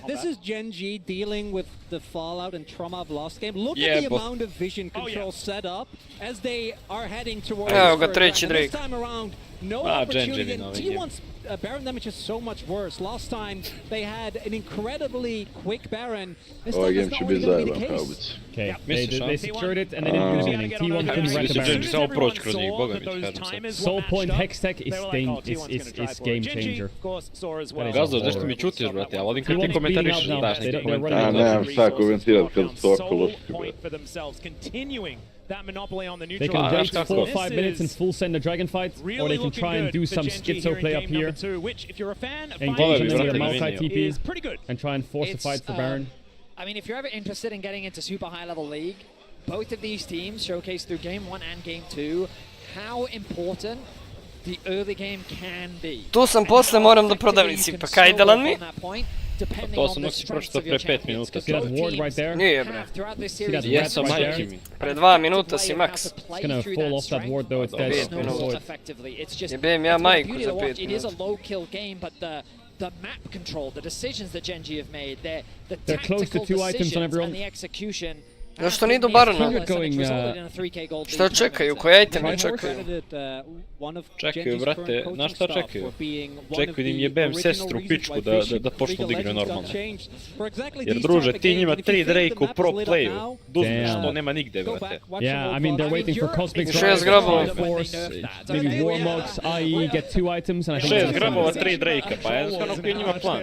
S4: This is Gen G dealing with the fallout and trauma of last game. Look at the amount of vision control set up as they are heading towards this time around. No opportunity. T1's Baron damage is so much worse. Last time they had an incredibly quick Baron. This time it's not only going to be the case.
S6: Okay, they secured it and they didn't do anything. T1 couldn't wreck the Baron. Soul Point Hextech is game changer.
S9: Gazo, zašto mi čutiš, brate? Ja volim kad ti komentariš, daš neki komentar.
S10: Nemam šta komentirat kad su oko loški, brate.
S6: They can wait 4 or 5 minutes and full send the dragon fight, or they can try and do some schizo play up here, engage in their Maokai TP, and try and force a fight for Baron.
S22: I mean, if you're ever interested in getting into super high-level league, both of these teams showcase through Game 1 and Game 2 how important the early game can be.
S1: Tu sam posle, moram do prodavnici, pa kaj delan mi?
S9: To sam noći pročitao pre 5 minuta.
S6: See that ward right there?
S1: Nije, bre.
S9: Jesam, majke mi.
S1: Pre 2 minuta si max.
S6: It's gonna fall off that ward though, it's dead.
S1: Jebem ja majku za 5
S22: It is a
S1: minuta.
S22: low-kill game, but the map control, the decisions that Gen G have made, the
S6: They're close to 2 items on everyone.
S22: and the execution.
S1: Zašto nidu Barona? Šta čekaju? Koji itemi čekaju?
S9: Čekaju, brate, na šta čekaju? Čekaju da im jebem sestru u pičku da počnu da igraju normalno. Jer druže, ti njima 3 Drake u pro playu, duzme što nema nigde, brate.
S6: Yeah, I mean, they're waiting for Cosmic
S1: Drive,
S6: Force, maybe Warmogs, IE, get 2 items, and I think
S9: 6 grabova, 3 Drake-a, pa jednostavno koji je njima plan.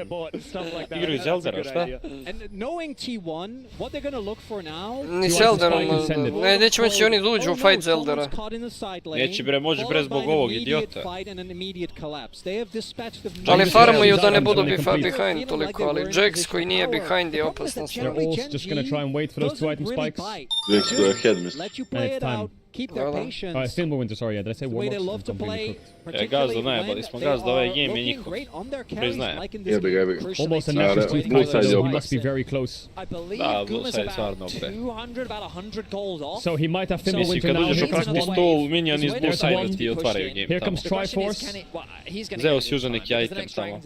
S9: Igraju Zeldera, šta?
S4: And knowing T1, what they're gonna look for now.
S1: Ni Zelderom, neće moći oni da uđu u fight Zeldera.
S9: Neće bre, može bre zbog ovog idiota.
S1: Ali farmuju da ne budu behind toliko, ali Jax koji nije behind je opasno.
S6: They're also just gonna try and wait for those 2 item spikes.
S10: Jax go ahead, mister.
S6: And it's time.
S4: Keep their patience.
S6: Still more winter, sorry, yeah, did I say Warmogs?
S9: Gazdo, najebali smo Gazdo, ovaj game je njihov. Priznajem.
S10: Jebi ga.
S6: Almost a Nashor's Tooth Kai'Sa, so he must be very close.
S9: Da, Blue Side stvarno bre.
S6: So he might have Thimble
S9: Mislim,
S6: Winter
S9: kad
S6: now.
S9: uđeš u practice stol, minion iz Blue Side ti otvaraju game
S6: Here
S9: tamo.
S6: comes Triforce.
S9: Zeus uza neki item tamo.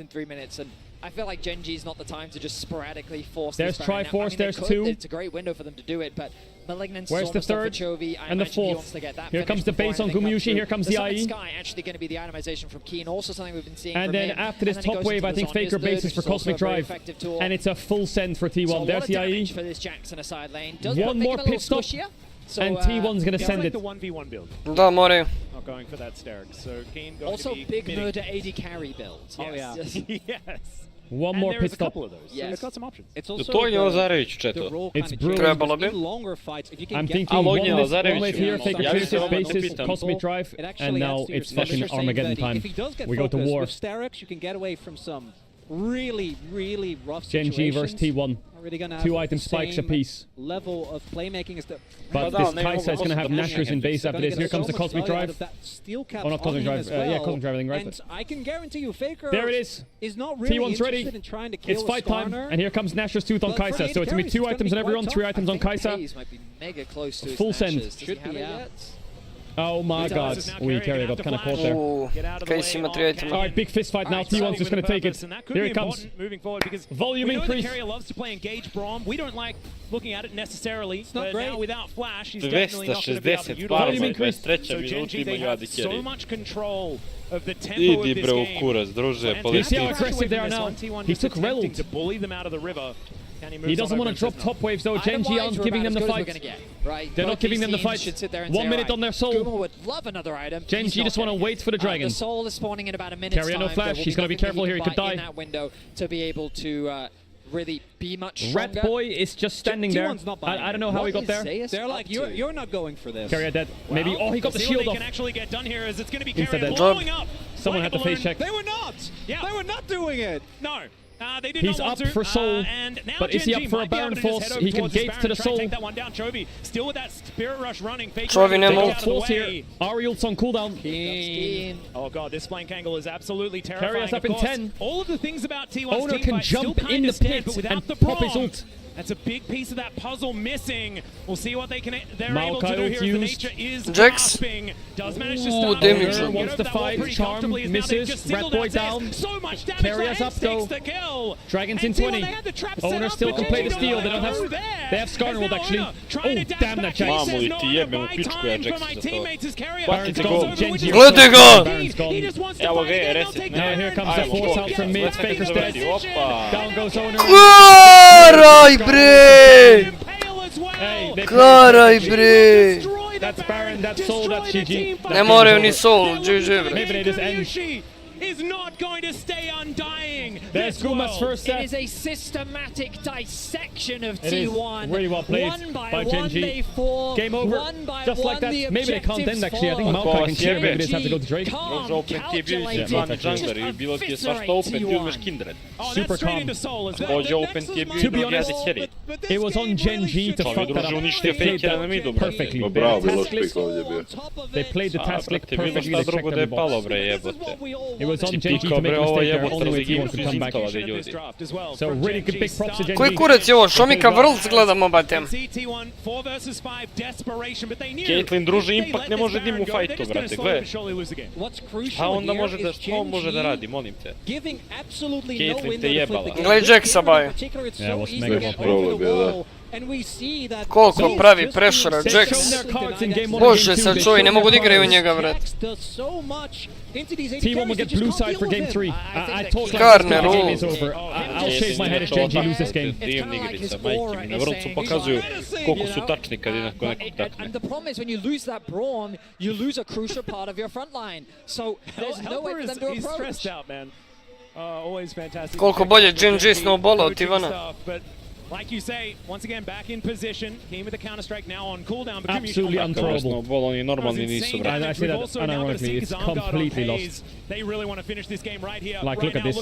S22: I feel like Gen G is not the time to just sporadically force
S6: There's
S22: this Baron.
S6: Triforce,
S22: I mean,
S6: there's 2.
S22: It's a great window for them to do it, but Malignant
S6: Where's the 3rd? and the 4th? Here comes the base on Gumyushi, here comes the IE.
S22: Sky actually going to be the itemization from Keen, also something we've been seeing
S6: And
S22: from
S6: then
S22: him.
S6: after this top wave, I think Faker bases for Cosmic Drive. And it's a full send for T1.
S22: So
S6: There's the IE.
S22: for this Jackson a side lane. Does
S6: One more pit stop. And T1's gonna send it.
S1: Da, moraju.
S8: Not going for that Sterg. So Keen going
S22: Also
S8: to be
S22: big
S8: bidding.
S22: murder AD carry build.
S8: Oh yeah. Yes.
S6: One more pit stop.
S8: It's got some options.
S4: It's
S9: To je Lazarević četo.
S6: It's brutal.
S1: Trebalo bi.
S6: I'm thinking one wave here, Faker clears his bases, Cosmic Drive, and now it's fucking Armageddon time. We go to war.
S4: With Sterex, you can get away from some really rough
S6: Gen G
S4: situations.
S6: versus T1.
S4: Really gonna have
S6: 2 item
S4: the
S6: spikes
S4: same
S6: apiece.
S4: level of playmaking as the.
S6: But this Kai'Sa is going to have Nashers in base after this. Here comes the Cosmic Drive. Oh, not Cosmic Drive. Yeah, Cosmic Drive, I think, right?
S4: And I can guarantee you, Faker
S6: There it is.
S4: not really
S6: T1's ready.
S4: interested in trying to kill
S6: It's fight time.
S4: Skarner.
S6: And here comes Nashor's Tooth on
S4: But for
S6: Kai'Sa.
S4: AD
S6: So it's going to be 2
S4: carries,
S6: items
S4: it's
S6: on
S4: gonna be
S6: everyone,
S4: quite
S6: 3
S4: tough.
S6: items on Kai'Sa.
S22: Might be mega close to his
S6: Full send.
S22: Nashers. Does he have it yet?
S6: Oh my god. We carrier got kind of caught there.
S1: Kai'Sa ima 3 itema.
S6: Alright, big fist fight now. T1's just going to take it. Here it comes.
S8: Moving forward because
S6: Volume
S8: we know
S6: increase.
S8: the carrier loves to play engage Braum. We don't like looking at it necessarily,
S4: not
S8: but
S4: great.
S8: now without Flash, he's definitely not going to be able to
S9: 260
S8: utilize
S9: farma,
S8: it.
S9: 23.
S8: So Gen G,
S9: minuta
S8: they
S9: imaju
S8: have
S9: AD
S8: so
S9: carry.
S8: much control of the tempo of
S9: Idi
S8: this
S9: bre u
S8: game.
S9: kurac, druže,
S6: You see how
S9: politi.
S6: aggressive they are now? He took Reld.
S8: To bully them out of the river.
S6: He doesn't want to drop top waves though. Gen G aren't giving them the fight. They're not giving them the fight. 1 minute on their soul.
S22: would love another item.
S6: Gen G just want to wait for the dragon.
S22: The soul is spawning in about a minute's
S6: Carrier no
S22: time.
S6: flash. He's got to be careful here. He could die.
S22: In that window to be able to really be much stronger.
S6: Rat Boy is just standing there. I don't know how he got there.
S4: They're like, you're not going for this.
S6: Carrier dead. Maybe. Oh, he got the
S8: See what
S6: shield
S8: they
S6: off.
S8: can actually get done here is it's going to be
S6: Insta
S8: Carrier
S6: dead.
S8: blowing up.
S6: Someone had to face check.
S4: They were not.
S8: Yeah.
S4: They were not doing it.
S8: No. They did
S6: He's
S8: not
S6: up
S8: want to.
S6: for soul,
S8: And now
S6: but is he up for a Baron force? He can gate to the soul.
S8: Take that one down. Chovy still with that spirit rush running.
S1: Chovy Nemo.
S6: Force here. Ariel's on cooldown.
S8: Oh god, this flank angle is absolutely terrifying.
S6: Carrier's up in 10.
S8: All of the things about T1's
S6: Owner
S8: team
S6: can
S8: fight still
S6: jump in
S8: kinda
S6: the
S8: stand,
S6: pit
S8: but without
S6: and
S8: the
S6: pop his
S8: Braum,
S6: ult.
S8: That's a big piece of that puzzle missing. We'll see what they're able
S6: Maokai
S8: to do here as the
S6: used.
S8: nature is
S1: Jax.
S8: grasping. Does manage to
S1: Ooh,
S8: start
S1: damage.
S8: over.
S6: Wants to fight, Charm misses, Rat Boy down.
S8: So much damage.
S6: Carry us up though.
S8: The kill.
S6: Dragons in
S8: And T1,
S6: 20.
S8: they had the trap set
S6: Owner
S8: up,
S6: still
S8: but
S6: can play the
S8: Genji
S6: steal.
S8: don't
S6: They don't have.
S8: go there.
S6: They have Skarnerwold actually.
S8: Owner trying
S6: Oh
S8: to dash
S6: damn that
S8: back.
S6: Jax.
S9: Mamu
S8: He
S9: li
S8: says,
S9: ti
S8: "No,
S9: jebem u
S8: my
S9: pičku
S8: time
S9: ja
S8: for
S9: Jacksa
S8: my
S9: za to.
S8: teammates is carried
S6: Baron's
S8: out.
S6: gone.
S8: Goes
S6: Genji.
S8: over with
S1: Gledaj
S8: the
S1: ga!
S6: Baron's gone.
S8: He just wants to
S9: Evo
S8: fight
S9: ga je,
S8: again. They'll
S9: reset.
S8: take
S6: Now
S8: the
S6: here comes the
S9: Ajmo,
S6: force
S9: go.
S6: out from mid.
S9: Let's make
S6: Faker's
S9: it
S6: dead.
S9: ready. Opa.
S6: Down goes Owner.
S1: Karaj bre!
S6: Hey, they
S1: Karaj bre!
S6: That's Baron, that's Soul, that's GG.
S1: Ne moraju ni Soul, GG bre.
S6: Maybe they just end.
S8: is not going to stay undying.
S6: There's Guma's first set.
S4: It is a systematic dissection of
S6: It is
S4: T1.
S6: really well played
S4: one by
S6: by
S4: one
S6: Genji.
S4: they fall.
S6: Game over.
S4: One by
S6: Just like
S4: one
S6: that.
S4: the
S6: Maybe they can't end actually. I think
S4: follow.
S6: Maokai can clear. Maybe they just have to go to Drake.
S9: Može open ti je bio izvan jungler i bilo ti je svašta open, ti umeš kindred.
S6: Super calm.
S9: Također open ti je bio
S6: To be
S9: drugi
S6: honest,
S9: carry.
S6: it was on Genji to
S9: Ovi
S6: fuck that
S9: druže
S6: up.
S9: uništio
S6: They played
S9: fakera na
S6: that
S9: midu, brate.
S6: perfectly.
S10: Bravo,
S6: They
S10: bilo
S6: task list-
S10: špik ovdje bio.
S6: They played the task list
S9: Brate, bilo
S6: perfectly.
S9: šta
S6: They
S9: drugo
S6: checked
S9: da je
S6: every
S9: palo,
S6: box.
S9: bre, jebote.
S6: It was on
S9: Ti
S6: Genji
S9: piko,
S6: to make
S9: bre,
S6: a
S9: ovo
S6: mistake there.
S9: jebote,
S6: Only way
S9: razligi
S6: T1 could come back.
S9: zintova, ljudi.
S6: So really good big props to Genji.
S1: Koji kurac je ovo? Šomika Vrlc gledamo, batem.
S9: Caitlyn, druže, Impact ne može da im u fajtu, brate, gle. A onda može da, što on može da radi, molim te. Caitlyn te jebala.
S1: Gledaj Jacksa, baj.
S6: Yeah, was mega well
S10: Problem je, da.
S1: Koliko pravi pressure, Jax. Bože, sad čovjek, ne mogu da igraju njega, vrat.
S6: T1 will get blue side for game 3. I talk like
S1: Karner,
S6: this game is over. I'll shave my head if Genji loses this game.
S9: Divna igrica, majke mi. Na vrhu pokazuju koliko su tačni kad je neko takne.
S4: And the problem is when you lose that brawn, you lose a crucial part of your front line. So there's no way for them to
S8: He's
S4: approach.
S8: stressed out, man. Always fantastic.
S1: Koliko bolje Genji snowballao od Tivana.
S8: Like you say, once again back in position. Came with the counter strike now on cooldown. But
S6: Absolutely unthrowable.
S9: Snowball, oni normalni nisu, brate.
S6: I say that unironically, it's completely lost.
S8: They really want to finish this game right here.
S6: Like, look at this.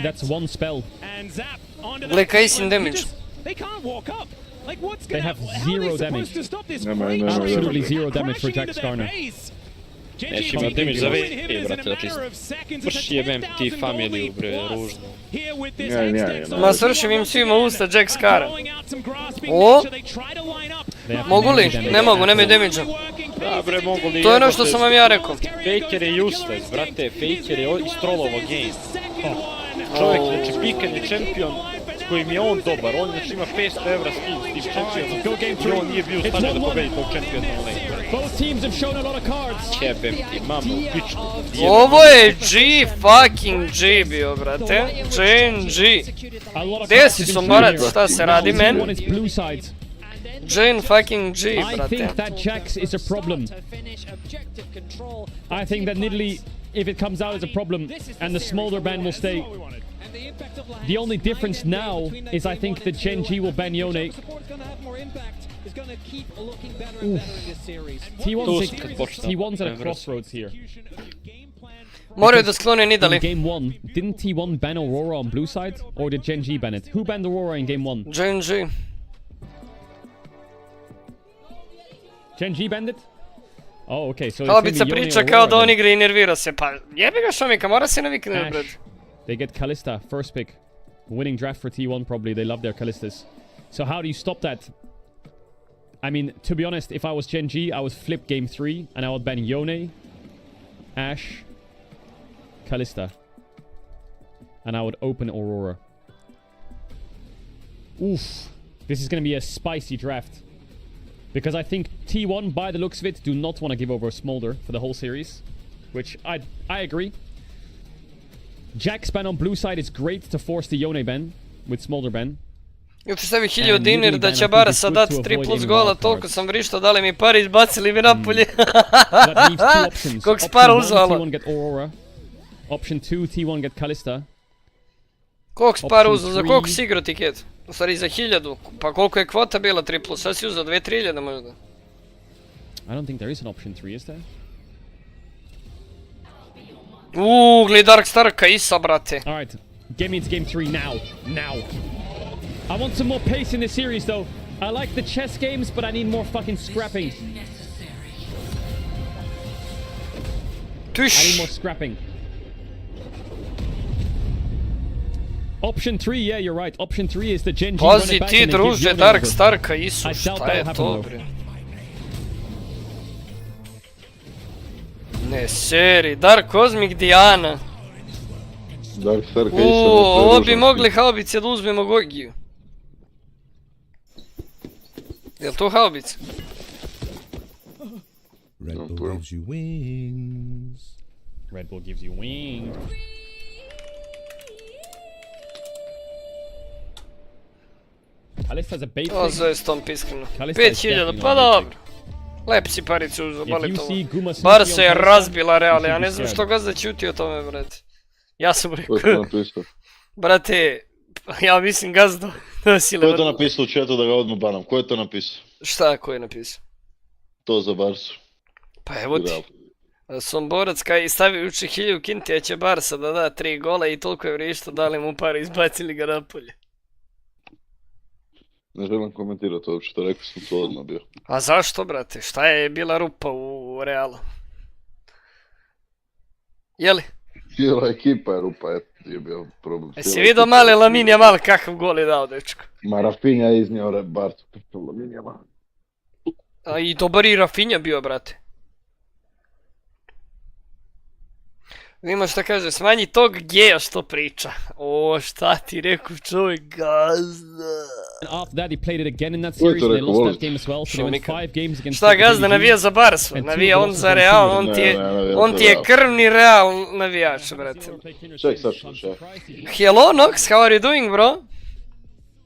S6: That's one spell.
S8: And zap onto
S1: Gle, Kaisin damage.
S8: They can't walk up. Like what's
S6: They
S8: gonna
S6: have
S8: how are
S6: zero
S8: they
S6: damage.
S8: supposed to stop this
S6: Absolutely zero damage for Jack Skarner.
S9: Neće ima damage za VP, brate, znači prši jebem ti familiju, bre, ružno.
S1: Ma svršim im svima usta Jack Skara. O? Mogu li? Ne mogu, nemaju damage-a.
S9: Da, bre, mogu li
S1: To je ono što sam vam ja rekao.
S9: Faker je useless, brate, Faker je istrolovo game. Čovjek, znači, pikan je čempion s kojim je on dobar, on znači ima 500 evra skill s tim čempionom i on nije bio u stanju da pobedi tog čempiona u lane.
S6: Both teams have shown a lot of cards.
S9: Jebem ti, mamu, pičku.
S1: Ovo je G fucking G bio, brate. G. Gdje si Somborac, šta se radi, men? Jane fucking G,
S6: I
S1: brate.
S6: think that Jax is a problem. I think that Nidalee, if it comes out as a problem, and the Smolder ban will stay. The only difference now is I think that Genji will ban Yone. T1's at a crossroads here.
S1: Moraju da sklone Nidalee.
S6: In game 1, didn't T1 ban Aurora on blue side? Or did Genji ban it? Who banned Aurora in game 1?
S1: Genji.
S6: Genji banned it? Oh, okay, so
S1: Halabica priča kao da on igra i nervira se. Pa jebi ga Šomika, mora se navikne, brate.
S6: They get Kalista, first pick. Winning draft for T1 probably, they love their Kalistas. So how do you stop that? I mean, to be honest, if I was Genji, I would flip game 3 and I would ban Yone, Ashe, Kalista. And I would open Aurora. Oof. This is going to be a spicy draft. Because I think T1, by the looks of it, do not want to give over a Smolder for the whole series. Which I agree. Jack's ban on blue side is great to force the Yone ban with Smolder ban.
S1: Jutro stavi 1000 dinar da će Barasa dati 3 plus gola, toliko sam vrištao, dali mi pari, izbacili mi napolje. Kog spara uzvala.
S6: T1 get Aurora. Option 2, T1 get Kalista.
S1: Kog spara uzao, za koliko si igrao tiket? U stvari za 1000, pa koliko je kvota bila 3 plus, sad si uzao 2-3 možda.
S6: I don't think there is an option 3, is there?
S1: Gledaj Dark Starka Isa, brate.
S6: Alright, get me into game 3 now. Now. I want some more pace in this series though. I like the chess games, but I need more fucking scrapping. I need more scrapping. Option 3, yeah, you're right. Option 3 is the Genji.
S1: Pazi ti druže, Dark Starka Isu, šta je to bre? Ne seri, Dark Cosmic Diana.
S10: Dark Starka Isu.
S1: Ovo bi mogli haubice da uzmemo Gogiju. Jel to haubica?
S5: Red Bull gives you wings.
S6: Red Bull gives you wings. Kalista za bait.
S1: O, zove Stomp iskreno. 5000, pa dobro. Lep si paricu uzao, boli to. Barca je razbila Real, ja ne znam što Gazda ćuti o tome, brate. Ja sam rekao. Brate, ja mislim Gazdo.
S10: Ko je to napisao u chatu da ga odmah banam? Ko je to napisao?
S1: Šta ko je napisao?
S10: To za Barsu.
S1: Pa evo ti. Somborac kaj stavi uči 1000 kintija će Barsa da da 3 gola i toliko je vrišto dali mu par i izbacili ga napolje.
S10: Ne želim komentirati uopće, to rekao sam to odmah bio.
S1: A zašto, brate? Šta je bila rupa u Realu? Jeli?
S10: Cijela ekipa je rupa, je bio problem.
S1: Jesi vidio male Laminija mal kakav gol je dao, dečko?
S10: Ma Rafinha je iznio Barcu, Laminija mal.
S1: A i dobar i Rafinha bio, brate. Vidimo šta kaže, smanji tog geja što priča. O, šta ti rekao čovjek, Gazda.
S6: After that he played it again in that series and they lost that game as well, so they went 5 games against.
S1: Šta Gazda navija za Barsu, navija on za Real, on ti je krvni Real navijač, brate.
S10: Ček, sad slušaj.
S1: Hello Nox, how are you doing, bro?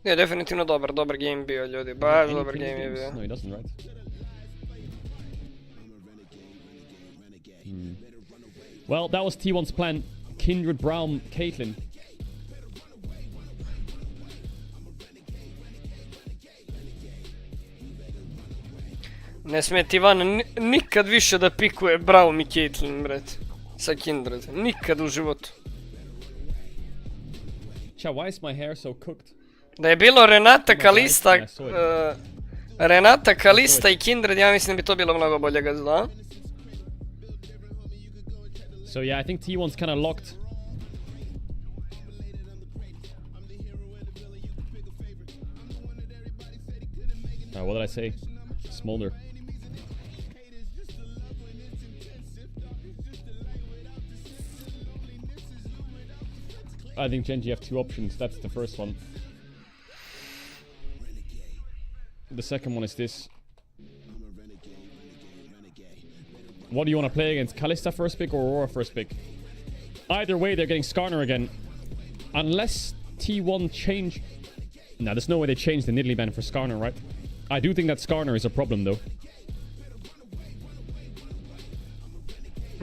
S1: Je definitivno dobar game bio, ljudi, baš dobar game je bio.
S6: No, he doesn't, right? Well, that was T1's plan. Kindred, Brown, Caitlyn.
S1: Ne smije Tivan nikad više da pikuje Brown i Caitlyn, brate. Sa Kindred. Nikad u životu.
S6: Cha, why is my hair so cooked?
S1: Da je bilo Renata Kalista i Kindred, ja mislim da bi to bilo mnogo bolje, Gazda.
S6: So yeah, I think T1's kind of locked. What did I say? Smolder. I think Genji have 2 options. That's the first one. The second one is this. What do you want to play against? Kalista first pick or Aurora first pick? Either way, they're getting Skarner again. Unless T1 change... Nah, there's no way they change the Nidalee ban for Skarner, right? I do think that Skarner is a problem, though.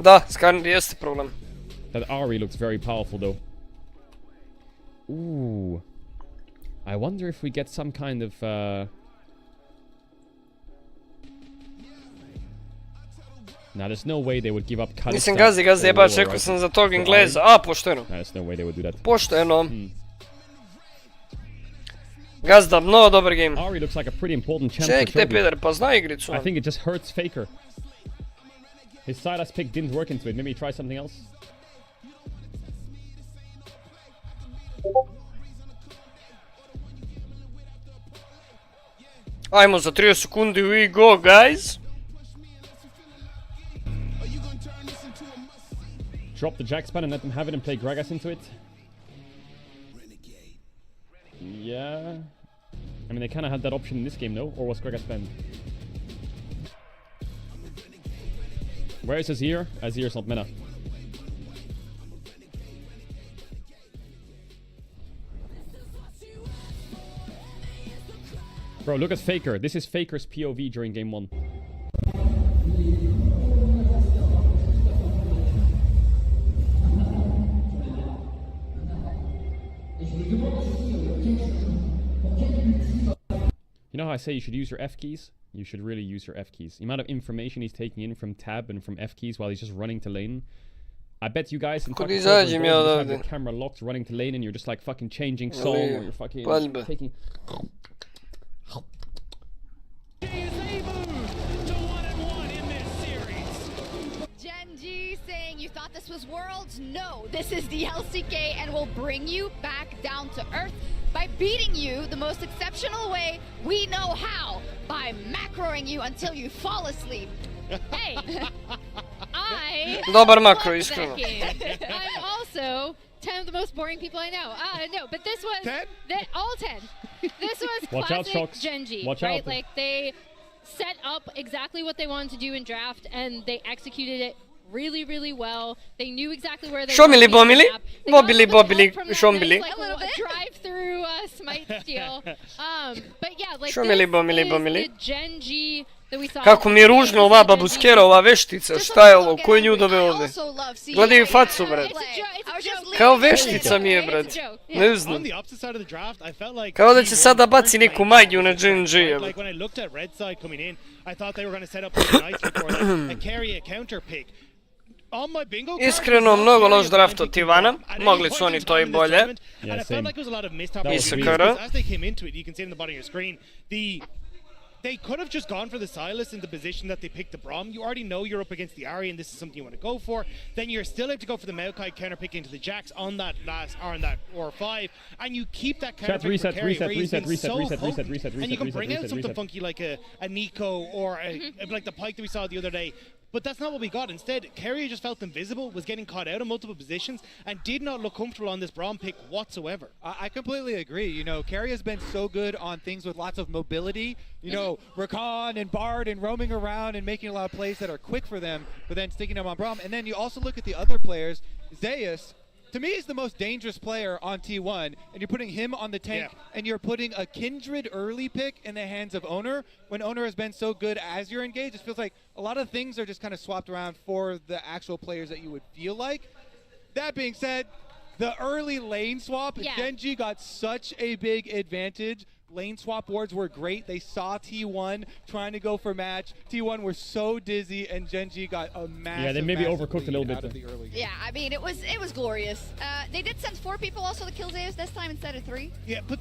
S1: Da, Skarner jeste problem.
S6: That Ari looks very powerful, though. Ooh. I wonder if we get some kind of... Nah, there's no way they would give up Kalista.
S1: Mislim, Gazi je baš rekao sam za tog Engleza. A, pošteno.
S6: There's no way they would do that.
S1: Pošteno. Gazda, mnogo dobar game.
S6: Ari looks like a pretty important champ.
S1: Ček te Peter, pa zna igricu.
S6: I think it just hurts Faker. His Silas pick didn't work into it. Maybe try something else.
S1: Ajmo za 30 sekundi, we go, guys.
S6: Drop the Jack span and let them have it and play Gragas into it. Yeah. I mean, they kind of had that option in this game, no? Or was Gragas banned? Where is Azir? Azir's not meta. Bro, look at Faker. This is Faker's POV during game 1. You know how I say you should use your F keys? You should really use your F keys. The amount of information he's taking in from tab and from F keys while he's just running to lane. I bet you guys in fucking have the camera locked running to lane and you're just like fucking changing song or you're fucking taking...
S12: Genji saying you thought this was Worlds? No, this is the LCK and will bring you back down to earth by beating you the most exceptional way we know how, by macroing you until you fall asleep.
S11: Hey, I
S1: Dobar makro,
S11: love
S1: iskreno.
S11: that game. I'm also 10 of the most boring people I know. No, but this was
S13: 10?
S11: All 10. This was
S6: Watch out,
S11: classic
S6: Shox.
S11: Genji,
S6: Watch
S11: right?
S6: out.
S11: Like they set up exactly what they wanted to do in draft, and they executed it really, really well. They knew exactly where they
S1: Šomili,
S11: wanted to be
S1: bomili,
S11: on the map. They got a little
S1: bobili,
S11: help from that
S1: šombili.
S11: nice, like, drive-through smite steal. But yeah, like
S1: Šomili,
S11: this
S1: bomili,
S11: is
S1: bomili.
S11: the Genji that we saw.
S1: Kako mi je ružno ova babuskera, ova veštica, šta je ovo, ko je nju doveo ovde? Gledaj facu, brat. Kao veštica mi je, brat. Ne znam. Kao da će sada baci neku magiju na GNG,
S14: Like when I looked at red side coming in, I thought they were going to set up pretty nicely for like a carry, a counter pick.
S1: Iskreno, mnogo loš draft od Tivana. Mogli su oni to i bolje.
S14: And I felt like it was a lot of missed opportunities.
S1: Isakara.
S14: As they came into it, you can see it on the bottom of your screen, they could have just gone for the Silas in the position that they picked the Braum. You already know you're up against the Ari and this is something you want to go for. Then you're still able to go for the Maokai counter pick into the Jax on that last or on that or 5, and you keep that counter pick for carry where he's been so potent. And you can bring out something funky like a Nico or like the Pike that we saw the other day. But that's not what we got. Instead, Carrier just felt invisible, was getting caught out in multiple positions, and did not look comfortable on this Braum pick whatsoever.
S13: I completely agree. You know, Carrier's been so good on things with lots of mobility. You know, Rakan and Bard and roaming around and making a lot of plays that are quick for them, but then sticking them on Braum. And then you also look at the other players. Zeus, to me, is the most dangerous player on T1, and you're putting him on the tank, and you're putting a Kindred early pick in the hands of Owner, when Owner has been so good as you're engaged. It feels like a lot of things are just kind of swapped around for the actual players that you would feel like. That being said, the early lane swap, Genji got such a big advantage. Lane swap wards were great. They saw T1 trying to go for match. T1 were so dizzy, and Genji got a massive.
S6: Yeah, they maybe overcooked a little bit.
S12: Yeah, I mean, it was glorious. They did send 4 people also to kill Zeus this time instead of 3.
S14: Yeah, but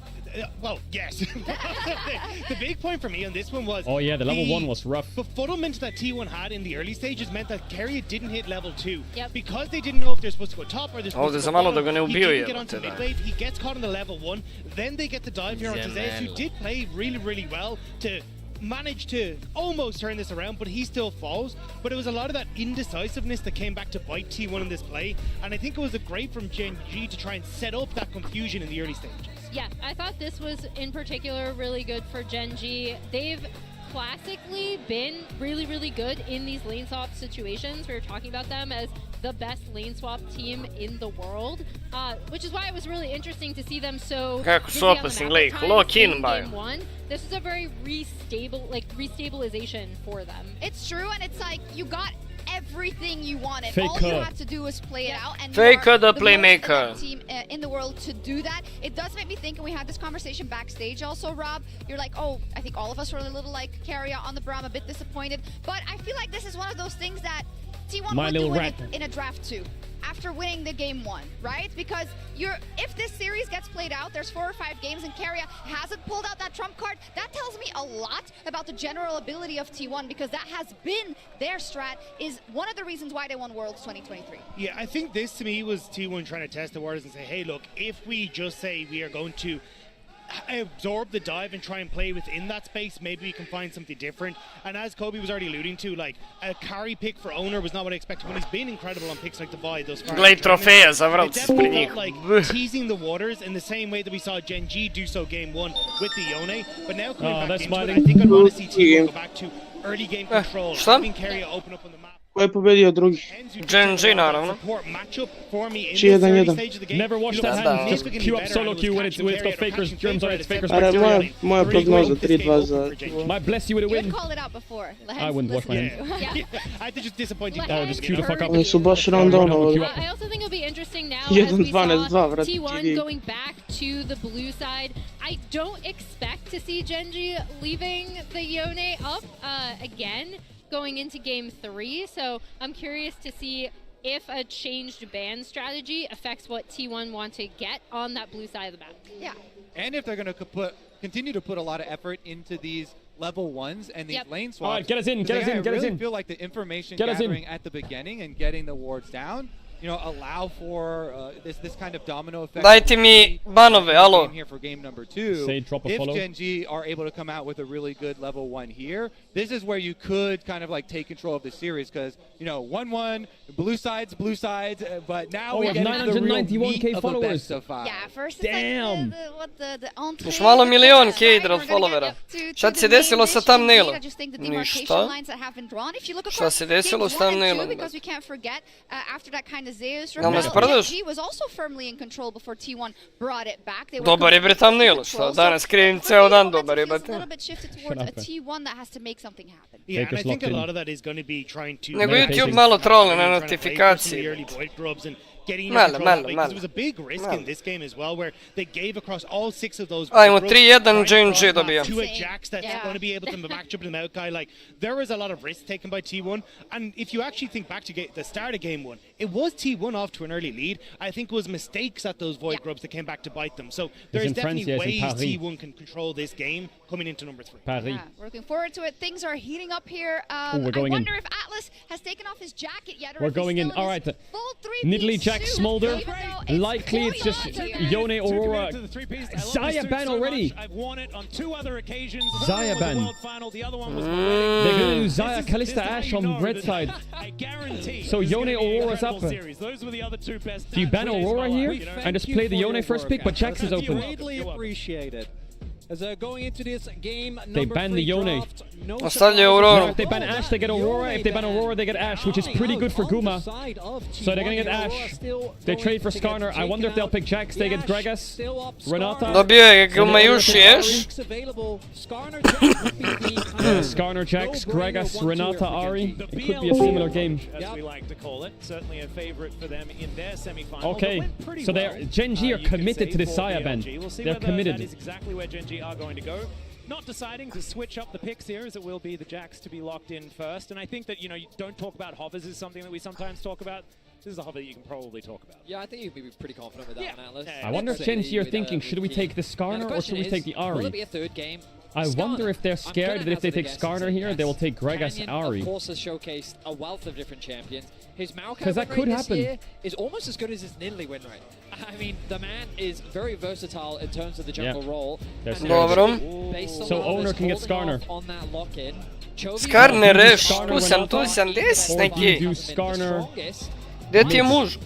S14: well, yes. The big point for me on this one was.
S6: Oh yeah, the level 1 was rough.
S14: The befuddlement that T1 had in the early stages meant that Carrier didn't hit level 2 because they didn't know if they're supposed to go top or they're supposed to go bottom. He didn't get onto mid wave. He gets caught on the level 1. Then they get the dive here onto Zeus, who did play really, really well to manage to almost turn this around, but he still falls. But it was a lot of that indecisiveness that came back to bite T1 in this play, and I think it was a great from Genji to try and set up that confusion in the early stages.
S11: Yeah, I thought this was in particular really good for Genji. They've classically been really, really good in these lane swap situations. We were talking about them as the best lane swap team in the world, which is why it was really interesting to see them so busy on the map game 1. This is a very restabilization for them.
S12: It's true, and it's like you got everything you wanted. All you had to do was play it out, and
S1: Faker the playmaker
S12: team in the world to do that. It does make me think, and we had this conversation backstage also, Rob. You're like, oh, I think all of us were a little like Carrier on the Braum, a bit disappointed, but I feel like this is one of those things that T1 would do in a draft 2 after winning the game 1, right? Because if this series gets played out, there's 4 or 5 games and Carrier hasn't pulled out that trump card, that tells me a lot about the general ability of T1, because that has been their strat, is one of the reasons why they won Worlds 2023.
S14: Yeah, I think this to me was T1 trying to test the waters and say, hey, look, if we just say we are going to absorb the dive and try and play within that space, maybe we can find something different. And as Kobe was already alluding to, like a carry pick for Owner was not what I expected when he's been incredible on picks like the Void thus far.
S1: Glej trofeja, zavral
S14: se pri njih. Like teasing the waters in the same way that we saw Genji do so game 1 with the Yone, but now coming back into it, I think I'd want to see T1 go back to early game control, having Carrier open up on the map.
S2: Ko je pobedio drugi?
S1: GNG naravno.
S2: Či 1-1.
S6: Never watch that hand, just queue up solo queue when it's got Faker's germs on it, it's Faker's
S2: moja prognoza 3-2 za...
S6: Might bless you with a win.
S12: You had called it out before.
S6: I wouldn't wash my hands.
S14: I had to just disappoint you.
S6: Oh, just queue the fuck up.
S2: Oni su baš randomovali.
S11: I also think it'll be interesting now as we saw T1 going back to the blue side. I don't expect to see Genji leaving the Yone up again going into game 3, so I'm curious to see if a changed ban strategy affects what T1 want to get on that blue side of the map.
S12: Yeah.
S13: And if they're going to continue to put a lot of effort into these level ones and these lane swaps.
S15: All right, get us in, get us in, get us in.
S13: I really feel like the information gathering at the beginning and getting the wards down, you know, allow for this kind of domino effect.
S1: Dajte mi banove, alo.
S13: Here for game number 2.
S15: Say drop a
S13: if
S15: follow.
S13: Gen G are able to come out with a really good level 1 here, this is where you could kind of like take control of the series because, you know, 1-1, blue sides, but now we get into the real meat of a best of 5.
S12: Yeah, first
S15: Damn.
S12: the entree.
S1: Još malo milion K-Idra od followera. Šta se desilo sa thumbnailom? Ništa. Šta se desilo s thumbnailom?
S12: Because we can't forget, after that kind of Zeus
S1: G
S12: was also firmly in control before T1 brought it back.
S1: Dobar je bre thumbnail, šta danas krivim ceo dan dobar je,
S12: but a little bit shifted towards a T1 that has to make something happen.
S14: Yeah, and I think a lot of that is going to be trying to
S1: Nego YouTube malo trolne na notifikaciji.
S14: Getting into control because it was a big risk in this game as well, where they gave across all 6 of those.
S1: Ajmo 3-1 GG dobija.
S14: To a Jax that's going to be able to match up with the out guy. Like there was a lot of risk taken by T1, and if you actually think back to the start of game 1, it was T1 off to an early lead. I think it was mistakes at those void grubs that came back to bite them. So there's definitely ways T1 can control this game coming into number 3.
S12: Yeah, we're looking forward to it. Things are heating up here. I wonder if Atlas has taken off his jacket yet.
S15: We're going in. All right. Nidalee Jack Smolder. Likely it's just YONE Aurora. Zaya ban already.
S8: I've won it on 2 other occasions.
S15: Zaya ban.
S8: The other one was
S15: They're going to do Zaya Kalista Ash on red side. So YONE Aurora's up.
S8: Those were the other 2 best.
S15: Do you ban Aurora here and just play the YONE first pick, but Jax is open?
S4: Greatly appreciated. As going into this game,
S15: they ban the YONE.
S1: Ostavljaju Aurora.
S15: If they ban Ash, they get Aurora. If they ban Aurora, they get Ash, which is pretty good for Guma. So they're gonna get Ash. They trade for Skarner. I wonder if they'll pick Jax. They get Gragas, Renata.
S1: Dobio je Guma još i Ash.
S15: Skarner, Jax, Gragas, Renata, Ari. It could be a similar game.
S8: As we like to call it, certainly a favorite for them in their semi-final.
S15: Okay, so Gen G are committed to this Zaya ban. They're committed.
S8: That is exactly where Gen G are going to go. Not deciding to switch up the picks here, as it will be the Jax to be locked in first. And I think that, you know, you don't talk about hovers is something that we sometimes talk about. This is a hover that you can probably talk about.
S22: Yeah, I think you'd be pretty confident with that one, Atlas.
S15: I wonder if Gen G are thinking, should we take the Skarner or should we take the Ari?
S22: Will it be a 3rd game?
S15: I wonder if they're scared that if they take Skarner here, they will take Gragas Ari.
S22: Of course, has showcased a wealth of different champions. His
S15: Because that could happen.
S22: Is almost as good as his Nidalee win rate. I mean, the man is very versatile in terms of the jungle role.
S15: So owner can get Skarner.
S22: On that lock-in.
S1: Skarner reš, tu sam neki.
S15: Do Skarner.
S1: Gdje ti je muž?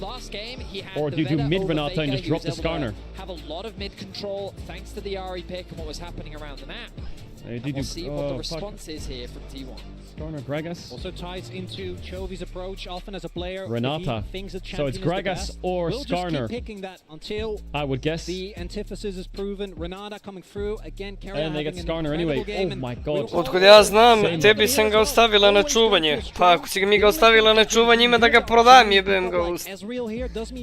S22: Last game, he had
S15: or do you do mid Renata and just drop the Skarner?
S22: Have a lot of mid control thanks to the Ari pick and what was happening around the map.
S15: We'll
S22: see what the response is here from T1.
S15: Skarner, Gragas.
S4: Also ties into Chovy's approach often as a player.
S15: Renata. So it's Gragas or Skarner.
S4: Just keep picking that until
S15: I would guess
S4: the antithesis is proven. Renata coming through again.
S15: And they get Skarner anyway. Oh my god.
S1: Otkud ja znam, tebi sam ga ostavila na čuvanje. Pa ako si mi ga ostavila na čuvanje, ima da ga prodam, jebem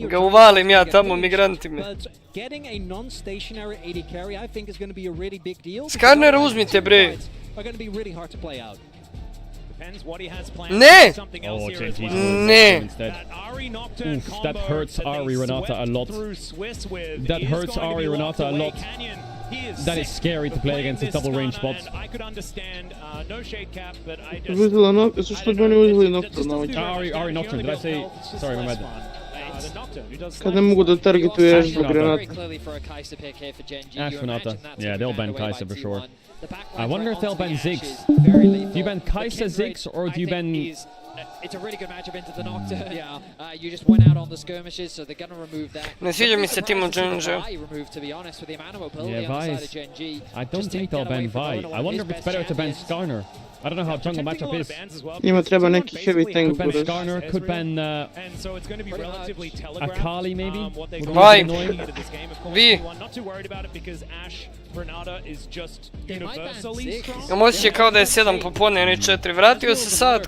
S1: ga uvalim ja tamo migrantima.
S4: Getting a non-stationary AD carry, I think, is going to be a really big deal.
S1: Skarner uzmite bre.
S4: Are going to be really hard to play out.
S1: Ne!
S15: Oh,
S1: Ne!
S15: Oof, that hurts Ari Renata a lot. That hurts Ari Renata a lot. That is scary to play against his double range bots. Ari Nocturne, did I say? Sorry, my bad.
S2: Kad ne mogu da targetuješ zbog granata.
S15: Ash Renata. Yeah, they'll ban Kai'Sa for sure. I wonder if they'll ban Ziggs. Do you ban Kai'Sa Ziggs or do you ban...
S22: It's a really good matchup into the Nocturne. Yeah. You just went out on the skirmishes, so they're gonna remove that.
S1: Ne sviđa mi se Timo Junja.
S22: Removed, to be honest, with the amount of mobility on the side of Gen G.
S15: I don't think they'll ban Vi. I wonder if it's better to ban Skarner. I don't know how jungle matchup is.
S2: Njima treba neki heavy tank.
S15: Could ban Skarner, could ban Akali maybe?
S1: Vi. Vi. Imam osjećaj kao da je 7 popodne, a ne 4. Vratio se sad.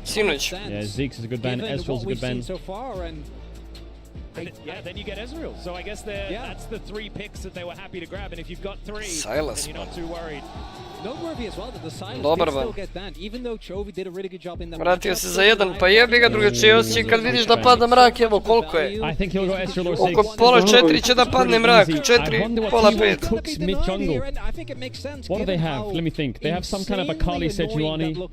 S1: Sinoć.
S15: Yeah, Ziggs is a good ban, Ezreal's a good ban.
S8: Yeah, then you get Ezreal. So I guess that's the 3 picks that they were happy to grab. And if you've got 3,
S1: Silas,
S8: then you're not too worried.
S4: Noteworthy as well that the Silas
S1: Dobar
S4: did
S1: ban.
S4: still get banned, even though Chovy did a really good job in the
S1: Vratio se za jedan, pa jebi ga drugačije osjećaj kad vidiš da pada mrak, evo koliko je.
S6: I think he'll go Ezreal or 6.
S1: Oko pola 4 će da padne mrak, 4, pola 5.
S6: Cooks mid jungle. What do they have? Let me think. They have some kind of a Kali Sejuani.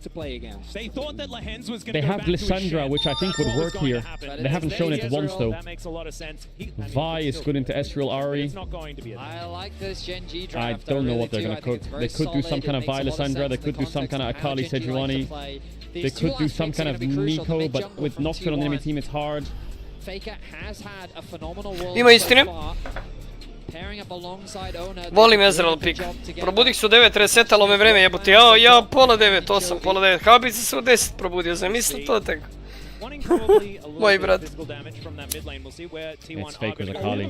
S6: They have Lissandra, which I think would work here. They haven't shown it once though. Vi is good into Ezreal Ari.
S22: I like this Gen G
S6: I
S22: draft.
S6: don't know what they're gonna cook. They could do some kind of Vi Lissandra, they could do some kind of Akali Sejuani. They could do some kind of Nico, but with Nocturne on the enemy team it's hard.
S22: Faker has had a phenomenal world
S1: Ima istine.
S22: pairing up alongside Ona.
S1: Volim Ezreal pick. Probudih su 9, resetalo me vreme, jebote. Ja, pola 9, 8, pola 9. Kao bi se u 10 probudio, zamisli to tek. Moj brat.
S6: It's Faker's Akali.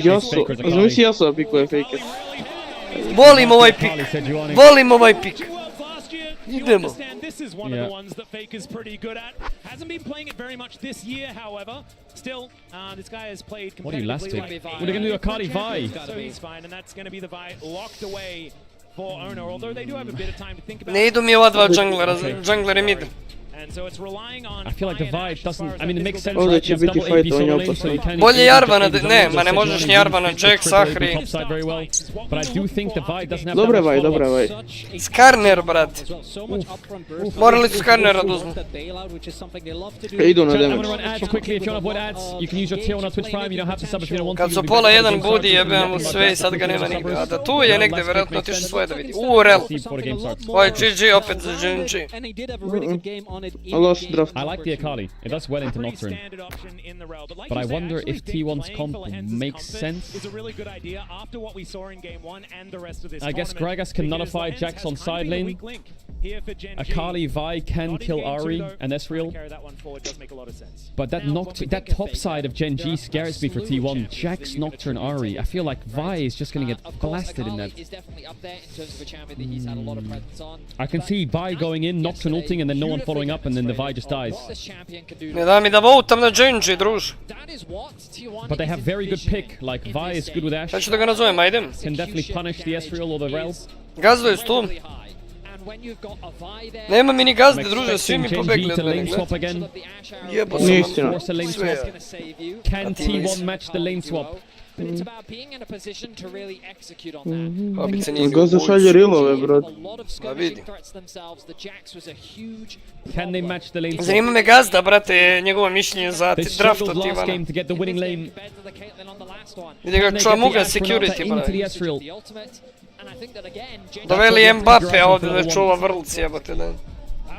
S2: YASUO, zamisli YASUO pikuje Faker.
S1: Volim ovaj pick. Volim ovaj pick. Idemo.
S8: This is one of the ones that Faker's pretty good at. Hasn't been playing it very much this year, however. Still, this guy has played competitively.
S6: What are you last pick? What are they gonna do Akali Vi?
S8: So he's fine, and that's gonna be the Vi locked away for Ona, although they do have a bit of time to think about.
S1: Ne idu mi ova dva junglera, jungler i mid.
S8: And so it's relying on.
S6: I feel like the Vi doesn't. I mean, it makes sense.
S2: Ovdje
S6: Right?
S2: će
S6: You have
S2: biti
S6: double AP
S2: fight, on je
S6: solo lane, so
S2: opasno.
S6: you can.
S1: Bolje Jarvana, ne, ma ne možeš ni Jarvana, Jack, Sahri.
S6: Top side very well, but I do think the Vi doesn't have.
S2: Dobre Vi, dobre Vi.
S1: Skarner, brat. Morali su Skarnera da uzmu.
S2: Idu na
S6: I'm
S2: damage.
S6: gonna run ads quickly. If you want to avoid ads, you can use your tier on Twitch Prime. You don't have to sub if you don't want to.
S1: Kad su pola 1 budi, jebem mu sve i sad ga nema nigde. A da tu je negde, vjerojatno otišao svoje da vidi. Rel. Ovo je GG opet za GG.
S2: I lost draft.
S6: I like the Akali. It does well into Nocturne. But I wonder if T1's comp makes sense. I guess Gragas can nullify Jax on side lane. Akali Vi can kill Ari and Ezreal. But that top side of Gen G scares me for T1. Jax, Nocturne, Ari. I feel like Vi is just gonna get blasted in that. I can see Vi going in, Nocturne ulting, and then no one following up, and then the Vi just dies.
S1: Ne da mi da votam na Genji, druž.
S6: But they have very good pick. Like Vi is good with Ashe.
S1: Sad ću da ga nazovem, ajdem.
S6: Can definitely punish the Ezreal or the Rel.
S1: Gazduju s tu. Nema mi ni gazde, druže, svi mi pobegli od mene. Jebo sam vam sve.
S6: Can T1 match the lane swap?
S22: But it's about being in a position to really execute on that.
S1: Hobice nije
S2: Gazda šalje rilove, brat.
S1: Pa vidi.
S6: Can they match the lane swap?
S1: Zanima me Gazda, brate, njegovo mišljenje za draft od
S6: last game
S1: Tivana.
S6: to get the winning lane.
S1: Vidi ga čuamuga security, brate. Doveli Mbappe ovdje da čuva vrlci, jebote da.
S8: I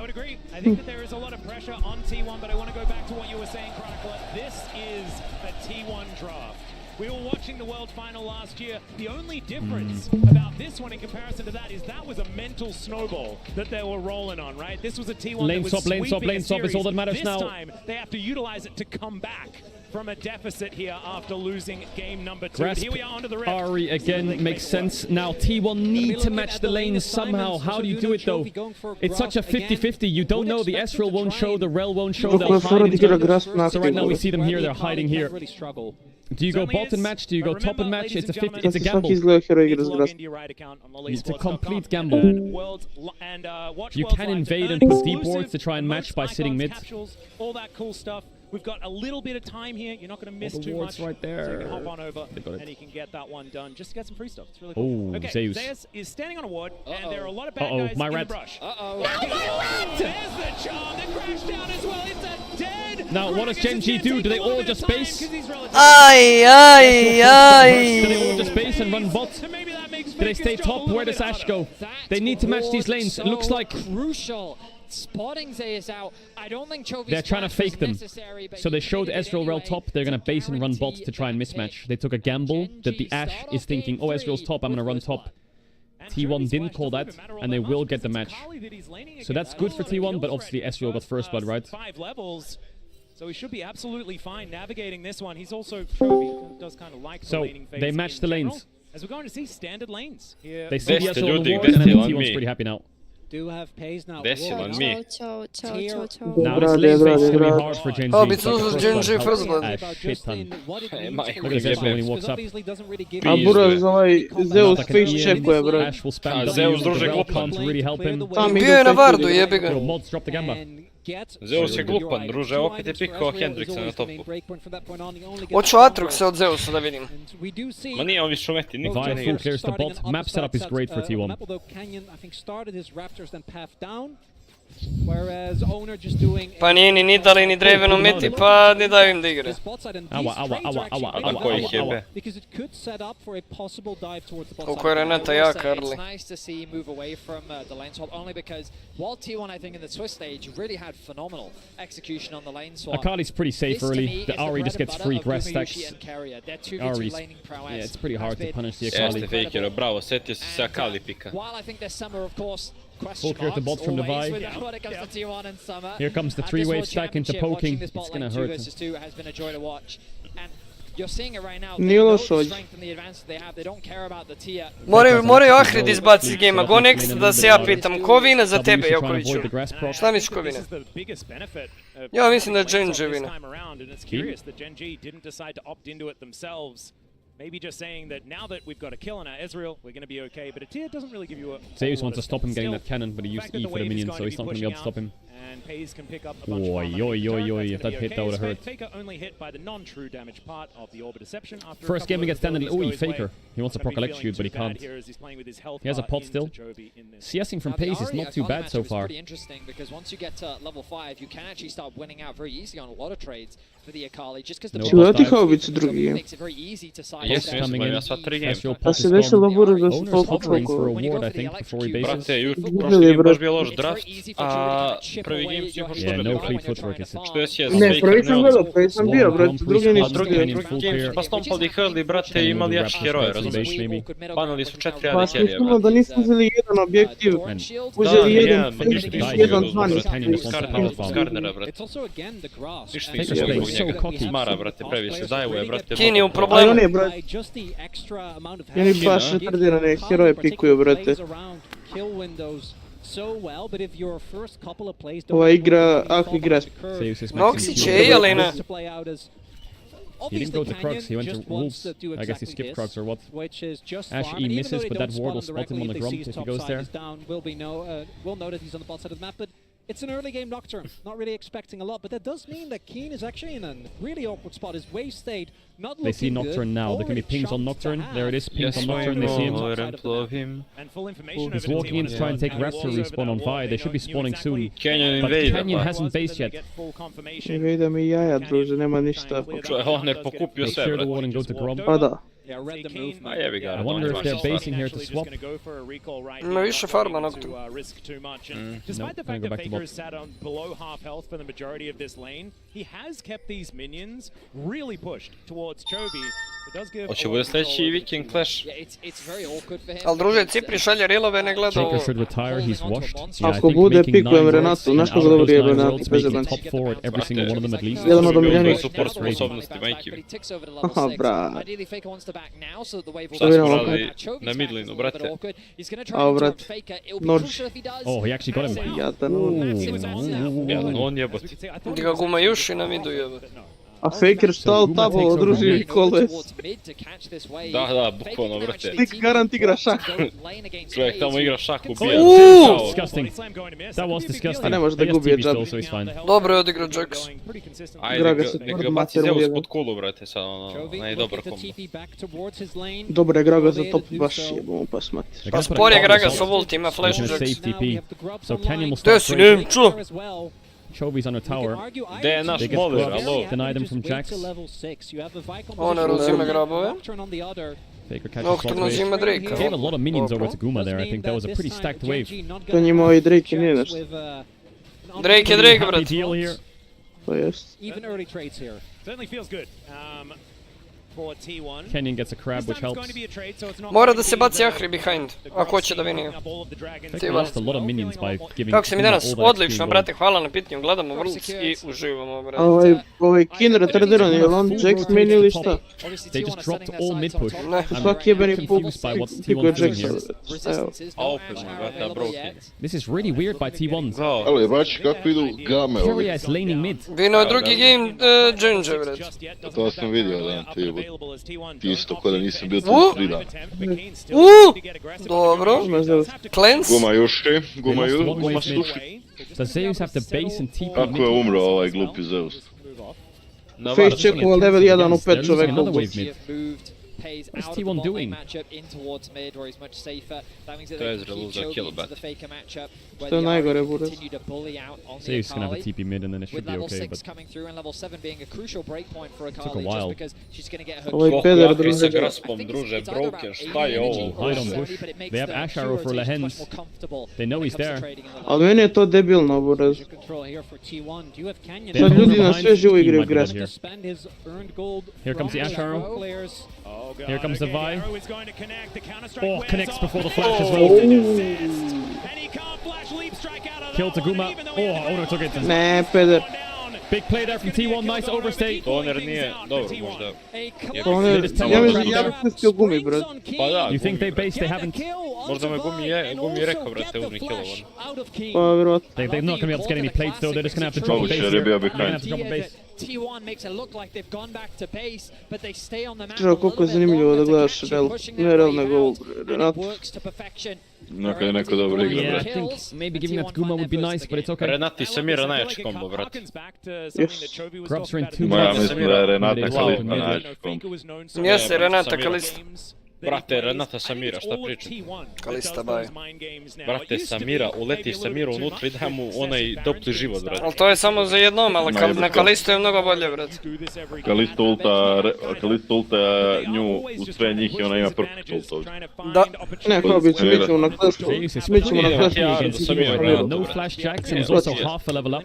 S8: would agree. I think that there is a lot of pressure on T1, but I want to go back to what you were saying, Chronicler. This is a T1 draft. We were watching the World Final last year. The only difference about this one in comparison to that is that was a mental snowball that they were rolling on, right? This was a T1
S6: lane
S8: that was
S6: swap, lane swap, lane swap is all that matters now.
S8: This time, they have to utilize it to come back from a deficit here after losing game number 2.
S6: Grasp
S8: Here we are onto the rift.
S6: Ari again makes sense. Now T1 need to match the lanes somehow. How do you do it though? It's such a 50-50. You don't know. The Ezreal won't show, the Rel won't show. They'll hide in turret. So right now we see them here. They're hiding here. Do you go bot and match? Do you go top and match? It's a 50. It's a gamble. It's a complete gamble. You can invade and put deep wards to try and match by sitting mid.
S8: All that cool stuff. We've got a little bit of time here. You're not going to miss too much.
S6: Right there.
S8: So you can hop on over and you can get that one done. Just to get some free stuff. It's really cool.
S6: Oh,
S8: okay,
S6: Zeus.
S8: Zeus is standing on a ward, and there are a lot of bad guys
S6: my
S8: in
S6: rat.
S8: the brush.
S22: There's
S8: the charm that crashed down as well. It's a dead.
S6: Now, what does Gen G do? Do they all just base?
S1: Ai, ai, ai.
S6: Do they all just base and run bot? Do they stay top? Where does Ashe go? They need to match these lanes. It looks like
S22: crucial. Spotting Zeus out. I don't think Chovy's
S6: they're trying to fake them. So they showed Ezreal Rel top. They're going to base and run bot to try and mismatch. They took a gamble that the Ashe is thinking, oh, Ezreal's top, I'm going to run top. T1 didn't call that, and they will get the match. So that's good for T1, but obviously Ezreal got first blood, right?
S8: 5 levels. So he should be absolutely fine navigating this one. He's also Chovy does kind of like the laning phase.
S6: So they match the lanes.
S8: As we're going to see standard lanes here.
S6: They see the Ezreal on the ward, and then T1's pretty happy now.
S9: Desilo mi.
S15: Now this lane phase is gonna be hard for Genji.
S1: Oh, bit loses Genji first blood.
S15: Shit ton.
S9: Majko
S15: Look at this when he walks up.
S2: A Buraz ovaj Zeus face checkuje, bro.
S15: Ash will spam W.
S9: Zeus druže
S15: The
S9: glupan.
S15: can't really help him.
S1: Bio je na vardu, jebi ga.
S15: Yo, Mods drop the gamba.
S9: Zeus je glupan, druže, opet je pikao Hendrixa na topu.
S1: Hoću Atroxa od Zeusa da vidim.
S9: Ma nije on više umeti, niko
S15: Vi
S9: ne
S15: full
S9: igra.
S15: clears the bot. Map setup is great for T1.
S1: Pa nije ni dali ni Draven umeti, pa ne daju im da igre.
S9: A ko ih jebe?
S1: Koliko je Renata jaka, Arli.
S15: Akali's pretty safe early. The Ahri just gets free grass stacks. Ahri's... Yeah, it's pretty hard to punish the Akali.
S9: Jeste Fakero, bravo, setio si se Akali pika.
S15: Full clear to bot from the Vi. Here comes the three-wave stack into poking. It's gonna hurt.
S2: Nije lošo ovdje.
S1: Moraju Ahrid izbaciti iz gejma. Go next da se ja pitam. Ko vine za tebe, Jokoviću? Šta misliš ko vine? Ja mislim da je Genji vine.
S8: Maybe just saying that now that we've got a kill on our Ezreal, we're going to be okay. But Atia doesn't really give you a
S15: Zeus wants to stop him getting that cannon, but he used E for the minion, so he's not going to be able to stop him.
S8: And PAZI can pick up a bunch of
S15: If that hit, that would have hurt.
S8: Faker only hit by the non-true damage part of the Orb of Deception.
S15: First game against standard. Oh, Faker. He wants to proc electrocute, but he can't. He has a pot still. CSing from PAZI is not too bad so far.
S22: Pretty interesting because once you get to level 5, you can actually start winning out very easily on a lot of trades for the Akali, just because the makes it very easy to side.
S15: Coming in.
S2: A se desilo Buraz da se
S15: Owner's
S2: toliko
S15: hovering for a
S2: čokuje.
S15: ward, I think, before he bases.
S9: Brate, prošli game baš bio loš draft, a prvi game si hoš
S15: Yeah,
S9: dobio,
S15: no
S9: brate.
S15: fleet footwork is it.
S9: Što je sjes,
S2: Ne, prvi sam gledao, prvi sam bio, brate, drugi nisam
S9: drugi
S2: bio.
S9: game su pa stompali Hurley, brate, i imali jači heroje, razumiješ? Banali su 4
S2: Pa
S9: AD
S2: smo
S9: carry,
S2: čuli da nisu uzeli jedan objektiv, uzeli jedan
S9: Skarnera, brate. Ništa nisu zbog njega. Smara, brate, previše, dajuje, brate.
S1: Kini u
S2: Ali
S1: problemu.
S2: on je, brate, oni baš retardirane heroje pikuju, brate. Ova igra, ako igra...
S1: Noksi će i, ali ne.
S15: He didn't go to Krugs, he went to Wolves. I guess he skipped Krugs or what. Ash E misses, but that ward will spot him on the Grump if he goes there.
S4: It's an early game Nocturne, not really expecting a lot, but that does mean that Keen is actually in a really awkward spot. His wave state not looking good.
S15: They see Nocturne now, there can be pings on Nocturne. There it is, pings on Nocturne, they see him. He's walking in to try and take Raptor respawn on Vi, they should be spawning soon.
S9: Canyon
S15: But
S9: invade,
S15: Canyon hasn't based yet.
S2: Invade mi jaja, druže, nema ništa.
S9: Honor pokupio
S15: They
S9: sve,
S15: clear the
S9: brate.
S15: ward and go to Grump.
S2: Pa da.
S9: A jebi ga,
S15: I wonder if they're basing here to swap.
S1: Ima više farma Nocturne.
S8: Despite the fact that Faker is sat on below half health for the majority of this lane, he has kept these minions really pushed towards Chovy.
S9: Hoće bude sljedeći Viking Clash.
S1: Ali druže, Cipri šalje rilove, ne gleda ovo.
S15: Joker should retire, he's washed.
S2: Ako bude, pikujem Renatu, znaš kako dobro je Renatu, bez jebanci.
S15: Top forward, every single one of them at least.
S2: Jedan od omiljenih.
S9: Support sposobnosti, majke.
S2: Aha, bra.
S9: Šta smo radili na midlinu, brate?
S2: A, brat, Norge.
S15: Oh, he actually got him.
S2: Jadan on.
S9: Jadan on jebot.
S1: Gdje ga guma juši na midu jebot.
S2: A Faker šta od tabo, druži, koles.
S9: Da, bukvalno, brate.
S2: Tik garant igra šah.
S9: Čovjek tamo igra šah, ubija.
S15: Disgusting. That was disgusting.
S2: A ne može da gubi je džab.
S15: So he's fine.
S1: Dobro je odigrao Jax.
S9: Ajde, neka baci Zeus pod kulu, brate, sad ono, ne dobar kombo.
S2: Dobro je Graga za top, baš jebamo pa smati.
S1: Pa spor je Graga sa ult, ima flash Jax.
S15: So Canyon will
S1: Gdje
S15: start
S1: si, nem čuo?
S15: Chovy's on a tower.
S9: Gdje je naš moler, alo?
S15: Denied him from Jax.
S1: Honor uzima grabove.
S15: Faker catches
S1: Nocturne
S15: slot
S1: uzima
S15: wave.
S1: Drake.
S15: Gave a lot of minions over to Guma there, I think that was a pretty stacked wave.
S2: To njima i Drake nije nešto.
S1: Drake je Drake, brat.
S15: Deal here.
S2: To jest.
S4: Even early trades here.
S8: Certainly feels good.
S6: Kenyon gets a crab, which helps.
S1: Mora da se baci Ahri behind, ako hoće da vini.
S6: Lost a lot of minions by giving
S1: Kako se mi danas?
S6: all that
S1: Odlično,
S6: XP
S1: brate, hvala na pitanju, gledamo Vrlic i uživamo, brate.
S2: Ovaj kin retardiran, je li on Jax mini ili šta?
S6: They just dropped all mid push.
S2: Svaki jebeni puk pikuje Jaxa.
S6: This is really weird by T1.
S10: Ali baš kako idu game ovi.
S6: Keria is laning mid.
S1: Vino je drugi game Genji, brate.
S10: To sam vidio, da, ti isto ko da nisam bio tu 3 dana.
S1: Dobro. Cleanse.
S10: Guma sluši.
S6: So Zeus have the base and TP.
S10: Kako je umro ovaj glupi Zeus?
S2: Face checkova level 1 u 5 čoveka.
S6: What's T1 doing?
S9: To je zrelu za kill, bat.
S2: To je najgore, buraz.
S6: Zeus can have a TP mid and then it should be okay, but took a while.
S2: Ovaj peder
S9: Kakvi
S2: druže.
S9: sa Graspom, druže, broken, šta je ovo?
S6: Hide on bush. They have Ash Arrow for Lehens. They know he's there.
S2: Ali meni je to debilno, buraz. Sad ljudi na sve živo igraju Graspom.
S6: Here comes the Ash Arrow. Here comes the Vi. Oh, connects before the flash as well. Killed Taguma. Oh, Ono took it.
S2: Ne, peder.
S6: Big play there from T1, nice overstay.
S9: Toner nije, dobro možda.
S2: Ja bih pustio Gumi, bro.
S9: Pa da,
S6: You think they base, they haven't...
S9: možda me Gumi je rekao, brate, uzmi killovan.
S2: Pa, vjerovatno.
S6: They're not going to be able to get any plates though, they're just going to have to drop a base. They're going to have to drop a base.
S22: T1 makes it look like they've gone back to base, but they stay on the map.
S2: Čuo, koliko je zanimljivo da gledaš Rel. Ne Rel, nego Renat.
S10: Neka je neko dobro igra,
S6: Yeah,
S10: brate.
S6: I think maybe giving that to Guma would be nice, but it's okay.
S9: Renati Samira najjači kombo, brate.
S6: Grubs are in 2
S10: Moja
S6: minutes.
S10: mislim da je Renata Kalista najjači kombo.
S1: Jeste, Renata Kalista.
S9: Brate, Renata Samira, šta pričam?
S1: Kalista baj.
S9: Brate, Samira, uleti Samiru unutra i da mu onaj dopli život, brate.
S1: Ali to je samo za jednom, ali na Kalistu je mnogo bolje, brate.
S10: Kalista ulta nju u sve njih i ona ima perfect ult ovdje.
S1: Da.
S2: Ne, kao bi mi ćemo na Clash. Mi ćemo na Clash.
S6: No flash jacks and he's also half a level up.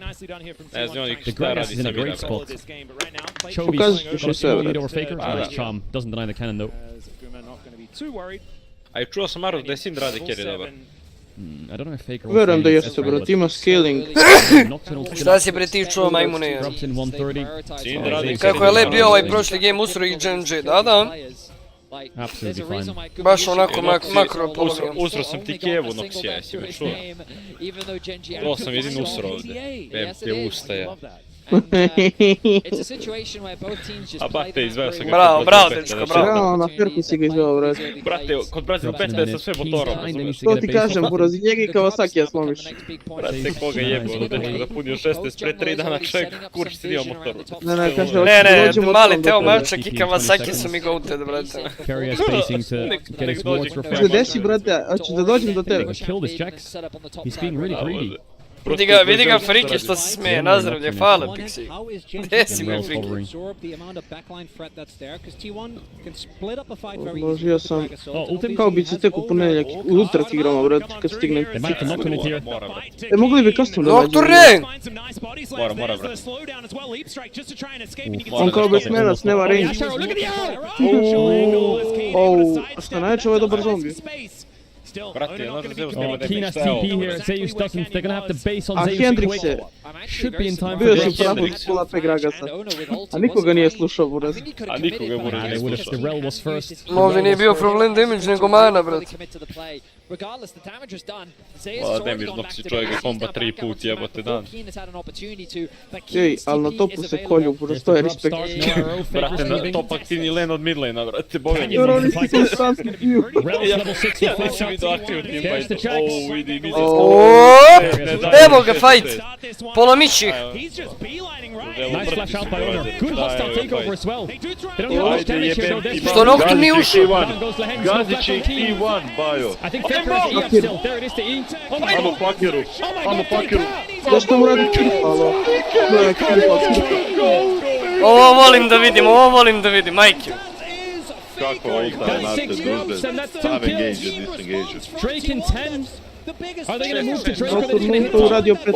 S9: Ne znam
S6: The Gragas is in a great spot.
S2: Pokazat ću
S6: Chovy's
S2: sve,
S6: got a lead
S2: brate.
S6: over Faker. Nice charm. Doesn't deny the cannon though.
S9: A i čuo sam Maru da je Sin radi carry dobar.
S6: I don't know if Faker...
S2: Verujem da jeste, brate, ima scaling.
S1: Šta si bre ti čuo, majmune?
S6: Grubs in 130.
S9: Sin radi
S1: Kako je lep bio ovaj prošli game usro i Genji, da.
S6: Absolutely fine.
S1: Baš onako makro pologam.
S9: Usro sam ti Kijevu Noksija, jesi me čuo? To sam jedin usro ovdje. Vem te ustaja. A bate, izveo sam ga.
S1: Bravo, dečko, bravo.
S2: Bravo, na Ferku si ga izveo, brate.
S9: Brate, kod Brazil Besta je sa sve motorom, razumiješ?
S2: To ti kažem, buraz, i njega i Kawasaki ja slomiš.
S9: Brate, koga jebo, dečko da punio 16 pre 3 dana čovjek kurš si dio motoru.
S2: Ne, kaže,
S1: Ne, mali Teo Malčak i Kawasaki su mi goated, brate.
S6: Keria spacing to get his wards refreshed.
S2: Gdje si, brate, hoćeš da dođem do tebe?
S6: Kill this Jax. He's being really greedy.
S1: Vidi ga frike što se smeje, nazdravlje, hvala Pixi. Gdje si me frike?
S2: Odložio sam, kao bi se tek u ponedjeljak, u utrak igramo, brate, kad stignem. Mogli bi custom da
S1: Doktor ne!
S9: Mora, brate.
S2: On kao bez smerac, nema range. Šta najče, ovo je dobar zombi.
S9: Brate, no da Zeus nema
S6: Keen has TP here, Zeus doesn't, they're gonna have to base on
S2: A
S6: Zeus
S2: Hendrix
S6: quick.
S2: je,
S6: Should be in time for
S2: bio
S6: the
S2: sam
S6: base.
S2: pravo pull up Gragasa. A nikoga nije slušao, buraz.
S9: A nikoga mora
S6: They would have, the Rel was first.
S1: Možda nije bio problem damage, nego mana, brate.
S9: O, damage noksi čovjek ga komba 3 put, jebote dan.
S2: Ej, ali na topu se kolju, buraz, to je respekt.
S9: Brate, na top aktivni lane od midlane, brate, boga njih.
S2: Jer oni svi su sam skipiju.
S6: Rel's level 6 with flash
S9: Neće mi do aktivno
S6: There's the
S9: teamfight.
S6: Jax.
S9: O, vidi,
S1: Evo ga, fight! Polomit ih!
S6: Nice flash out by Ono. Good hostile takeover as well. They don't have much damage here though. They're
S1: Što Nocturne nije ušao?
S6: Down goes Lehens, no
S10: Gazi
S6: flash
S10: će
S6: on
S10: ih
S6: Keen.
S10: T1, bajo.
S6: I think Faker has EF still. There it is to E. Oh my
S10: Amo
S6: god!
S10: pakeru, amo pakeru.
S2: Zašto mu radi kimpalo? Ne, kimpalo.
S1: Ovo volim da vidim, majke.
S10: Kako ulta je nate, druže. Sam engage, disengage.
S6: Drake in 10. Are they gonna move to Drake or are they
S2: Doktor
S6: just gonna
S2: mu
S6: hit
S2: to
S6: top?
S2: uradio pred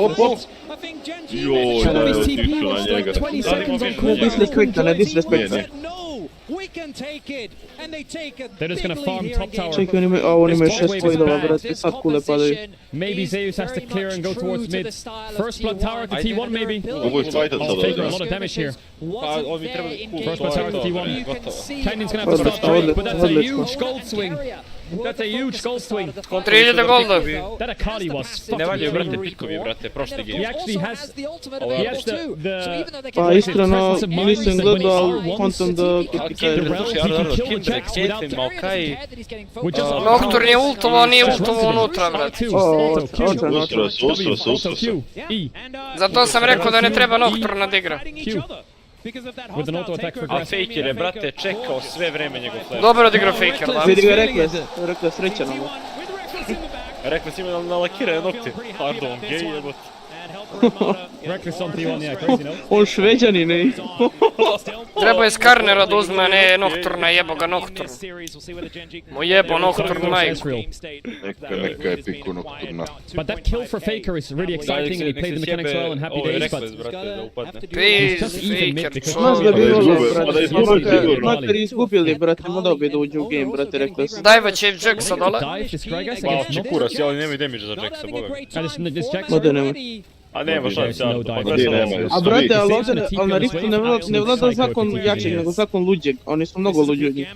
S10: Joj, da je
S6: Chovy's
S10: otišao
S6: TP
S10: na
S6: was
S10: njega.
S6: like 20 seconds on cooldown.
S2: Disrespect, ne disrespect.
S10: Nije.
S15: They're just gonna farm top tower.
S2: Čekaj, oni imaju 6 pojdova, brate, sad kule padaju.
S15: Maybe Zeus has to clear and go towards mid. First blood tower to T1 maybe.
S10: Mogu ih fajtat sad
S15: Faker, a lot of damage here. First blood tower to T1. Canyon's gonna have to stop Drake, but that's a huge gold swing. That's a huge gold swing.
S1: 3000 golda.
S15: That Akali was fucking
S9: Ne valjaju, brate, pikovi, brate, prošli
S15: He
S9: game.
S15: actually has the
S2: Pa iskreno, nisam gledao, kontam da ti kažem.
S1: Nocturne je ultovao, nije ultovao unutra, brate. Zato sam rekao da ne treba Nocturna da igra.
S15: With an auto attack for
S9: A Faker je, brate, čekao sve vreme njegov flash.
S1: Dobro odigrao Faker, da.
S2: Vidi ga rekao je srećan ovo.
S9: Rekao si mi na lakirane nokte. Pardon, gej jebot.
S15: Reckless on T1, yeah, crazy, no?
S2: On šveđani ne.
S1: Treba je Skarnera da uzme, ne Nocturna, jebo ga Nocturna. Mo jebo Nocturna majku.
S10: Neka je piku Nocturna.
S15: But that kill for Faker is really exciting and he played the mechanics well and happy days, but...
S1: Peace,
S2: Znaš da bi ovo, brate,
S10: sigurno.
S2: makar izgubili, brate, mogao bi da uđe u game, brate, rekao sam.
S1: Dajva će Jacksa dole.
S9: Wow, će kuras, ali nemaju damage za Jacksa, boga.
S2: Ode nema.
S9: A nema šanse,
S2: A brate, ali na Riftu ne vlada zakon jačeg, nego zakon luđeg. Oni su mnogo luđi od njih.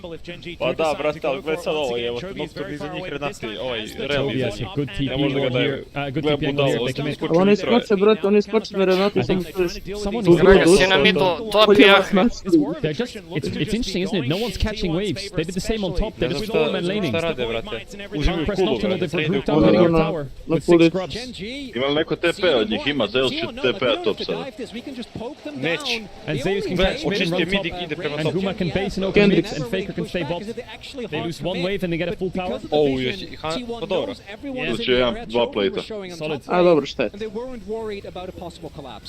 S9: Pa da, brate, ali gled sad ovo, evo, Nocturne iza njih Renati, ovaj, Rel iza njih. Ne možda ga daju. Gled budalo,
S2: oni skoče, brate, oni skoče na Renati, samo
S1: Gragas je na middle, topija.
S15: It's interesting, isn't it? No one's catching waves. They did the same on top, they're just four man laning.
S9: Šta rade, brate? Uzimaju
S15: Press
S9: kulu,
S15: Nocturnal,
S9: brate,
S15: they've
S9: ne idu
S15: grouped up
S9: kulu.
S15: on your tower with 6 scrubs.
S10: Ima li neko TP od njih? Ima, Zeus će TP-a top sada.
S9: Neće.
S15: And Zeus can catch mid and run top, and Guma can base and open mid, and Faker can stay bot. They lose one wave and they get a full tower.
S9: Oh, pa dobro.
S10: Znači jedan, dva plate-a.
S15: Solid.
S2: A dobro, šta je?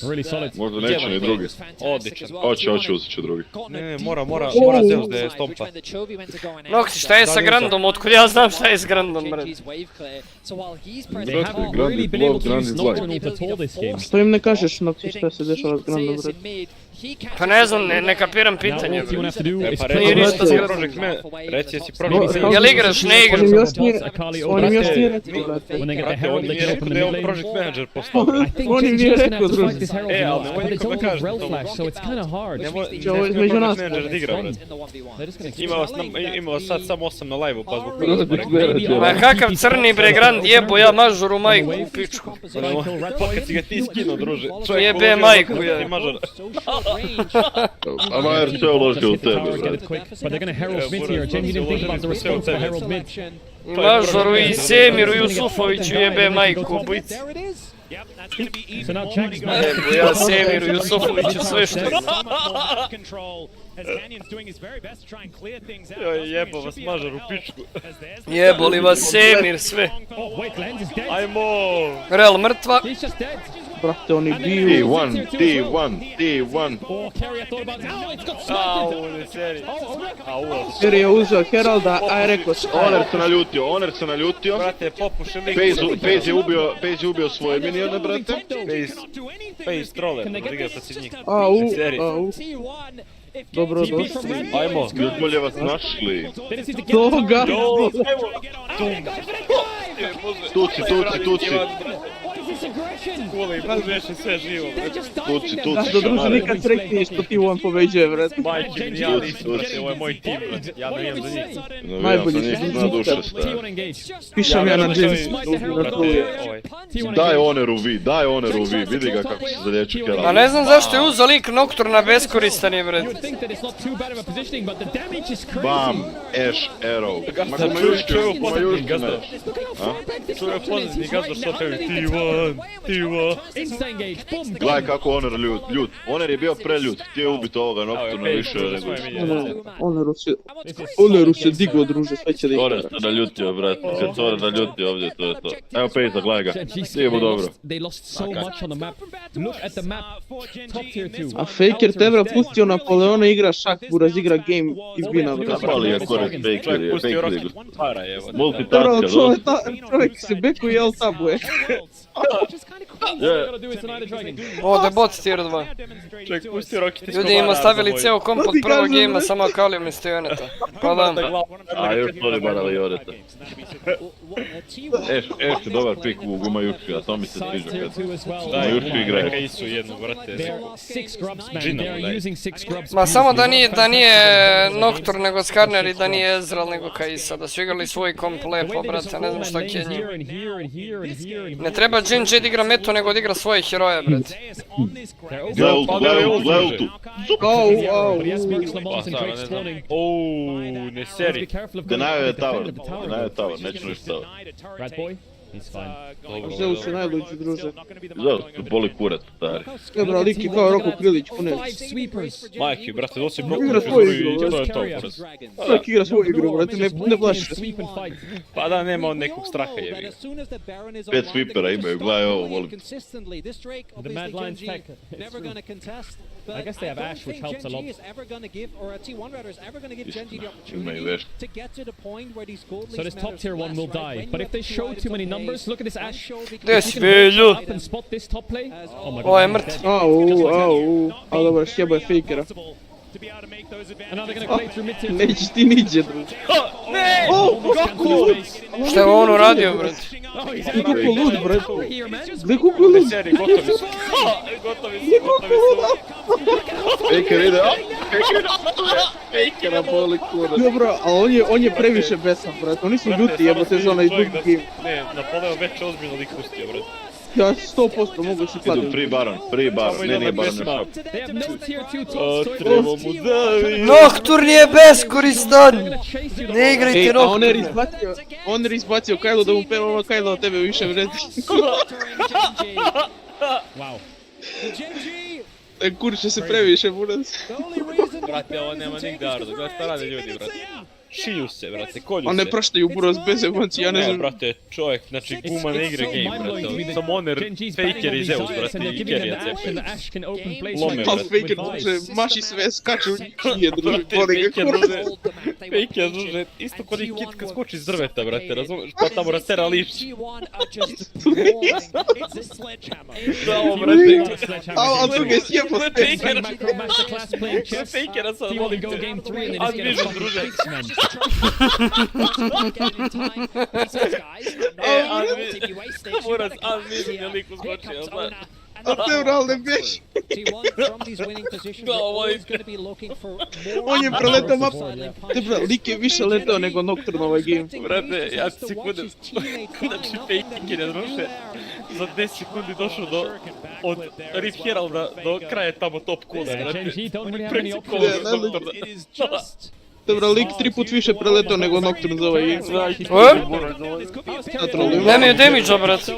S15: Really solid.
S10: Možda neće ni drugi.
S9: Odličan.
S10: Hoće, uzet će drugi.
S9: Ne, mora Zeus da je stompa.
S1: Noksi, šta je sa Grandom? Otkud ja znam šta je s Grandom, brate?
S15: They haven't really been able to use Nocturnal to toll this game.
S2: Što im ne kažeš, Noksi, šta se dešava s Grandom, brate?
S1: Pa ne znam, ne kapiram pitanje,
S15: Now all you have to
S1: brate.
S15: do is
S9: Pa
S1: Nije ništa s Grandom.
S9: Reci si Project Man.
S1: Jel igraš, ne igraš?
S2: On im još nije rekao, brate.
S15: When they get the
S9: Brate,
S15: Herald,
S9: on
S15: they
S9: nije
S15: can
S9: rekao
S15: open
S9: da
S15: the
S9: je on
S15: mid lane.
S9: Project Manager postao.
S15: I think
S2: On im
S15: JNG's
S2: nije
S15: gonna
S2: rekao,
S15: have to fight
S2: druže.
S15: this Herald,
S9: E,
S15: you
S9: ali
S15: know,
S9: nemoj
S15: but they
S9: niko da
S15: don't have
S9: kaže
S15: Rel
S9: to
S15: Flash, so it's kind of hard.
S9: Nemoj
S2: Ovo je između nas.
S9: Project Manager da igra, brate.
S15: They're just gonna
S9: Imao sad samo 8 na live-u, pa zbog toga smo rekli.
S1: Ma kakav crni bre Grand, jebo ja mažuru majku u pičku.
S9: Pa kad si ga ti skinuo, druže.
S1: Jebe majku, ja.
S9: Ti mažar.
S10: A Majer sve uložio u tebe,
S15: get
S10: brate.
S15: it quick, but they're gonna Herald mid here. Genji didn't think about the response for Herald mid.
S1: I mažoru i Semiru Jusufoviću jebe majku u bici.
S15: So now Jack's
S1: Jebo ja Semiru Jusufoviću sve što je.
S9: Joj, jebo vas mažar u pičku.
S1: Jebo li vas Semir sve.
S15: Oh wait, Lens is dead.
S9: Ajmo!
S1: Rel mrtva.
S15: He's just dead.
S2: Brate, oni biju.
S10: T1.
S15: Oh, Carry, I thought about it. No, it's got
S9: Au,
S15: smacked.
S9: ne seri.
S15: Oh,
S2: Jer je uzeo Heralda, a je rekao
S10: Oner se naljutio.
S9: Brate, popuši lik.
S10: Paze je ubio svoje minione, brate.
S9: Paze troller, briga protiv njih.
S2: Au.
S15: Dobro,
S10: Ajmo, još bolje vas našli.
S2: Toga.
S10: Tuci.
S9: Kule, razreši sve živo.
S10: Tuci.
S2: Do druže, nikad sretniji što ti on pobeđuje, brate.
S9: Majke mi, ja nisam, brate, ovo je moj tim, brate. Ja navijam za njih.
S2: Najbolji
S10: njih na duše staje.
S2: Pišam ja na James.
S10: Daj Oneru vi, vidi ga kako se zalječi Herald.
S1: Pa ne znam zašto je uzao lik Nocturna beskoristan je, brate.
S10: Bam, Ash, Arrow.
S9: Čujem pozivni gazda što pevi T1.
S10: Gledaj kako Oner ljut. Oner je bio preljut, htio ubiti ovoga Nocturna više nego...
S2: Oneru se digo, druže, sve će da ih...
S10: Oner se naljutio, brate. Kad se Oner naljutio ovdje, to je to. Evo Pejza, gledaj ga. Nije mu dobro. A Faker Tevra pustio Napoleona, igra šak, buraz igra game i bina, brate. Pali je korist Faker je.
S9: Para, evo.
S10: Multitaska,
S2: Čovjek se beku i jel tabuje.
S1: Ovdje bot tier 2.
S9: Ček, pusti Roki, ti
S1: Ljudi im ostavili ceo komp od prvog gejma, samo Akali umjesto Joneta. Pa da.
S10: A još voli barali Joneta. Eš je dobar pik u Gumajučki, a to mi se sviđa kad Gumajučki igraje.
S9: Neka isu jednu, brate.
S1: Ma samo da nije Nocturne nego Skarner i da nije Ezreal nego Kaisa, da su igrali svoj komp lepo, brate, ne znam šta Kenji. Ne treba Genji da igra metu nego da igra svoje heroje, brate.
S10: Gledaj tu.
S9: Ne seri.
S10: Denial je tower, neću ništa tower.
S2: Zeus je najluđi, druže.
S10: Zeus, boli kurac, stari.
S2: Dobra, lik je kao Roko Krilić, puneč.
S9: Majke, brate, dosi bloku
S2: Igra svoju
S9: i
S2: igru,
S9: to je to,
S2: brate.
S9: brate.
S2: Svaki igra svoju igru, brate, ne plaši se.
S9: Pa da, nema on nekog straha, jebi ga.
S10: 5 sweepera imaju, gledaj ovo, volim.
S15: The Mad Lions tech. I guess they have Ash, which helps a lot.
S10: Imaju veš.
S15: So this top tier one will die. But if they show too many numbers, look at this Ash.
S1: Gdje si velju?
S15: Up and spot this top play. Oh my god.
S1: Ovo je mrtv.
S2: A dobro, sjebo je fejkera.
S15: And now they're gonna play through mid tier.
S2: Nećeš ti niđe, druže.
S9: Ne!
S2: Kako?
S1: Šta je on uradio, brate?
S2: Gdje kako lud, brate? Gdje kako lud?
S9: Seri, gotovi su. Gotovi su.
S10: Faker ide, Fakera boli kurac.
S2: Dobro, a on je previše besan, brate. Oni su ljuti, jebote, za onaj drugi game.
S9: Ne, napoleo već ozbiljno lik pustio, brate.
S2: Ja 100% mogu se kladim.
S10: Idu free baron, ne, nije baron na shop.
S15: They have no tier 2 tops.
S9: Trebamo mu davi.
S1: Nocturne je beskoristan! Ne igrajte
S2: Ej, a
S1: Nocturne.
S2: on je izbacio Kajlo da mu peva ova Kajlo od tebe više vredi.
S15: Wow.
S2: Kurče se previše, burac.
S9: Brate, ovo nema nigde Ardo, gledaj šta rade ljudi, brate. Šiju se, brate, kolju se.
S2: On ne praštaju burac bez emocije, ja ne znam.
S9: Brate, čovjek, znači Guma ne igra game, brate. Samo Oner, Faker i Zeus, brate, i Kerija cepaju. Lome,
S2: Pa
S9: brate.
S2: Faker, druže, maši sve, skaču nije, druže, boli ga kurac.
S9: Faker, druže, isto kod i kit kad skoči iz drveta, brate, razumiješ? Pa tamo rastera lišć. Bravo, brate.
S2: A druge je sjebo
S9: sve. Fakera sad volim te. Advision, druže. Morac, Advision je lik uskočio, znaš.
S2: A te vralne bješ. On je preletao mapu. Te bra, lik je više letao nego Nocturne ovaj game.
S9: Brate, ja sekunde, znači Faker je druže za 10 sekundi došao od Rip Heralda do kraja tamo top coolda, znači preci coolda Nocturne.
S2: Dobra, lik 3 put više preletao nego Nocturne za ovaj game.
S1: Nemaju damage-a, brate.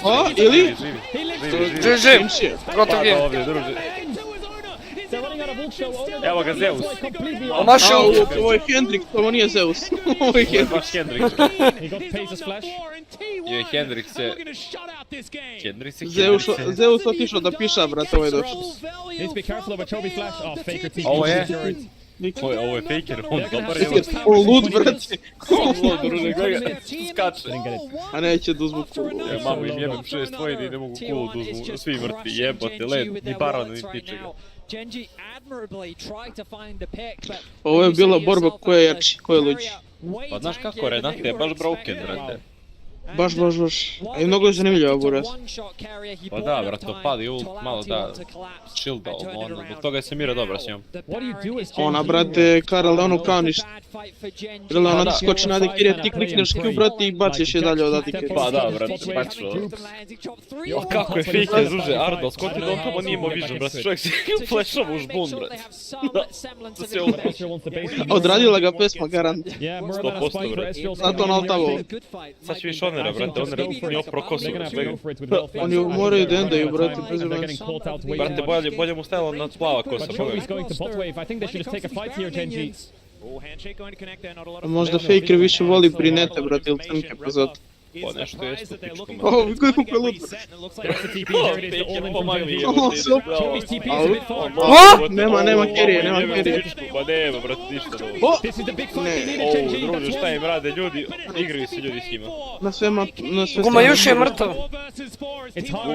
S2: A, ili?
S1: GG, gotov game.
S9: Ovdje, druže. Evo ga Zeus.
S1: Omašio.
S2: Ovo je Hendrix, ovo nije Zeus. Ovo je Hendrix.
S9: Baš Hendrix. Je Hendrix je... Hendrix je...
S2: Zeus otišao da piša, brate, ovo je došao.
S9: Ovo je... Ovo je Faker, on dobar je...
S2: O, lud, brate.
S9: Lud, druže, gledaj ga, skače.
S2: A neće da uzmu kulu.
S9: Mamu im jebem 6 vojni i ne mogu kulu da uzmu, svi mrtvi, jebote, led, ni barona, ni ničega.
S2: Ovo je bila borba ko je jači, ko je luđi.
S9: Pa znaš kako, Renate je baš broken, brate.
S2: Baš. A i mnogo je zanimljiva buraz.
S9: Pa da, brate, pali ult, malo da shielda, ono, zbog toga je Samira dobra s njom.
S2: Ona, brate, Karel, ono kao ništa. Prela, ona ti skoči na adekirija, ti klikneš Q, brate, i baciš je dalje od adekirija.
S9: Pa da, brate, bačilo. O, kako je Faker, druže, Ardo, skoti da on tamo nije imao vision, brate, čovjek se flashava u žbun, brate. Da se
S2: odradila ga pesma, garant.
S9: 100%, brate.
S2: Zato on altavo.
S9: Sad ću viš Onera, brate, Oner je oprokoso od svega.
S2: Oni moraju da endaju, brate, bez veze.
S9: Brate, bolje mu stajalo na plava kosa, boga.
S2: Možda Faker više voli brinete, brate, ili crnke, pa zato.
S9: Pa nešto jeste pičko.
S2: O, koliko je lupa. Nema kerije, nema kerije.
S9: Pa nema, brate, ništa dobro. O, druže, šta im rade ljudi, igraju se ljudi s njima.
S2: Na sve
S1: Guma još je mrtav.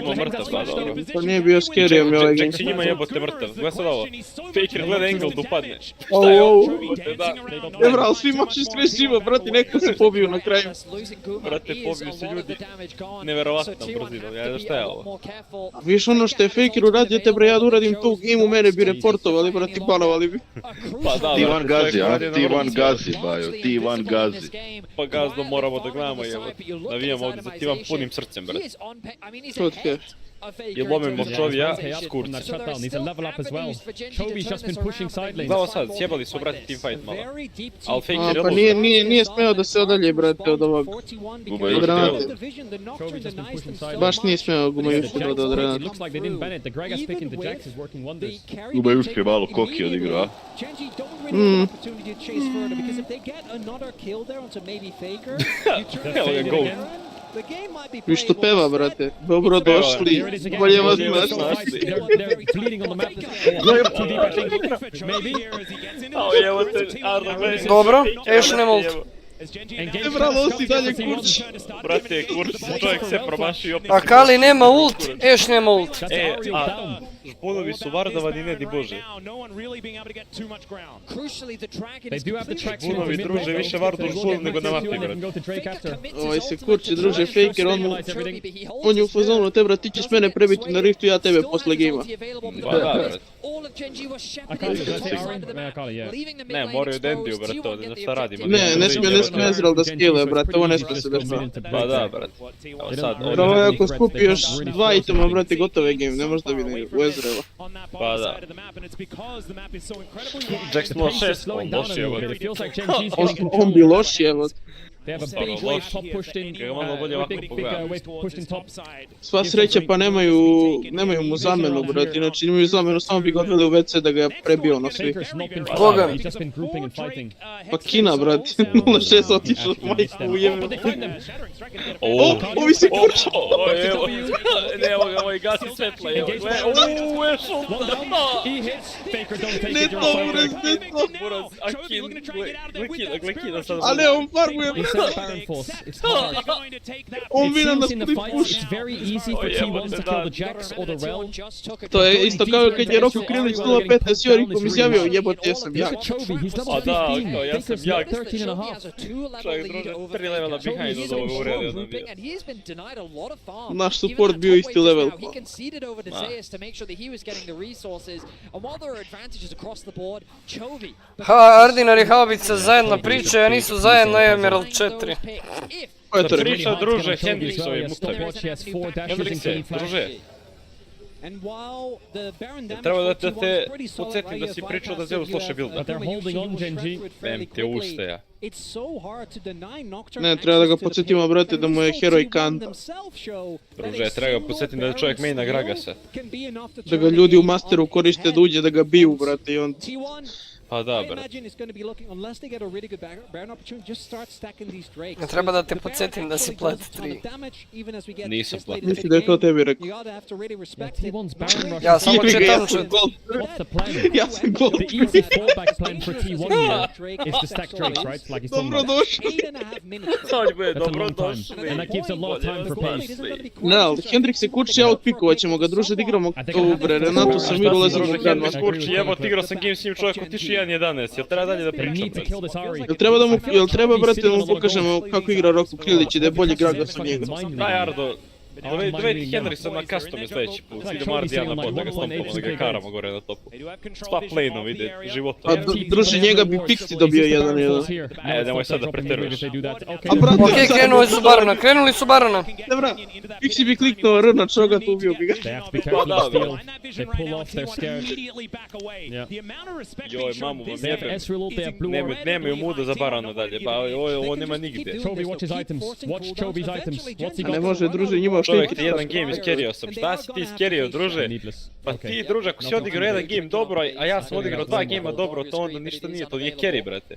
S9: Guma mrtav, da, dobro.
S2: To nije bio s kerijom i ovaj game.
S9: Ček si njima jebote mrtav, gleda sad ovo. Faker gleda angle da upadne.
S2: Ne bra, ali svi možeš sve živo, brati, neko se pobiju na kraju.
S9: Brate, pobiju se ljudi. Neverovatno brzinom, ja ne znam šta je ovo.
S2: Viš ono što je Faker uradio, te bre, ja da uradim to u gameu, mene bi reportovali, brati, banovali bi.
S9: Pa da,
S10: T1 gazi, a? T1 gazi, bajo, T1 gazi.
S9: Pa gazdo moramo da gledamo, jebote. Navijamo ovdje za T1 punim srcem, brate.
S2: Čutke.
S9: Je lomimo čovija s kurcem. Znao sad, sjebali su, brate, teamfight malo. Al Faker je
S2: pa nije smeo da se odalje, brate, od ovog. Od granate. Baš nije smeo Gumajuški da od granate.
S10: Gumajuški je malo koki odigrao, a?
S9: Evo ga, go.
S2: Vi što peva, brate, dobrodošli, bolje vas našli.
S1: Dobro, još nema ult.
S2: Ne bralo, osi dalje kurč.
S9: Brate, kurč, čovjek se promašio opet.
S1: A Kali nema ult, još nema ult.
S9: A žbunovi su vardovani, ne di bože. Žbunovi druže više vardu žbunov nego na mapi, brate.
S2: Ovaj se kurči, druže, Faker, on je u fazonu, te brat, ti ćeš mene prebiti na riftu, ja tebe posle gejma.
S9: Pa da, brate. Ne, moraju Dendiju, brate, ovdje, znaš šta radimo.
S2: Ne smije Ezreal da skilluje, brate, ovo ne smije se desiti.
S9: Pa da, brate. Evo sad,
S2: ovo je ako skupi još 2 itema, brate, gotove game, ne možda vidi u Ezreala.
S9: Pa da. Jax 06, on loši, evo.
S2: On bi loši, evo.
S15: They have a big wave top pushed in, big wave pushed in top.
S2: Sva sreća pa nemaju mu zamenu, brate, inače imaju zamenu, samo bi ga odveli u WC da ga prebio na svi.
S1: Koga?
S2: Pa Kina, brate, 0-6 otišao majku u jeme. Ovi se kurči!
S9: Evo ga, ovaj gasi svetla, evo ga, ešo!
S2: Neto, buraz, neto!
S9: Buraz, Akin, glekina sad.
S2: Ali on farmuje, on vina na split push. To je isto kao kad je Roku Krilić 0.15 Jorikom izjavio, jebote, ja sam jak.
S9: A da, kao ja sam jak. Čovjek druže, 3 levela behind od ovoga uredio nam bio.
S2: Naš support bio isti level.
S1: Ardinar i Haubica zajedno pričaju, a nisu zajedno Emerald 4.
S9: Priča, druže, Hendriksove mutavi. Hendrikse, druže. Treba da te podsjetim da si pričao da Zeus loše builda. Mem te ustaja.
S2: Ne, treba da ga podsjetimo, brate, da mu je heroj Kanta.
S9: Druže, treba ga podsjetim da je čovjek maina Gragasa.
S2: Da ga ljudi u masteru koriste da uđe da ga biju, brate, i on...
S9: Pa da, brate.
S1: Ne treba da te podsjetim da si plat 3.
S9: Nisam plat 3.
S2: Mislim da je to tebi rekao.
S1: Ja samo čitam čut.
S2: Ja sam gold. Dobrodošli.
S9: Dobrodošli.
S2: Ne, ali Hendrik se kurči, ja outpikovat ćemo ga, druže, da igramo ovu bre, Renatu sam miru, ulazimo u Grandmaster.
S9: Kurči, jebo, igrao sam game s njim, čovjek otiši 1-11, jel treba dalje da pričam, brate?
S2: Jel treba, brate, da mu pokažemo kako igra Roku Krilić i da je bolji Gragas od njega?
S9: Daj, Ardo, dovedi Henrisa na custome sljedeći put, idemo Ardija na bot, da ga stompamo, da ga karamo gore na topu. Spa plane-om ide, životom.
S2: A druže, njega bi Pixi dobio 1-1.
S9: Nemoj sad da preteruješ.
S1: Okej, krenuli su Barona.
S2: Dobra, Pixi bi kliknuo R na čogat, ubio bi ga.
S9: Pa da, joj, mamu vam jebem. Nemaju muda za Barona dalje, pa ovo nema nigdje.
S2: A ne može, druže, njima
S9: čovjek ti jedan game iskerio sam, šta si ti iskerio, druže? Pa ti, druže, ako si odigrao jedan game dobro, a ja sam odigrao 2 gamea dobro, to onda ništa nije, to nije carry, brate.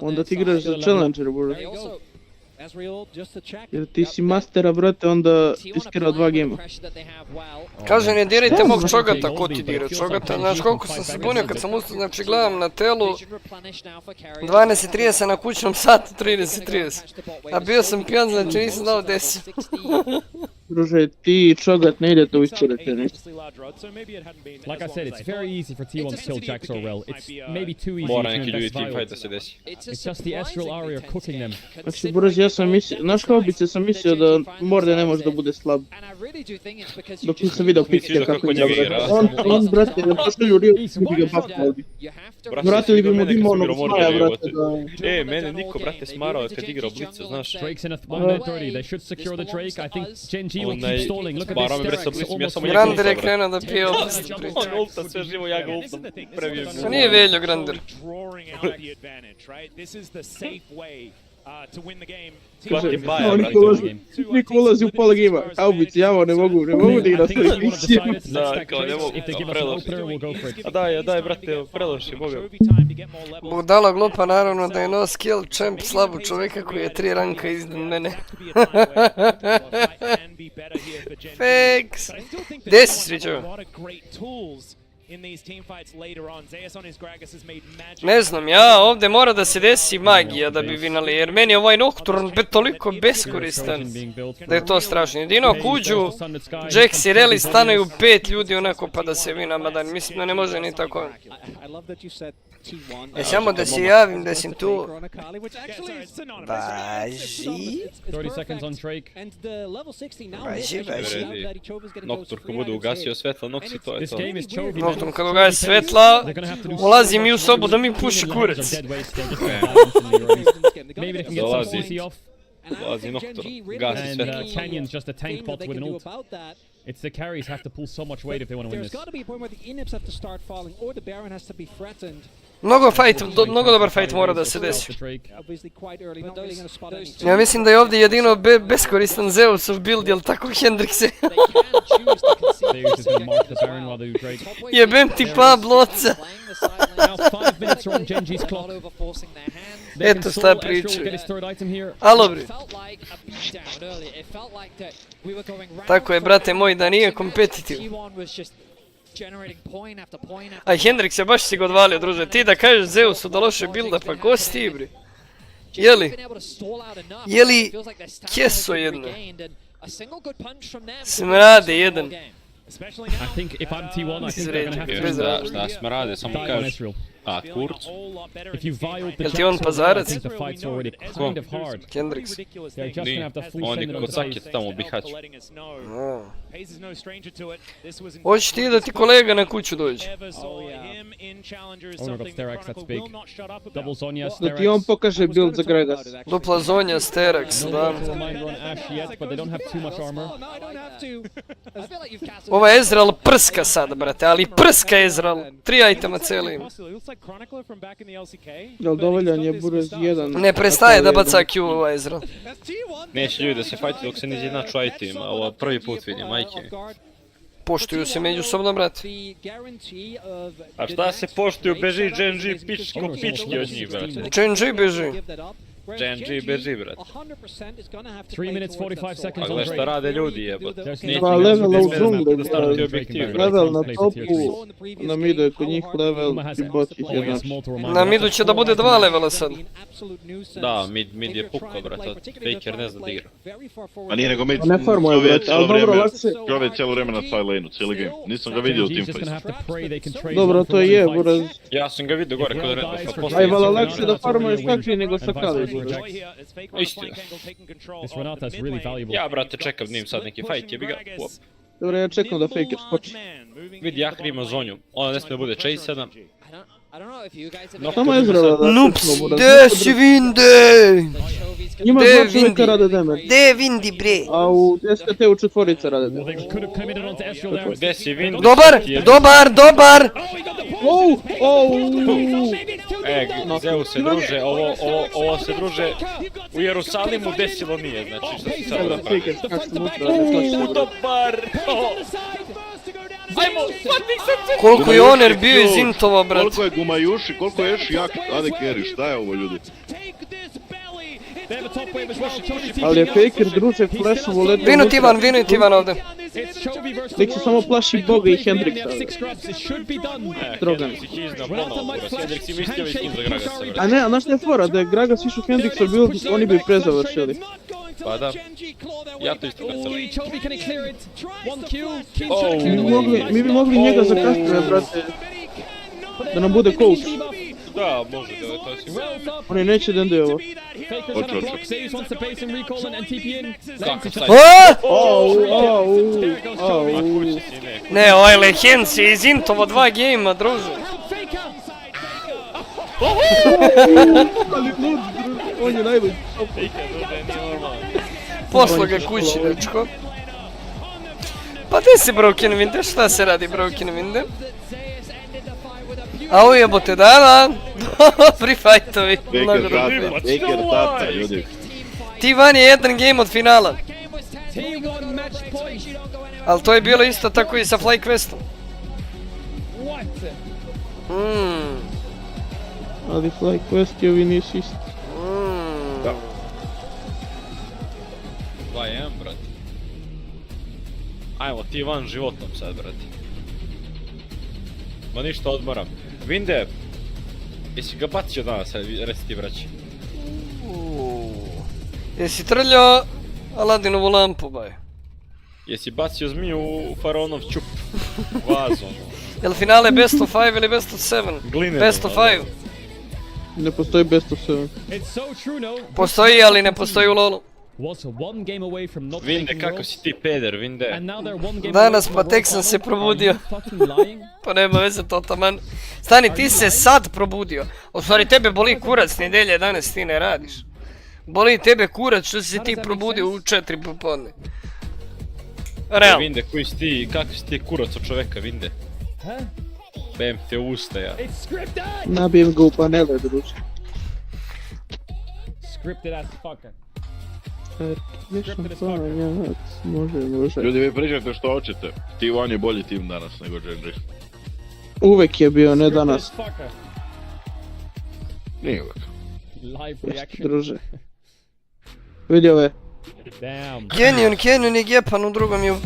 S2: Onda ti igraš za Challenger, bro. Jer ti si mastera, brate, onda ti skirao 2 gema.
S1: Kaže, ne dirajte mog čogata, ko ti dira čogata? Znaš koliko sam se bunio kad sam ustao, znači gledam na telu 12:30 na kućnom satu 30:30. A bio sam pijan, znači nisam znao gdje si.
S2: Druže, ti i čogat ne idete u istu rečenicu.
S6: Like I said, it's very easy for T1 to kill Jack so well. It's maybe too easy
S9: Mora
S6: to
S9: neki ljudi
S6: invest
S9: teamfight da
S6: vials.
S9: se desi.
S6: It's just the Ezreal Aria cooking them.
S2: Znači, Buraz, ja sam mislio, znaš kao obice sam mislio da Morde ne može da bude slab. Dok nisam vidio pitke kako igra, brate. On, brate, ne pošalju Rio, bi ga buffali. Vratili bi mu Dimonog smaja, brate, da...
S9: Mene niko, brate, smarao kad igrao Blitza, znaš.
S6: Drake's in a 1-30, they should secure the Drake. I think Gen G will keep stalling. Look at this Steraks.
S1: Grander je krenuo da pije opust priču.
S9: On ulta sve živo, ja ga ultam.
S1: To nije Veljo Grander.
S2: Niko ulazi u pola gima. A ubici, ja ne mogu da igra svoje misije.
S9: Da, kao ne mogu, preloši. A daj, brate, preloši, boga.
S1: Budala glupa naravno da je no skill champ slabu čovjeka koji je 3 ranka iznad mene. Fakes! Gdje si sričao? Ne znam, ja ovdje mora da se desi magija da bi vinali, jer meni je ovaj Nocturne toliko beskoristan da je to strašno. Jedino ako uđu Jax i Reli stanaju 5 ljudi onako pa da se vina, mada mislim da ne može ni tako. Samo da se javim da sam tu. Važi.
S9: Nocturne ko bude ugasio svetla, Noksi to je to.
S1: Nocturne kad ugasi svetla, ulazi mi u sobu da mi puši kurac.
S9: Dolazi Nocturne, gasi svetla.
S6: Canyon's just a tank bot with an ult. It's the carries have to pull so much weight if they want to win this.
S4: There's got to be a point where the inhibits have to start falling or the Baron has to be threatened.
S1: Mnogo dobar fight mora da se desi. Ja mislim da je ovdje jedino beskoristan Zeusov build, jel tako Hendrikse? Jebem ti Pabloca! Eto šta priču. Alo bre. Tako je, brate moj, da nije kompetitiv. A Hendrix je baš si ga odvalio, druže. Ti da kažeš Zeusu da loše builda, pa ko si ti, bre? Jeli keso jedno? Smrade jedan.
S6: I think if I'm T1, I think they're gonna have to...
S9: Šta smrade, samo kažeš. A, Kurz?
S6: If you violate the
S1: jel ti on pazarac?
S6: I think the fight's already kind of hard.
S1: Hendrix.
S6: They're just gonna have to full
S9: on
S6: send
S9: je
S6: it on
S9: kod
S6: the
S9: Sake
S6: base.
S9: tamo u Bihaću.
S1: Hoćeš ti da ti kolega na kuću dođe?
S6: Oh my god, Steraks, that's big. Double Zonja,
S2: Da ti on pokaže build za Gragas.
S1: Dupla Zonja, Steraks, da.
S6: But they don't have too much armor.
S1: Ova Ezreal prska sad, brate, ali prska Ezreal. 3 itema cijeli ima.
S2: Jel dovoljan je Buraz 1?
S1: Ne prestaje da baca Q ova Ezreal.
S9: Neće ljudi da se fajti dok se ne izjednaču item, a ovo prvi put vidim, majke.
S1: Poštuju se međusobno, brate.
S9: A šta se poštuju, beži Gen G pički od njih, brate.
S1: Gen G beži.
S9: Gen G beži, brate.
S6: 3 minutes 45 seconds
S9: A
S6: on
S9: gledaj šta
S6: Drake.
S9: rade ljudi, jebot.
S2: Dva levela u džungli,
S9: Staviti objektiv, brate.
S2: level na topu, na midu je kod njih level i bot ih je naš.
S1: Na midu će da bude 2 levela sad.
S9: Da, mid je pukao, brate, Faker ne zna da igra.
S10: A nije nego mid,
S2: Ne farmuje, brate, ali dobro, lakše.
S10: čovjek cijelo vrijeme na side lane-u, cijeli game. Nisam ga vidio u
S6: G's just gonna
S10: teamfights.
S6: have to pray they can trade
S2: Dobro,
S6: one
S2: to
S6: for one
S2: je,
S6: fight.
S2: Buraz.
S9: Ja sam ga vidio gore kod Red Bulla.
S2: Aj, vala lakše da farmuješ kakvi nego sa Kali, Buraz.
S9: Istina.
S6: This Renata is really valuable.
S9: Ja, brate, čekam njim sad neki fight, jebi ga.
S2: Dobro, ja čekam da Faker skoči.
S9: Vidi, Jahri ima zonju. Ona ne smije da bude chase sada.
S2: Samo Ezreal da
S1: Nups,
S2: skušamo, Buraz.
S1: gdje si Vinde?
S2: Njima
S1: Gdje
S2: dva čovjeka
S1: Vindi?
S2: rade damage.
S1: Gdje Vindi, bre?
S2: A u SKT-u četvorica rade damage.
S6: They could have committed onto Ezreal there.
S9: Gde si Vin?
S1: Dobar!
S9: Zeus se druže, ovo se druže u Jerusalimu desilo nije, znači što si sad
S2: Dobro,
S9: napravio.
S2: Faker, skač sam upravo, ne slači.
S9: Dobar! Ajmo, fucking sad!
S1: Koliko je Oner bio iz Intova, brate.
S10: Koliko je Gumajuši, koliko je još jak AD carry, šta je ovo ljudi?
S2: Ali je Faker, druže, flashovo ledno.
S1: Vinu Tivan ovdje.
S2: Nek se samo plaši Boga i Hendrixa. Drogan. A ne, a znaš ne fora, da je Gragas išao Hendrixa bil, oni bi prezavršili.
S9: Pa da. Ja to isto kad sam.
S2: Mi bi mogli njega zakastove, brate. Da nam bude coach.
S9: Da, može da je to sigurno.
S2: Oni neće da ndaju ovo.
S1: Ne, ovaj Lehens je izintovo 2 gejma, druže.
S2: On je najbolji.
S1: Poslo ga kući, dečko. Pa gdje si Broken Winde? Šta se radi Broken Winde? A ujebote, da. Dobri fajtovi.
S10: Baker tata, ljudi.
S1: T1 je jedan game od finala. Ali to je bilo isto tako i sa FlyQuestom.
S2: Ali FlyQuest ovi nisu isti.
S10: Da.
S9: 2-1, brate. Ajmo, T1 životom sad, brate. Ma ništa, odmoram. Vinde, jesi ga bacio danas, reci ti braći.
S1: Jesi trljao Aladinovu lampu, baj?
S9: Jesi bacio zmiju u faraonov čup? Vazom.
S1: Jel finale best of 5 ili best of 7? Best of 5.
S2: Ne postoji best of 7.
S1: Postoji, ali ne postoji u LoLu.
S9: Vinde, kako si ti peder, Vinde?
S1: Danas pa tek sam se probudio. Pa nema veze to taman. Stani, ti se sad probudio. U stvari tebe boli kurac, nedelje danas ti ne radiš. Boli tebe kurac što si se ti probudio u 4 popodne. Realno.
S9: Vinde, koji si ti, kako si ti kurac od čoveka, Vinde? Bem te usta, ja.
S2: Nabijem ga u panele, druže.
S15: Scripted as fucker.
S2: Može.
S10: Ljudi, vi pričate što hoćete. T1 je bolji tim danas nego Gendry.
S2: Uvek je bio, ne danas.
S10: Nije uvek.
S2: Druže. Vidi ove.
S1: Canyon je gepan u drugom je u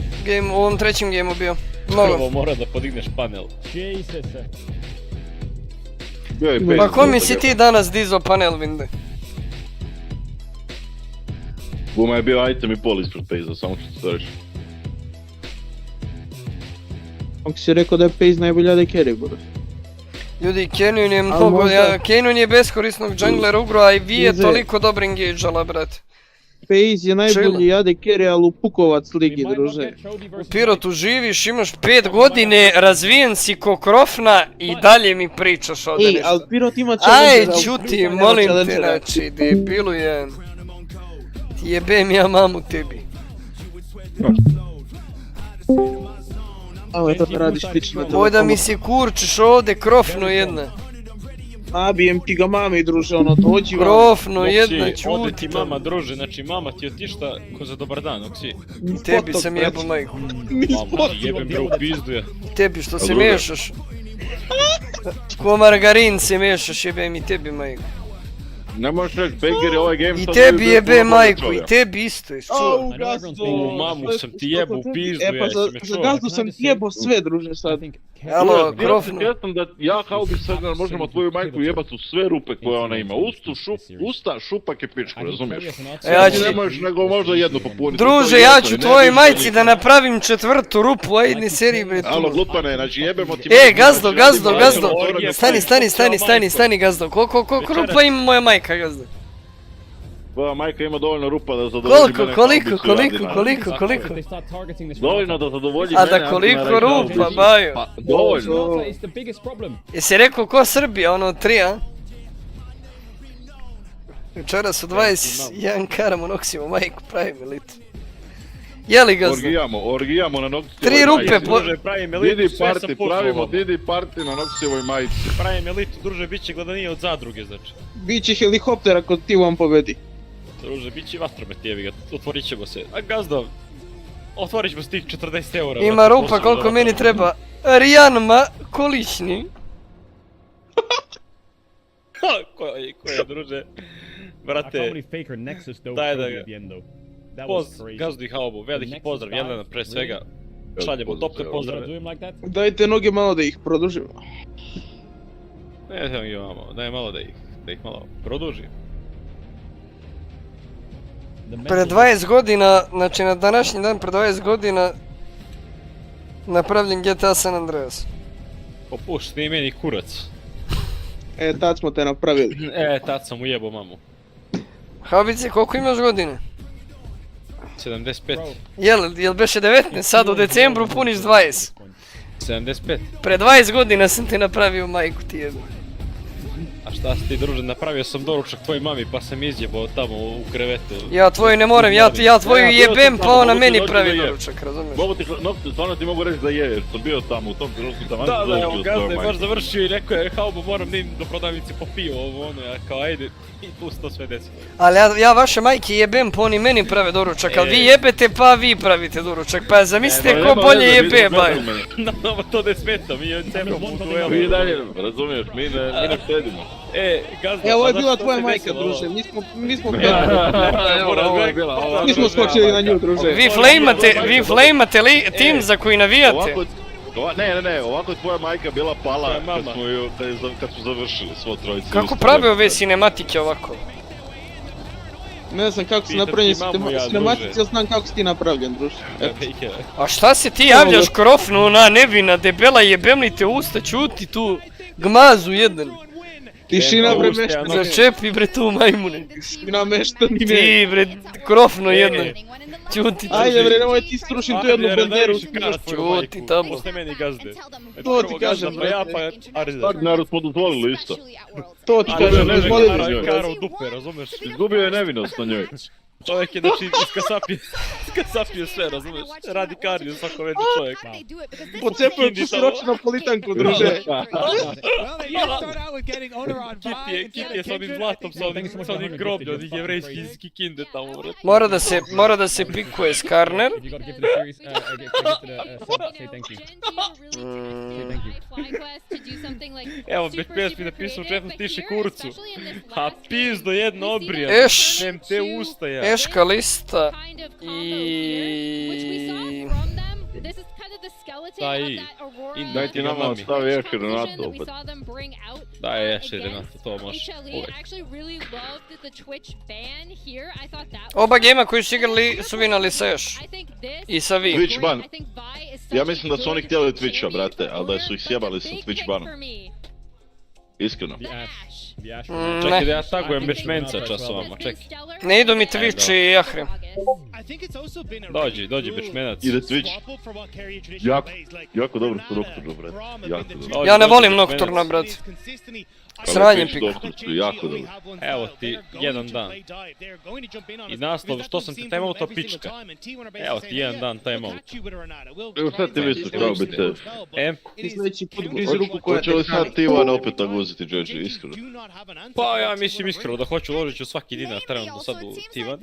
S1: ovom trećem gameu bio.
S9: Prvo mora da podigneš panel.
S1: Pa ko mi si ti danas dizao panel, Vinde?
S10: Buma je bio item i pol ispred Pejza, samo što to reći.
S2: Ako si rekao da je Pejz najbolja da je carry, bro.
S1: Ljudi, Canyon je mnogo, Canyon je beskorisnog junglera ugro, a i vi je toliko dobro engage-ala, brate.
S2: Pejz je najbolji AD carry, ali u pukovac ligi, druže.
S1: U Pirotu živiš, imaš 5 godine, razvijen si ko krofna i dalje mi pričaš ovdje nešto.
S2: Ej, ali Pirot ima challenge.
S1: Aj, čuti, molim te, znači, debilu jedan. Jebem ja mamu tebi.
S2: Ovo je to radiš lično.
S1: Boj da mi se kurčiš ovdje, krofno jedna.
S2: Nabijem ti ga mami, druže, ono, dođi vam.
S1: Krofno jedna,
S9: Oksi, ode
S1: čuti.
S9: ti mama, druže, znači mama ti otišta ko za dobar dan, Oksi.
S1: Tebi sam jebo majku.
S9: Mama ti jebem bre u pizdu ja.
S1: Tebi što se mešaš. Ko margarin se mešaš, jebem i tebi majku.
S10: Ne možeš reći, Baker je ovaj game
S1: i tebi jebe majku, i tebi isto je, čuo.
S9: U mamu sam ti jebo u pizdu, ja si me čuo.
S2: Za gazdu sam ti jebo sve, druže, sad.
S1: Alo, krofno.
S10: Ja sam da ja kao bi sad možemo tvoju majku jebat u sve rupe koje ona ima. Usta, šupak i pičku, razumiješ? Ne možeš nego možda jednu popuniti.
S1: Druže, ja ću tvojoj majci da napravim 4. rupu, ajde seri bre tu.
S10: Alo, glupane, znači jebemo ti...
S1: Gazdo. Stani, Gazdo. Koliko rupa ima moja majka, Gazdo?
S10: Tvoja majka ima dovoljno rupa da zadovolji mene.
S1: Koliko?
S10: Dovoljno da zadovolji mene.
S1: A da koliko rupa, baju?
S10: Pa, dovoljno.
S1: Jesi rekao ko Srbija, ono 3, a? Večera su 21 karam u noksimo majku, pravi mi litu. Jeli, Gazdo?
S10: Orgijamo na noksivoj
S1: 3 rupe po...
S10: Pravimo Didi party na noksivoj majici.
S9: Pravim elitu, druže, bit će gledanije od zadruge, znači.
S2: Biće helikopter ako ti vam pobedi.
S9: Druže, bit će vatromet, jevi ga, otvorit ćemo se. A Gazdo, otvorit ćemo s tih 40 eura.
S1: Ima rupa koliko meni treba. Rijanma količni.
S9: Ko je, druže? Brate, daj da ga... Gazdu i Haobu, veliki pozdrav, Jelena pre svega. Šaljemo topne pozdrave.
S2: Dajte noge malo da ih produžimo.
S9: Ne znam gdje imamo, daj malo da ih malo produži.
S1: Pre 20 godina, znači na današnji dan pre 20 godina napravljen GTA San Andreas.
S9: Popušt, nije meni kurac.
S2: Tad smo te napravili.
S9: Tad sam ujebo mamu.
S1: Haobice, koliko imaš godine?
S9: 75.
S1: Jel beše 19, sad u decembru puniš 20.
S9: 75.
S1: Pre 20 godina sam te napravio majku ti jebe.
S9: A šta si ti druže, napravio sam doručak tvojoj mami pa sam izjebao tamo u krevetu.
S1: Ja tvoju ne moram, ja tvoju jebem pa ona meni pravi doručak, razumiješ?
S10: Stvarno ti mogu reći da je, jer sam bio tamo u tom trenutku tamo.
S9: Da, evo gazda je baš završio i rekao je Haubo moram da idem do prodavnice po pivo, ovo ono, ja kao ajde i tu se to sve desi.
S1: Ali ja vaše majke jebem pa oni meni prave doručak, ali vi jebete pa vi pravite doručak, pa zamislite ko bolje jebe baj.
S9: Nama to ne smeta, mi je cepamo u duelu.
S10: Mi dalje, razumiješ, mi ne štedimo.
S9: Gazda,
S2: ovo je bila tvoja majka, druže, mi smo skočili na nju, druže.
S1: Vi flamate tim za koji navijate.
S10: Ne, ovako je tvoja majka bila pala kad su završili svo trojice.
S1: Kako prave ove cinematike ovako?
S2: Ne znam kako si napravljen cinematici, ja znam kako si ti napravljen, druže.
S1: A šta se ti javljaš krofnu na nevina debela jebemlite usta, čuti tu gmazu jedan.
S2: Tišina bre meštani.
S1: Začepi bre tu majmune.
S2: Tišina meštani.
S1: Ti bre krofno jedan. Čuti.
S2: Ajde bre, nemoj ti strušim tu jednu banderu.
S1: Čuti tamo.
S9: Pusti meni gazde.
S2: To ti kažem.
S9: Pa ja pa Arizda.
S10: Tak narod smo dozvolili isto.
S2: To ti kažem, dozvolili.
S9: Karo dupe, razumeš?
S10: Izgubio je nevinost na njoj.
S9: Čovjek je znači iskasapio sve, razumeš? Radi kardio svako vedi čovjek.
S2: Pocepuje tu sročnu politanku, druže.
S9: Kit je s onim zlatom, s onim grobljem, onih jevrejskih kikinde tamo, vrat.
S1: Mora da se pikuje Skarner.
S9: Evo, BPS mi napisao čefu stiši kurcu. A pizdo jedno obrija. Nem te usta ja.
S1: Eška lista
S10: Daj ti nama odstavi Eška Renato opet.
S9: Daj Eška Renato, to može uvijek.
S1: Oba gema koji su igrali su vinali sa Eš. I sa vi.
S10: Twitch ban. Ja mislim da su oni htjeli Twitcha, brate, ali da su ih sjebali sa Twitch banom. Iskreno.
S9: Čekaj da ja tagujem bešmenca časovama, čekaj.
S1: Ne idu mi Twitch i Jahre.
S9: Dođi bešmenac.
S10: Ide Twitch. Jako dobro su Nocturno, brate. Jako dobro.
S1: Ja ne volim Nocturno, brate. Sranje pik.
S10: Jako dobro.
S9: Evo ti jedan dan. I naslov što sam ti timeouta pička. Evo ti jedan dan timeout.
S10: Evo sad ti misliš treba biti te.
S2: Ti sljedeći put grizi ruku koja
S10: hoće li sad ti Ivan opet naguziti Džeđe, iskreno?
S9: Pa ja mislim iskreno da hoću, uložit ću svaki dinar trenutno sad u Tivan.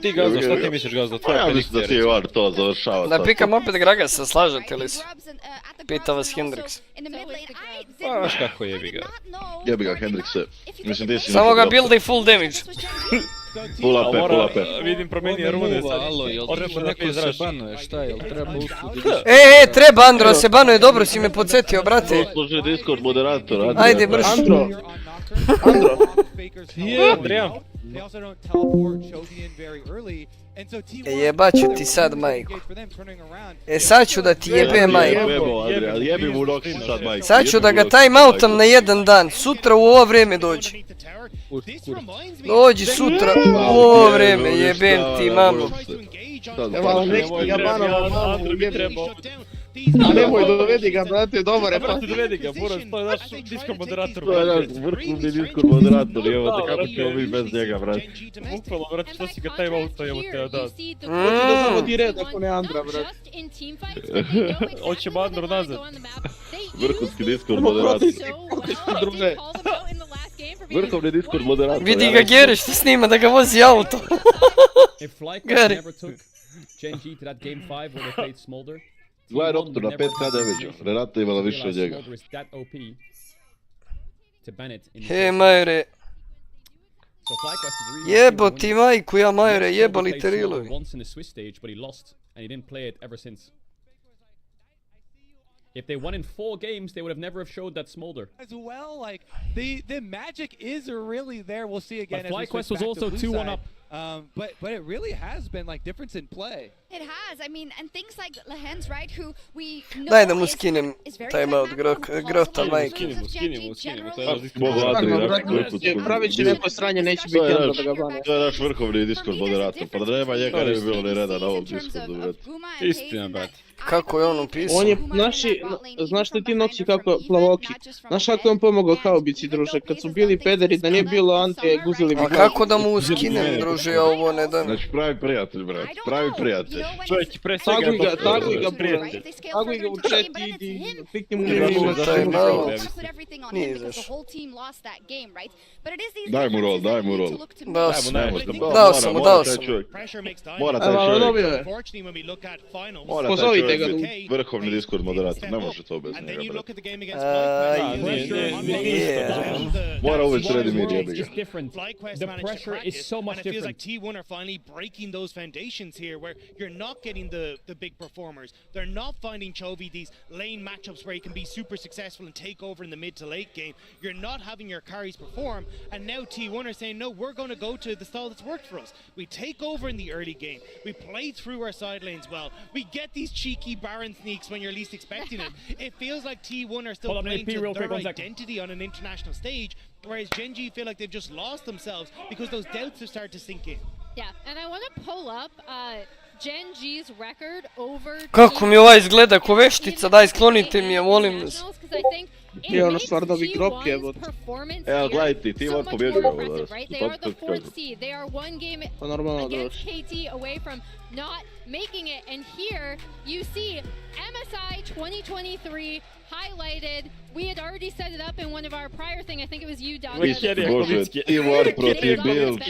S9: Ti Gazda, šta ti misliš Gazda?
S10: Ja mislim da ti Ivan to završava.
S1: Da pikam opet Gragasa, slažete li se? Pita vas Hendrix.
S9: Pa znaš kako jebi ga.
S10: Jebi ga Hendrixe. Mislim ti si...
S1: Samo ga builda i full damage.
S10: Full AP.
S9: Vidim promenije rune sad.
S16: Alo, jel treba neko se banuje, šta jel treba uslužiti?
S1: Treba Andro se banuje, dobro si me podsjetio, brate.
S10: Usluži Discord moderator,
S1: Ajde brš.
S2: Andro.
S9: Adrian.
S1: Jebat ću ti sad majku. Sad ću da ti jebe majku.
S10: Jebi mu Noxi sad majku.
S1: Sad ću da ga timeoutam na jedan dan. Sutra u ovo vrijeme dođi. Dođi sutra u ovo vrijeme, jebem ti mamu.
S2: Evo neki ga banova mamu jebemo. A nemoj dovedi ga, brate, dobar je pa.
S9: Brate, dovedi ga, Buraz, to je naš Discord moderator.
S10: To je naš vrhunni Discord moderator, evo te kako ćemo mi bez njega, brate.
S9: Bukvalo, brate, što si ga timeouta, evo te ja dan.
S2: Hoću da zavodi red ako ne Andra, brate.
S9: Hoćemo Andro nazad.
S10: Vrhunski Discord moderator.
S2: Druže.
S10: Vrhovni Discord moderator.
S1: Vidi ga Geri što snima da ga vozi auto. Geri.
S10: Gledaj Nocturno na 5k damage-a, Renata imala više od njega.
S1: He majre. Jebo ti majku, ja majore, jebali te rilovi.
S6: If they won in 4 games, they would have never have showed that smolder.
S13: As well, like the magic is really there. We'll see again.
S6: But FlyQuest was also 2-1 up.
S13: But it really has been like difference in play.
S12: It has. I mean, and things like Lehens, right? Who we know
S1: Daj da mu skinem timeout grota majke.
S2: Pravit će neko sranje, neće biti onda da ga bane.
S10: To je naš vrhovni Discord moderator, pa da nema njega ne bi bilo ni reda na ovom Discordu, brate.
S9: Istina, brate.
S1: Kako je on upisao?
S2: On je znaš li ti Noksi kako plavoki? Znaš kako je on pomogao Kaubici, druže? Kad su bili pederi, da nije bilo Ante, guzili bi...
S1: A kako da mu skinem, druže, ja ovo ne dam?
S10: Znači pravi prijatelj, brate, pravi prijatelj.
S9: Čovjek je pre svega
S2: Taguj ga u chat i klikni mu
S1: ima timeout.
S12: Nije
S1: izašao.
S10: Daj mu rol.
S1: Dao sam mu.
S10: Mora taj čovjek.
S2: Pozovite ga.
S10: Vrhovni Discord moderator, ne može to bez njega, brate. Mora uveć sredi mir, jebi ga.
S6: The pressure is so much different.
S8: It feels like T1 are finally breaking those foundations here where you're not getting the big performers. They're not finding Chovy these lane matchups where you can be super successful and take over in the mid to late game. You're not having your carries perform, and now T1 are saying, no, we're going to go to the style that's worked for us. We take over in the early game. We play through our side lanes well. We get these cheeky Baron sneaks when you're least expecting it. It feels like T1 are still playing to their identity on an international stage, whereas Gen.G feel like they've just lost themselves because those doubts have started to sink in.
S11: Yeah, and I want to pull up Gen.G's record over...
S1: Kako mi ova izgleda ko veštica, daj sklonite mi je, molim vas.
S2: I ono stvar da bi grobke, evo.
S10: Evo, gledaj ti, T1 pobjeđuje ovo danas.
S2: Pa normalno doš.
S11: Not making it, and here you see MSI 2023 highlighted. We had already set it up in one of our prior thing. I think it was you, Donacije.
S10: Bože, T1 protiv BLG.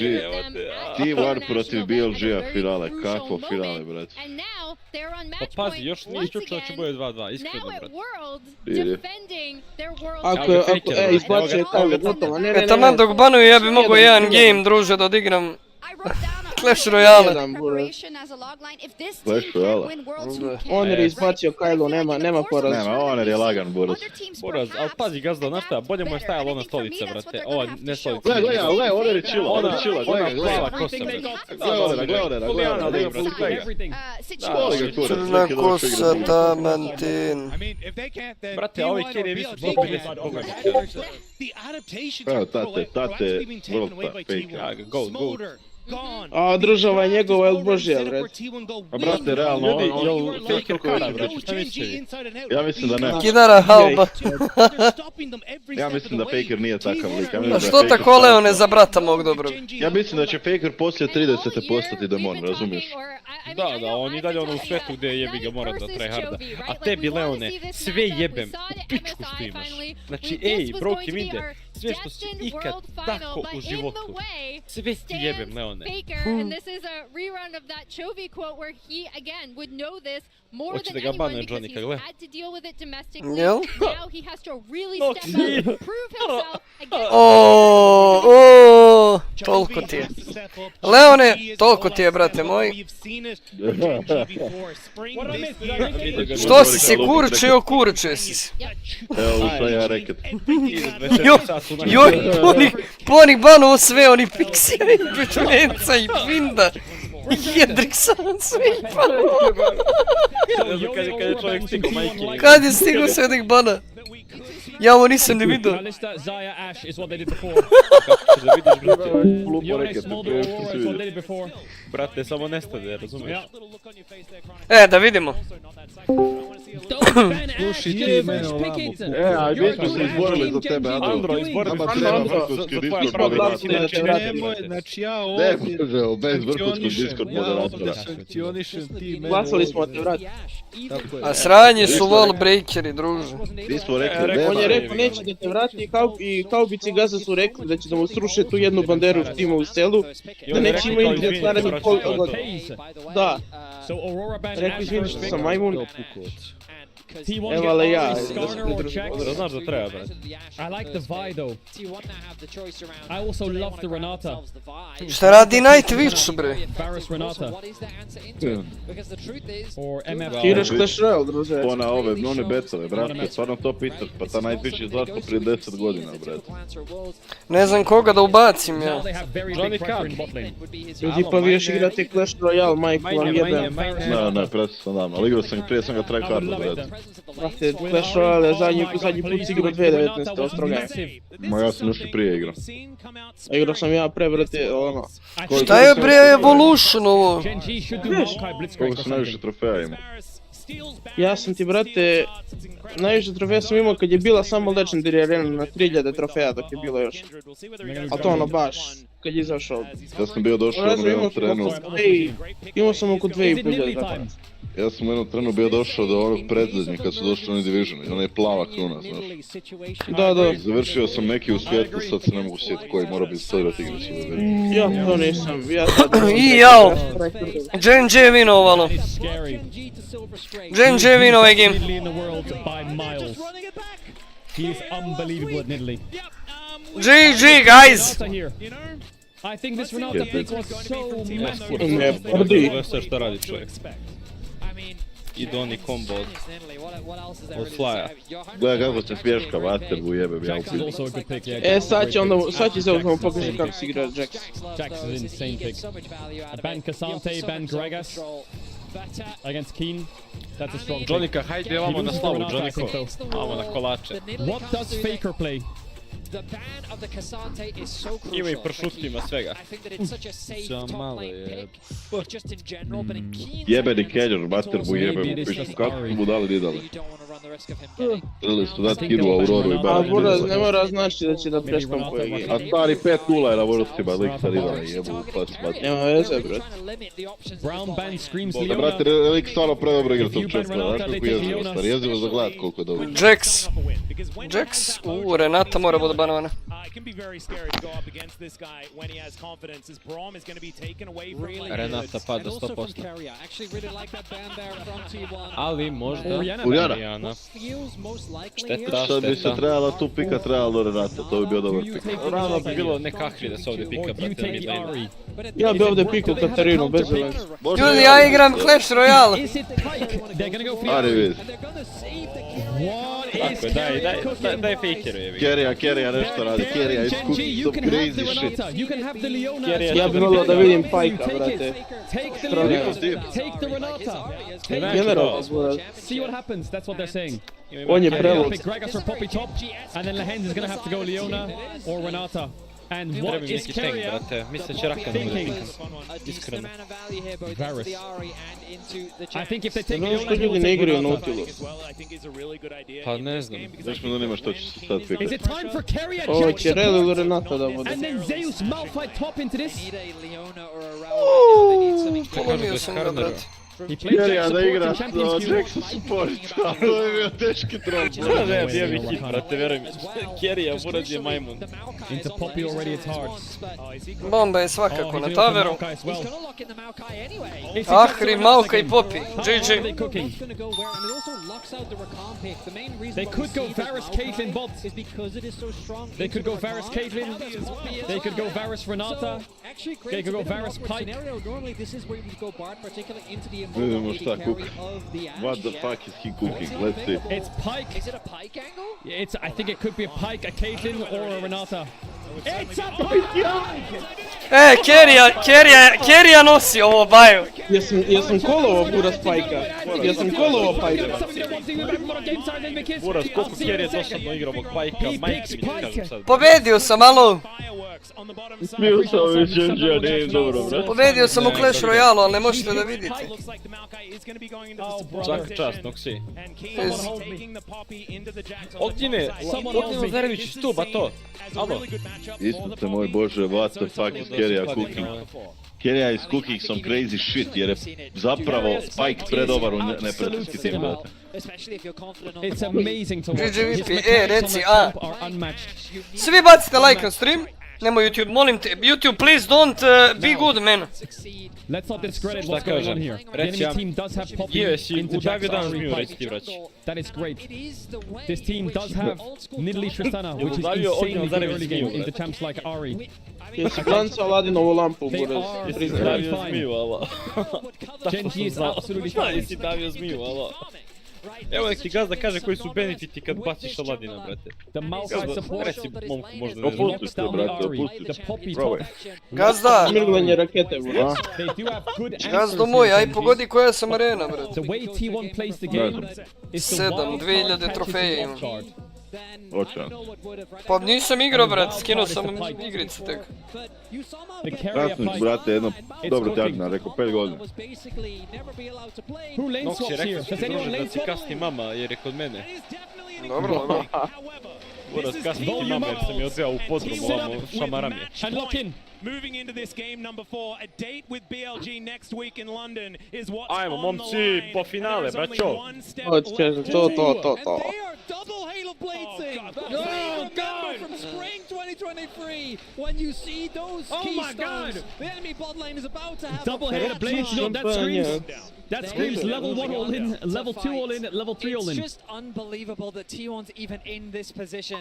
S10: T1 protiv BLG-a finale. Kakvo finale, brate.
S11: And now they're on match
S9: Pa
S11: point.
S9: pazi, još nije čučilo će bude 2-2, iskreno,
S11: Now at
S9: brate.
S11: World, defending their World.
S2: Ako, izbačuje Kauga, gotovo. Ne,
S1: taman dok banuju, ja bi mogao jedan game, druže, da odigram Clash Royale.
S10: Clash Royale.
S2: Oner je izbacio Kailu, nema poraz.
S10: Nema, Oner je lagan, Boras.
S9: Boraz, ali pazi gazda, znaš šta, bolje mu je stajala ona stolica, brate. Ova, ne stolica.
S10: Gle, Oner je chilla,
S9: ona plava kosa, brate.
S1: Crna kosa, tamantin.
S9: Brate, ovaj kjer je visok 150 boga.
S10: Evo, tate, vrlo fake.
S9: Go.
S2: A država je njegova, jel božija, brate.
S10: A brate, realno, jel Faker kara, brate, šta misli? Ja mislim da ne.
S1: Kidara halba.
S10: Ja mislim da Faker nije takav lik.
S1: A što tako Leone za brata mog dobro?
S10: Ja mislim da će Faker poslije 30. postati demon, razumiješ?
S9: Da, on i dalje ono u svetu gdje jebi ga mora da tryharda. A tebi, Leone, sve jebem u pičku što imaš. Znači, ej, broke ide, sve što si ikad tako u životu, sve ti jebem, Leone.
S11: And this is a rerun of that Chovy quote where he again would know this more than anyone because he's had to deal with it domestically. Now he has to really step up, prove himself again.
S1: Toliko ti je. Leone, toliko ti je, brate moj. Što si se kurčio si se.
S10: Evo, šta ja reket.
S1: Joj, onih banuo sve, oni piksiri, pečunenca i pinda. Jedriksa, sve banuo. Kad je stigo sve onih bana? Ja ovo nisam ne vidio.
S9: Brate, samo NESTO da razumiješ.
S1: Da vidimo.
S10: Sluši ti mene ovamo. A mi smo se izborili za tebe, Andro.
S9: Izborili
S10: za tebe vrhunski Discord moderatora.
S16: Znači ja ovdje...
S10: Bez vrhunskog Discord moderatora.
S2: Glasali smo te, vrati.
S1: A sranje su wall breakeri, druže.
S10: Mi smo rekli,
S2: on je rekao neće da te vrati i kaubici Gaza su rekli da će da mu sruše tu jednu banderu štima u selu, da neće ima igri otvarani pol. Da. Rekli izvini što sam majmun. Evo ali ja, da se pridružim.
S6: Da znaš da treba, brate. I like the Vi though. I also love the Renata.
S1: Šta radi Night Witch, bre?
S6: Varus Renata. Or MF.
S2: Ti igraš Clash Royale, druže.
S10: Ona one betove, brate, stvarno to pitaš, pa ta Night Witch je zašto prije 10 godina, brate.
S1: Ne znam koga da ubacim, ja.
S6: Johnny Cab.
S2: Ljudi, pa vi još igrate Clash Royale, majku vam jebem.
S10: Ne, presto sam dam, ali igrao sam, prije sam ga tryhardo, brate.
S2: Brate, Clash Royale, zadnji put si igrao 2019. Ostrogaj.
S10: Ma ja sam još i prije igrao.
S2: A igrao sam ja pre, brate, ono.
S1: Šta je bre Evolution ovo?
S10: Koliko sam najviše trofeja imao?
S2: Ja sam ti, brate, najviše trofeja sam imao kad je bila samo Legendary Arena na 3000 trofeja dok je bilo još. A to ono baš, kad je izašao.
S10: Ja sam bio došao u jednom trenu.
S2: Imao sam oko 2500 trofeja.
S10: Ja sam u jednom trenu bio došao do onog predzadnjeg kad su došli oni Division i ona je plava kruna, znaš.
S2: Da.
S10: Završio sam neki u svijetu, sad se ne mogu sjetiti koji, mora biti 109 igricu da vidim.
S2: Ja to nisam,
S1: I jao! Gen J vinovalo. Gen J vino ovaj game.
S6: He is unbelievable at Nidalee.
S1: GG guys!
S6: I think this Renata pick was so massive.
S2: Ne, prdi.
S9: Sve šta radi čovjek. Idu oni combo od Flya.
S10: Gledaj kako se spješka Waterbu jebem ja upit.
S2: Sad će se uzmano pokaže kako se igra Jax.
S6: Jax is insane pick. Ban Cassante, ban Gragas. Against Keen. That's a strong pick.
S9: Johnnyka, hajde ovamo na slavu, Johnnyko. Ovamo na kolače.
S6: What does Faker play?
S9: Ima i pršutima svega.
S16: Za malo je.
S10: Jebeni Kenjor, Waterbu jebem u pičku, kako su mu dali didali. Trebali su dati kidu Auroru i
S2: A
S10: Baran.
S2: Buraz ne mora znači da će da preskampuje game.
S10: A stari 5-0 je na Worldsima, lik sad idala jebu u klasi mati.
S2: Nema veze, brat.
S6: Brown band screams
S10: Da,
S6: Leona.
S10: brate, lik stvarno predobro igra tog četka, znaš kako jezivo, stari, jezivo za gledat koliko je dobro.
S1: Jax. Renata mora bude banovana.
S9: Renata pada 100%. Ali možda
S10: Urijana.
S9: Šteta.
S10: Sad bi se trebala tu pika, trebalo Renata, to bi bio dobar pik.
S9: Rano bi bilo nekakvi da se ovdje pika, brate, mid lane.
S2: Ja bi ovdje pikao Katarinu, bez zelen.
S1: Ljudi, ja igram Clash Royale.
S10: Ari vidi.
S9: Tako je, daj Fakeru jebi.
S10: Kerija nešto radi, Kerija is cooking some crazy shit.
S2: Ja bi volio da vidim Pajka, brate.
S6: Take the Renata.
S2: General, brate.
S6: See what happens, that's what they're saying.
S2: On je prelud.
S6: Pick Gragas or Poppy top, and then Lehend is gonna have to go Leona or Renata. And what is Keria thinking?
S9: Iskreno.
S6: Varus. I think if they take
S2: Ono što ljudi ne igraju Nautilus.
S9: Pa ne znam.
S10: Znaš me zanima što će se sad
S6: Is
S10: pikati.
S6: it time for Keria
S2: Ovo će Rel ili Renata da bude.
S6: and then Zeus Malphite top into this?
S1: Polomio sam ga, brate.
S6: He plays
S10: Kerija
S6: Jack
S10: da
S6: support
S10: igra
S6: and champion skill.
S10: Jacksa support, to je bio teški troll.
S9: Ne, bio bi hit, brate, veruj mi. Kerija, Buraz je majmun.
S6: Into Poppy already it's hard.
S1: Bomba je svakako na
S6: He's
S1: taveru.
S6: Maokai as well.
S1: Ahri, Maoka i Poppy. GG.
S6: They cooking. They could go Varus Caitlyn bot. They could go Varus Caitlyn. They could go Varus Renata. They could go Varus Pike.
S10: Vidimo šta kuka. What the fuck is he cooking? Let's see.
S6: It's Pike. Is it a Pike angle? I think it could be a Pike, a Caitlyn, or a Renata. It's a Pike!
S1: Kerija nosi ovo baju.
S2: Jesam kolovo Buraz Pajka. Jesam kolovo Pajka.
S9: Buraz, koliko Kerija dosadno igra ovog Pajka, majke mi ti kažem sad.
S1: Pobedio sam, alo.
S10: Smio sam ovih Genji-a, nije im dobro, brate.
S1: Pobedio sam u Clash Royale, ali ne možete da vidite.
S9: Svaka čast, Noksi. Ognjene, Zarević iz tuba to. Alo.
S10: Isprite moj bože, what the fuck is Kerija cooking? Kerija is cooking some crazy shit jer je zapravo Spike predobar u neprijateljski tim.
S15: It's amazing to watch.
S1: GGVP, reci a. Svi bacite like na stream. Nemoj YouTube, molim te. YouTube, please don't be good, man.
S15: Let's not discredit what's going on here. The enemy team does have Poppy into Jack's Ari. That is great. This team does have Nidalee Tristana, which is insanely good early game into champs like Ari.
S2: Jesi glancao Ladinovu lampu, Buraz?
S9: Davio zmiju, alo.
S15: Genji is absolutely fine.
S9: Jesi davio zmiju, alo. Evo nek ti Gazda kaže koji su benefiti kad baciš Aladina, brate.
S15: The Maokai support
S9: reci momku možda ne
S15: knocks down the Ari. The Poppy top.
S1: Gazda!
S2: Mirglanje rakete, Buraz.
S15: They do have good answers.
S1: Gazdo moj, aj pogodi koja sam arena, brate.
S15: The way T1 plays the game is the
S1: 2000 trofeje imam.
S10: Očan.
S1: Pa nisam igrao, brate, skinuo sam igrice tek.
S10: Rasnić, brate, jedno dobro tjagna, rekao 5 godina.
S15: Who lane
S9: Nox je
S15: swaps here?
S9: rekao
S15: Does anyone
S9: da
S15: lane
S9: ti
S15: swap?
S9: kasni mama jer je kod mene.
S1: Dobro, dobro.
S9: Buraz kasni ti mama jer sam je odveo u podrumu, ovamo šamaram je.
S15: And lock in.
S5: Moving into this game number 4, a date with BLG next week in London is what's
S9: Ajmo,
S5: on the
S9: momci,
S5: line.
S9: po finale, braćo.
S2: Hoće, to.
S13: They are double Hail Blazing!
S15: Oh, God!
S13: From spring 2023, when you see those keystones, the enemy bot lane is about to have
S15: Double Hail Blaze, no, that screams level 1 all in, level 2 all in, level 3 all in.
S22: It's just unbelievable that T1's even in this position.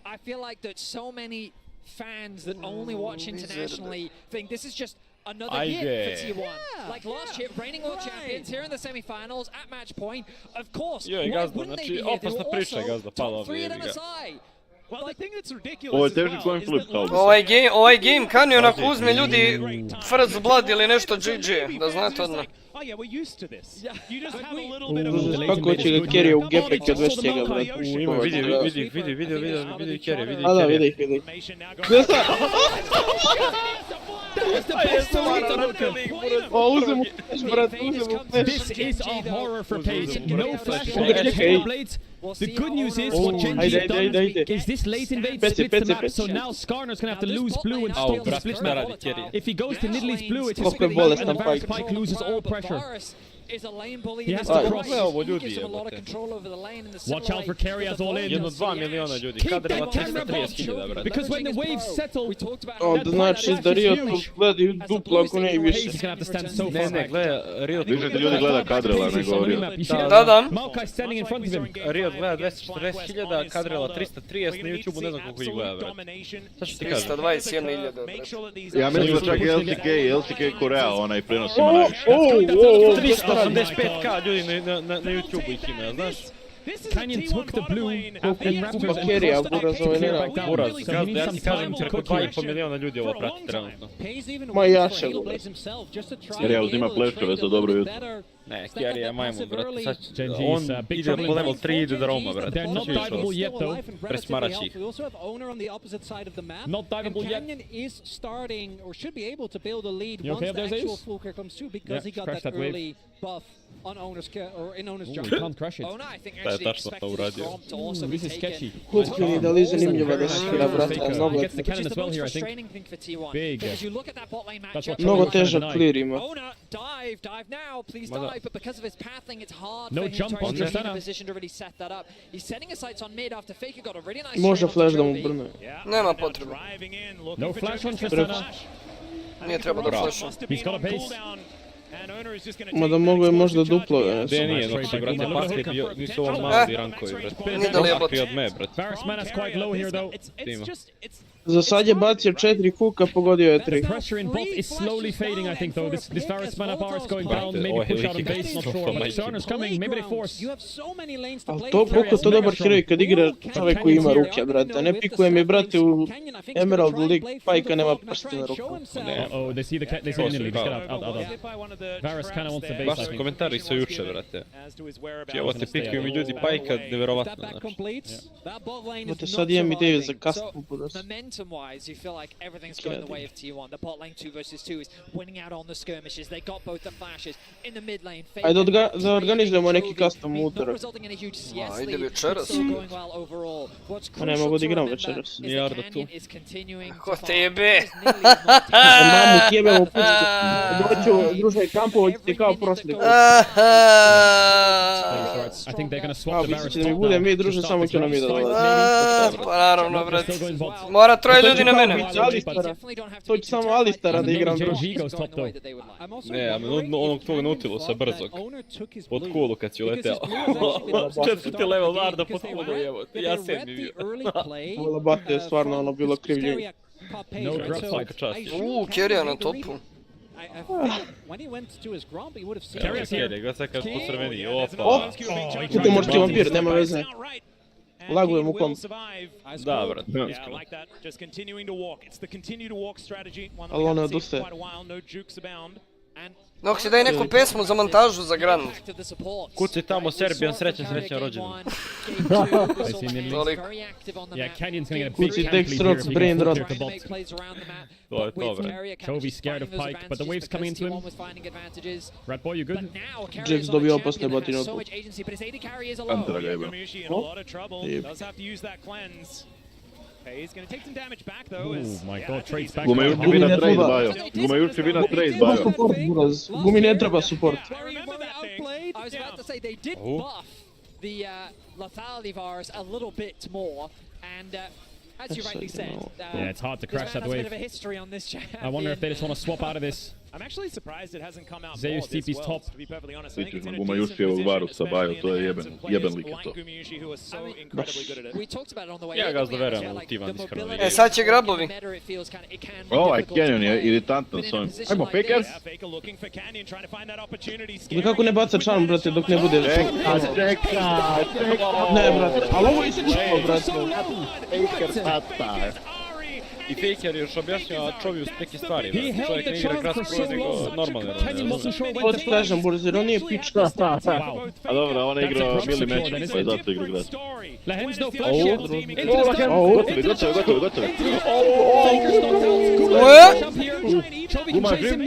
S22: I feel like that so many fans that only watch internationally think this is just another year for T1.
S13: Yeah.
S22: Like last year, reigning world champions here in the semi-finals at match point. Of course,
S9: Joj,
S22: why
S9: Gazda,
S22: wouldn't they
S9: znači,
S22: be here? They
S9: opasna
S22: were
S9: priča,
S22: also
S9: Gazda, pala
S22: top
S9: ovdje,
S22: 3 in
S9: jebi ga.
S22: MSI.
S5: Well, the thing that's ridiculous
S10: Ovo je
S5: as
S10: teži
S5: well
S10: coin
S5: is
S10: flip,
S5: that
S10: kao da.
S1: Ovaj game kanio onako uzme ljudi first blood ili nešto GG, da znate odmah.
S5: Oh yeah, we're used to this. You just have a little bit of
S2: Kako će ga Kerija u gepe kad već njega, brate.
S9: Vidi Kerija, vidi
S2: A da, vidi ih. Gdje O, uzem u flash, brate, uzem u flash.
S15: This is a horror for PAZI. No flash on Hail Blades. The good news is what Genji has done is this late invade splits the map, so now Skarner's gonna have to lose blue and stop the split map. If he goes to Nidalee's blue, it's a split map and the Varus Pike loses all pressure.
S22: Is a lane bully.
S15: He has to cross.
S22: Gives him a lot of control over the lane in the
S15: Watch out for Kerry as all in.
S9: Jedno 2 miliona ljudi,
S15: Keep
S9: kadreva
S15: that camera
S9: 330.000, brate.
S15: because when the waves settle,
S2: Onda znači da Rio tu gledaju dupla ako ne i više.
S15: He's gonna have to stand so far
S9: Ne,
S15: back.
S9: gleda, Riot
S10: Više ti ljudi gleda kadrela nego Rio.
S15: You see that?
S1: Da.
S15: Maokai standing in front of him.
S9: Riot gleda 240.000, kadrela 330, na YouTubeu ne znam koliko ih gleda, brate. Sad ću ti kažem.
S1: 321.000, brate.
S10: Ja mislim da čak i LCK Korea onaj prenosima najviše.
S9: 385k ljudi na YouTubeu ih ima, znaš?
S15: Canyon took the blue and Raptors and
S2: Kerija,
S15: crossed
S2: Buraz,
S15: back
S2: ovaj
S15: to
S2: ne
S15: back down.
S9: Buraz,
S15: So he
S9: Gazda,
S15: needs
S9: ja
S15: some
S9: ti kažem,
S15: time to
S9: preko
S15: cook here.
S9: 2,5 miliona ljudi ovo prati trenutno.
S2: Ma jaše, Buraz.
S10: Kerija uzima plešove za dobro jutro.
S9: Ne, Kerija je majmun, brate, sad
S15: Genji
S9: on
S15: is big
S9: ide
S15: trouble
S9: po
S15: in
S9: level
S15: front.
S9: 3, ide do Roma, brate.
S15: They're not diveable yet though.
S9: Presmaraći ih.
S13: We also have Owner on the opposite side of the map.
S15: Not diveable
S13: and
S15: yet.
S13: Canyon is starting, or should be able to build a lead
S15: You okay
S13: once
S15: up
S13: the
S15: there,
S13: actual
S15: Zeus?
S13: Fluker comes through, because
S15: Yeah,
S13: he got
S15: crash
S13: that
S15: that wave.
S13: early buff on Owner's or in Owner's
S15: Ooh,
S13: jump.
S15: he can't crash it.
S22: Owner, I think,
S9: Da je
S22: actually
S9: tačno to
S22: expected his
S9: uradio.
S22: Grom to also be
S15: This is sketchy.
S22: taken.
S2: Kutki da li zanimljiva da skira, brate, mnogo
S15: He
S2: je.
S15: gets the
S22: Which is
S15: cannon as
S22: the
S15: well
S22: most
S15: here, I think.
S22: frustrating thing for T1.
S15: Big.
S22: Because you look at that bot lane
S15: That's
S22: matchup.
S15: what
S2: Mnogo
S15: Tony
S2: težak
S15: denied.
S2: clear ima.
S22: Owner, dive now, please
S9: Mada.
S22: dive. But because of his pathing, it's hard
S15: No
S22: for him
S15: jump
S22: to
S15: on
S22: actually be in
S15: Tristana.
S22: a position to really set that up. He's setting his sights on mid after Faker got a really nice
S2: Može
S22: trade onto
S2: flash da mu
S22: Jovi.
S2: brne.
S1: Nema potrebe.
S15: No flash on Tristana.
S1: Nije treba da flasha.
S15: He's got a pace.
S2: Mada mogu je možda duplo, ne
S9: Gdje
S2: znam.
S9: nije Noxi, brate, Paskri nisu ovo mali rankovi, brate.
S1: Nidalee je bot.
S9: Paskri od me, brate.
S15: Varus mana's quite low here though.
S9: Tima.
S2: Za sad je bacio 4 huka, pogodio je 3.
S15: Pressure in bot is slowly fading, I think, though. This Varus mana bar is going down. Maybe push out on base, not sure. But Skarner's coming. Maybe they force.
S13: You have so many lanes to
S2: Ali
S13: play
S2: to,
S13: through.
S2: koliko to dobar heroj kad igra čovjek koji ima ruke, brate. Ne pikuje mi, brate, u Emerald League Pajka nema prste na ruku.
S15: Oh, they see the Nidalee. Just get out. Varus kind of wants the base,
S9: Baš
S15: I
S9: su
S15: think.
S9: komentari su juče, brate. Evo te pikuju mi ljudi Pajka, nevjerovatno, znači.
S2: Brate, sad imam ideju za custom, Buraz.
S22: momentum-wise, you feel like everything's going the way of T1. The bot lane 2 versus 2 is winning out on the skirmishes. They got both the flashes in the mid lane.
S2: Ajde da organizujemo neki custom utorak.
S1: Ajde večeras.
S2: A ne mogu da igram večeras.
S9: Nije Arda tu.
S1: Ko tebe?
S2: Mamu jebemo pušće. Doću druže kampovo ti kao prošli.
S6: I think they're gonna swap the
S2: Varus. Ne bude mi druže samo ću nam ide dolazi.
S1: Pa naravno, brat. Mora troje ljudi na mene.
S2: To ću samo Alistara da igram druže.
S9: Ne, a onog tvojeg Nautilusa brzog. Pod kulu kad si uleteo. 4. level Arda pod kulu, evo. Ja 7. bio.
S2: Vola bate je stvarno ono bilo krivljivo.
S9: No grab svaka čast.
S1: Kerija na topu.
S9: Kerija, gleda sad kad posrveni. Opa.
S2: Tu možeš ti vampir, nema veze. Lagujem u kom.
S9: Da, brat, iskreno.
S2: Ali ono odustaje.
S1: Noksi, daj neku pesmu za montažu za Grand.
S9: Kuci tamo Serbijan, srećan rođendan.
S2: Kuci Dextrox, Brain Rot.
S9: To je to, brat.
S6: Chovy scared of Pike, but the wave's coming into him. Rat boy, you good?
S2: Jax dobio opasne batine od puta.
S10: Antara ga jebeo.
S8: He's going to take some damage back though.
S6: Oh my god, trades back.
S10: Guma jučer vina trade, bajo. Guma jučer vina trade, bajo.
S2: Gumi ne treba support.
S22: I was about to say they did buff the lethality virus a little bit more, and as you rightly said,
S6: yeah, it's hard to crash that wave. I wonder if they just want to swap out of this.
S8: I'm actually surprised it hasn't come out
S6: ZOWIE's TP's top.
S8: To be perfectly honest,
S10: Vidiš na Guma jučer Varusa, bajo, to je jeben lik je to.
S9: Ja ga zdoveram u T1 iskreno.
S1: E, sad će grabovi.
S10: Ovaj Canyon je iritantan s ovim. Ajmo, Fakers!
S2: Nikako ne baca charm, brate, dok ne bude...
S10: Čeka!
S2: Ne, brate, ali ovo je isečilo, brate.
S10: Fakers tata.
S9: I Faker još objašnjava Čoviju neke stvari, čovjek ne igra gras pro nego normalno.
S2: Ovo ti kažem, Burzir, on nije pička.
S10: A dobro, on je igrao mili meč, pa je zato igrao gras. Gotovi.
S6: Guma živ.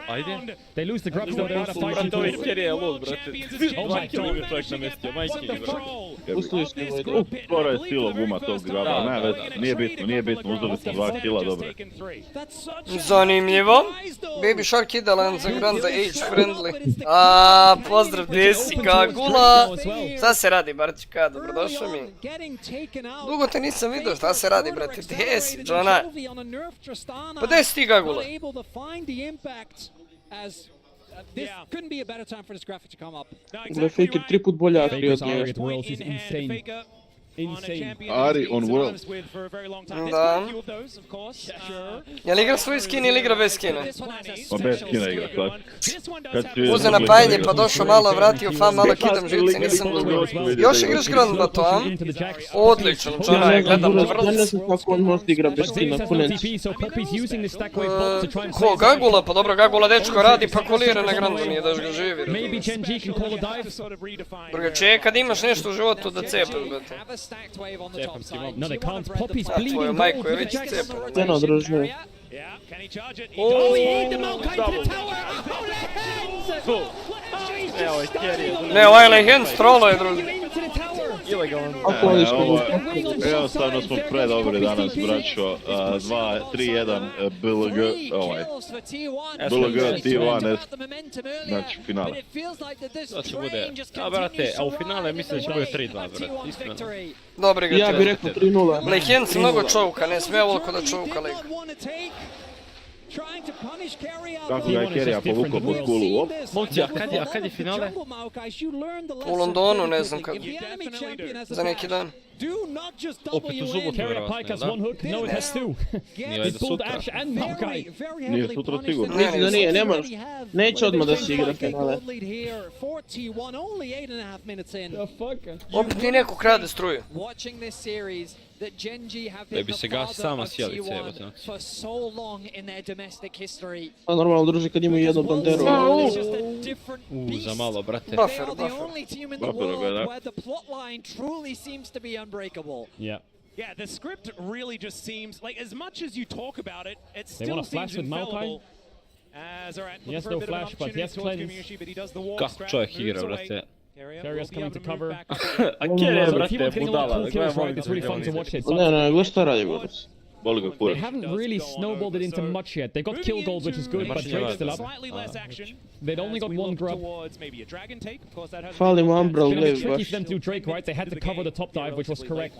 S9: Ajde.
S6: They lose the grab, so they're out of fight.
S9: Brate, ovaj Kerija je lud, brate. Majke mi je čovjek namestio, majke mi, brate.
S2: Pustili smo ovo.
S10: Skoro je stilo Guma tog graba, ne veze, nije bitno, uzeli smo 2 kila, dobre.
S1: Zanimljivo. Baby Shark idealan za Grand, za age friendly. Pozdrav Desi, Gagula. Šta se radi, Barčika, dobrodošao mi. Dugo te nisam vidio, šta se radi, brate, Desi, Johna. Pa gdje si ti, Gagula?
S4: This couldn't be a better time for this graphic to come up.
S2: Gle, Faker 3 put bolja
S6: Faker's target world is insane. Insane.
S10: Ari on world.
S1: Da. Je li igra svoj skin ili igra bez skina?
S10: Pa bez skina igra, tako.
S1: Uze napajanje pa došao malo, vratio fan, malo kidam živce, nisam dugo. Još igraš Grand Bato, a? Odlično, Johna je, gledam vrlo.
S2: Ne znam kako on može igra bez skina, konec.
S1: Ko, Gagula? Pa dobro, Gagula dečko radi pa kolira na Grandu, nije daš ga živi. Drugačije, kad imaš nešto u životu da cepaš, brate.
S6: No, they can't. Poppy's
S1: Tvoj
S6: bleeding.
S1: majko je već cepao.
S2: Steno, druže.
S6: Oh, he ate the Maokai to the tower!
S9: Ne, ovaj Kerija.
S1: Ne, ovaj Legend strolo je, drugi.
S9: Ilegalan.
S10: Jednostavno smo predobri danas, braćo. 2, 3, 1, BLG, BLG, T1, znači finale.
S9: Znači bude, a brate, a u finale mislim da će bude 3-2, brate, iskreno.
S1: Dobri ga
S2: Ja bih rekao 3-0.
S1: Legend se mnogo čovka, ne smije ovoliko da čovka lik.
S10: Kako ga je Kerija povukao pod kulu,
S9: Momci, a kad je finale?
S1: U Londonu, ne znam kako. Za neki dan.
S9: Opet u subotu, vjerovatno, da? Nije valjda sutra.
S10: Nije sutra sigurno.
S2: Mislim da nije, ne možeš. Neće odmah da se igra finale.
S1: Opet ti neko krade struju.
S9: Da bi se gasi sama sjelice, evo te.
S2: A normalno, druže, kad imaju jednu banderu.
S9: Za malo, brate.
S1: Buffer.
S10: Buffer ga, da.
S22: unbreakable.
S6: Yeah.
S8: Yeah, the script really just seems like, as much as you talk about it, it
S6: They
S8: still
S6: want a flash
S8: seems
S6: with
S8: infallible.
S6: Malphite.
S8: As alright,
S6: He has no flash, but he has cleanse.
S9: Kako čovjek igra, brate?
S6: Carrier's coming to cover.
S9: A Carrier,
S6: So
S9: brate,
S6: people
S9: je
S6: getting a lot
S9: budala.
S6: of cool kills, right? It's really fun to watch it.
S2: Ne, gledaj šta radi Boris.
S10: Boli ga
S6: They
S10: kurac.
S6: haven't really snowballed it into much yet. They got kill gold, which is good, but Drake's still up. They'd only got one grub.
S2: Fali mu Umbral
S6: It's gonna be
S2: Glaive
S6: tricky
S2: baš.
S6: for them to do Drake, right? They had to cover the top dive, which was correct.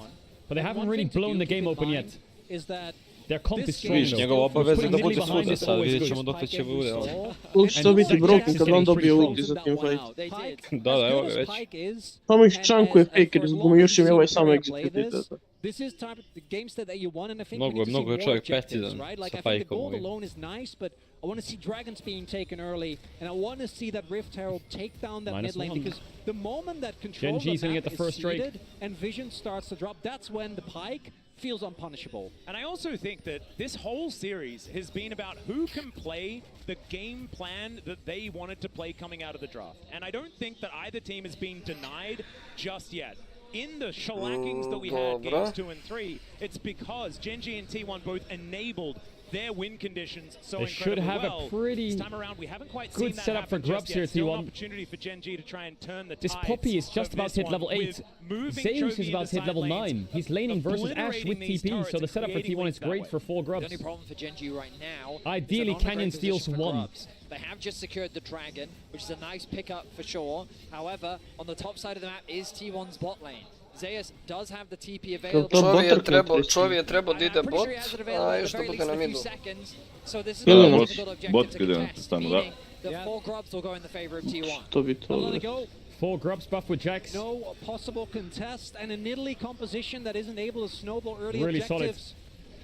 S6: But they haven't really blown the game open yet.
S22: Is that
S6: Their comp is strong
S9: Vidiš,
S6: though.
S9: njegova obaveza da bude
S6: Putting
S9: svuda sad,
S6: always
S9: vidjet
S6: good.
S9: ćemo dokle će bude.
S2: Ult će to biti broken kad on dobije ulti za team fight.
S9: Da, evo ga već.
S2: Samo ih čankuje Faker, zbog još im je ovaj samo execute.
S22: This is type of the game state that you want, and I think
S9: Mnogo
S22: we need to see
S9: je
S22: more
S9: čovjek
S22: objectives,
S9: precizan
S22: right? Like
S9: sa
S22: I think the
S9: fajkom
S22: gold
S9: ovim.
S22: alone is nice, but I want to see dragons being taken early, and I want to see that Rift Herald take down that mid lane,
S6: -1.
S22: because the moment that control of
S6: Genji's
S22: the
S6: gonna
S22: map
S6: get the
S22: is
S6: first Drake.
S22: ceded and vision starts to drop, that's when the Pike feels unpunishable.
S8: And I also think that this whole series has been about who can play the game plan that they wanted to play coming out of the draft. And I don't think that either team has been denied just yet. In the shellackings that we had games 2 and 3, it's because Genji and T1 both enabled their win conditions so
S6: They should
S8: incredibly
S6: have
S8: well.
S6: a pretty
S8: This time around, we haven't quite
S6: good
S8: seen that
S6: setup for
S8: happen
S6: grubs
S8: just
S6: here,
S8: yet. Still an
S6: T1.
S8: opportunity for Genji to try and turn the
S6: This
S8: tides
S6: Poppy is just
S8: of
S6: about to
S8: this
S6: hit level
S8: one
S6: 8.
S8: with moving
S6: Zeus
S8: Chovy
S6: is about to hit
S8: into
S6: level
S8: side lanes,
S6: 9. He's laning versus Ash with
S8: obliterating these
S6: TP,
S8: turrets
S6: so the
S8: and
S6: setup for
S8: creating
S6: T1 is
S8: lanes that
S6: great
S8: way.
S6: for 4
S22: The
S6: grubs.
S22: only problem for Genji right now
S6: Ideally,
S22: is they're not in a
S6: Canyon
S22: great
S6: steals
S22: position for
S6: 1.
S22: grubs. They have just secured the dragon, which is a nice pickup for sure. However, on the top side of the map is T1's bot lane. Zeus does have the TP available.
S1: Čovi je trebao da ide bot, a još da bude na midu.
S22: So this is
S10: Da,
S22: a
S10: bot
S22: difficult objective
S10: bot
S22: to
S10: ide
S22: contest,
S10: tamo, da.
S22: meaning the 4 grubs will go in the favor of T1.
S2: To bi to...
S22: On the go.
S6: 4 grubs buff with Jax.
S22: No possible contest, and an Italy composition that isn't able to snowball early
S6: Really
S22: objectives.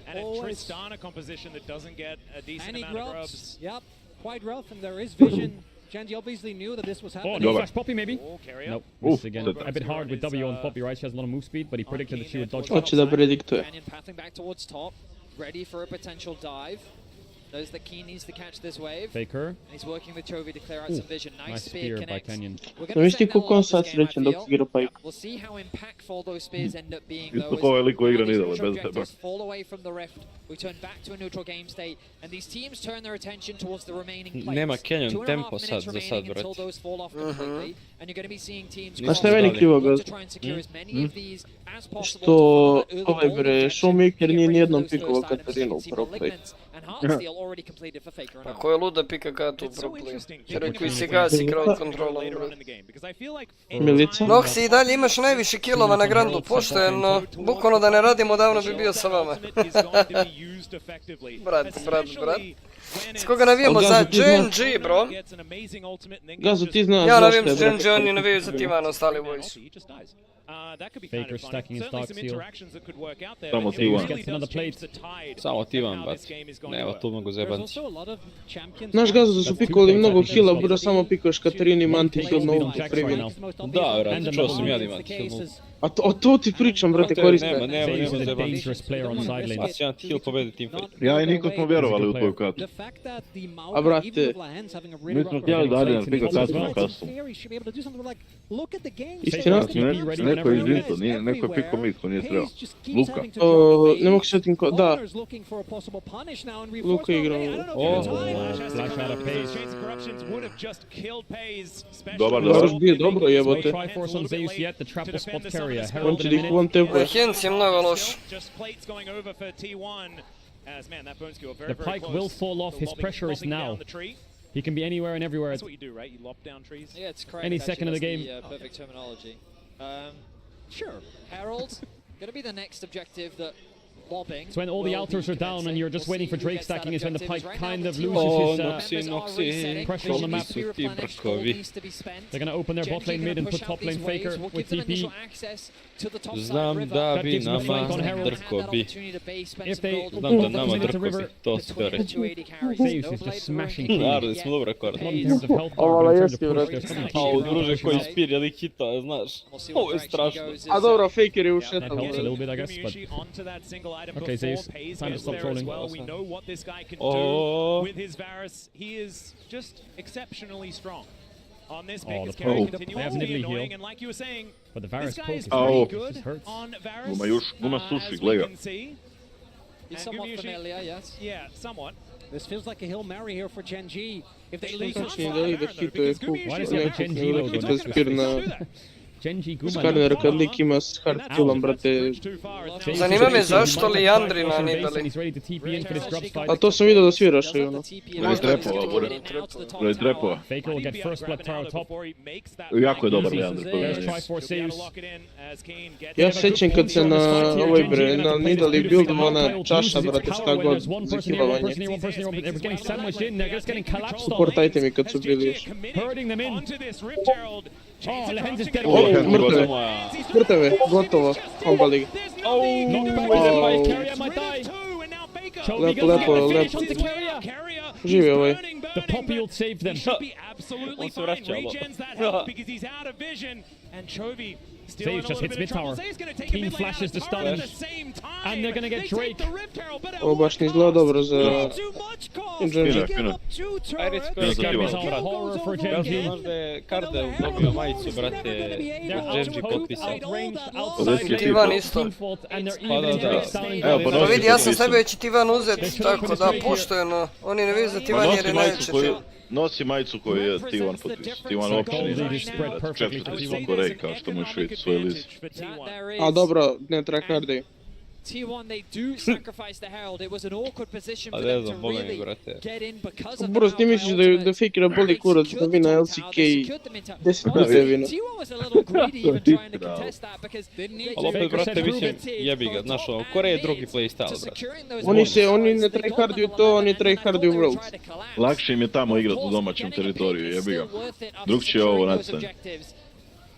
S8: And a Tristana composition that doesn't get a decent
S22: Any
S8: amount of
S22: grubs?
S8: grubs.
S22: Yep, quite rough, and there is vision. Genji obviously knew that this was
S6: Oh,
S22: happening.
S6: no flash Poppy maybe?
S8: Carrier.
S6: Nope, missed again. A bit hard with W on Poppy, right? She has a lot of move speed, but he predicted that she would dodge.
S2: Hoće da prediktuje.
S22: Canyon pathing back towards top, ready for a potential dive. Knows that Keen needs to catch this wave.
S6: Faker.
S22: And he's working with Chovy to clear out some vision. Nice spear
S6: by
S22: connect.
S6: Canyon.
S2: No viš ti koliko on sad srećen dok igra Pike.
S22: We'll see how impactful those spears end up being
S10: Isto
S22: though.
S10: ko ovaj lik koji igra
S22: These
S10: Nidale,
S22: neutral
S10: bez tebe.
S22: objectives fall away from the rift. We turn back to a neutral game state, and these teams turn their attention towards the remaining plays.
S9: Nema Canyon
S22: 2.5
S9: tempo
S22: minutes
S9: sad za
S22: remaining
S9: sad,
S22: until
S9: brate.
S22: those fall off completely, and you're going to be seeing teams
S2: A šta je meni krivo, Gaz?
S22: to try and secure as many of these as possible.
S2: Što ovaj bre, Showmaker nije nijednom pikovao Katarinu u pro play.
S22: And Heartsteel already completed for Faker.
S1: Pa ko je luda pika Katu u pro play? Jer koji si gasi crowd controlom, bro.
S2: Milica?
S1: Noksi i dalje imaš najviše killova na Grandu, pošteno, bukvalno da ne radimo davno bi bio sa vama. Brat. S koga navijamo za Genji, bro?
S2: Gazu, ti znaš
S1: Ja
S2: zašto
S1: navijam
S2: je,
S1: za
S2: brate.
S1: Genji, oni navijaju za T1, ostali vojsu.
S6: Faker stacking his Dark Seal.
S10: Samo T1.
S6: Gets another plate.
S9: Samo T1, bat. Nema tu mnogo zebanci.
S2: Znaš Gazu da su pikovali mnogo hila, bro, samo pikuješ Katarini Manti heal na ultu krivim.
S9: Da, brate, čuo sam ja da imate heal.
S2: A to ti pričam, brate, koriste.
S9: Nema
S6: Faze is a
S9: zebanci.
S6: dangerous player on side lane.
S9: Pa će jedan heal pobedi teamfight.
S10: Ja i niko smo vjerovali u tvoju Katu.
S2: A brate,
S10: Mi smo htjeli da Adrian pika Katu na kastu.
S2: istina?
S10: Neko je izvinto, neko je piko mid, ko nije trebao. Luka.
S2: Ne mogu sjetim ko, da. Luka igra ovo.
S6: Flash out of Paze.
S10: Dobar,
S2: Baš bio dobro,
S6: No
S2: jebote.
S6: Triforce on Zeus yet, the trap will spot Carrier.
S2: On
S6: Herald
S2: će
S6: in
S2: da
S6: a
S2: ih
S6: minute.
S2: one tempo.
S1: Hens je mnogo loš.
S6: The Pike will fall off, his pressure is now. He can be anywhere and everywhere.
S8: That's what you do, right? You lop down trees.
S22: Yeah, it's correct.
S6: Any second of the game.
S22: That's the perfect terminology. Sure. Herald, going to be the next objective that lobbing.
S6: So when all the altars are down and you're just waiting for Drake stacking is when the Pike kind of loses his pressure on the map. They're going to open their bot lane mid and put top lane Faker with TP.
S9: Znam da bi nama drko bi.
S6: If they
S9: Znam da nama drko bi, to sve reći.
S6: Zeus is just smashing King.
S9: Naravno, smo dobro akord.
S6: Not in terms of health,
S2: Ovo
S6: but in
S2: jeste,
S6: terms of push,
S2: brate.
S6: there's something
S9: A u druže koji spir je lik hita, znaš. Ovo je strašno.
S2: A dobro, Faker je
S6: That
S2: ušetao.
S6: helps a little bit, I guess, but... Okay, Zeus, time to stop trolling.
S8: We know what this guy can
S9: Oh.
S8: do with his Varus. He is just exceptionally strong. on this pick as Carry continues to be annoying, and like you were saying,
S6: but the Varus
S8: this guy is
S10: very
S8: good on Varus.
S10: Suši, gleda.
S22: He's somewhat familiar, yes.
S8: Yeah, somewhat.
S4: This feels like a Hail Mary here for Gen G. If they lose
S2: Znači da ide hituje
S6: Why does he have a Gen G logo? Genji Guma.
S2: Skaner kad lik ima s hard killom, brate.
S1: Zanima me zašto Lijandrina ne dali.
S2: A to sam vidio da sviraš i ono.
S10: Red trepova.
S6: Faker will get first blood tower top.
S10: Jako je dobar Lijandrin.
S2: Ja se sjećam kad se na ovoj bre, na Nidali buildovana čaša, brate, šta god, za killovanje. Suportajte mi kad su bili još. Mrteve, gotovo, ombali. Lepo. Živi ovaj.
S6: The poppy will save them.
S9: On se vraća,
S6: Sage just hits mid tower. King flashes the stun, and they're gonna get Drake.
S2: Ovo baš ne izgleda dobro za Genji.
S6: This is a horror for Genji.
S9: Možda je Kardel dobio majicu, brate, Genji potpisao.
S1: Tivan isto. Pa vidi, ja sam sebe već Tivan uzet, tako da poštojeno. Oni ne vidi za Tivan jer je najveće.
S10: Nosi majicu koju je Tivan potpisao. Tivan uopće nije četvrti Korej, kao što možeš vidjeti svoj list.
S2: A dobro, ne tryhardaj.
S22: T1, they do sacrifice the Herald. It was an awkward position for them to really get in because of
S2: Bro, ti misliš da Fakera boli kurac da vina LCK 10 puta je vina.
S22: T1 was a little greedy even trying to contest that because
S9: ali opet, brate, mislim, jebi ga, znaš, Koreja je drugi playstyle, brate.
S2: Oni ne tryharduju to, oni tryharduju Worlds.
S10: Lakše im je tamo igrat u domaćem teritoriju, jebi ga. Drugčije ovo nadstanje.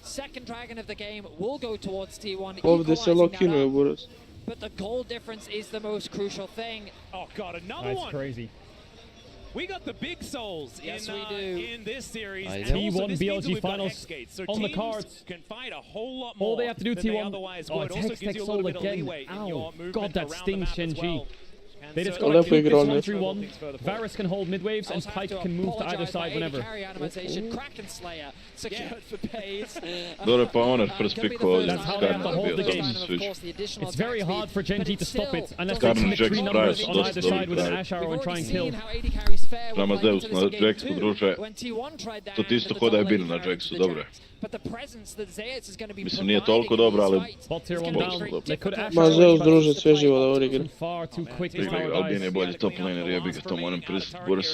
S22: Second dragon of the game will go towards T1.
S2: Ovdje se lokinuje, buraz.
S22: But the goal difference is the most crucial thing.
S8: Oh god, another one!
S6: That's crazy.
S8: We got the big souls in this series.
S6: T1 BLG finals on the cards.
S8: Can fight a whole lot more.
S6: All they have to do, T1. Oh, Tex soul again. Ow, god, that stings Genji. They just got to keep this 1-3-1. Varus can hold mid waves and Pike can move to either side whenever.
S10: Dobro, pa Honor first pick ovdje.
S6: That's how they have to hold the game. It's very hard for Genji to stop it unless they commit 3 numbers on either side with an Ash Arrow and try and kill.
S10: Prema Zeus na Jaxu, druže. To ti isto koda je bilo na Jaxu, dobro. Mislim, nije toliko dobro, ali...
S2: Ma Zeus, druže, sve živo da ovo igra.
S10: Albin je bolji top laner, jebi ga, to moram priznat, buraz.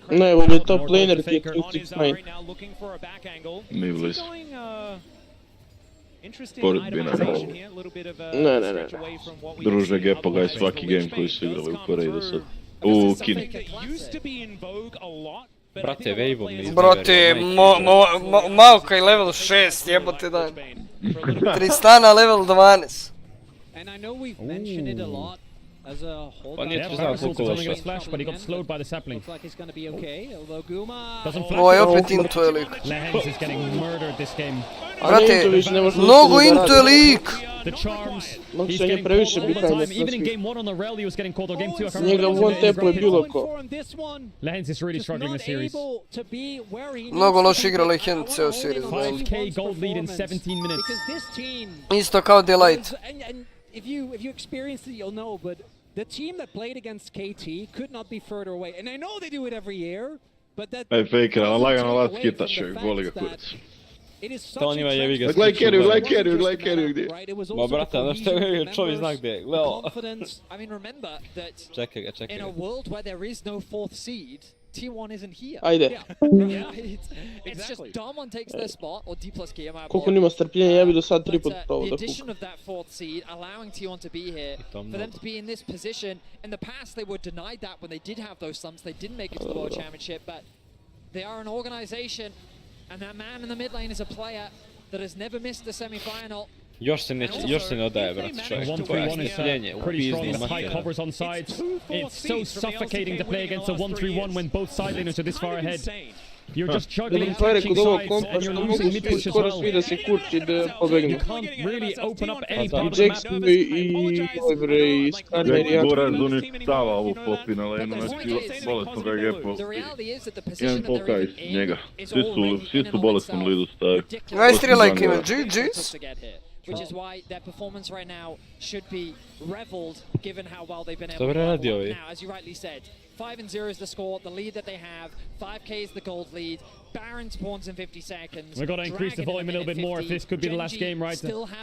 S2: Najbolji top laner ti je 269.
S10: Mi blizu. Pored Bina.
S2: Ne.
S10: Druže, gepo ga je svaki game koji su igrali u Koreji do sad. Kini.
S9: Brate, Waveom mi
S1: Brate, Maokai level 6, jebote dan. Tristana level 12.
S6: Pa nije to znao koliko loša. But he got slowed by the sapling.
S1: Ovo je opet into je lik.
S6: Lehens is getting murdered this game.
S1: Brate, mnogo into je lik.
S6: The charms.
S2: He's getting called all the time.
S6: Even in game 1 on the rally he was getting called, or game 2 I can't
S2: remember. Njega one tepo je bilo ko.
S6: Lehens is really struggling this series.
S1: Mnogo loše igra Lehens ceo series.
S6: 5k gold lead in 17 minutes.
S1: Isto kao Delight.
S4: If you experienced it, you'll know, but the team that played against KT could not be further away. And I know they do it every year, but that...
S10: Ej, Faker, on lagano lat hitaš joj, boli ga kurac.
S9: To on ima jebi ga
S10: Gledaj Kerry gdje.
S9: Ma brate, znaš što je čovjek znak gdje, gledao. Čekaj ga.
S22: In a world where there is no fourth seed, T1 isn't here.
S2: Ajde.
S22: It's just Damon takes their spot, or D plus Kia, my
S2: koliko nima strpljenja, ja bi do sad 3 put pravo
S22: the
S2: da
S22: addition of that fourth seed, allowing T1 to be here, for them to be in this position. In the past, they were denied that when they did have those slumps. They didn't make it to the World Championship, but they are an organization, and that man in the mid lane is a player that has never missed a semi-final.
S9: Još se ne odaje, brate, čovjek. To je strpljenje,
S6: pretty strong. The Pike hovers on sides. It's so suffocating to play against a 1-3-1 when both side laners are this far ahead. You're just juggling catching sides and you're losing mid push as well. You can't really open up any part of the map.
S10: The reality is that the position that they're in is already in and of itself ridiculous which is why their performance right now should be reveled given how well they've been able to perform. Now, as you rightly said, 5-0 is the score, the lead that they have, 5k is the gold lead, Baron spawns in 50 seconds.
S6: We've got to increase the volume a little bit more if this could be the last game, right?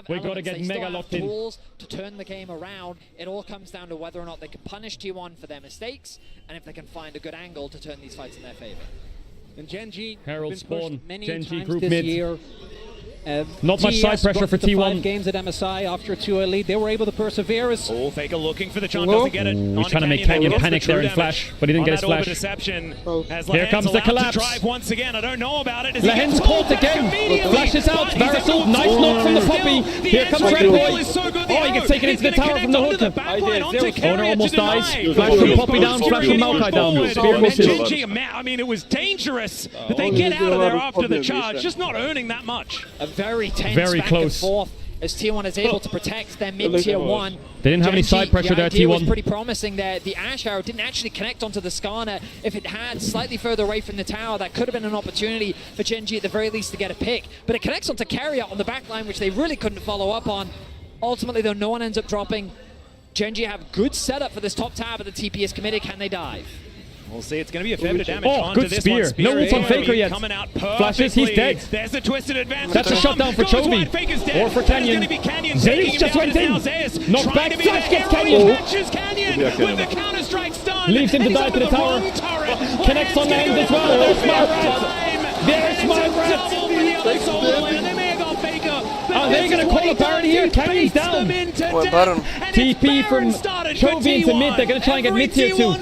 S6: We've got to get mega locked in.
S10: Tools to turn the game around. It all comes down to whether or not they can punish T1 for their mistakes, and if they can find a good angle to turn these fights in their favor.
S4: And Genji
S6: Herald spawn, Genji group
S4: this
S6: mid.
S4: Year.
S6: Not much side pressure for T1.
S4: 5 games at MSI after a 2-0 lead. They were able to persevere.
S8: Oh, Faker looking for the chance, doesn't get it.
S6: He's trying to make Canyon panic there and flash, but he didn't get his flash. Here comes the collapse.
S8: Drive once again. I don't know about it.
S6: Lehen's caught again. Flashes out. Varasol, nice knock from the Poppy. Here comes Red Boy. Oh, he gets taken into the tower from the hook. Owner almost dies. Flash from Poppy down, flash from Maokai down. Spear misses.
S8: I mean, it was dangerous that they get out of there after the charge, just not earning that much.
S10: A very tense back and forth as T1 is able to protect their mid-tier 1.
S6: They didn't have any side pressure there,
S10: T1.
S6: T1.
S10: Was pretty promising there. The Ash Arrow didn't actually connect onto the Skarner. If it had slightly further away from the tower, that could have been an opportunity for Genji at the very least to get a pick. But it connects onto Carrier on the back line, which they really couldn't follow up on. Ultimately, though, no one ends up dropping. Genji have good setup for this top tower, but the TP is committed. Can they dive?
S8: We'll see, it's going to be a fair bit of damage
S6: onto
S8: this
S6: spear.
S8: one. Spear
S6: no ult on Faker yet. Flashes, he's dead.
S8: There's the twisted advance.
S6: That's a shutdown for Chovy. Or for Canyon. Zeus just went in. Knocked back, flash gets Canyon.
S8: With the counter-strike stun.
S6: Leaves him to die to the tower. Connects on the end as well. There's Smart Rat. There's Smart Rat. Are they going to call a Baron here? Canyon's down. TP from Chovy into mid. They're going to try and get mid tier 2.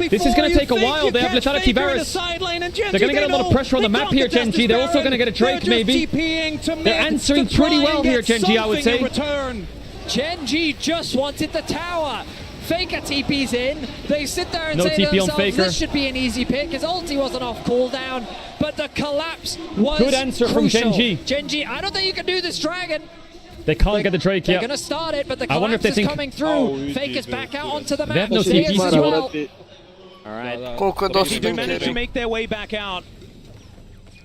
S6: This is going to take a while. They have Lethality Varus. They're going to get a lot of pressure on the map here, Genji. They're also going to get a Drake, maybe. They're answering pretty well here, Genji, I would say.
S10: Genji just wanted the tower. Faker TP's in. They sit there and
S6: no
S10: say
S6: TP
S10: to themselves,
S6: on Faker.
S10: This should be an easy pick. His ulti wasn't off cooldown, but the collapse was
S6: good answer
S10: crucial.
S6: from Genji.
S10: Genji, I don't think you can do this dragon.
S6: They can't get the Drake yet.
S10: They're going to start it, but the collapse is coming through. Faker's back out onto the map.
S6: They have no TPs
S10: as well.
S8: Alright. They do manage to make their way back out.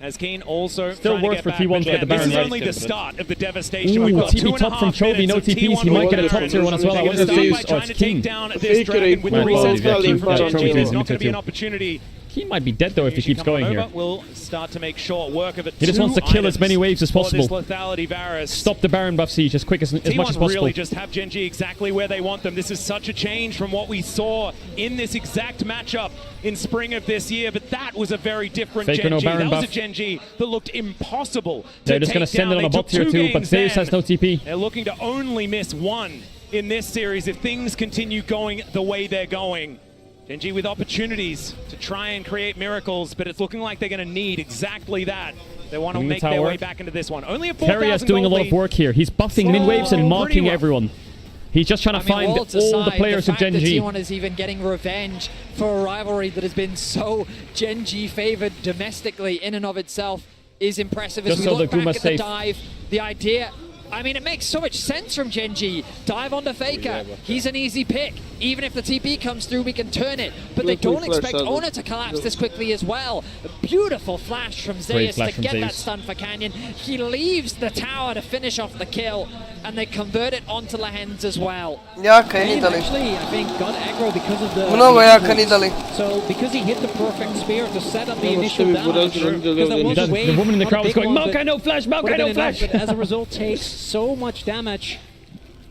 S8: As Kane also
S6: still works for T1 to get the Baron.
S8: This is only the start of the devastation. We've got
S6: TP top from Chovy, no TPs. He might get a top tier one as well. I wonder if Zeus or it's King.
S8: This dragon with the reset coming from Genji. There's not going to be an opportunity.
S6: He might be dead though if he keeps going here.
S8: We'll start to make short work of it.
S6: He just wants to kill as many waves as possible.
S8: Lethality
S6: Stop the Baron buff siege as quick as much as possible.
S8: Really just have Genji exactly where they want them. This is such a change from what we saw in this exact matchup in spring of this year, but that was a very different
S6: Faker,
S8: Genji.
S6: no Baron
S8: that was
S6: buff.
S8: a Genji that looked impossible.
S6: They're just going to send it on a bot tier 2, but Zeus has no TP.
S8: They're looking to only miss one in this series if things continue going the way they're going. Genji with opportunities to try and create miracles, but it's looking like they're going to need exactly that. They want to make their way back into this one. Only a 4,000
S6: Carrier's doing a lot of work here. He's buffing mid waves and marking everyone. He's just trying to find all the players of Genji.
S10: The fact that T1 is even getting revenge for a rivalry that has been so Genji favored domestically in and of itself is impressive. As we look back at the dive, the idea, I mean, it makes so much sense from Genji. Dive onto Faker. He's an easy pick. Even if the TP comes through, we can turn it. But they don't expect Ona to collapse this quickly as well. A beautiful flash from Zeus to get that stun for Canyon. He leaves the tower to finish off the kill, and they convert it onto Lahens as well.
S1: Actually,
S4: I think got aggro because of the... So, because he hit the perfect spear to set up the initial damage.
S6: The woman in the crowd was going, Maokai no flash, Maokai no flash!
S4: But as a result, takes so much damage.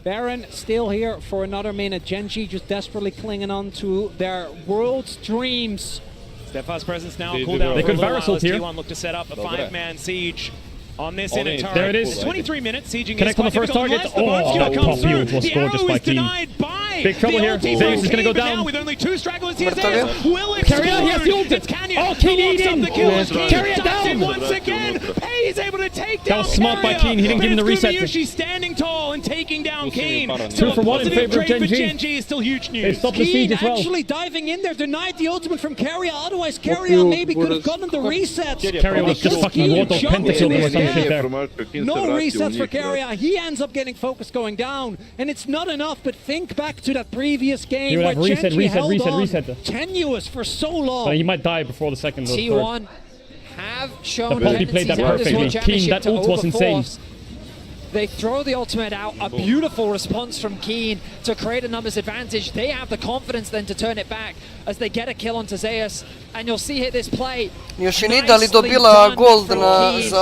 S4: Baron still here for another minute. Genji just desperately clinging on to their world's dreams.
S8: Stefan's presence now cooldown.
S6: They could Varusult here.
S8: T1 look to set up a 5-man siege on this inner turret.
S6: There it is.
S8: 23 minutes sieging.
S6: Connect on the first target. Oh, Poppy was gorgeous by Team. Big trouble here. Zeus is going to go down.
S8: With only 2 stragglers, he will
S6: Carrier, he has the ult.
S8: It's Canyon.
S6: Oh, Keen eating. Carrier down.
S8: Once again, he's able to take down.
S6: That was smart by Keen. He didn't give him the reset.
S8: She's standing tall and taking down down Keen.
S15: 2 for 1 in favor of
S8: Gen
S15: Gen
S8: G is still huge news.
S15: They stopped the siege as well.
S4: Actually diving in there, denied the ultimate from Keria. Otherwise, Keria maybe could have gotten the resets.
S15: Keria was just fucking ward of pentakill or some shit there.
S4: No resets for Keria. He ends up getting focus going down, and it's not enough. But think back to that previous game where Gen G held on tenuous for so long.
S15: But he might die before the second.
S22: T1 have shown
S15: he played that perfectly. Keen, that ult was insane.
S22: They throw the ultimate out, a beautiful response from Keen to create a numbers advantage. They have the confidence then to turn it back as they get a kill onto Zeus. And you'll see here this play.
S1: Još i Nidali dobila gold za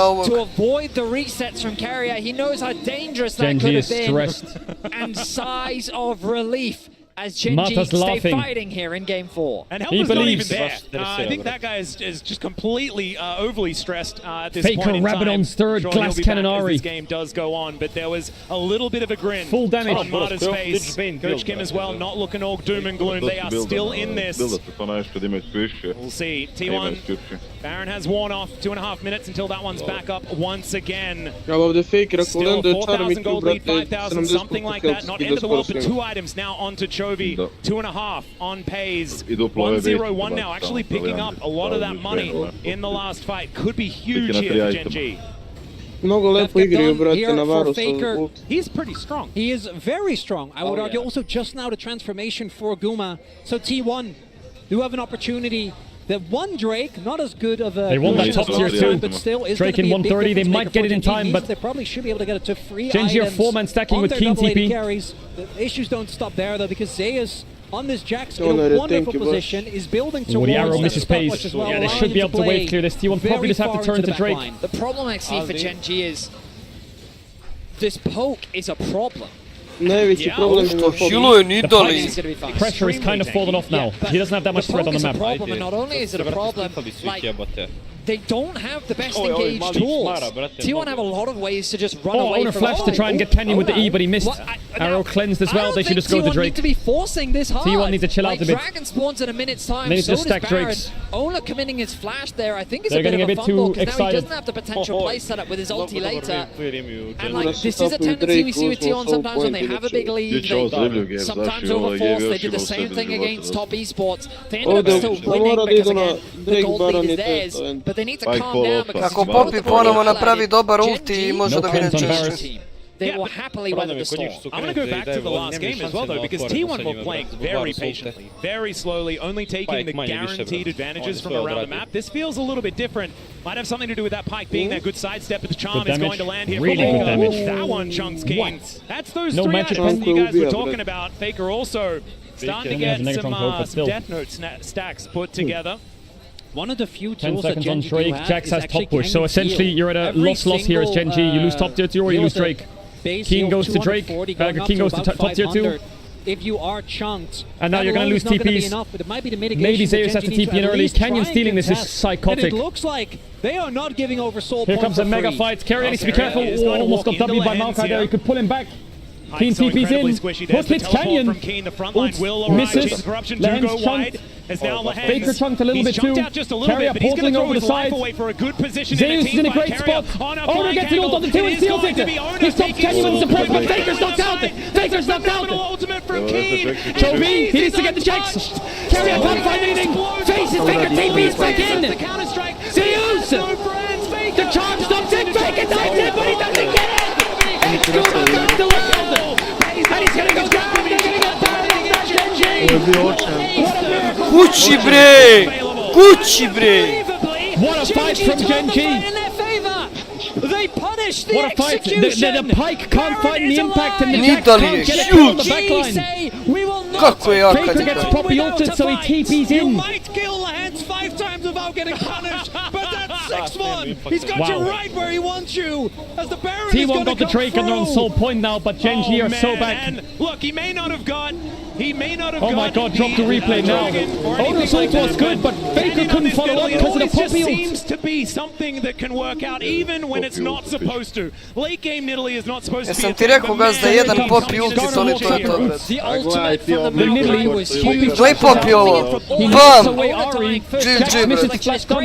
S1: ovog.
S22: To avoid the resets from Keria. He knows how dangerous that could have been. And sighs of relief as Gen G stay fighting here in Game 4.
S8: And Helper's not even there. I think that guy is just completely overly stressed at this point in time.
S15: Rabadon's third, Glass Cannonari.
S8: This game does go on, but there was a little bit of a grin
S15: full damage
S8: on Marta's face. Coach Kim as well, not looking all doom and gloom. They are still in this. We'll see. T1, Baron has worn off. 2.5 minutes until that one's back up once again. Still 4,000 gold lead, 5,000, something like that. Not end of the world, but 2 items now onto Chovy. 2.5 on PAZI. 1-0-1 now, actually picking up a lot of that money in the last fight. Could be huge here for Gen G.
S2: Mnogo lepo igraju, brate, na Varusu.
S4: He's pretty strong. He is very strong. I would argue also just now the transformation for Guma. So T1 do have an opportunity. The one Drake, not as good of a...
S15: They won that top tier too.
S4: But still is
S15: Drake in 130, they might get it in time, but...
S4: They probably should be able to get it to free
S15: Gen G are 4-man stacking with Keen TP.
S4: Carries. The issues don't stop there though, because Zeus on this Jax in a wonderful position is building towards
S15: the arrow misses PAZI.
S4: Well,
S15: yeah, they should be able to wave clear this. T1 probably just have to turn to Drake.
S22: The problem I see for Gen G is this poke is a problem.
S2: Najveći problem je
S15: pressure is kind of fallen off now. He doesn't have that much threat on the map.
S22: And not only is it a problem, like, they don't have the best engaged tools. T1 have a lot of ways to just run away
S15: from flash to try and get Canyon with the E, but he missed. Arrow cleansed as well. They should just go to Drake.
S22: T1 need to be forcing this hard.
S15: T1 needs to chill out a bit.
S22: Dragon spawns in a minute's time.
S15: They need
S22: so
S15: to stack Drakes.
S22: Ola committing his flash there, I think, is
S15: They're
S22: a bit
S15: getting
S22: of
S15: a
S22: a
S15: bit
S22: fumble
S15: too
S22: because now he
S15: excited.
S22: doesn't have the potential play set up with his ulti later. And like, this is a tendency we see with T1 sometimes when they have a big lead. They sometimes overforce. They did the same thing against top esports. They ended up still winning because again, the gold lead is theirs. But they need to calm down because
S1: ako Poppy ponovo napravi dobar ulti, može da vine češće.
S22: They will happily weather the storm.
S8: I'm going to go back to the last game as well, though, because T1 were playing very patiently, very slowly, only taking the guaranteed advantages from around the map. This feels a little bit different. Might have something to do with that Pike being that good sidestep, but the charm is going to land here.
S15: Really good damage.
S8: That one chunks Keen. That's those
S15: no
S8: 3
S15: magic
S8: items that you guys were talking about. Faker also starting to get some Death Note stacks put together.
S4: One of the few
S15: 10
S4: tools
S15: seconds
S4: that
S15: on
S4: Gen
S15: Drake.
S4: G
S15: Jax has top push, so essentially you're at a loss here as Gen G. You lose top tier 2 or you lose Drake. Keen goes to Drake. Keen goes to top tier 2.
S4: If you are chunked,
S15: and now you're going to lose TPs. Maybe Zeus has to TP in early. Canyon stealing this is psychotic.
S4: It looks like they are not giving over soul.
S15: Here comes a mega fight. Keria needs to be careful. Almost got W'd by Maokai there. He could pull him back. Keen TP's in. Hook hits Canyon. Misses. Lehen's chunked. Faker chunked a little bit too. Keria portaling over the side. Zeus is in a great spot. Owner gets an ult on the 2 and steals it. He stops Canyon with support, but Faker's knocked out. Faker's knocked out. Chovy, he needs to get the checks. Keria can't find anything. Faces, Faker TP's back in. Zeus! The charge stops it. Faker dives it, but he doesn't get it. And it's going to go to world. And he's going to go down. They're going to get down. Gen G.
S1: Kući bre! Kući bre!
S15: What a fight from Gen G!
S22: They punish the
S15: what a fight! The Pike can't find the impact and the Jax
S1: can't
S15: get it on the backline.
S1: Kako je jaka
S15: Faker gets properly ulted, so he TP's in.
S8: You might kill Lance 5 times without getting punished, but that's 6-1. He's got you right where he wants you. As the Baron
S15: T1 got the Drake and they're on soul point now, but Gen G are so back.
S8: And look, he may not have got. He He may not have
S15: Oh my god, drop the replay now. Ono's ult was good, but Faker couldn't follow up because of the Poppy ult.
S8: It seems to be something that can work out even when it's not supposed to. Late game Nidalee is not supposed to be.
S1: Jesam ti rekao gaz da jedan Poppy ulti, to je to, brate.
S22: The ultimate from the Nidalee was huge.
S1: Gle Poppy ovo. Bam! GG,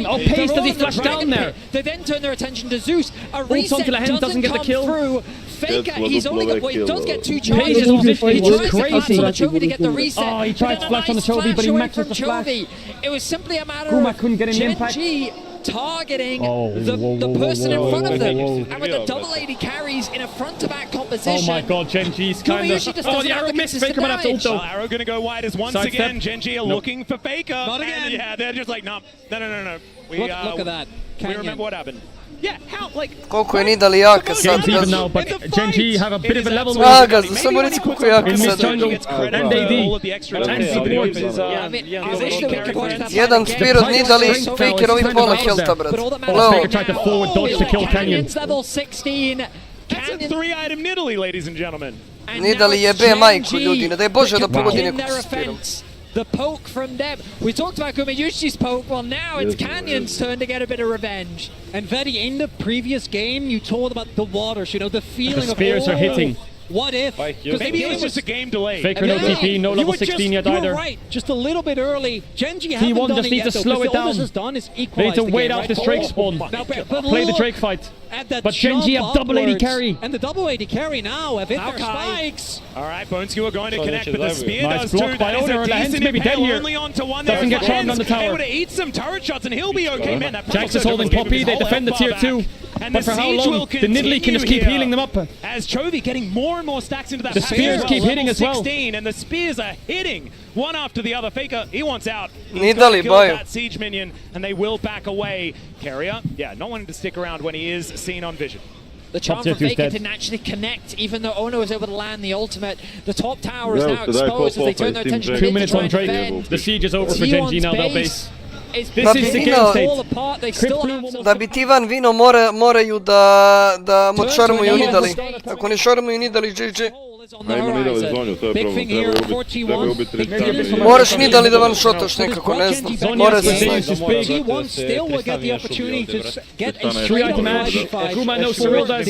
S22: Oh, pace does he flash down there? They then turn their attention to Zeus. A reset doesn't get the kill through. Faker, he's only got, well, he does get 2 charges.
S15: Pace is position,
S22: He
S15: it was
S22: tries to
S15: crazy.
S22: flash on the Chovy to get the reset.
S15: Oh, he tried to flash on the Chovy, but he maxed the flash.
S22: It was simply a matter
S15: Kuma
S22: of
S15: couldn't get an impact.
S22: Gen.G targeting the person in front of them. And with the double AD carries in a front-to-back composition.
S15: Oh my god, Gen.G's kind of... Oh, the arrow missed. Faker might have to ult though.
S8: Arrow gonna go wide as once again. Gen.G are looking for Faker. Not again. Yeah, they're just like, no.
S22: Look at that.
S8: We remember what happened. Yeah, how, like...
S1: Koliko je Nidalee jaka sad,
S15: Game's even now, but Gen.G have a bit of a level
S1: Ah, gaz, samo reći koliko je jaka sad.
S15: And AD. And support.
S1: Jedan spear od Nidalee, Fakerovi pola helta, brate.
S15: Faker tried to forward dodge to kill Canyon.
S22: Level 16.
S8: That's a 3-item Nidalee, ladies and gentlemen.
S1: Nidalee jebe majku ljudi, ne daj Bože da pogodi nekog sa spearom.
S22: The poke from them. We talked about Gumeyushi's poke, well now it's Canyon's turn to get a bit of revenge.
S4: And Vedi, in the previous game, you told about the waters, you know, the feeling
S15: of... The spears are hitting.
S4: What if?
S8: Because maybe it was just a game delay.
S15: Faker no TP, no level 16 yet either.
S4: You're right, just a little bit early. Gen.G hasn't done
S15: just
S4: it
S15: needs
S4: yet,
S15: to slow it down. They need to wait out this Drake spawn. Play the Drake fight. But Gen.G have double AD carry.
S4: And the double AD carry now have hit their spikes.
S8: Alright, Boneskew are going to connect, but the spear does too.
S15: Blocked by Owner, Lahen's maybe dead here. Doesn't get charmed on the tower.
S8: Able to eat some turret shots and he'll be okay, man.
S15: Jax is holding Poppy, they defend the tier 2. But for how long? The Nidalee can just keep healing them up.
S8: As Chovy getting more and more stacks into that.
S15: The spears keep hitting as well.
S8: 16, and the spears are hitting one after the other. Faker, he wants out.
S1: Nidalee,
S8: boy. That siege minion, and they will back away. Carrier, yeah, not wanting to stick around when he is seen on vision.
S22: The charm from Faker didn't actually connect, even though Ono was able to land the ultimate. The top tower is now exposed as they turn their attention to
S15: 2 minutes on Drake. The siege is over for Gen.G now, they'll base. This is the game state.
S1: Da bi ti van vino moraju da mu šarmuju Nidalee. Ako ne šarmuju Nidalee, GG.
S10: Ima Nidalee zonju, to je problem, treba ubiti Rička.
S1: Moraš Nidalee da van šotaš nekako, ne znam. Mora se snaći.
S4: T1 still will get the opportunity to get a
S15: 3-item match. Kuma no Cyril does.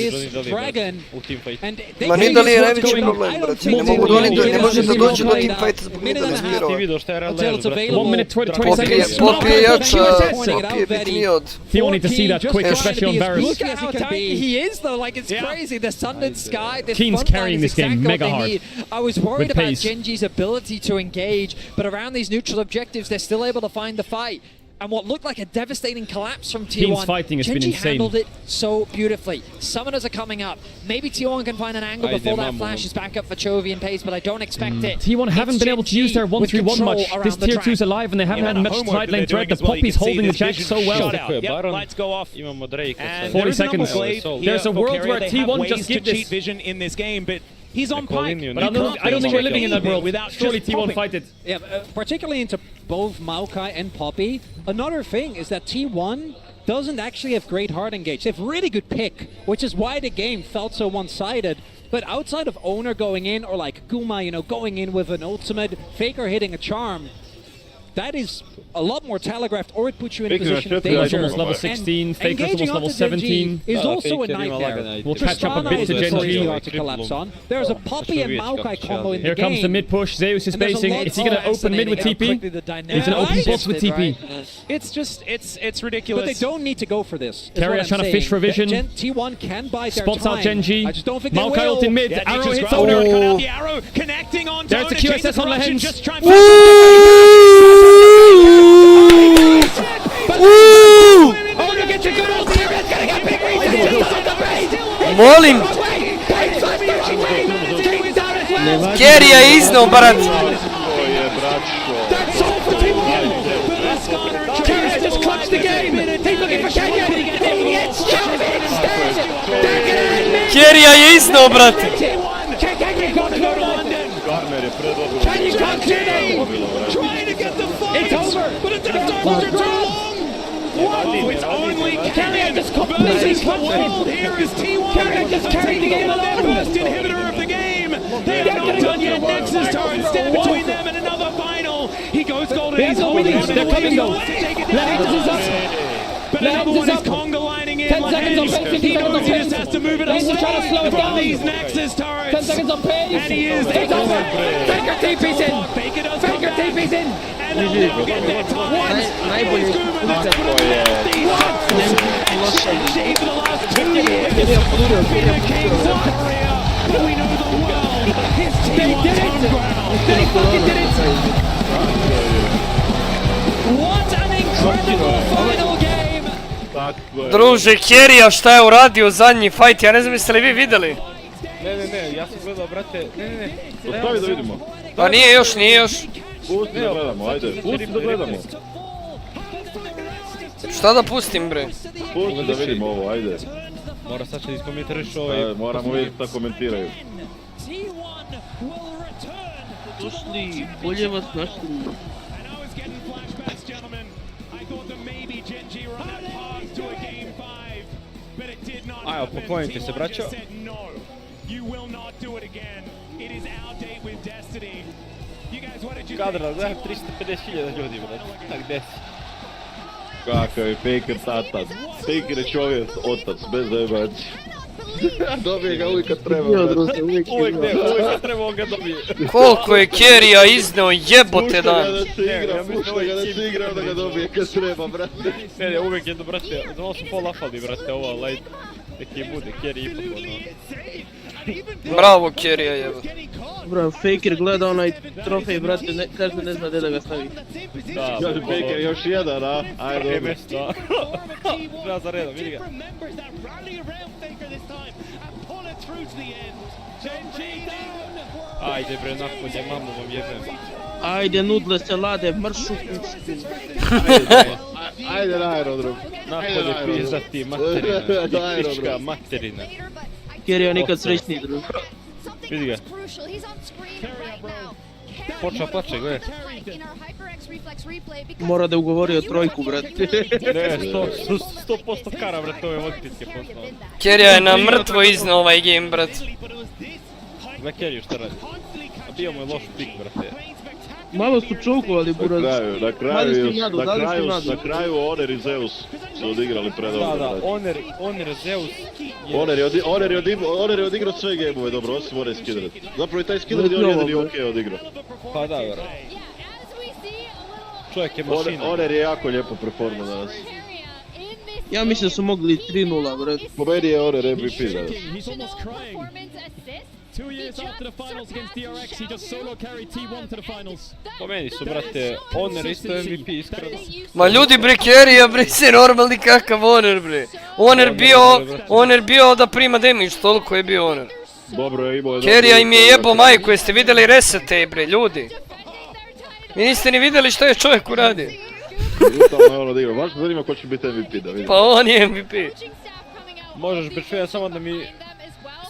S1: Ma Nidalee je najveći problem, brate. Ne može da dođe do teamfighta zbog Nidalee spirova.
S15: 1 minute 20 seconds.
S1: Poppy je jača, Poppy je bitniji od...
S15: T1 need to see that quick, especially on Varus.
S22: Look at how tanky he is though, like it's crazy. The sun and sky, this
S15: Keen's carrying this game mega hard.
S22: I was worried about Gen.G's ability to engage, but around these neutral objectives, they're still able to find the fight. And what looked like a devastating collapse from T1,
S15: Keen's fighting has been insane.
S22: handled it so beautifully. Summoners are coming up. Maybe T1 can find an angle before that flash is back up for Chovy and Pace, but I don't expect it.
S15: T1 haven't been able to use their 1-3-1 much. This tier 2's alive and they haven't had much side lane threat. The Poppy's holding the Jax so well.
S8: Lights go off.
S15: 40 seconds. There's a world where T1 just give this.
S8: Vision in this game, but he's on pike.
S15: But I don't think we're living in that world. Surely T1 fight it.
S4: Yeah, particularly into both Maokai and Poppy. Another thing is that T1 doesn't actually have great hard engage. They have really good pick, which is why the game felt so one-sided. But outside of Owner going in, or like Kuma, you know, going in with an ultimate, Faker hitting a charm, that is a lot more telegraphed, or it puts you in a position of danger.
S15: Almost level 16, Faker's almost level 17.
S4: Is also a nightmare.
S15: We'll catch up a bit to Gen.G.
S4: To collapse on. There's a Poppy and Maokai combo in the game.
S15: Here comes the mid push. Zeus is basing. Is he going to open mid with TP? He's going to open bots with TP.
S8: It's just, it's ridiculous.
S4: But they don't need to go for this.
S15: Carrier trying to fish for vision.
S4: T1 can buy their
S15: spots
S4: time.
S15: out Gen.G.
S4: I just don't think they will.
S15: Maokai ult in mid.
S8: Yeah,
S15: arrow hits
S8: Owner.
S15: Owner.
S8: The arrow connecting on
S15: There's the QSS on Lehens.
S22: Owner gets a good ult here. It's gonna get big reasons on the base.
S1: Molim! Kerija je iznao, brat!
S22: That's all for T1. Carrier just clutched the game. He's looking for Kenya. He gets Chovy instead.
S1: Kerija je iznao, brate!
S22: Kenya got to go to London. Kenya trying to get the fight.
S4: It's over.
S22: But it's after too long. Whoa, it's only Carrier just completely world here is T1.
S4: Carrier just carried the game alone.
S8: First inhibitor of the game. They are not done yet. Nexus turret stand between them.
S15: go. Levins is up.
S8: But another one is conga lining in.
S15: 10 seconds on pace, 15 seconds on
S8: He just
S15: pace.
S8: has to move it
S15: He's trying to slow it down.
S8: these Nexus turrets.
S15: 10 seconds on pace.
S8: And he is.
S15: It's over. Faker TP's in. Faker TP's in.
S8: And now they'll get their time.
S2: Najbolje
S8: Genji for the last 2 years. In the Kings of Korea. But we know the world. His team wants home ground.
S15: They fucking did it.
S8: What an incredible final game.
S1: Druže, Kerija šta je uradio zadnji fight, ja ne znam jeste li vi vidjeli?
S9: Ne, ja sam gledao, brate, ne.
S10: Ostavi da vidimo.
S1: Pa nije još.
S10: Pusti da gledamo, ajde, pusti da gledamo.
S1: Šta da pustim bre?
S10: Pusti da vidimo ovo, ajde.
S9: Mora sad će da iskomentariš ovaj...
S10: Moramo vidjeti da komentiraju.
S2: Došli, bolje vas našli.
S9: Ajmo, poklonite se, braćo. Kadra, gledam 350.000 ljudi, brate. Gdje si?
S10: Kakav je Faker tatac. Faker je čovjek, otac, bez zajebači. Dobije ga uvijek kad treba.
S9: Uvijek kad treba on ga dobije.
S1: Koliko je Kerija izneo, jebote dan.
S10: Pušta ga da se igra, da ga dobije kad treba, brate.
S9: Ne, uvijek jedno, brate, znao su pol afali, brate, ovo light. Neki bude, Keri ipak ono.
S1: Bravo Kerija, jebote.
S2: Bro, Faker gleda onaj trofej, brate, kaže ne zna gdje da ga stavi.
S10: Da, kaže Faker još jedan, a? Ajde,
S9: dobro. Mjesto, treba za redom, vidi ga. Ajde bre, napolje, mamu vam jebem.
S2: Ajde, nudle se lade, mršu kućku.
S10: Ajde na aerodrom.
S9: Napolje pizdati materina, pička materina.
S2: Kerija nikad srećniji, drug.
S9: Vidi ga. Počeo plače, gledaj.
S2: Mora da je ugovorio trojku, brate.
S9: Ne, 100% kara, brate, ove voditeljske poslao.
S1: Kerija je na mrtvo izneo ovaj game, brat.
S9: Gle Keriju šta radi. A bio mu je loš pik, brate.
S2: Malo su čukovali, buraz.
S10: Na kraju Oner i Zeus su odigrali predobro.
S9: Da, Oner, Zeus...
S10: Oner je odigrao sve gameove dobro, osim Oner Skidred. Zapravo i taj Skidred je on jedini okej odigrao.
S9: Pa da, vero. Čovjek je mašina.
S10: Oner je jako lijepo performao danas.
S2: Ja mislim da su mogli 3-0, brate.
S10: Po meni je Oner MVP danas.
S15: 2 years after the finals against DRX, he just solo carried T1 to the finals.
S9: Po meni su, brate, Oner isto MVP, iskreno.
S1: Ma ljudi bre, Kerija bre, se normalni kakav Oner bre. Oner bio da prima damage, toliko je bio Oner.
S10: Dobro je imao...
S1: Kerija im je jebo majku, jeste vidjeli resete bre, ljudi. Vi niste ni vidjeli što je čovjek uradio.
S10: Brutalno je ono odigrao, baš me zanima ko će biti MVP da vidim.
S1: Pa on je MVP.
S9: Možeš Bečuja samo da mi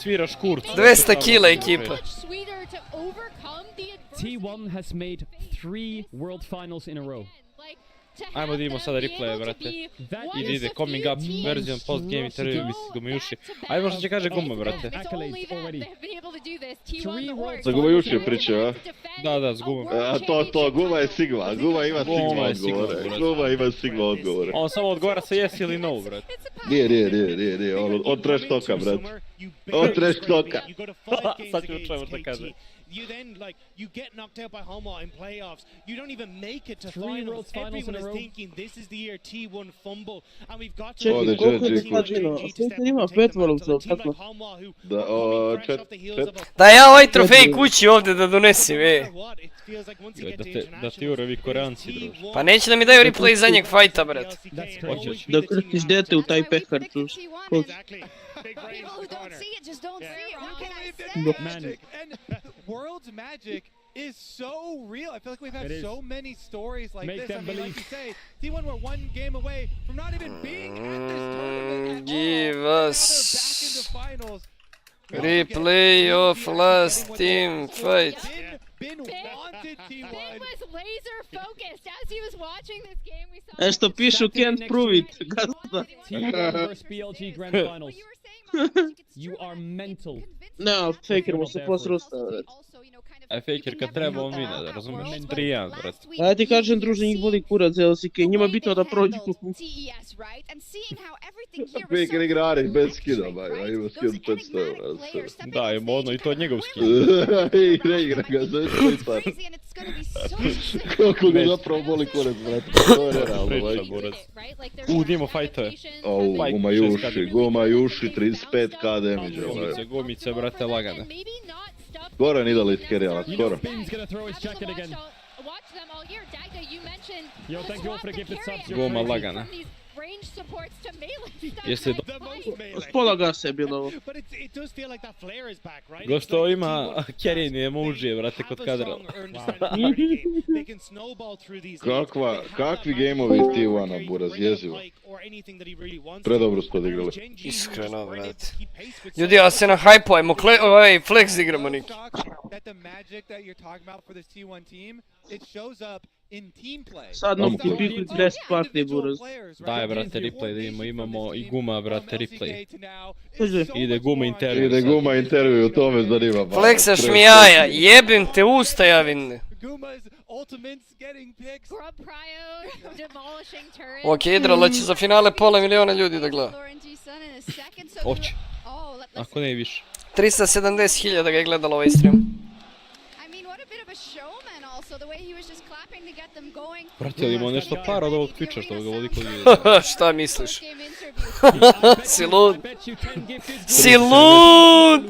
S9: sviraš kurcu.
S1: 200 kila ekipa.
S15: T1 has made 3 world finals in a row.
S9: Ajmo da vidimo sada replaye, brate. Ide coming up version post game intervju, misli Gumajuši. Ajde možda će kaže Guma, brate.
S10: Za Gumajuši je pričao, a?
S9: Da, s Gumom.
S10: A to, Guma je Sigma, Guma ima Sigma odgovore.
S9: On samo odgovara sa yes ili no, brate.
S10: Nije, on trash toka, brate. On trash toka.
S9: Sad ćemo čujemo šta kaže.
S14: You then, you get knocked out by Homa in playoffs. You don't even make it to finals. Everyone is thinking this is the year T1 fumble. And we've got to...
S2: Čekaj, koliko je slađeno? Faker ima 5 worldsa, tako?
S1: Da ja ovaj trofej kući ovdje da donesim,
S9: Da ti urovi Koreanci, druž.
S1: Pa neće da mi daju replay zadnjeg fajta, brat.
S2: Da krstiš dete u taj pehar, druž.
S12: People who don't see it just don't see it. What can I say?
S13: Magic. And World's magic is so real. I feel like we've had so many stories like this. I mean, like you say, T1 were 1 game away from not even being at this tournament at all.
S1: Give us replay of last team fight.
S12: Ben was laser focused as he was watching this game. We saw.
S2: Što pišu can't prove it, gazda.
S15: T1 vs BLG Grand Finals. You are mental.
S2: No, Faker mu se posrusta, brate.
S9: A Faker kad treba on vina, da razumeš? 3-1, brate.
S2: Ja ti kažem, druže, njih boli kurac LCK, njima bitno da prođu kupu.
S10: Faker igra Arik bez skina, a ima skin 500 eura.
S9: Da, ima ono i to od njegov skin.
S10: Igra ga, zove to i koliko ga zapravo boli kurac, brate, to je nerealno, majke.
S9: Dimo fajtove.
S10: Guma Juši, 35k damage.
S9: Gumice, brate, lagane.
S10: Skoro je Nidalit carryala, skoro.
S9: Guma lagana. Jeste
S2: Spola gasa je bilo ovo.
S9: Gosto ima carry emoji, brate, kod kadra.
S10: Kakvi gameovi T1-a, Buraz, jezivo. Predobro su to odigrali.
S1: Iskreno, brate. Ljudi, ja se nahajpujemo, flex igramo neki.
S2: Sad nam ti biti best party, Buraz.
S9: Daj, brate, replay da imamo i Guma, brate, replay. Ide Guma intervju.
S10: Ide Guma intervju, to me zanima.
S1: Flexaš mi jaja, jebim te usta javinne. Ok, Idrala će za finale pola miliona ljudi da gleda.
S9: Oće. Ako ne više.
S1: 370.000 ga je gledalo ovaj stream.
S9: Brate, ali imao nešto par od ovog Twitcha što ga vodi kod ljudi.
S1: Šta misliš? Si lud? Si lud!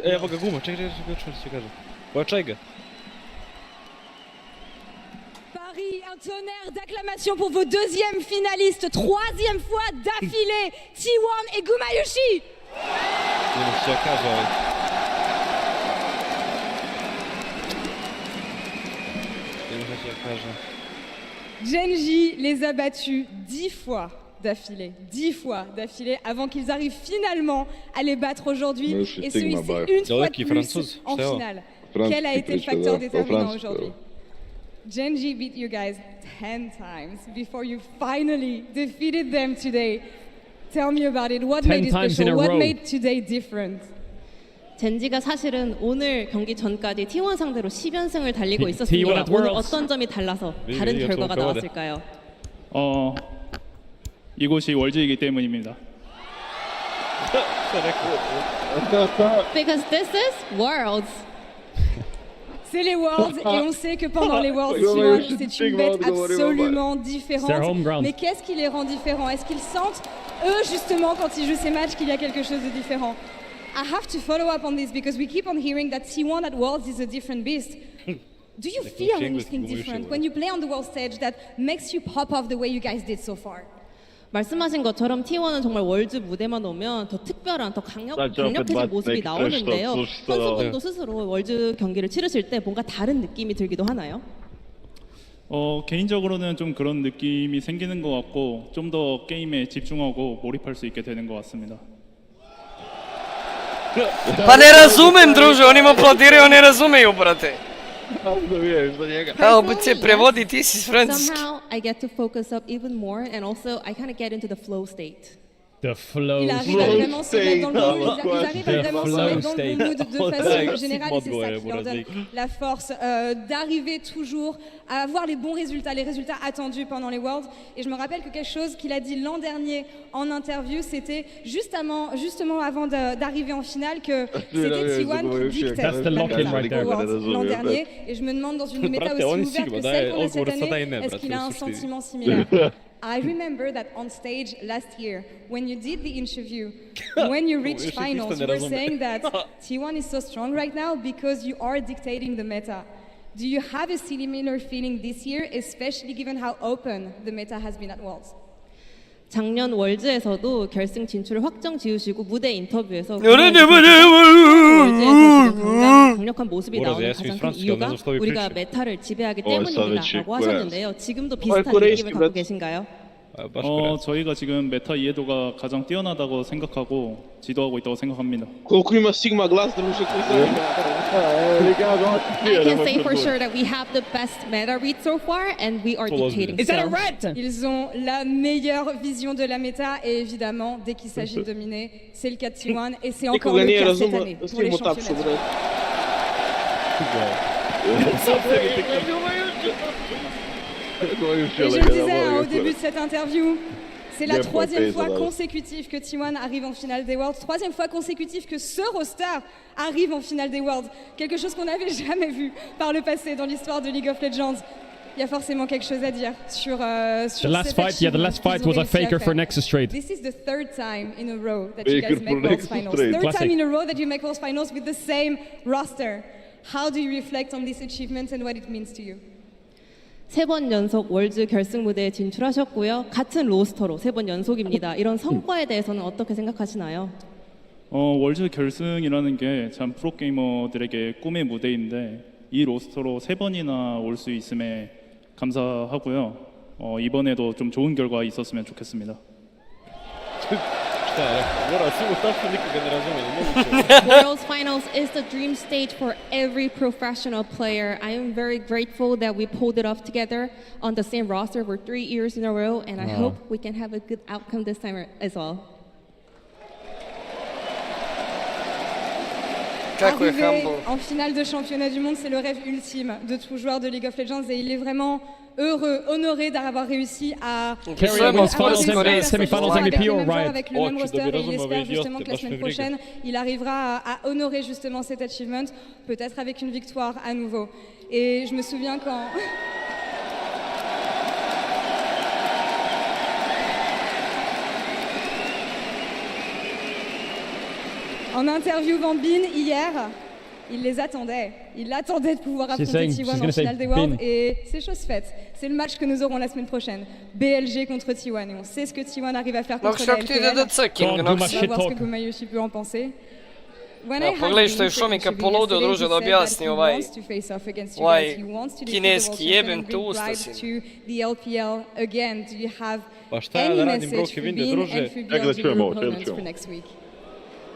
S9: Evo ga Guma, čekaj što kažem. Pojačaj ga.
S17: Paris, un tonnerre d'acclamation pour vos deuxièmes finalistes, troisième fois d'affilée, T1 et Gumayushi.
S9: Idemo što kaže ovaj.
S17: Genji les a battus 10 fois d'affilée avant qu'ils arrivent finalement à les battre aujourd'hui. Et celui-ci, une fois de plus en finale. Quel a été le facteur déterminant aujourd'hui? Genji beat you guys 10 times before you finally defeated them today. Tell me about it. What made it special? What made today different?
S18: 젠지가 사실은 오늘 경기 전까지 T1 상대로 10연승을 달리고 있었습니다. 오늘 어떤 점이 달라서 다른 결과가 나왔을까요?
S23: 이곳이 월즈이기 때문입니다.
S18: Because this is Worlds.
S17: C'est les Worlds et on sait que pendant les Worlds, T1, c'est une bête absolument différente. Mais qu'est-ce qui les rend différents? Est-ce qu'ils sentent, eux, justement, quand ils jouent ces matchs, qu'il y a quelque chose de différent? I have to follow up on this because we keep on hearing that T1 at Worlds is a different beast. Do you feel anything different when you play on the world stage that makes you pop off the way you guys did so far?
S18: 말씀하신 것처럼 T1은 정말 월즈 무대만 오면 더 특별한, 더 강력해진 모습이 나오는데요. 선수분도 스스로 월즈 경기를 치르실 때 뭔가 다른 느낌이 들기도 하나요?
S23: 개인적으로는 좀 그런 느낌이 생기는 것 같고 좀 더 게임에 집중하고 몰입할 수 있게 되는 것 같습니다.
S1: Pa ne razumem, druže, oni mu aplaudiraju, ne razumeju, brate. Opet se prevodi, ti si s francuski.
S18: Somehow I get to focus up even more and also I kind of get into the flow state.
S15: The flow
S17: state. Il arrive à vraiment se mettre dans le mood, de façon générale et c'est ça qui leur donne la force d'arriver toujours à avoir les bons résultats, les résultats attendus pendant les Worlds. Et je me rappelle que quelque chose qu'il a dit l'an dernier en interview, c'était justement avant d'arriver en finale que c'était T1 qui dictait la Worlds l'an dernier. Et je me demande dans une méta aussi ouverte que celle qu'on a cette année, est-ce qu'il a un sentiment similaire? I remember that on stage last year, when you did the interview, when you reached finals, you were saying that T1 is so strong right now because you are dictating the meta. Do you have a similar feeling this year, especially given how open the meta has been at Worlds?
S18: 작년 월즈에서도 결승 진출을 확정 지으시고 무대 인터뷰에서 강력한 모습이 나오는 가장 큰 이유가 우리가 메타를 지배하기 때문입니다라고 하셨는데요. 지금도 비슷한 느낌을 갖고 계신가요?
S23: 저희가 지금 메타 이해도가 가장 뛰어나다고 생각하고 지도하고 있다고 생각합니다.
S18: I can say for sure that we have the best meta read so far and we are dictating.
S17: Is that a red? Ils ont la meilleure vision de la méta et évidemment, dès qu'il s'agit de dominer, c'est le cas de T1 et c'est encore le cas cette année pour les championnats. Et je le disais au début de cette interview, c'est la troisième fois consécutive que T1 arrive en finale des Worlds, troisième fois consécutive que ce roster arrive en finale des Worlds. Quelque chose qu'on n'avait jamais vu par le passé dans l'histoire de League of Legends. Il y a forcément quelque chose à dire sur
S6: the last fight. Yeah, the last fight was a faker for Nexus trade.
S17: This is the third time in a row that you guys make Worlds Finals. Third time in a row that you make Worlds Finals with the same roster. How do you reflect on this achievement and what it means to you?
S18: 3번 연속 월즈 결승 무대에 진출하셨고요. 같은 로스터로 3번 연속입니다. 이런 성과에 대해서는 어떻게 생각하시나요?
S23: 월즈 결승이라는 게 참 프로게이머들에게 꿈의 무대인데 이 로스터로 3번이나 올 수 있음에 감사하고요. 이번에도 좀 좋은 결과 있었으면 좋겠습니다.
S18: Worlds Finals is the dream stage for every professional player. I am very grateful that we pulled it off together on the same roster for 3 years in a row, and I hope we can have a good outcome this time as well.
S17: Arriver en finale de championnat du monde, c'est le rêve ultime de tout joueur de League of Legends et il est vraiment heureux, honoré d'avoir réussi à
S6: semi-finals MVP
S17: avec le même roster et il espère justement que la semaine prochaine il arrivera à honorer justement cet achievement, peut-être avec une victoire à nouveau. Et je me souviens quand... En interviewant Bin hier, il les attendait. Il attendait de pouvoir affronter T1 en finale des Worlds et c'est chose faite. C'est le match que nous aurons la semaine prochaine. BLG contre T1 et on sait ce que T1 arrive à faire contre la LPL. On va voir ce que Gumayoshi peut en penser.
S1: Pogledaj što je Šomika poludio, druže, da objasni ovaj kineski jebem tu ustasi.
S9: Pa šta ja da radim, bro, Kevinde, druže?
S10: Čekaj, čujemo.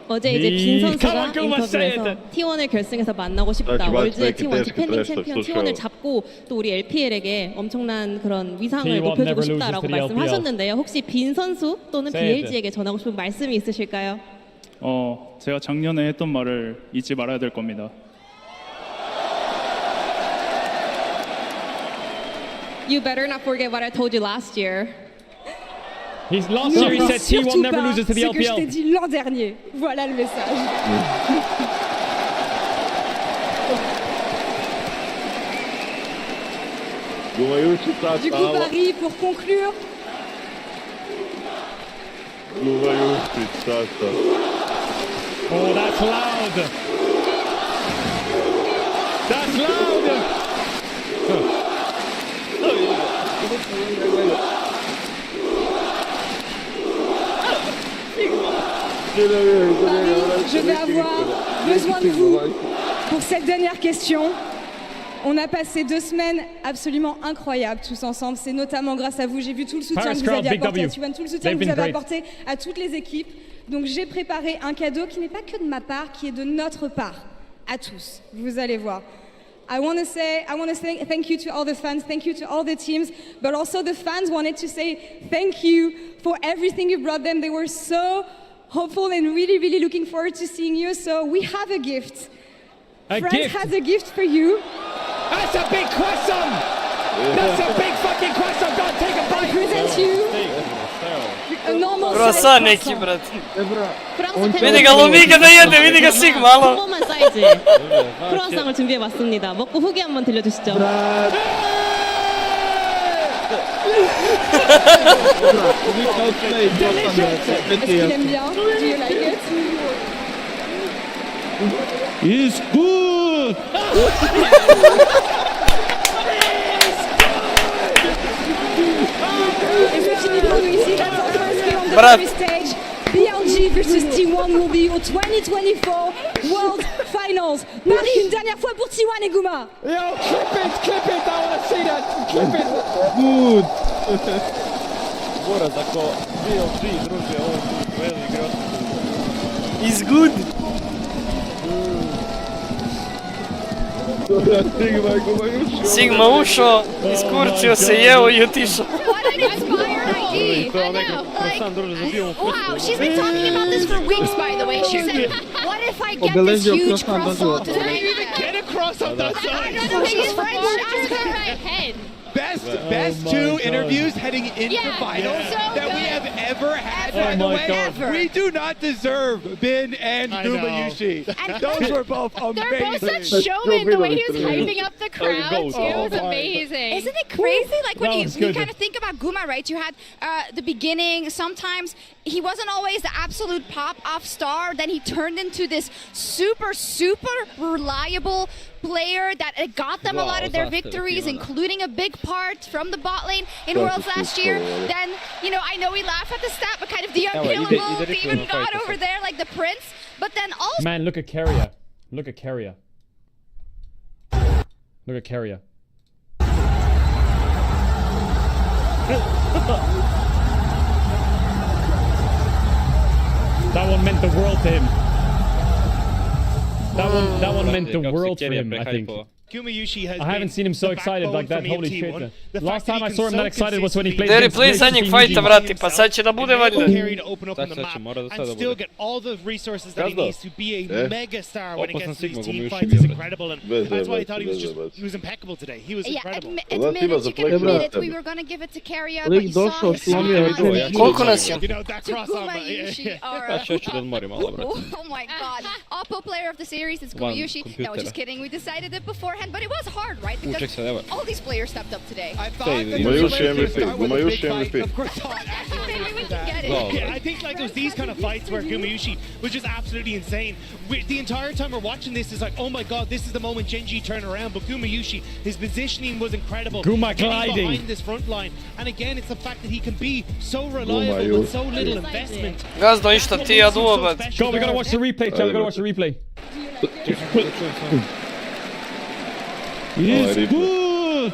S18: 어제 이제 빈 선수가 인터뷰에서 T1을 결승에서 만나고 싶다. 월드 T1 디펜딩 챔피언 T1을 잡고 또 우리 LPL에게 엄청난 그런 위상을 높여주고 싶다라고 말씀하셨는데요. 혹시 빈 선수 또는 BLG에게 전하고 싶은 말씀이 있으실까요?
S23: 제가 작년에 했던 말을 잊지 말아야 될 겁니다.
S18: You better not forget what I told you last year.
S6: Last year he said T1 never loses to the LPL.
S17: C'est que je t'ai dit l'an dernier. Voilà le message. Du coup, Paris, pour conclure.
S6: Oh, that's loud. That's loud.
S17: Je vais avoir besoin de vous pour cette dernière question. On a passé 2 semaines absolument incroyables tous ensemble. C'est notamment grâce à vous. J'ai vu tout le soutien que vous avez apporté à T1, tout le soutien que vous avez apporté à toutes les équipes. Donc j'ai préparé un cadeau qui n'est pas que de ma part, qui est de notre part, à tous. Vous allez voir. I want to say thank you to all the fans, thank you to all the teams, but also the fans wanted to say thank you for everything you brought them. They were so hopeful and really, really looking forward to seeing you. So we have a gift. France has a gift for you.
S6: That's a big croissant! That's a big fucking croissant! Go take a bite!
S17: I present you a normal
S1: Croissant neki, brat. Vidi ga Lumika da jede, vidi ga Sigma, alo.
S18: 평범한 사이즈 크루아상을 준비해봤습니다. 먹고 후기 한번 들려주시죠.
S17: Est-ce qu'il aime bien? Do you like it?
S23: It's good!
S17: Et je finis pour nous ici. That's our first game on the first stage. BLG versus T1 will be au 2024 World Finals. Paris, une dernière fois pour T1 et Guma.
S6: Yo, clip it, I want to see that. Clip it.
S23: Good!
S9: Bora, tako BLG, druže, ovo je veliki grad.
S1: Is good. Sigma ušao, iskurčio se, jeo i otišao.
S11: Wow, she's been talking about this for weeks, by the way. She said, what if I get this huge croissant tonight?
S13: cross on that side. Best two interviews heading into finals that we have ever had. By the way, we do not deserve Bin and Gumayushi. Those were both amazing.
S11: They're both such showmen. The way he was hyping up the crowd too was amazing.
S12: Isn't it crazy? Like when you kind of think about Guma, right? You had the beginning. Sometimes he wasn't always the absolute pop-off star. Then he turned into this super reliable player that got them a lot of their victories, including a big part from the bot lane in Worlds last year. Then, you know, I know we laugh at the stat, but kind of the unkillable demon god over there, like the prince. But then also...
S6: Man, look at Carrier. Look at Carrier. Look at Carrier. That one meant the world to him. That one meant the world for him, I think. I haven't seen him so excited like that, holy shit. Last time I saw him that excited was when he played
S1: against Replay zadnjeg fajta, vrati, pa sad će da bude valjda.
S8: And still get all the resources that he needs to be a mega star when it gets to these team fights is incredible, and that's why I thought he was impeccable today. He was incredible.
S12: You can admit it, we were gonna give it to Karija, but you saw his
S1: Koliko nas je?
S12: Oh my god. Oppo player of the series is Gumayushi. No, just kidding. We decided it beforehand, but it was hard, right? Because all these players stepped up today. I thought
S10: MVP.
S12: Of course, maybe we can get it.
S8: Yeah, I think like there's these kind of fights where Gumayushi was just absolutely insane. The entire time we're watching this is like, oh my god, this is the moment Genji turned around. But Gumayushi, his positioning was incredible.
S6: Guma gliding
S8: behind this front line, and again, it's the fact that he can be so reliable with so little investment.
S1: Gazdo, išta ti ja duobat.
S6: Go, we gotta watch the replay, chat. We gotta watch the replay. It's good.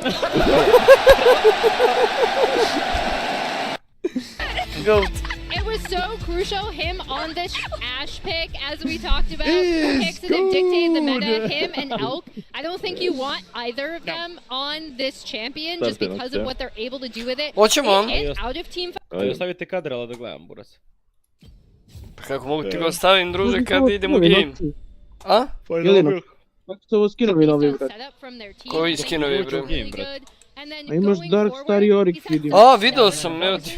S1: Goat.
S11: It was so crucial, him on this Ashe pick, as we talked about. Picks that have dictated the meta, him and Elk. I don't think you want either of them on this champion just because of what they're able to do with it. It's out of team.
S9: Ostavite kadra, ali da gledam, buras.
S1: Pa kako mogu ti ga ostavim, druže, kad idemo game? A?
S2: Kako se ovo skinovi novi, brat?
S1: Koji skinovi, bre?
S2: A imaš Dark Star i Oryx, vidim.
S1: A, video sam, evo ti.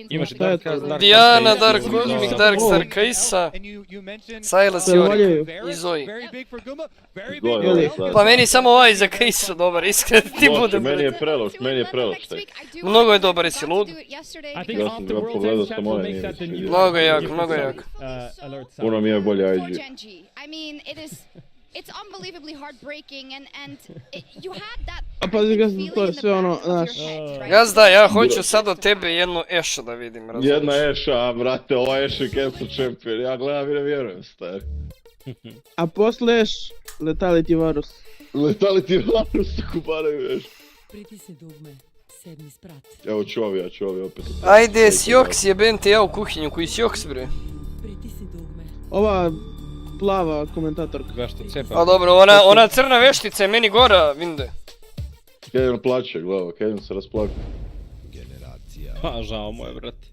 S9: Imaš Dark Star,
S1: Diana, Dark Cosmic, Dark Star, Kajsa, Silas i Oryx i ZOWIE. Pa meni samo ovaj za Kajsu dobar, iskreno ti bude.
S10: Meni je preloš tek.
S1: Mnogo je dobar, jesi lud?
S10: Ja sam ga pogledao sam ovaj, nije mi se
S1: Mnogo je jak, mnogo je jak.
S10: Puno mi je bolje IG.
S12: It's unbelievably heartbreaking, and you had that.
S2: A pazi ga to je sve ono, znaš.
S1: Gazda, ja hoću sad od tebe jednu Ashe da vidim, razumiješ?
S10: Jedna Ashe, a brate, ova Ashe je cancel champion, ja gledam i ne vjerujem, stari.
S2: A posle Ashe, Letality Varus.
S10: Letality Varus, kuparaju Ashe. Evo ću ovi opet.
S1: Ajde, Sjoks jebem te ja u kuhinju, koji Sjoks, bre?
S2: Ova plava komentatorka.
S1: A dobro, ona crna veštica je meni gora, vinde.
S10: Kevin plaće, glava, Kevin se rasplaka.
S9: Pa, žao moje, brate.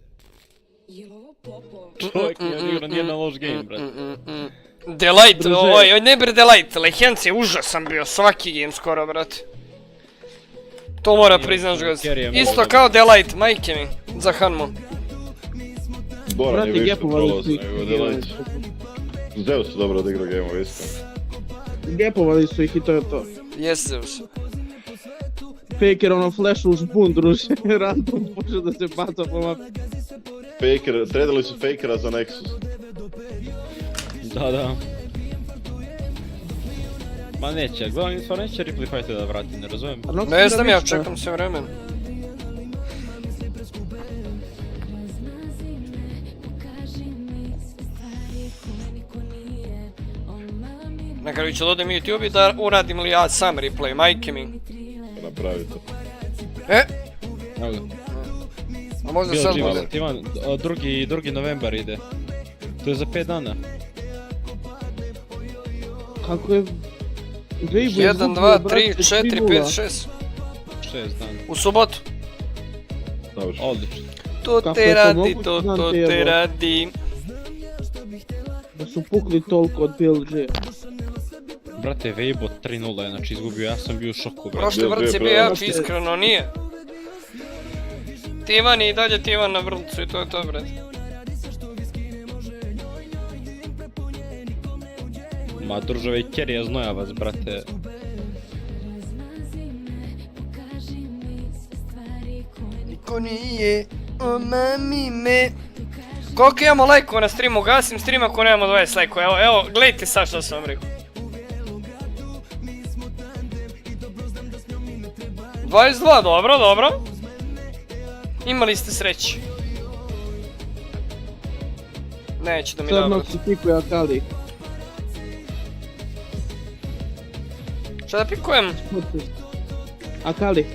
S9: Čovjek nije odigrao nijedan loš game, brate.
S1: Delight, ne bre Delight, Lehence je užasan bio, svaki game skoro, brate. To mora priznaš ga. Isto kao Delight, majke mi, za Hanmo.
S10: Bora nije više prolazno nego Delight. Zeus su dobro odigrao game-ove, isto.
S2: Gapovali su ih i to je to.
S1: Jes Zeus.
S2: Faker ono flash u žbun, druže, random počeo da se baca po mapi.
S10: Faker, tradali su Fakera za Nexus.
S9: Da. Ma neće, gledam, stvarno neće replay fighte da vrati, ne razumijem.
S1: Ne znam ja, čekam se vremen. Na kraju ću da odem YouTube i da uradim li ja sam replay, majke mi.
S10: Napravi to.
S9: Evo ga.
S1: A možda sad bude.
S9: Ima 2. novembar ide. To je za 5 dana.
S2: Kako je...
S1: 1, 2, 3, 4, 5, 6.
S9: 6 dana.
S1: U subotu.
S9: Odlično.
S1: To te radi.
S2: Da su pukli toliko od PLG.
S9: Brate, Vejbo 3-0 je, znači izgubio, ja sam bio u šoku, brate.
S1: Prošli vrci bio jači, iskreno nije. Tivan je i dalje Tivan na vrlcu i to je to, brate.
S9: Ma družave i Kerija znojavac, brate.
S1: Niko nije, omami me. Koliko imamo lajkova na streamu, gasim stream ako nemamo 20 lajkova, evo, gledajte sad što sam vam rekao. 22, dobro, dobro. Imali ste sreći. Neće da mi
S2: Sad
S1: dobro.
S2: noći pikuje Akali.
S1: Šta da pikujem?
S2: Akali.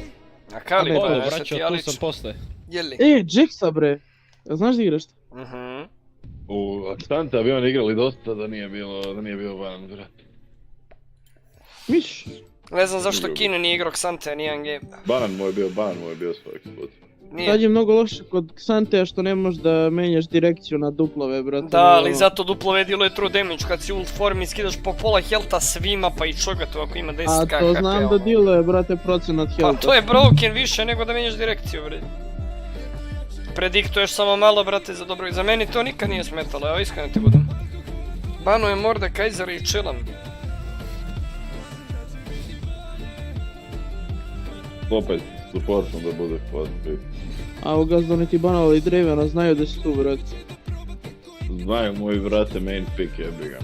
S1: Akali,
S9: Ovo,
S1: pa
S9: braćo,
S1: šta ti
S9: tu
S1: Alić?
S9: sam posle.
S1: Jeli?
S2: Jacksa bre. Znaš da igraš?
S10: U Atlanta bi oni igrali dosta da nije bio banan, brate.
S2: Miš?
S1: Ne znam zašto Kino nije igrao Xante, nijedan game.
S10: Banan moj bio svoj put.
S2: Sad je mnogo loše kod Xantea što ne možeš da menjaš direkciju na duplove, brate.
S1: Da, ali zato duplove djeluje true damage, kad si ult form i skidaš po pola helta svima pa i čogatu ako ima 10k.
S2: A to znam da djeluje, brate, procenat helta.
S1: Pa to je broken više nego da menjaš direkciju, bre. Prediktuješ samo malo, brate, za dobro. Za meni to nikad nije smetalo, evo iskreno ti budem. Banujem Mordekaiser i chillam.
S10: Opet, supportom da bude pozitiv.
S2: A u gazdoni ti banovali Dravena, znaju da si tu, brate.
S10: Znaju moji, brate, main pick jebi ga.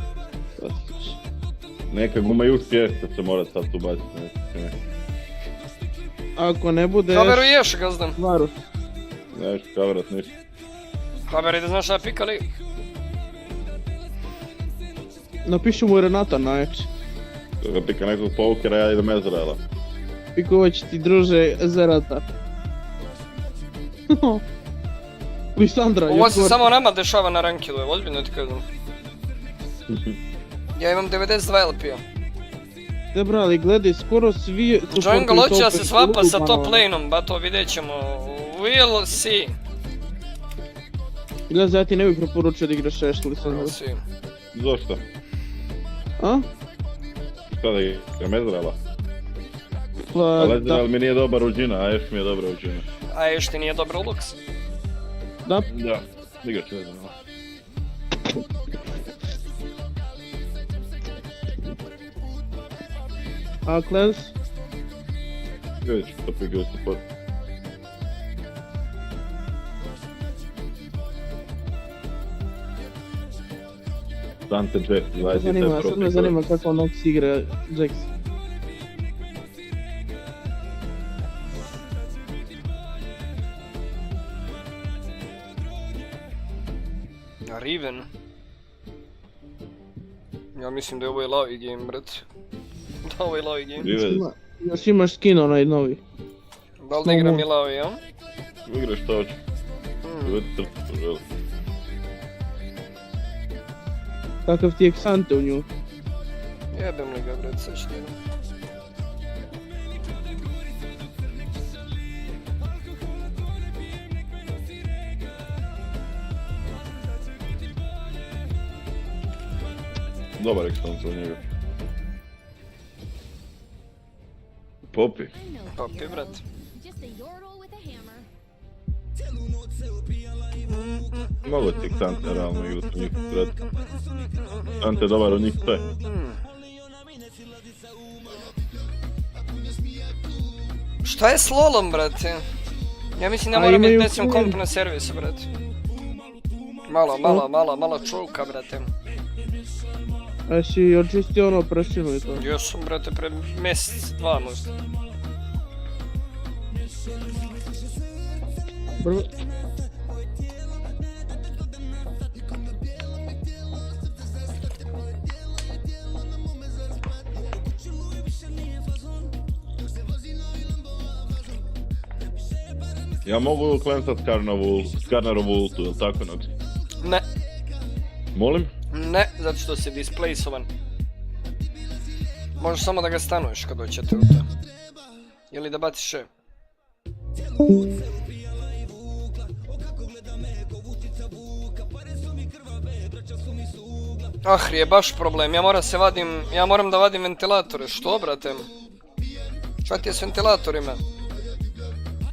S10: Neka guma UCS se mora sad tu baciti, ne.
S2: Ako ne budeš...
S1: Haberuješ, gazdam.
S2: Varuš.
S10: Nešto, kaverat ništa.
S1: Haber, da znaš šta pika li?
S2: Napiši mu Renata najjače.
S10: Kada pika nekog pokera, ja idem Ezreala.
S2: Pikovat će ti druže Zerata. Lisandra,
S1: Ovo se samo nama dešava na rankilu, je ozbiljno ti kažem. Ja imam 92 LP-a.
S2: Ne brali, gledaj, skoro svi...
S1: Jungle hoće da se svapa sa top laneom, ba to vidjet ćemo. We'll see.
S2: Gledaj, ja ti ne bih preporučio da igraš Ashe, Lisandra.
S10: Zašto?
S2: A?
S10: Šta da igram Ezreala?
S2: Pa,
S10: ali Ezreal mi nije dobar u Džina, a Ashe mi je dobra u Džina.
S1: A Ashe ti nije dobro u Lux?
S2: Da.
S10: Da, igrat ću Ezreala.
S2: A Clance?
S10: Vidjet ću to pikaju support. Dante Jack, 20
S2: Sad me zanima kako Nox igra Jax.
S1: Riven? Ja mislim da je ovo je lavi game, brat. Da, ovo je lavi game.
S2: Još imaš skin onaj novi.
S1: Da li da igram i lavi, ja?
S10: Igraš što hoću.
S2: Kakav ti je Xante u nju?
S1: Jebem li ga, brat, sve što imam.
S10: Dobar ekspancija u njega. Popi.
S1: Popi, brat.
S10: Mogu ti Xante realno igrat u njih, brat. Xante je dobar u njih sve.
S1: Šta je s LOL-om, brate? Ja mislim da moram biti nećem komp na servisu, brate. Malo čuka, brate.
S2: A si očistio ono prašinu i to?
S1: Još sam, brate, pre mjesec, 2 možda.
S10: Ja mogu klensat Skarnerovu ultu, jel tako Noxi?
S1: Ne.
S10: Molim?
S1: Ne, zato što si displaceovan. Možeš samo da ga stanuješ kad doćete ulta. Ili da baciš E. Ahri je baš problem, ja moram da vadim ventilatore, što brate? Šta ti je s ventilatorima?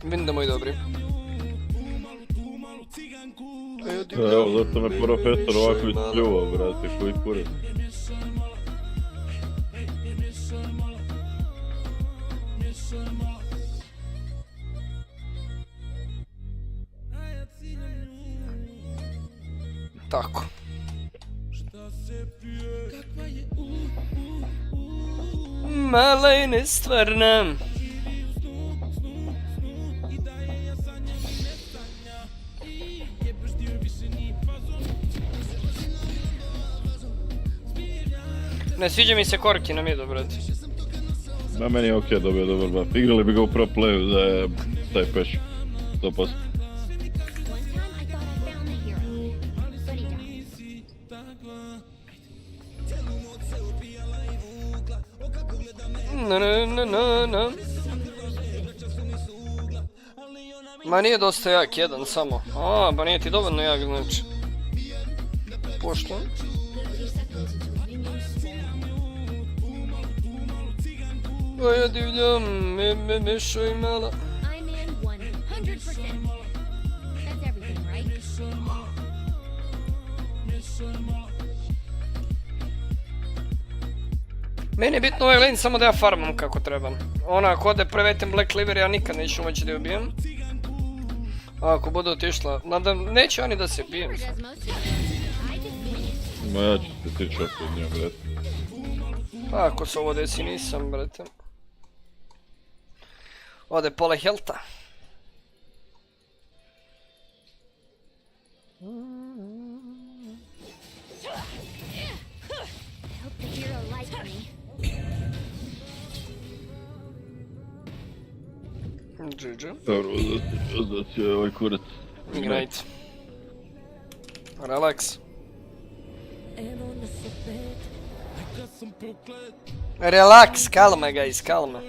S1: Vidim da moji dobri.
S10: Evo, zato me profesor ovako ispljuvao, brate, koji kurac.
S1: Tako. Mala i nestvarna. Ne sviđa mi se korki na midu, brate.
S10: Na meni je okej, dobio dobar buff. Igrali bi ga u pro playu da je taj peš. 100%.
S1: Na. Ma nije dosta jak, jedan samo. Ba nije ti dovoljno jak, znači. Pošto? O ja divljam, mešo i mala. Meni je bitno ovaj lane samo da ja farmam kako trebam. Ako ode prevetem Black Cleaver ja nikad neću moći da je ubijem. A ako bude otišla, nadam, neće oni da se bijem.
S10: Ma ja ću se tići opet od nje, brate.
S1: Pa ako se ovo desi nisam, brate. Ode pola helta. GG.
S10: Dobro, uzdat je ovaj kurac.
S1: Ignite. Relax. Relax, calma guys, calma.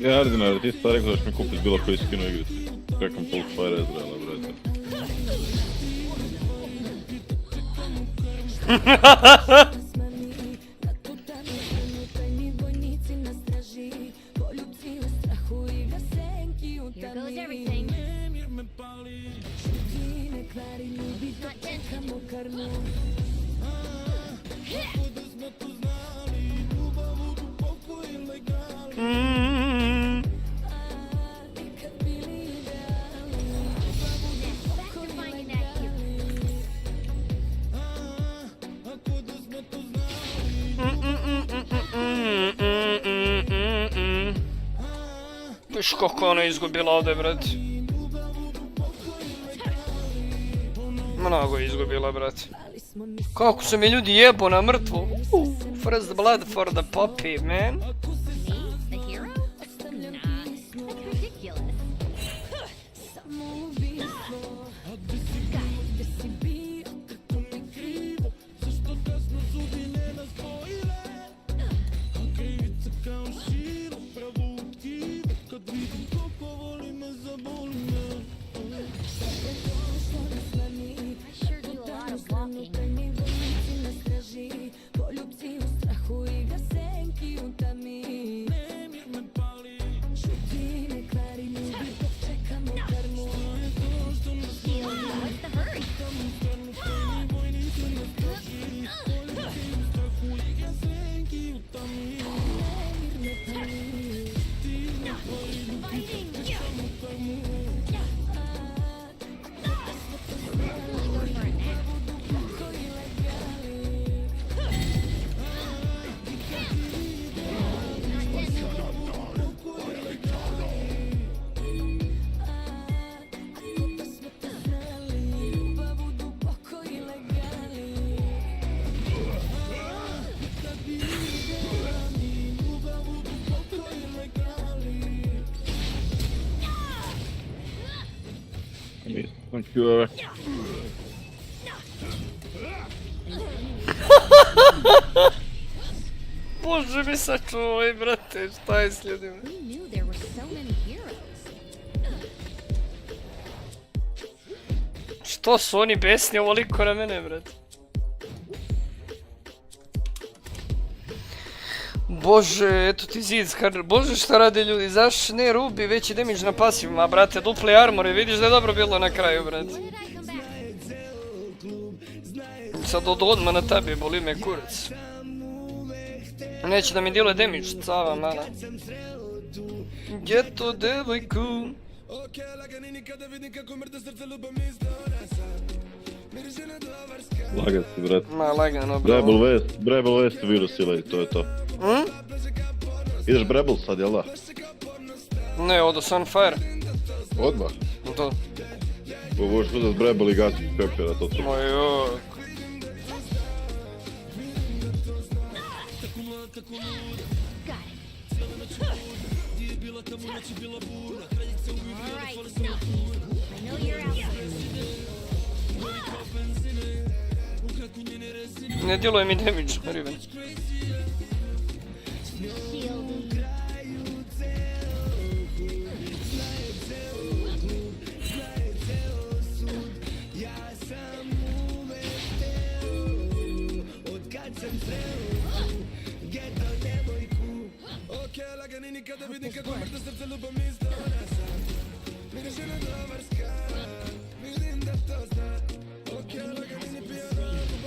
S10: Ja, Ardinar, ti sta rekao da ćeš mi kupit bilo koji skin u igrici. Čekam toliko Fire Ezreala, brate.
S11: Here goes everything.
S1: Viš kako ona izgubila ovdje, brat. Mnogo je izgubila, brat. Kako su mi ljudi jebo na mrtvu. First blood for the poppy, man.
S10: Thank you.
S1: Bože mi sačuvaj, brate, šta je s ljudima? Što su oni besni ovoliko na mene, brate? Bože, eto ti zid skarner. Bože, šta rade ljudi? Zašto ne rubi veći damage na pasivima, brate? Dupli armore, vidiš da je dobro bilo na kraju, brate. Sad odmah na tebi, boli me kurac. Neće da mi djeluje damage, cava mala. Geto devojku.
S10: Lagan si, brate.
S1: Ma, lagano, bravo.
S10: Brebel West virus ili to je to. Ideš Brebel sad, jel da?
S1: Ne, odo sam Fire.
S10: Odmah?
S1: To.
S10: Možeš uzet Brebel i gati pepera, to to.
S1: Moj jok. Ne djeluje mi damage, Riven.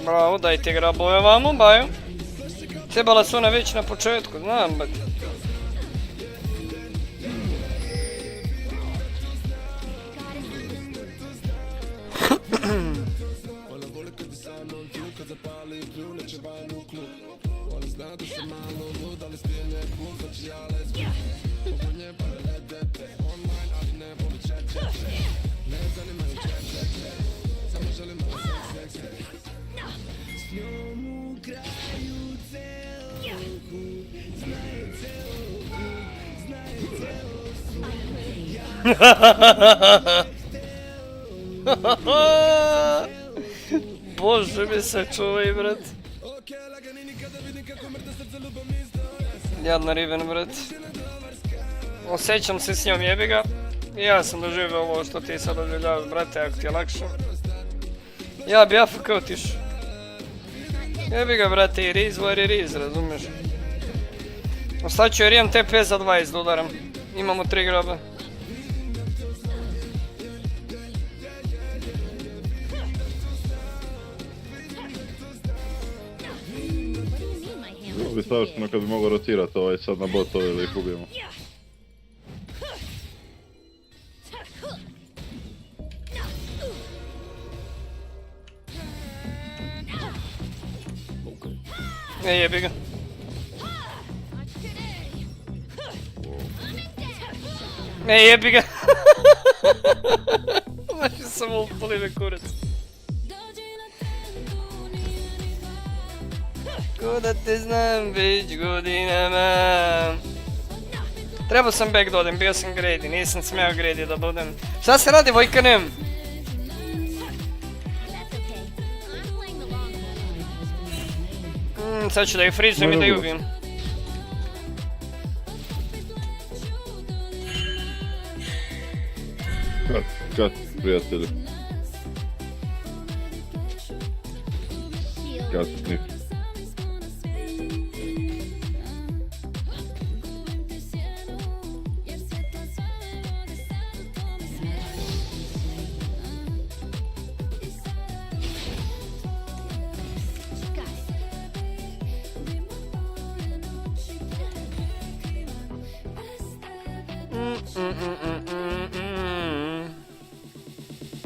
S1: Bravo, dajte grabove vamo, baju. Trebala su ona već na početku, znam, bak. Bože mi se čuvaj, brat. Jadna Riven, brat. Osjećam se s njom, jebi ga. I ja sam doživio ovo što ti sad doživljavaš, brate, ako ti je lakše. Ja bi AFK otišao. Jebi ga, brate, i riz, var i riz, razumiješ? Ostaću jer imam TP za 20 da udaram. Imamo 3 graba.
S10: Bi savršeno kad bi mogao rotirati ovaj sad na botove ili ih ubijemo.
S1: Jebi ga. Jebi ga. Znači sam upali me kurac. Ko da te znam već godinama. Trebao sam back da odem, bio sam grady, nisam smeo grady da budem. Šta se radi, Vojkanem? Sad ću da ih frizujem i da ih ubijem.
S10: Kat, prijatelju. Kat, snif.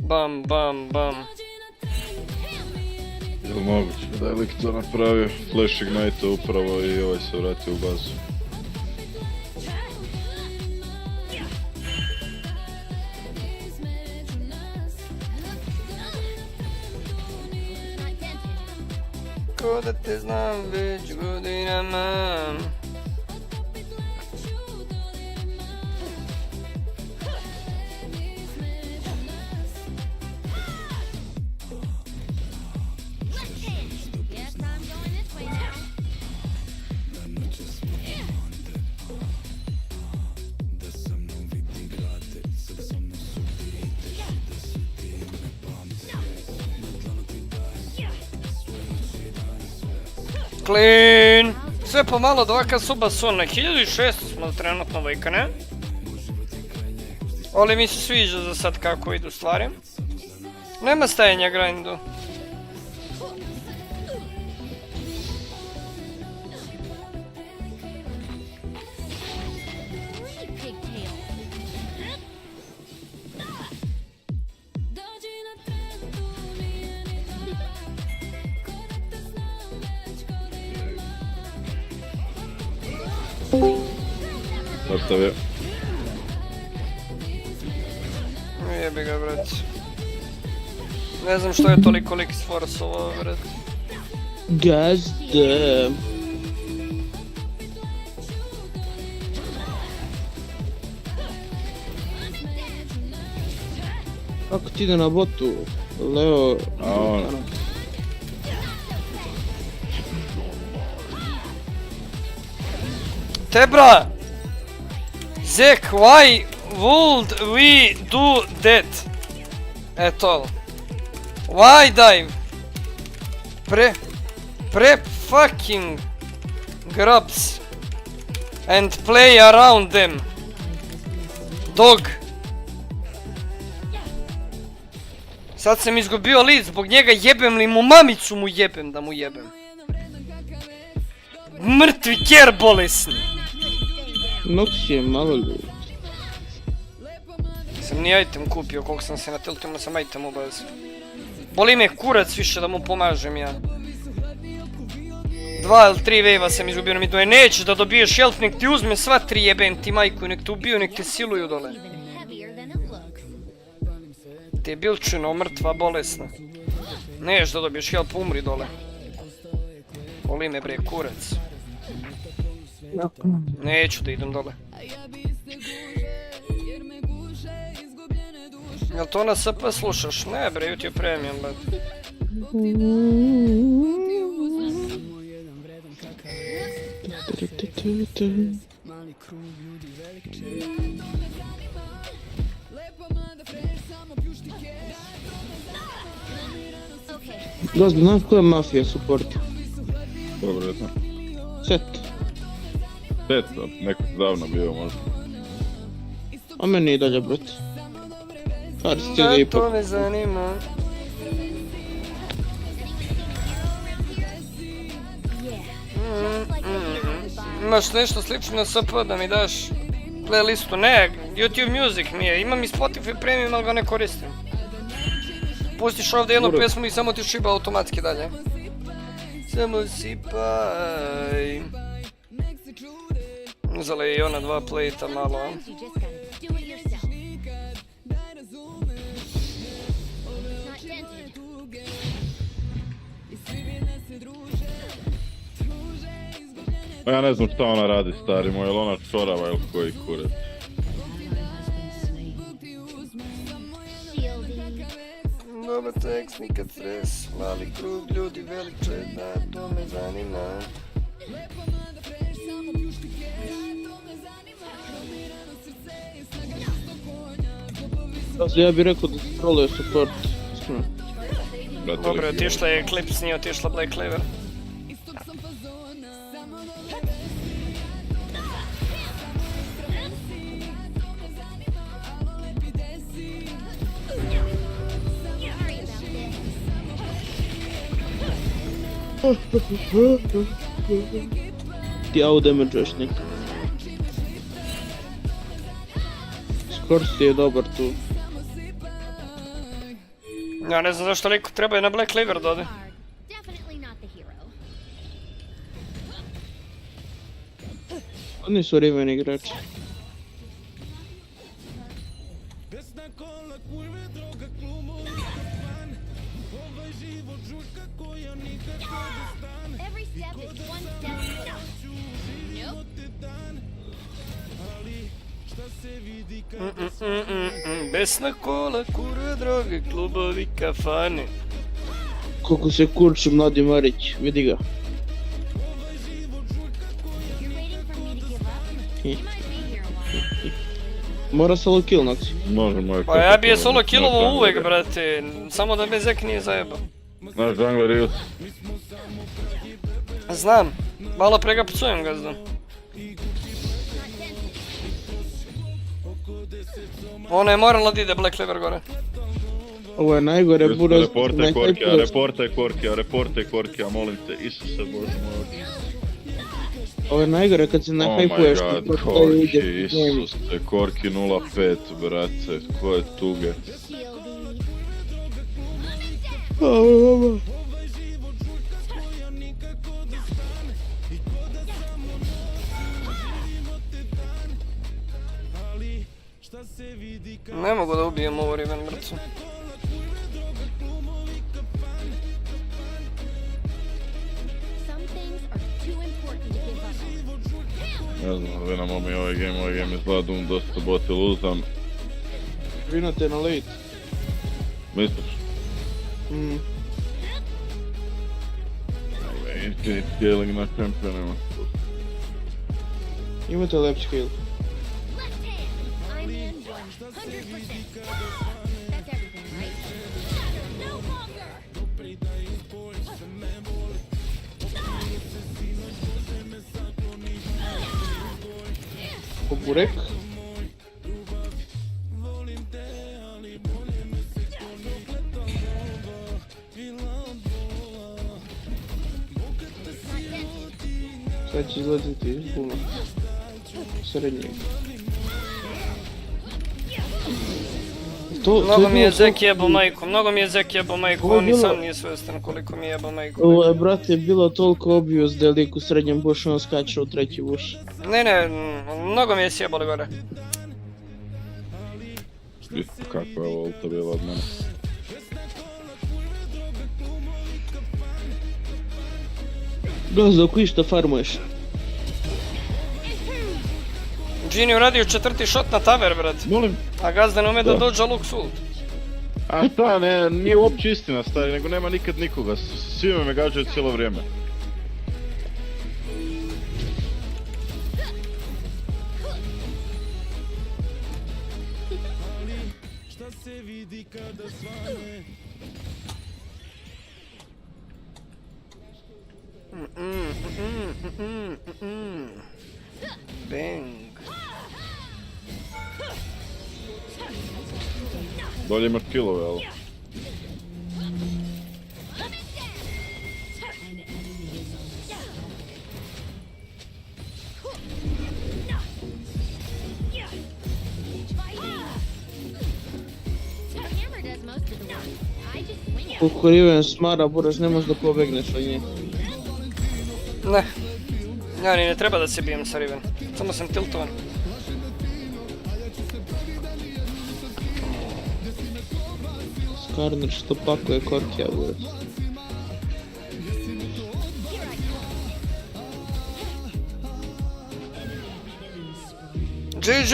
S1: Bam, bam, bam.
S10: Jel moguće da je lik to napravio? Flash Ignite upravo i ovaj se vratio u bazu.
S1: Ko da te znam već godinama. Clean. Sve pomalo da ovakav suba su na 1600 smo trenutno vojkane. Ali mi se sviđa za sad kako idu stvari. Nema stajanja grindu.
S10: Ostavio.
S1: Jebi ga, brat. Ne znam što je toliko lik sforsovao, brat.
S2: Gazda. Kako ti ide na botu, Leo?
S1: Tebra! Zek, why would we do that? At all. Why dive? Prep fucking grubs and play around them. Dog. Sad sam izgubio lid zbog njega, jebem li mu mamicu mu jebem da mu jebem. Mrtvi ker bolesni.
S2: Noksi je malo ljudi.
S1: Sam ni item kupio, koliko sam se na tiltu, imao sam item u bazi. Boli me kurac više da mu pomažem ja. 2 ili 3 wave-a sam izgubio na midu, nećeš da dobiješ health, nek ti uzme sva 3 jebem ti majku, nek te ubiju, nek te siluju dole. Ti je bilčino, mrtva, bolesna. Nećeš da dobiješ health, umri dole. Boli me bre, kurac. Neću da idem dole. Jel to na SP slušaš? Ne bre, YouTube Premium, bad.
S2: Gazda, znaš koja mafija supporti?
S10: Dobro, znam.
S2: Set.
S10: Set, nekako davno bio možda.
S2: A meni i dalje, brate.
S1: Da, to me zanima. Imaš nešto slično na SP da mi daš playlistu? Ne, YouTube Music mi je, imam i Spotify Premium, ali ga ne koristim. Pustiš ovdje jednu pesmu i samo ti šiba automatski dalje. Samo sipaj. Uzela je i ona 2 play-ta malo.
S10: Ja ne znam šta ona radi, stari moj, jel ona čorava ili koji kurac.
S1: Dobar tekst, nikad stres, mali krug, ljudi veliče, da, to me zanima.
S2: Ja bih rekao da se troluje support.
S1: Dobro, otišla je Clips, nije otišla Black Cleaver.
S2: Ti outdamageuješ nekako. Skorsti je dobar tu.
S1: Ja ne znam zašto liko treba je na Black Cleaver da ode.
S2: Oni su riven igrači.
S1: Besna kola, kurve droge, klubovi, kafane.
S2: Koliko se kurči mladi Marić, vidi ga. Mora solo kill naksi.
S10: Može moj.
S1: Pa ja bi je solo killovo uvek, brate, samo da me Zek nije zajebao.
S10: Naš jungler Rius.
S1: Znam, malo pre ga pcujem gazdu. Ona je morala da ide Black Cleaver gore.
S2: Ovo je najgore, buraz.
S10: Reportaj Korkija, molim te, Isuse Bože moj.
S2: Ovo je najgore kad se nahajpuješ.
S10: Oh my god, Korki, Isuse, Korki 0.5, brate, koje tuge.
S1: Ne mogu da ubijem ovo Riven mrcu.
S10: Ne znam, vinamo mi ovaj game izgleda dum dosta bote luzam.
S2: Vinate na late.
S10: Misliš? Infinite scaling na championima.
S2: Imate lep skill. Burek. Sad će izlaziti iz buma. Srednjeg.
S1: Mnogo mi je Zek jebao majku, on i sam nije svjestan koliko mi je jebao majku.
S2: Ovo je, brate, bilo toliko obvious da je lik u srednjem bušu, on skače u treći buš.
S1: Ne, mnogo mi je sjebalo gore.
S10: Kakva je ovo ulta bila od mene.
S2: Gazdo, koji što farmuješ?
S1: Gini uradio 4. shot na tower, brat.
S10: Molim?
S1: A gazda ne ume da dođe Lux ult.
S10: A šta, nije uopće istina, stari, nego nema nikad nikoga. Svi me gađaju cijelo vrijeme.
S1: Bang.
S10: Dolje imaš killove, ali?
S2: Koliko Riven smara, buraz, ne možeš da pobegneš od nje.
S1: Ne. Ja ni ne treba da se bijem sa Riven. Samo sam tiltovan.
S2: Skarner što pakuje Korkija, buraz.
S1: GG.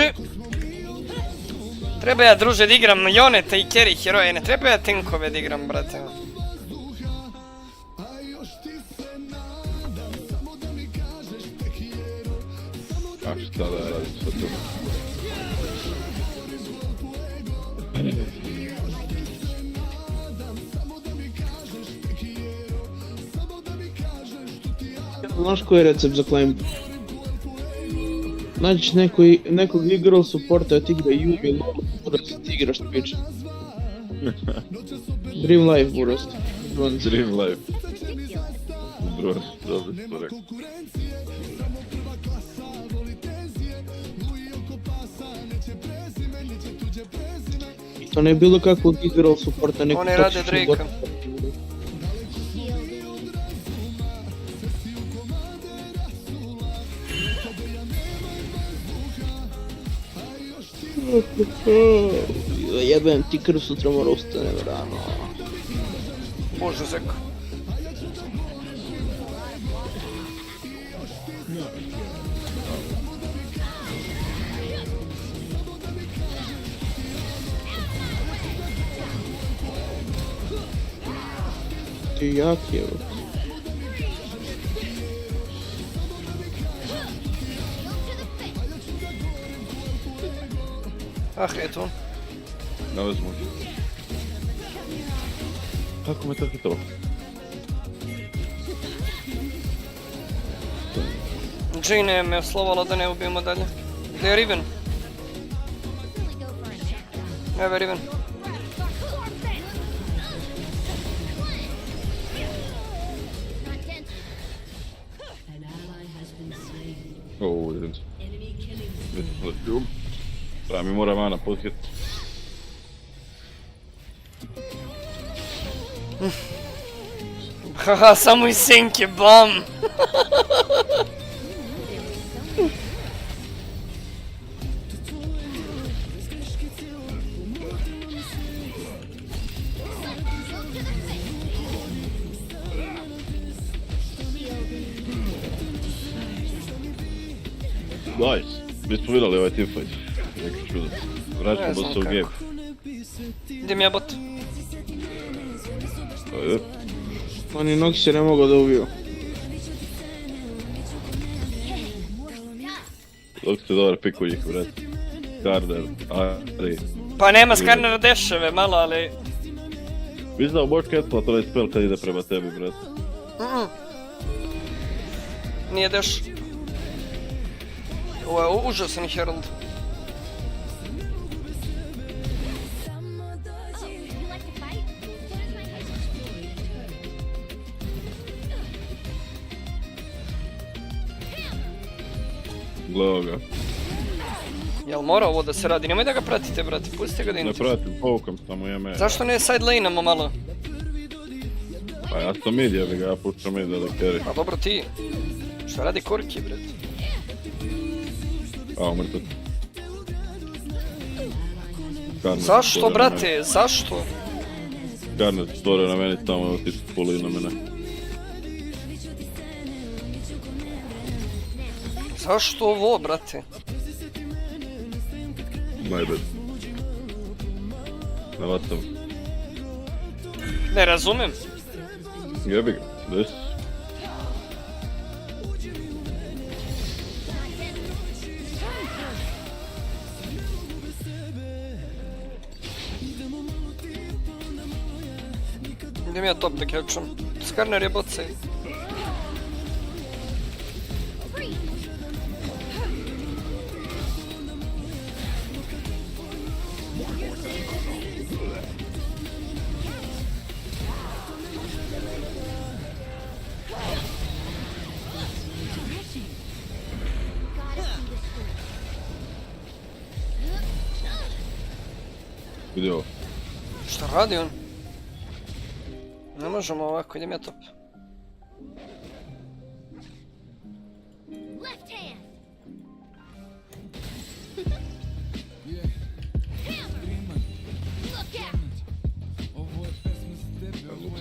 S1: Treba ja, druže, da igram YONE i carry heroje, ne treba ja tankove da igram, brate.
S10: A šta da radim sa tu?
S2: Znaš koji je recept za climb? Nađeš nekog igrao supporta da ti igra YONE, buraz, ti igraš Twitch. Dream life, buraz.
S10: Dream life. Bro, dobro što rekao.
S2: To ne je bilo kakvog igrao supporta, neko
S1: oni rade Drake-a.
S2: Jebem ti krv, sutra mora ustanem rano.
S1: Bože Zeka.
S2: Ti jak je.
S1: Ah, eto.
S10: Ne vezmu. Kako me to hitalo?
S1: Gene me oslovalo da ne ubijemo dalje. Gdje je Riven? Evo je Riven.
S10: Ovo idem. Treba mi mora mana podhit.
S1: Haha, samo iz senke, bam!
S10: Nice, mi smo vidjeli ovaj teamfight. Neki čudo. Vraćamo se u game.
S1: Gdje mi je bot?
S10: Ajde.
S2: Oni Nox je ne mogao da ubiju.
S10: Dok ste dobar pik u njih, vrat. Skarner, Ari.
S1: Pa nema Skarnera deševe, malo, ali...
S10: Mislim da možeš catplat onaj spell kad ide prema tebi, brat.
S1: Nije deš. Ovo je užasan Herald.
S10: Gledao ga.
S1: Jel mora ovo da se radi? Nemoj da ga pratite, brate, pustite ga da
S10: Ne
S1: inti.
S10: pratim, povukam samo jeme.
S1: Zašto ne side lane-amo malo?
S10: Pa ja sam mid, jebi ga, ja pušćam mid da carry.
S1: Pa dobro ti. Šta radi Korki, brate?
S10: A, umrtat.
S1: Zašto, brate? Zašto?
S10: Skarner stvorio na meni tamo, ti su puli na mene.
S1: Zašto ovo, brate?
S10: My bad. Ne vatam.
S1: Ne razumem.
S10: Jebi ga, des.
S1: Idem ja top da catcham. Skarner je bot save.
S10: Vidi ovo.
S1: Šta radi on? Ne možemo ovako, idem ja top.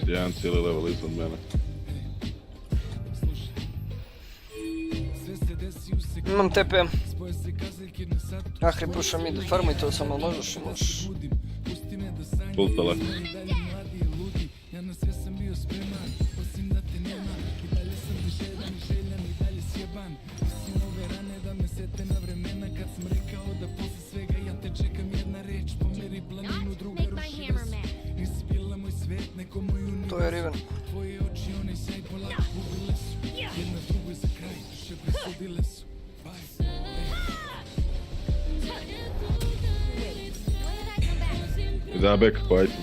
S10: Jedan cijeli level iznad mene.
S1: Imam TP. Ahri puša mid, farmuj to samo, možeš i možeš.
S10: Full talak.
S1: To je Riven.
S10: Da, back fight.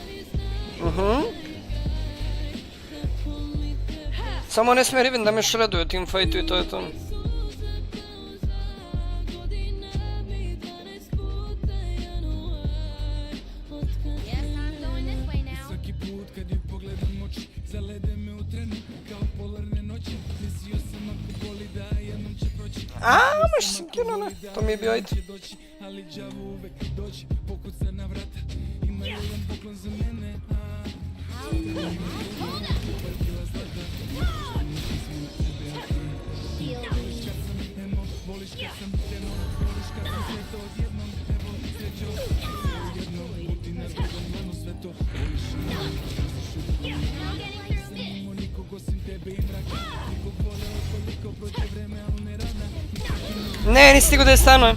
S1: Samo ne smije Riven da me shreduje u team fightu i to je to. Baš sam kinuo, ne? To mi je bio ajde. Ne, nisi stigo da je stanujem.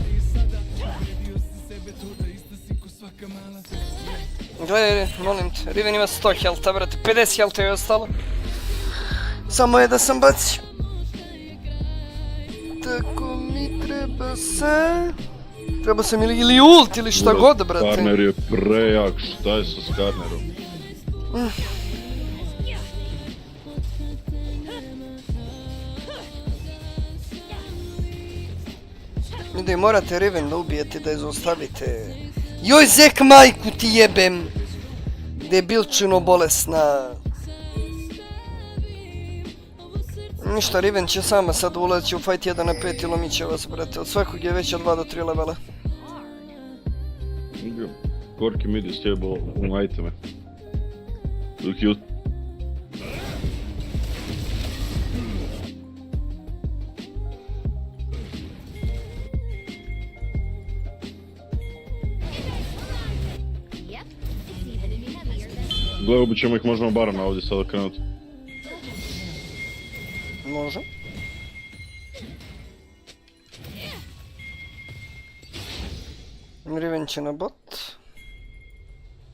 S1: Gledaj, molim te, Riven ima 100 health-a, brate, 50 health-a je ostalo. Samo je da sam bacio. Treba se mi ili ult ili šta god, brate.
S10: Skarner je prejak, šta je sa Skarnerom?
S1: Ljudi, morate Riven da ubijete, da je zaustavite. Joj, Zek, majku ti jebem! Debilčino bolesna. Ništa, Riven će sama sad ulazi u fight 1 na 5 i lomit će vas, brate. Od svakog je već od 2 do 3 levela.
S10: Korki midi stjebao u iteme. Dok je... Gle, ubit ćemo ih, možemo barona ovdje sada krenuti.
S1: Može. Riven će na bot.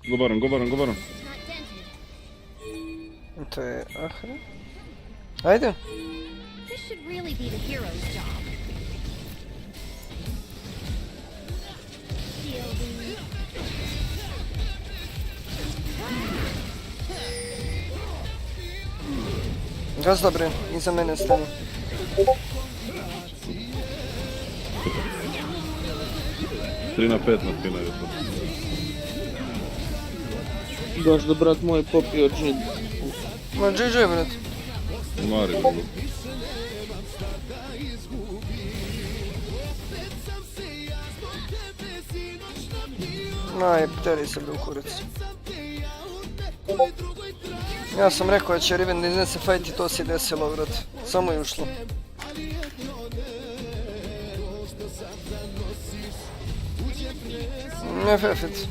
S10: Go baron, go baron, go baron.
S1: To je Ahra. Ajde. Gaz dobre, iza mene stani.
S10: Tri na 5 na finaju to.
S2: Daš da brat moj popio džin.
S1: Ma GG, brat.
S10: Mari.
S1: Aj, pteri se bre u kurac. Ja sam rekao da će Riven da iznese fight i to se desilo, vrat. Samo je ušlo. Ne fefit.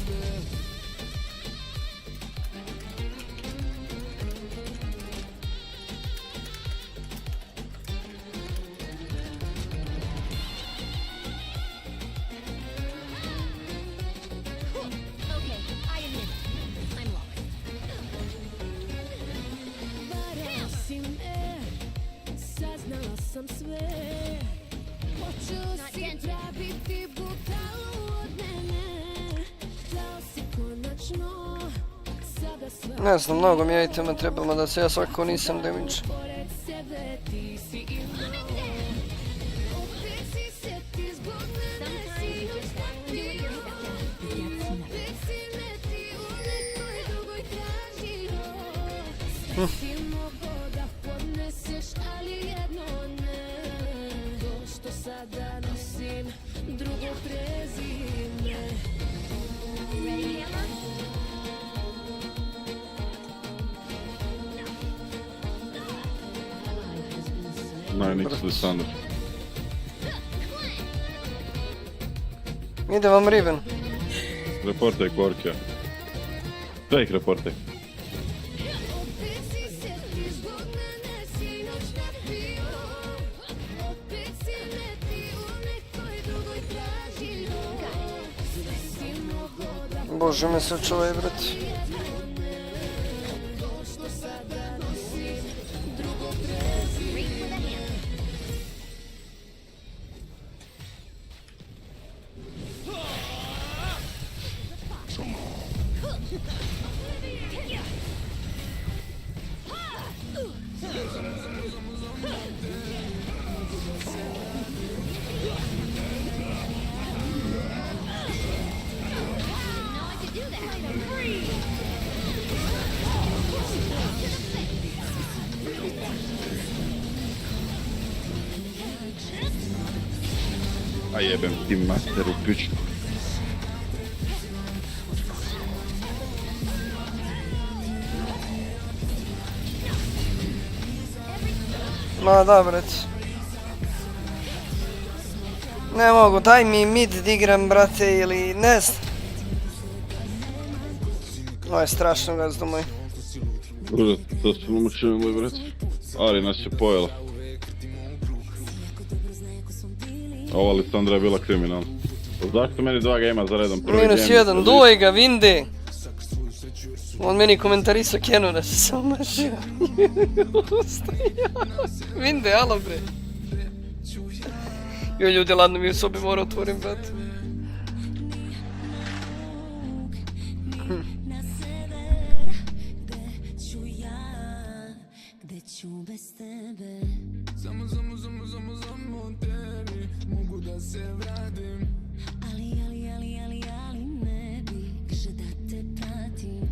S1: Ne znam, mnogo mi je itema trebalo da se ja svakako nisam damage.
S10: Najniks Lisandar.
S1: Ide vam Riven.
S10: Reportaj Korkija. Daj ih reportaj. Bože me sačuvaj, brat. A jebem ti master u pičku.
S1: Ma da, brat. Ne mogu, daj mi mid da igram, brate, ili ne znam. Ovo je strašno, gazdo moj.
S10: Brat, to smo mučili, moj brat. Ali nas je pojela. Ova Lisandra je bila kriminalna. Zašto meni 2 gejma za redom?
S1: -1, duvaj ga, Vinde! On meni komentarisao Kenu da se samo mažio. Vinde, alo bre. Joj, ljudi, ladno mi u sobi mora otvorim, brate.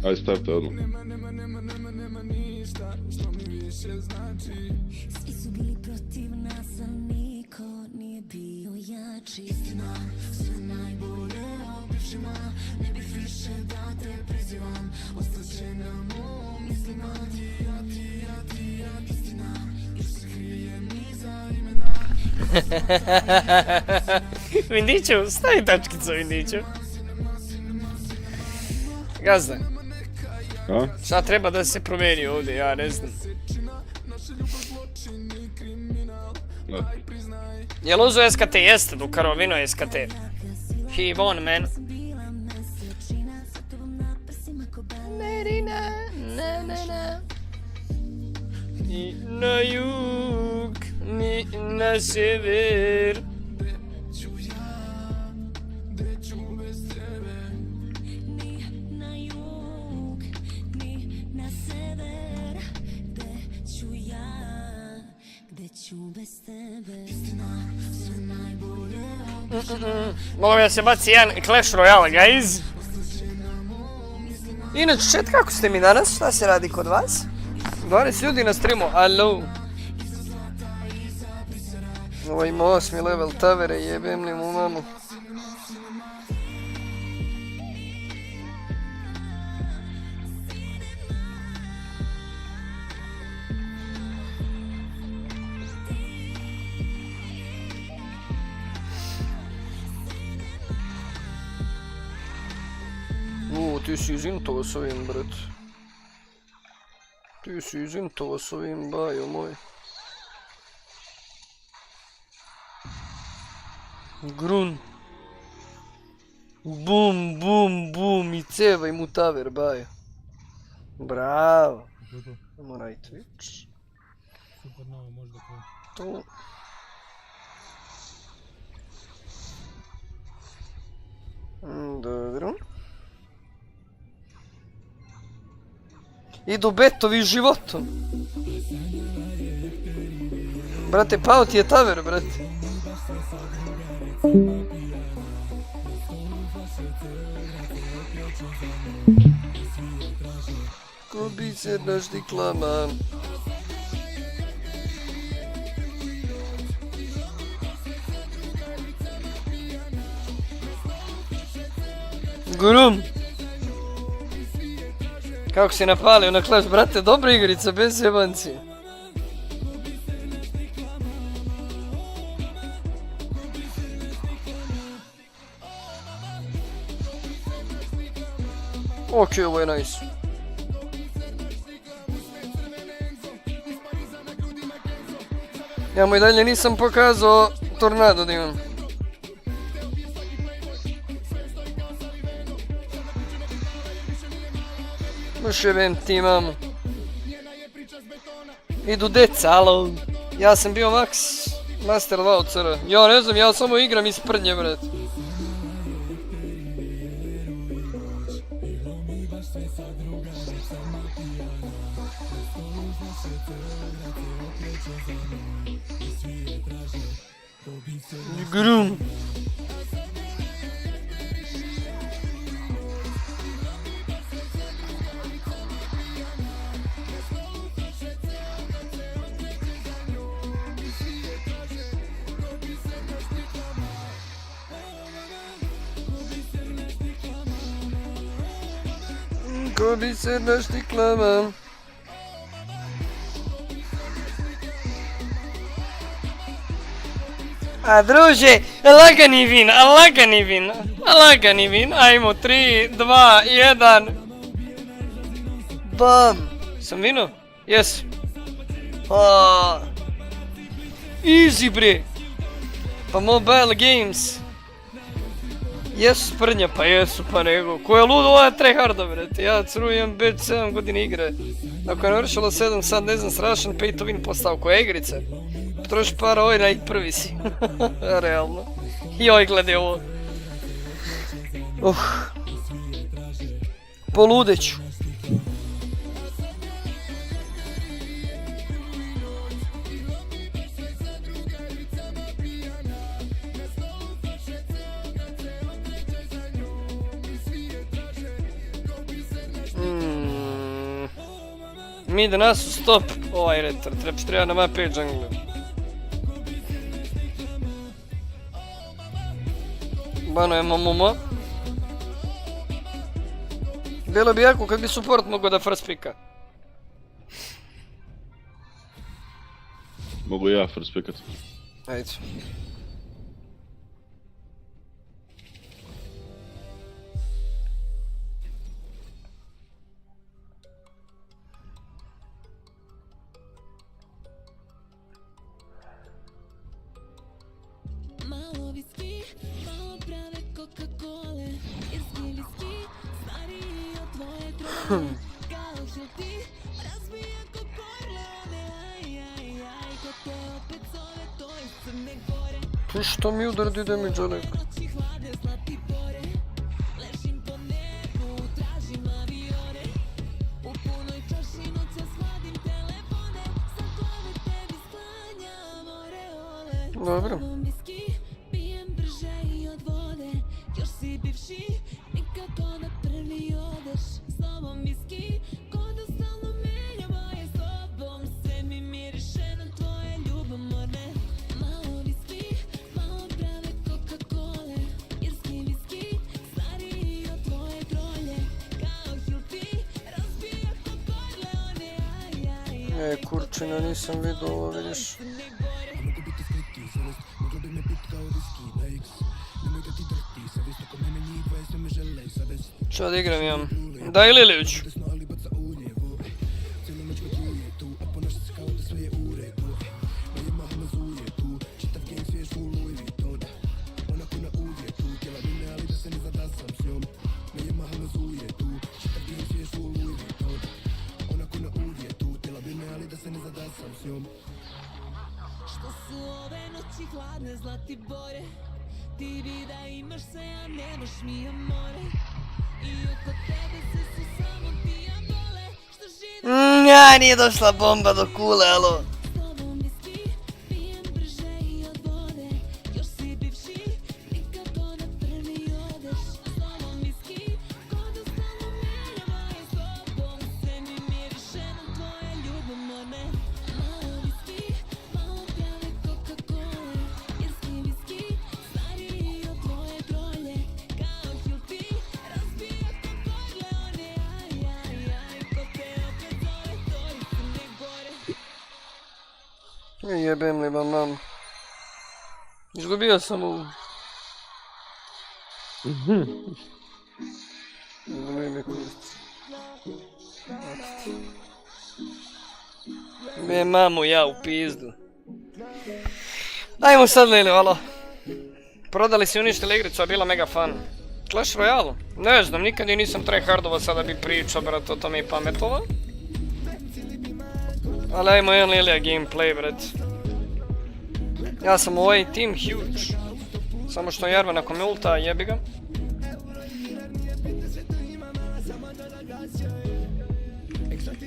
S10: Ajde, starte odmah.
S1: Vindiću, stavi tačkicu Vindiću. Gazda. Šta treba da se promeni ovdje, ja ne znam. Jel uzo SKT? Jeste, Dukaro, vino SKT. He won, man. Ni na jug, ni na sjever. Mogu da se baci jedan Clash Royale, guys. Inače, chat, kako ste mi danas? Šta se radi kod vas? 12 ljudi na streamu, alo. Ovo ima 8. level tavere, jebem li mu mamu. Ti si izintovo s ovim, brat. Ti si izintovo s ovim, bajo moj. Grun. Bum, bum, bum, i cevaj mu taver, bajo. Bravo. Moraj Twitch. To. Dobro. Idu betovi životom. Brate, pao ti je taver, brate. Ko bi se naš diklama. Gurum. Kako si napalio na Clash, brate, dobra igrica, bez jebancije. Okej, ovo je nice. Ja mu i dalje nisam pokazao tornado da imam. Još eventi imamo. Idu deca, alo. Ja sam bio master vouchera. Ja ne znam, ja samo igram iz prdnje, bret. Grum. Ko bi se naštiklama. A druže, lagani vin, lagani vin, lagani vin, ajmo 3, 2, 1. Bam! Sam vino? Yes. Easy bre. Pa mobile games. Jesu sprnja, pa jesu pa nego. Ko je ludo, ovo je tryharda, brete. Ja curujem već 7 godina igre. Ako je navršilo 7, sad ne znam, strašan pay to win postao. Koja je igrica? Troši para, oj, najprvi si. Realno. Joj, gledaj ovo. Poludeću. Mid nas stop. Ovaj retard, treba na mape jungle. Banujemo Momo. Bilo bi jako kad bi support mogao da first picka.
S10: Mogu ja first pickat.
S1: Ajde. Što mi udardi da mi čovjek? Dobro. Kurčina, nisam vidio ovo, vidiš. Čo da igram imam? Da ili Liliću? Nije došla bomba do kule, alo. Jebem li vam mam. Izgubio sam ovu. Nemoj me kurci. Me mamu ja u pizdu. Ajmo sad Lili, alo. Prodali si uništili igricu, a bila mega fan. Clash Royale? Ne znam, nikad je nisam tryhardova sada bi pričao, brat, o tome i pametova. Ali ajmo jedan Lilija gameplay, brat. Ja sam u ovaj team huge. Samo što Jarvan ako me ulta, jebi ga.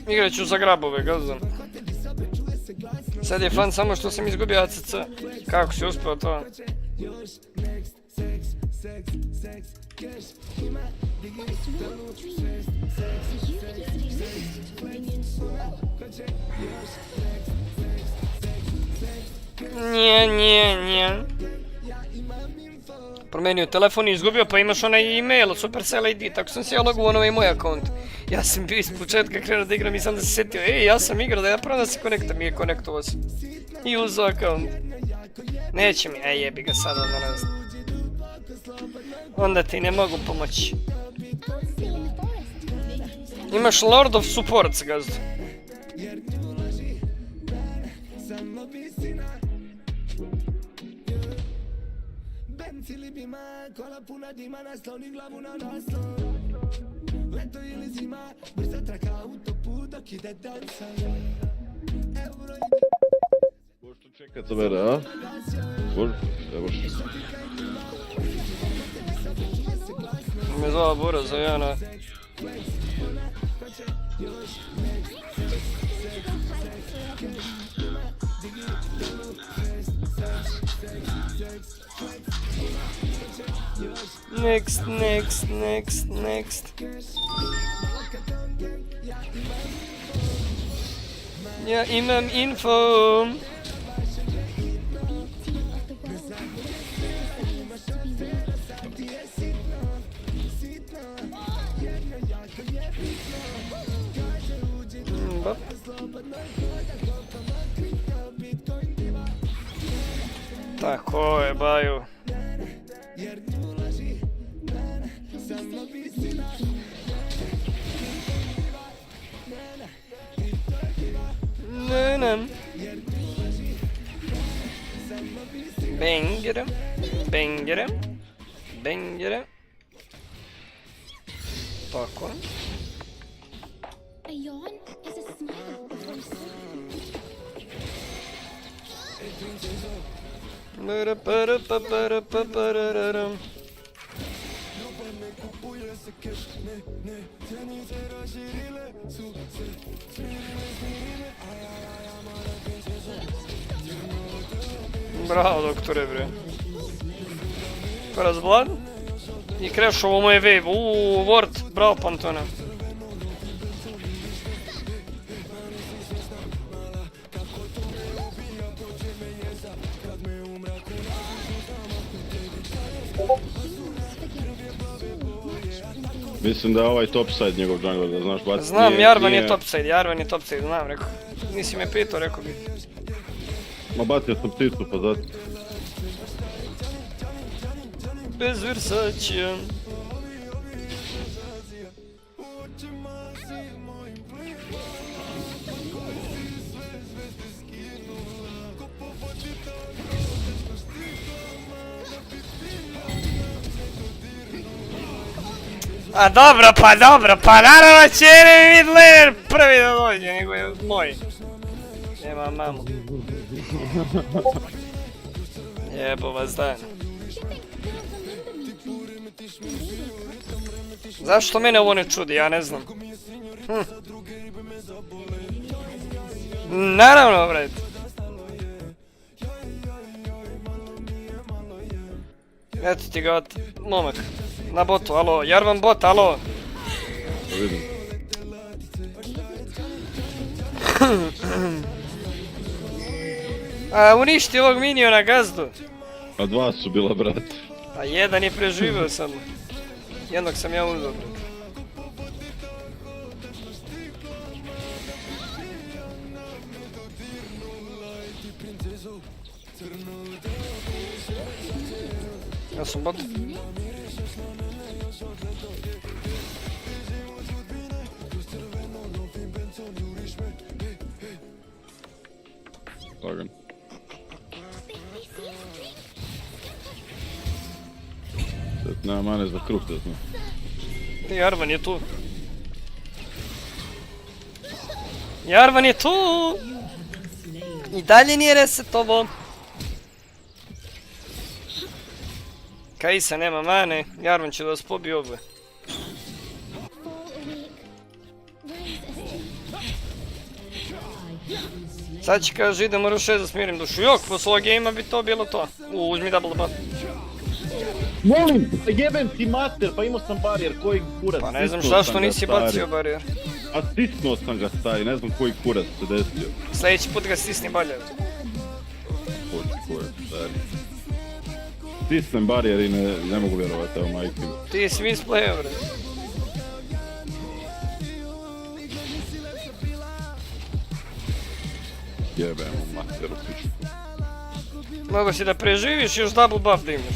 S1: Igrat ću za grabove, gazdan. Sad je fan samo što sam izgubio ACC. Kako si uspio to? Nije. Promenio telefon i izgubio, pa imaš onaj e-mail, Supercell ID, tako sam se ja logovao na ovaj moj akont. Ja sam bio iz početka krenuo da igram i sam da se setio, ja sam igrao, da ja pravo da se konektam, mi je konektovao se. I uzao akont. Neće mi, jebi ga sada, ne znam. Onda ti ne mogu pomoći. Imaš Lord of Supports, gazdu.
S10: Kad se vere, a? Bože, evo što.
S1: Me zvala Bura za Jana. Next. Ja imam info. Tako je, baju. Bengere. Tako.
S19: A yawn is a smile before sleep.
S1: Bravo, doktore, bre. Razblad? I crashovo moje wave. Ward. Bravo, Pantone.
S10: Mislim da je ovaj topside njegov jungler, da znaš baciti.
S1: Znam, Jarvan je topside, znam, rekao. Nisi me pitao, rekao bi.
S10: Ma bacio sam pticu, pa zato.
S1: Bez Versacija. A dobro, pa naravno će enemy mid laner prvi da dođe, nego je moj. Nema mamu. Jebo vas dan. Zašto mene ovo ne čudi, ja ne znam. Naravno, brate. Eto ti ga, momak. Na botu, alo, Jarvan bot, alo.
S10: Da vidim.
S1: A uništi ovog miniona gazdu.
S10: A dva su bila, brate.
S1: A jedan je preživio samo. Jednog sam ja uzeo, brate. Ja sam bot.
S10: Lagan. Nema mane za kruh, da znam.
S1: Jarvan je tu. Jarvan je tu! I dalje nije resetovo. Kajsa nema mane, Jarvan će da vas pobije oboje. Sad će kaže idem moram 6 da smirim dušu. Jok, posle ovog gamea bi to bilo to. Uzmi double buff.
S20: Molim, jebem ti mater, pa imao sam barijer, koji kurac?
S1: Pa ne znam zašto nisi bacio barijer.
S10: A stisnuo sam ga stari, ne znam koji kurac se desio.
S1: Sljedeći put ga stisni balje.
S10: Koji kurac stari. Stisnem barijer i ne mogu vjerovati, evo majke.
S1: Ti si misplayer, bre.
S10: Jebemo materu pičku.
S1: Mogu si da preživiš i još double buff da imaš.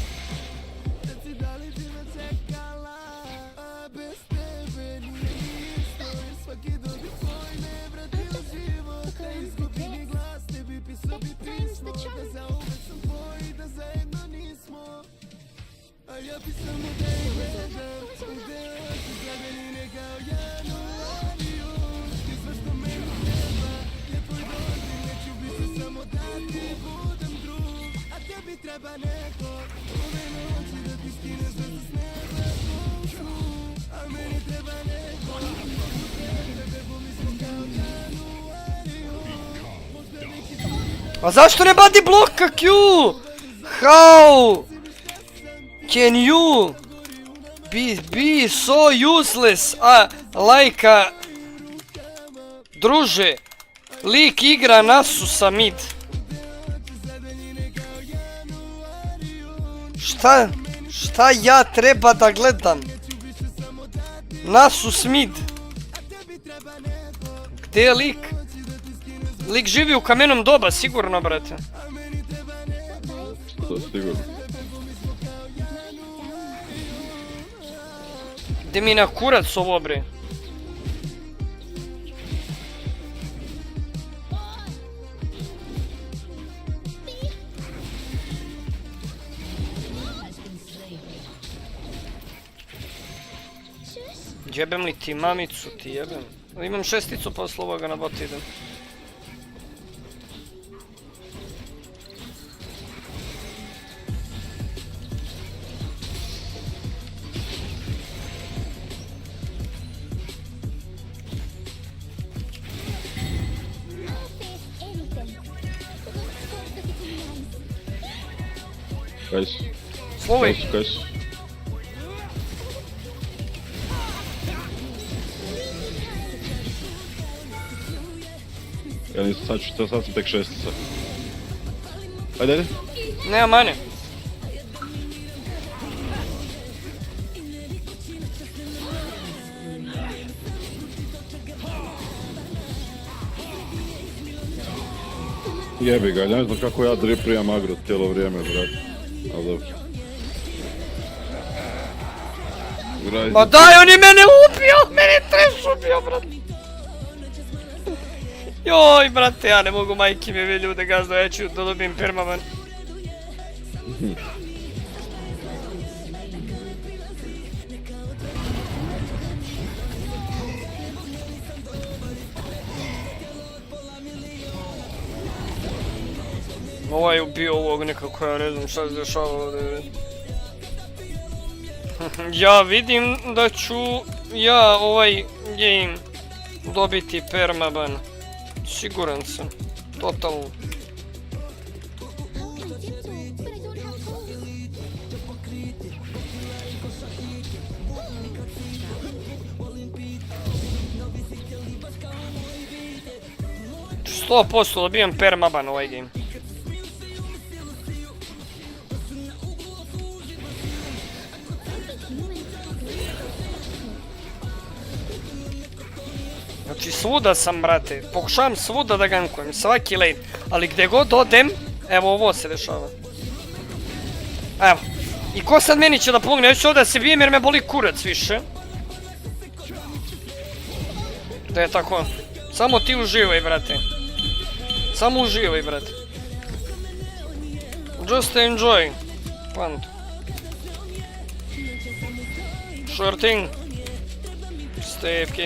S1: A zašto ne badi bloka Q? How can you be so useless? Like druže, lik igra Nasusa mid. Šta ja treba da gledam? Nasus mid. Gdje je lik? Lik živi u kamenom doba, sigurno, brate.
S10: To sigurno.
S1: Gdje mi na kurac ovo, bre? Jebem li ti mamicu, ti jebem. Imam 6 posle ovoga na bot idem.
S10: Guys.
S1: Slowly.
S10: Guys. Ja nisam sad sam tek 6. Ajde.
S1: Nema mane.
S10: Jebi ga, ne znam kako ja driplijam agro cijelo vrijeme, brate. Ali dobro.
S1: Ma daj, on je mene ubio! Mene je trash ubio, brate! Joj, brate, ja ne mogu, majke mi, vi ljude gazdo, ja ću da dobijem permaban. Ovaj je ubio ovog nekako, ja ne znam šta se dešava ovdje. Ja vidim da ću ja ovaj game dobiti permaban. Siguran sam. Totalno. Ću 100% dobijem permaban ovaj game. Znači svuda sam, brate, pokušavam svuda da gankujem, svaki lane, ali gdje god odem, evo ovo se dešava. Evo, i ko sad meni će da pomogne, ja ću ovdje da se bijem jer me boli kurac više. Da je tako, samo ti uživaj, brate. Samo uživaj, brate. Just enjoy. Plant. Sure thing. Stay AFK.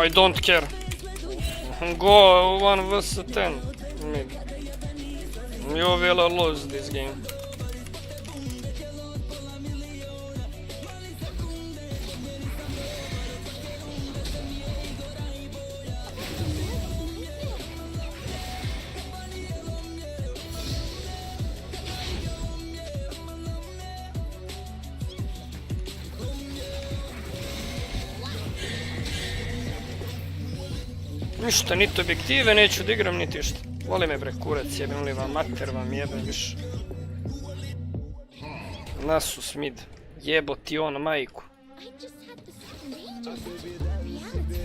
S1: I don't care. Go 1 vs 10 mid. You will lose this game. Ništa, niti objektive, neću da igram, niti šta. Voli me bre kurac, jebem li vam mater, vam jebem više. Nasus mid, jebo ti on majku.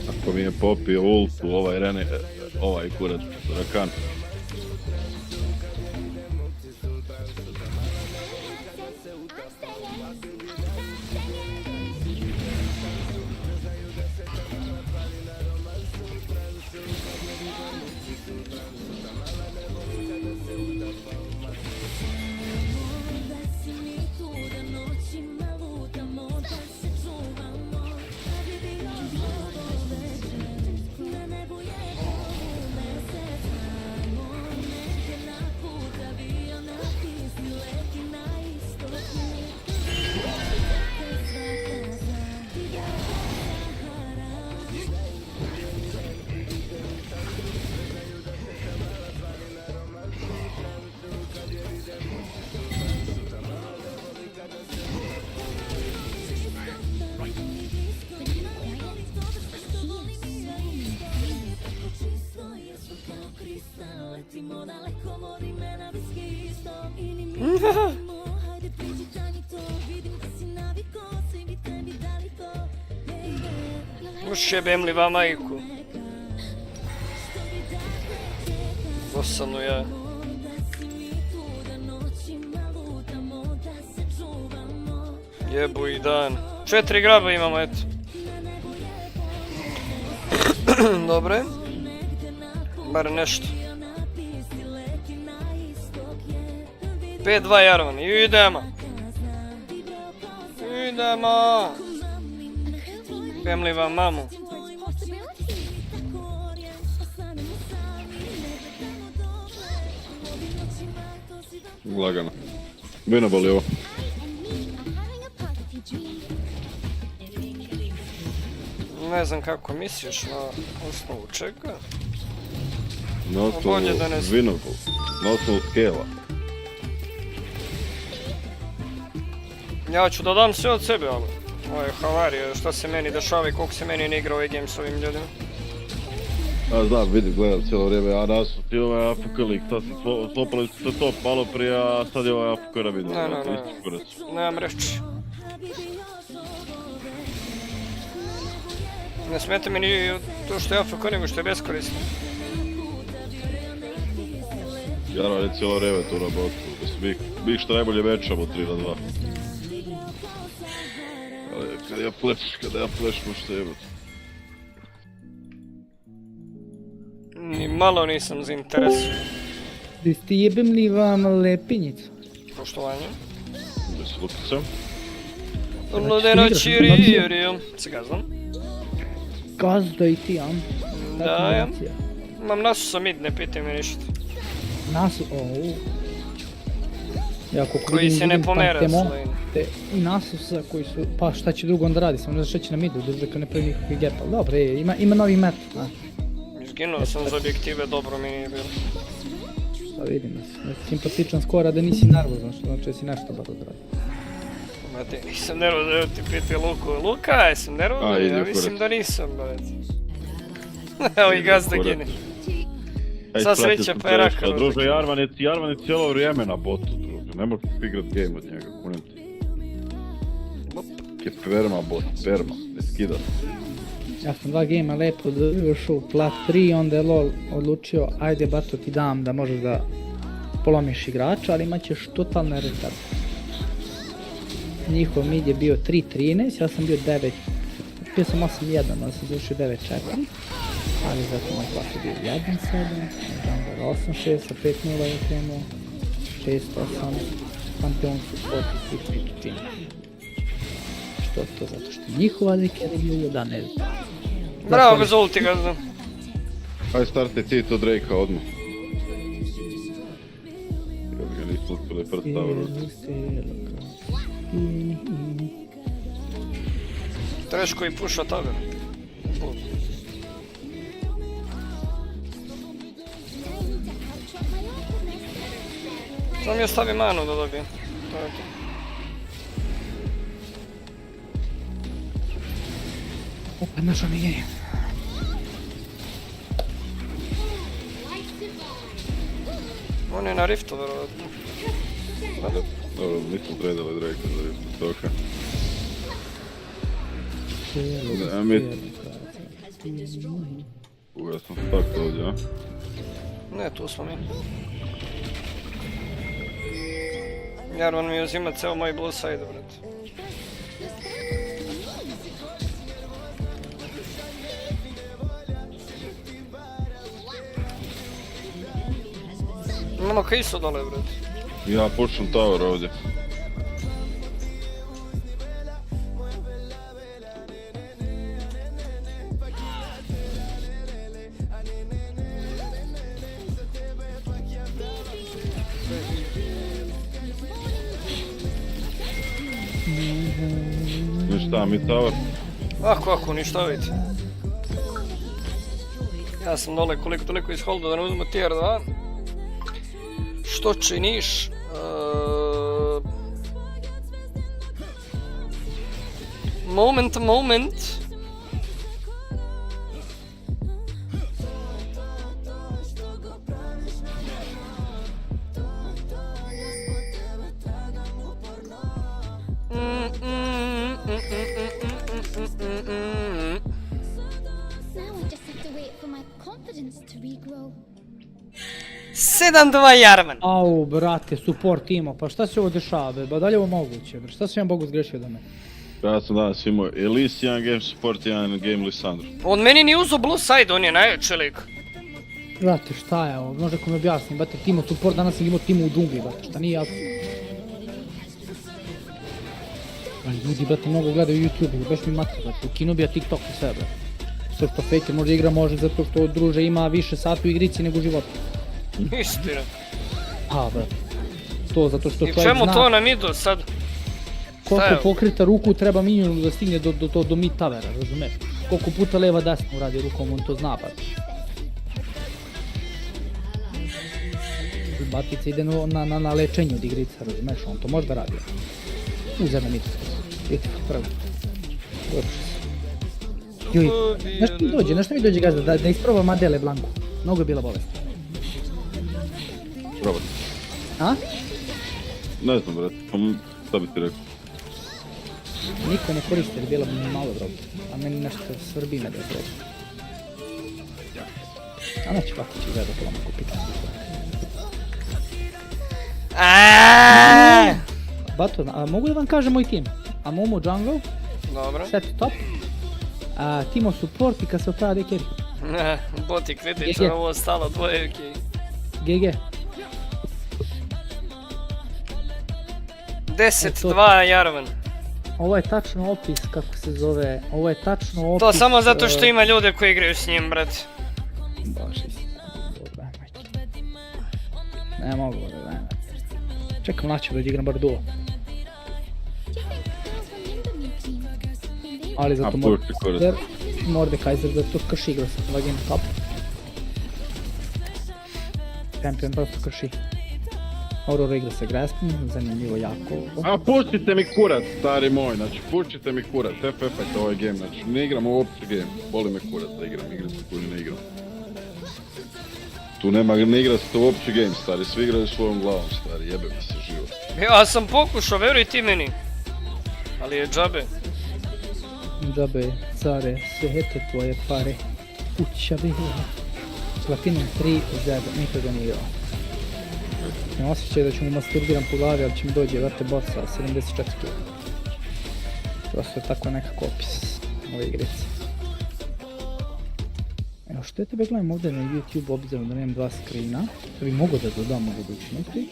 S10: Ako mi je popio ultu ovaj kurac, rakan.
S1: Ušjebem li vam majku? Dosadno ja. Jebu i dan. 4 graba imamo, eto. Dobre. Bar nešto. 5-2 Jarvan. Idemo. Idemo. Jebem li vam mamu?
S10: Lagano. Winnable je ovo.
S1: Ne znam kako misliš na osnovu čega.
S10: Na osnovu winnable. Na osnovu skela.
S1: Ja ću da dam sve od sebe, ali ovo je havarija, šta se meni dešava i koliko se meni ne igra ovaj game s ovim ljudima.
S10: A znam, vidim, gledam cijelo vrijeme, a nas su ti ovaj AFK lik, sad si slopali ste to malo prije, a sad je ovaj AFK na vidu.
S1: Ne, nemam reći. Ne smeta mi ni to što je AFK, nego što je beskorisno.
S10: Jarvan je cijelo vrijeme tu na botu, mi što najbolje mečamo 3-2. Ali kada ja pleš možete jebati.
S1: Ni malo nisam zainteresiran.
S3: Da ste jebem li vam lepinjicu?
S1: Poštovanje.
S10: Gdje si lutica?
S1: Donacije rijerijom. Se gazdam?
S3: Gazda i ti, ja.
S1: Da, ja. Imam Nasusa mid, ne pitaj me ništa.
S3: Nasus,
S1: Koji se ne pomera s lane.
S3: I Nasusa koji su, pa šta će drugo onda radi, samo ne znaš šta će na midu, duže kao ne pravi nikakvih gepa. Dobro, ima novi met, znaš.
S1: Izginuo sam za objektive, dobro mi nije bilo.
S3: Pa vidim da si simpatičan skora da nisi nervozan, što znači da si nešto bar odradi.
S1: Mate, nisam nervozan, evo ti piti Luku. Luka, jesam nervozan? Ja mislim da nisam, brate. Evo i gazda gine. Sad sreća pa je raka.
S10: Druže, Jarvan je cijelo vrijeme na botu, druže. Ne možeš igrat game od njega, kunim ti. Je perma bot, perma, ne skida.
S3: Ja sam 2 gejma lepo došao u plat 3, onda je LOL odlučio, ajde bato ti dam da možeš da polomiš igrača, ali imat ćeš totalne retard. Njihov mid je bio 3-13, ja sam bio 9, bio sam 8-1, onda sam završio 9-4. Ali zato moj plat je bio 1-7, Jumper 8-6, sa 5-0 je krenuo, 6-8, Pantheon su 4-6-5-3. Što je to? Zato što njihova deke je bio 11.
S1: Bravo, bez ulti ga znam.
S10: Ajde startaj ti to Drake'a odmah. Jer ga nismo uspjeli predstaviti.
S1: Treš koji puša toga. Samo mi ostavi manu da dobijem. To je to.
S3: Opa, našao mi je.
S1: On je na riftu, verovatno.
S10: Dobro, nismo predali Drake'a za riftu, stoka. Ja sam stak ovdje, a?
S1: Ne, tu smo mi. Jarvan mi uzima ceo moj blue side, brate. Imamo Kai'Su dole, brate.
S10: Ja počnem tower ovdje. Ništa, mi tower.
S1: Ako, uništavajte. Ja sam dole koliko toliko iz holda da ne uzmemo tier 2. Što činiš? Moment. 7-2 Jarman.
S3: Au, brate, support imao, pa šta se ovo dešava, be? Ba da li je ovo moguće, bre? Šta se jedan Bogu zgrešio da me?
S10: Ja sam danas imao Elise, jedan game support, jedan game Lissandro.
S1: On meni nije uzo blue side, on je najjači lik.
S3: Brate, šta je ovo? Možda ko mi objasnim, brate, Timo support, danas sam imao Timo u džungli, brate, šta nije jasno? Ljudi, brate, mnogo gledaju YouTube, baš mi mati, brate, ukinu bi ja TikTok i sve, brate. Sve što Faker možda igra može zato što druže ima više sati u igrici nego u životu.
S1: Istina.
S3: A, brate. To zato što
S1: I
S3: čovjek zna...
S1: čemu to nam idu sad?
S3: Koliko pokrita ruku treba minimum da stigne do mid towera, razumeš? Koliko puta leva desno radi rukom, on to zna, brate. Batica ide na lečenju od igrica, razumeš? On to može da radi. Uzeme mid. Vidite, prvo. Dođe se. Joj, nešto mi dođe gazda, da isproba Madele Blanku. Mnogo je bila bolest.
S10: Probati.
S3: A?
S10: Ne znam, brate, šta bi ti rekao?
S3: Niko ne koristi, jer je bila bi malo droga. A meni nešto svrbi me da je droga. A neće kako će gleda to vam kupiti. Bato, a mogu da vam kažem moj tim? A Momo jungle, set top, Timo support i kad se opravi carry.
S1: Boti kritičan, ovo ostalo dvoje okej.
S3: GG.
S1: 10-2 Jarvan.
S3: Ovo je tačno opis, kako se zove, ovo je tačno opis...
S1: To samo zato što ima ljude koji igraju s njim, brate.
S3: Baš ne mogu da ne. Čekam naći da igram bar duo. Ali zato Mordekaiser da to krši igra sa Vagin Cup. Champion prosto krši. Aurora igra sa Graspom, zanimljivo jako.
S10: A puštite mi kurac, stari moj, znači puštite mi kurac, FF-ajte ovaj game, znači ne igram uopće game, boli me kurac da igram, igricu koju ne igram. Tu nema, ne igra se to uopće game, stari, svi igraju svojom glavom, stari, jebe mi se život.
S1: Ja sam pokušao, veruj ti meni. Ali je džabe.
S3: Džabe, care, svete tvoje pare, kuća bila. Platinom 3 za nikoga nije igrao. Imam osjećaj da ću mu masturbiram po glavi, ali će mi dođe vrte bossa 74 kg. Prosto je tako nekako opis ove igrice. Evo što je tebe gledam ovdje na YouTube obzirom da nemam dva screena, da bi mogo da dodam u budućnosti.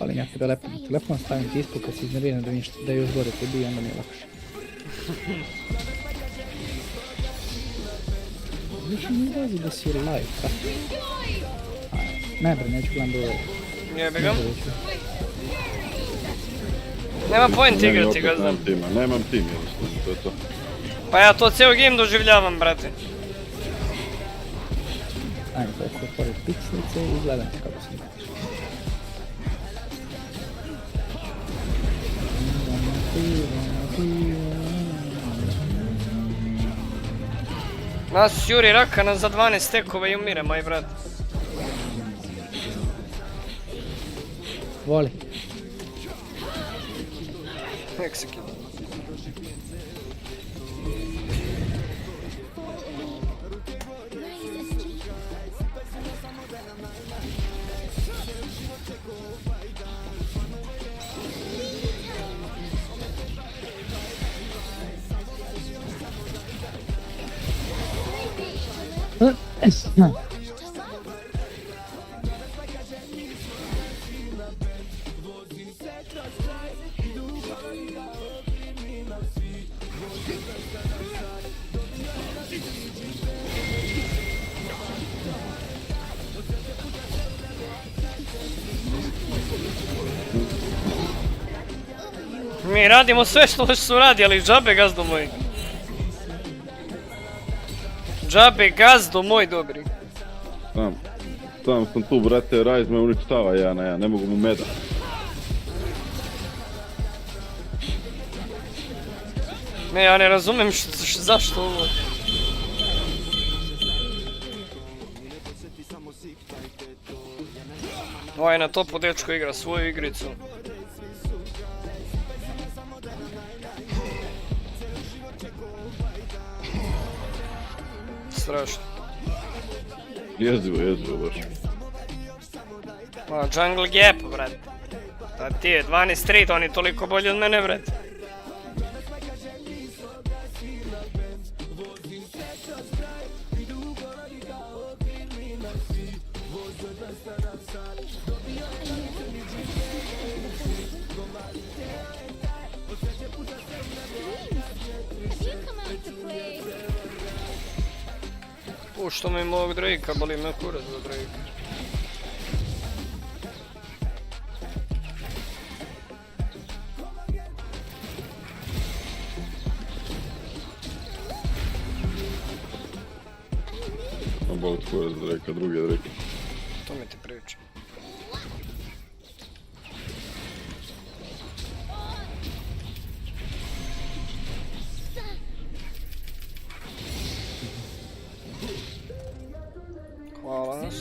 S3: Ali ja tebe lepo na telefon, stavim ti ispod kad se iznerviram da je još gore tebi i onda mi je lakše. Više mi ulazi da si live, tako? Ne bre, neću gledam do...
S1: Jebe ga. Nema point igrati ga znam.
S10: Nemam tim jednostavno, to je to.
S1: Pa ja to cijel game doživljavam, brate.
S3: Ajme, tako pored pikslice i gledam kako se igraš.
S1: Nas juri rakana za 12 stekova i umire, moj brat.
S3: Voli.
S1: Mexican. Mi radimo sve što su radili, džabe gazdo moj. Džabe gazdo moj dobri.
S10: Sam tu, brate, Rise me uništava jedan na jedan, ne mogu mu meda.
S1: Ne, ja ne razumijem zašto ovo. Ovaj na topu dečko igra svoju igricu. Strašno.
S10: Jezivo baš.
S1: Jungle gap, brat. A ti je 12-3, on je toliko bolji od mene, brat. Što mi mog Drakea, boli me kurac za Drakea.
S10: Boli kurac za Drakea, drugi Drakea.
S1: To mi ti pričam. Hvala nas.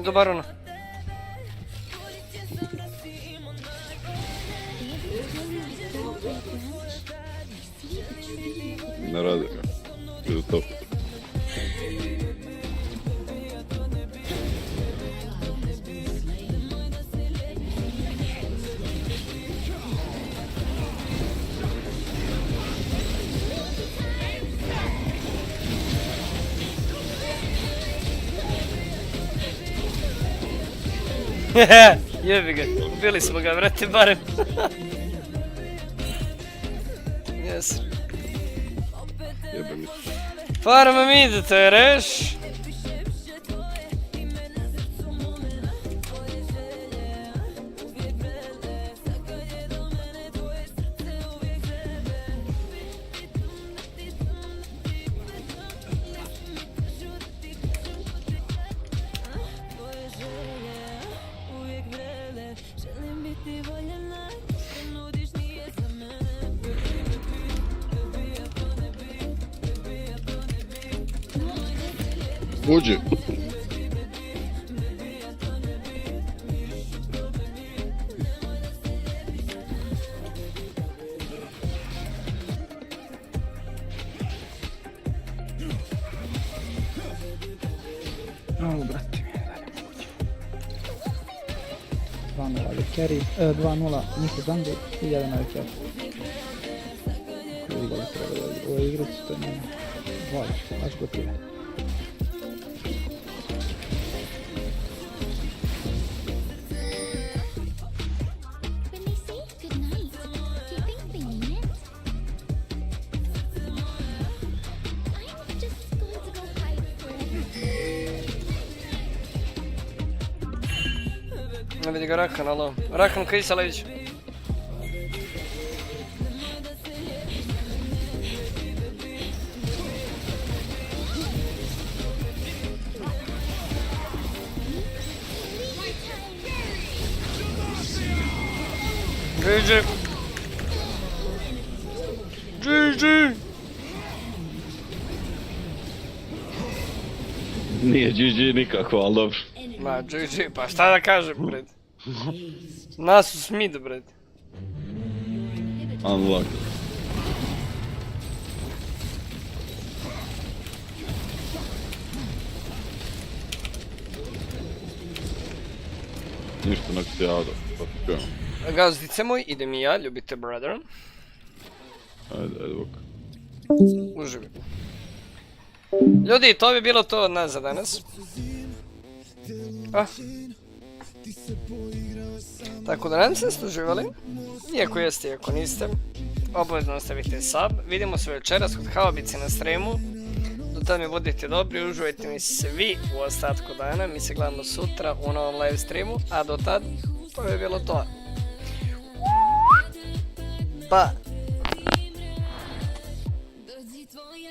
S1: Dobar ono.
S10: Ne radi ga. Idu top.
S1: Jebi ga, ubili smo ga, vrati barem. Jes.
S10: Jebe mi.
S1: Farma mid, te reš.
S10: Uđi.
S3: Alo, brate. 2-0 ali carry, 2-0 Niko Zango i 1 ali carry. Koji goli treba u ovoj igrici, to je nema. Voliš, baš gotive.
S1: Ne vidi ga Rakan, alo. Rakan, kaj se leđe? GG. GG.
S10: Nije GG nikako, ali dobro.
S1: Ma, GG, pa šta da kažem, bret? Nas su smid, bret.
S10: Unlock. Ništa nek se javda, pa tukajmo.
S1: Gazdice moj, idem i ja, ljubite brother.
S10: Ajde, bok.
S1: Uživi. Ljudi, to bi bilo to od nas za danas. Tako da nadam se da ste uživali. Iako jeste, iako niste. Obavezno ostavite sub. Vidimo se večeras kod Haubice na streamu. Do tada mi budite dobri, uživajte mi svi u ostatku dana. Mi se gledamo sutra u novom live streamu. A do tada, to je bilo to. Pa!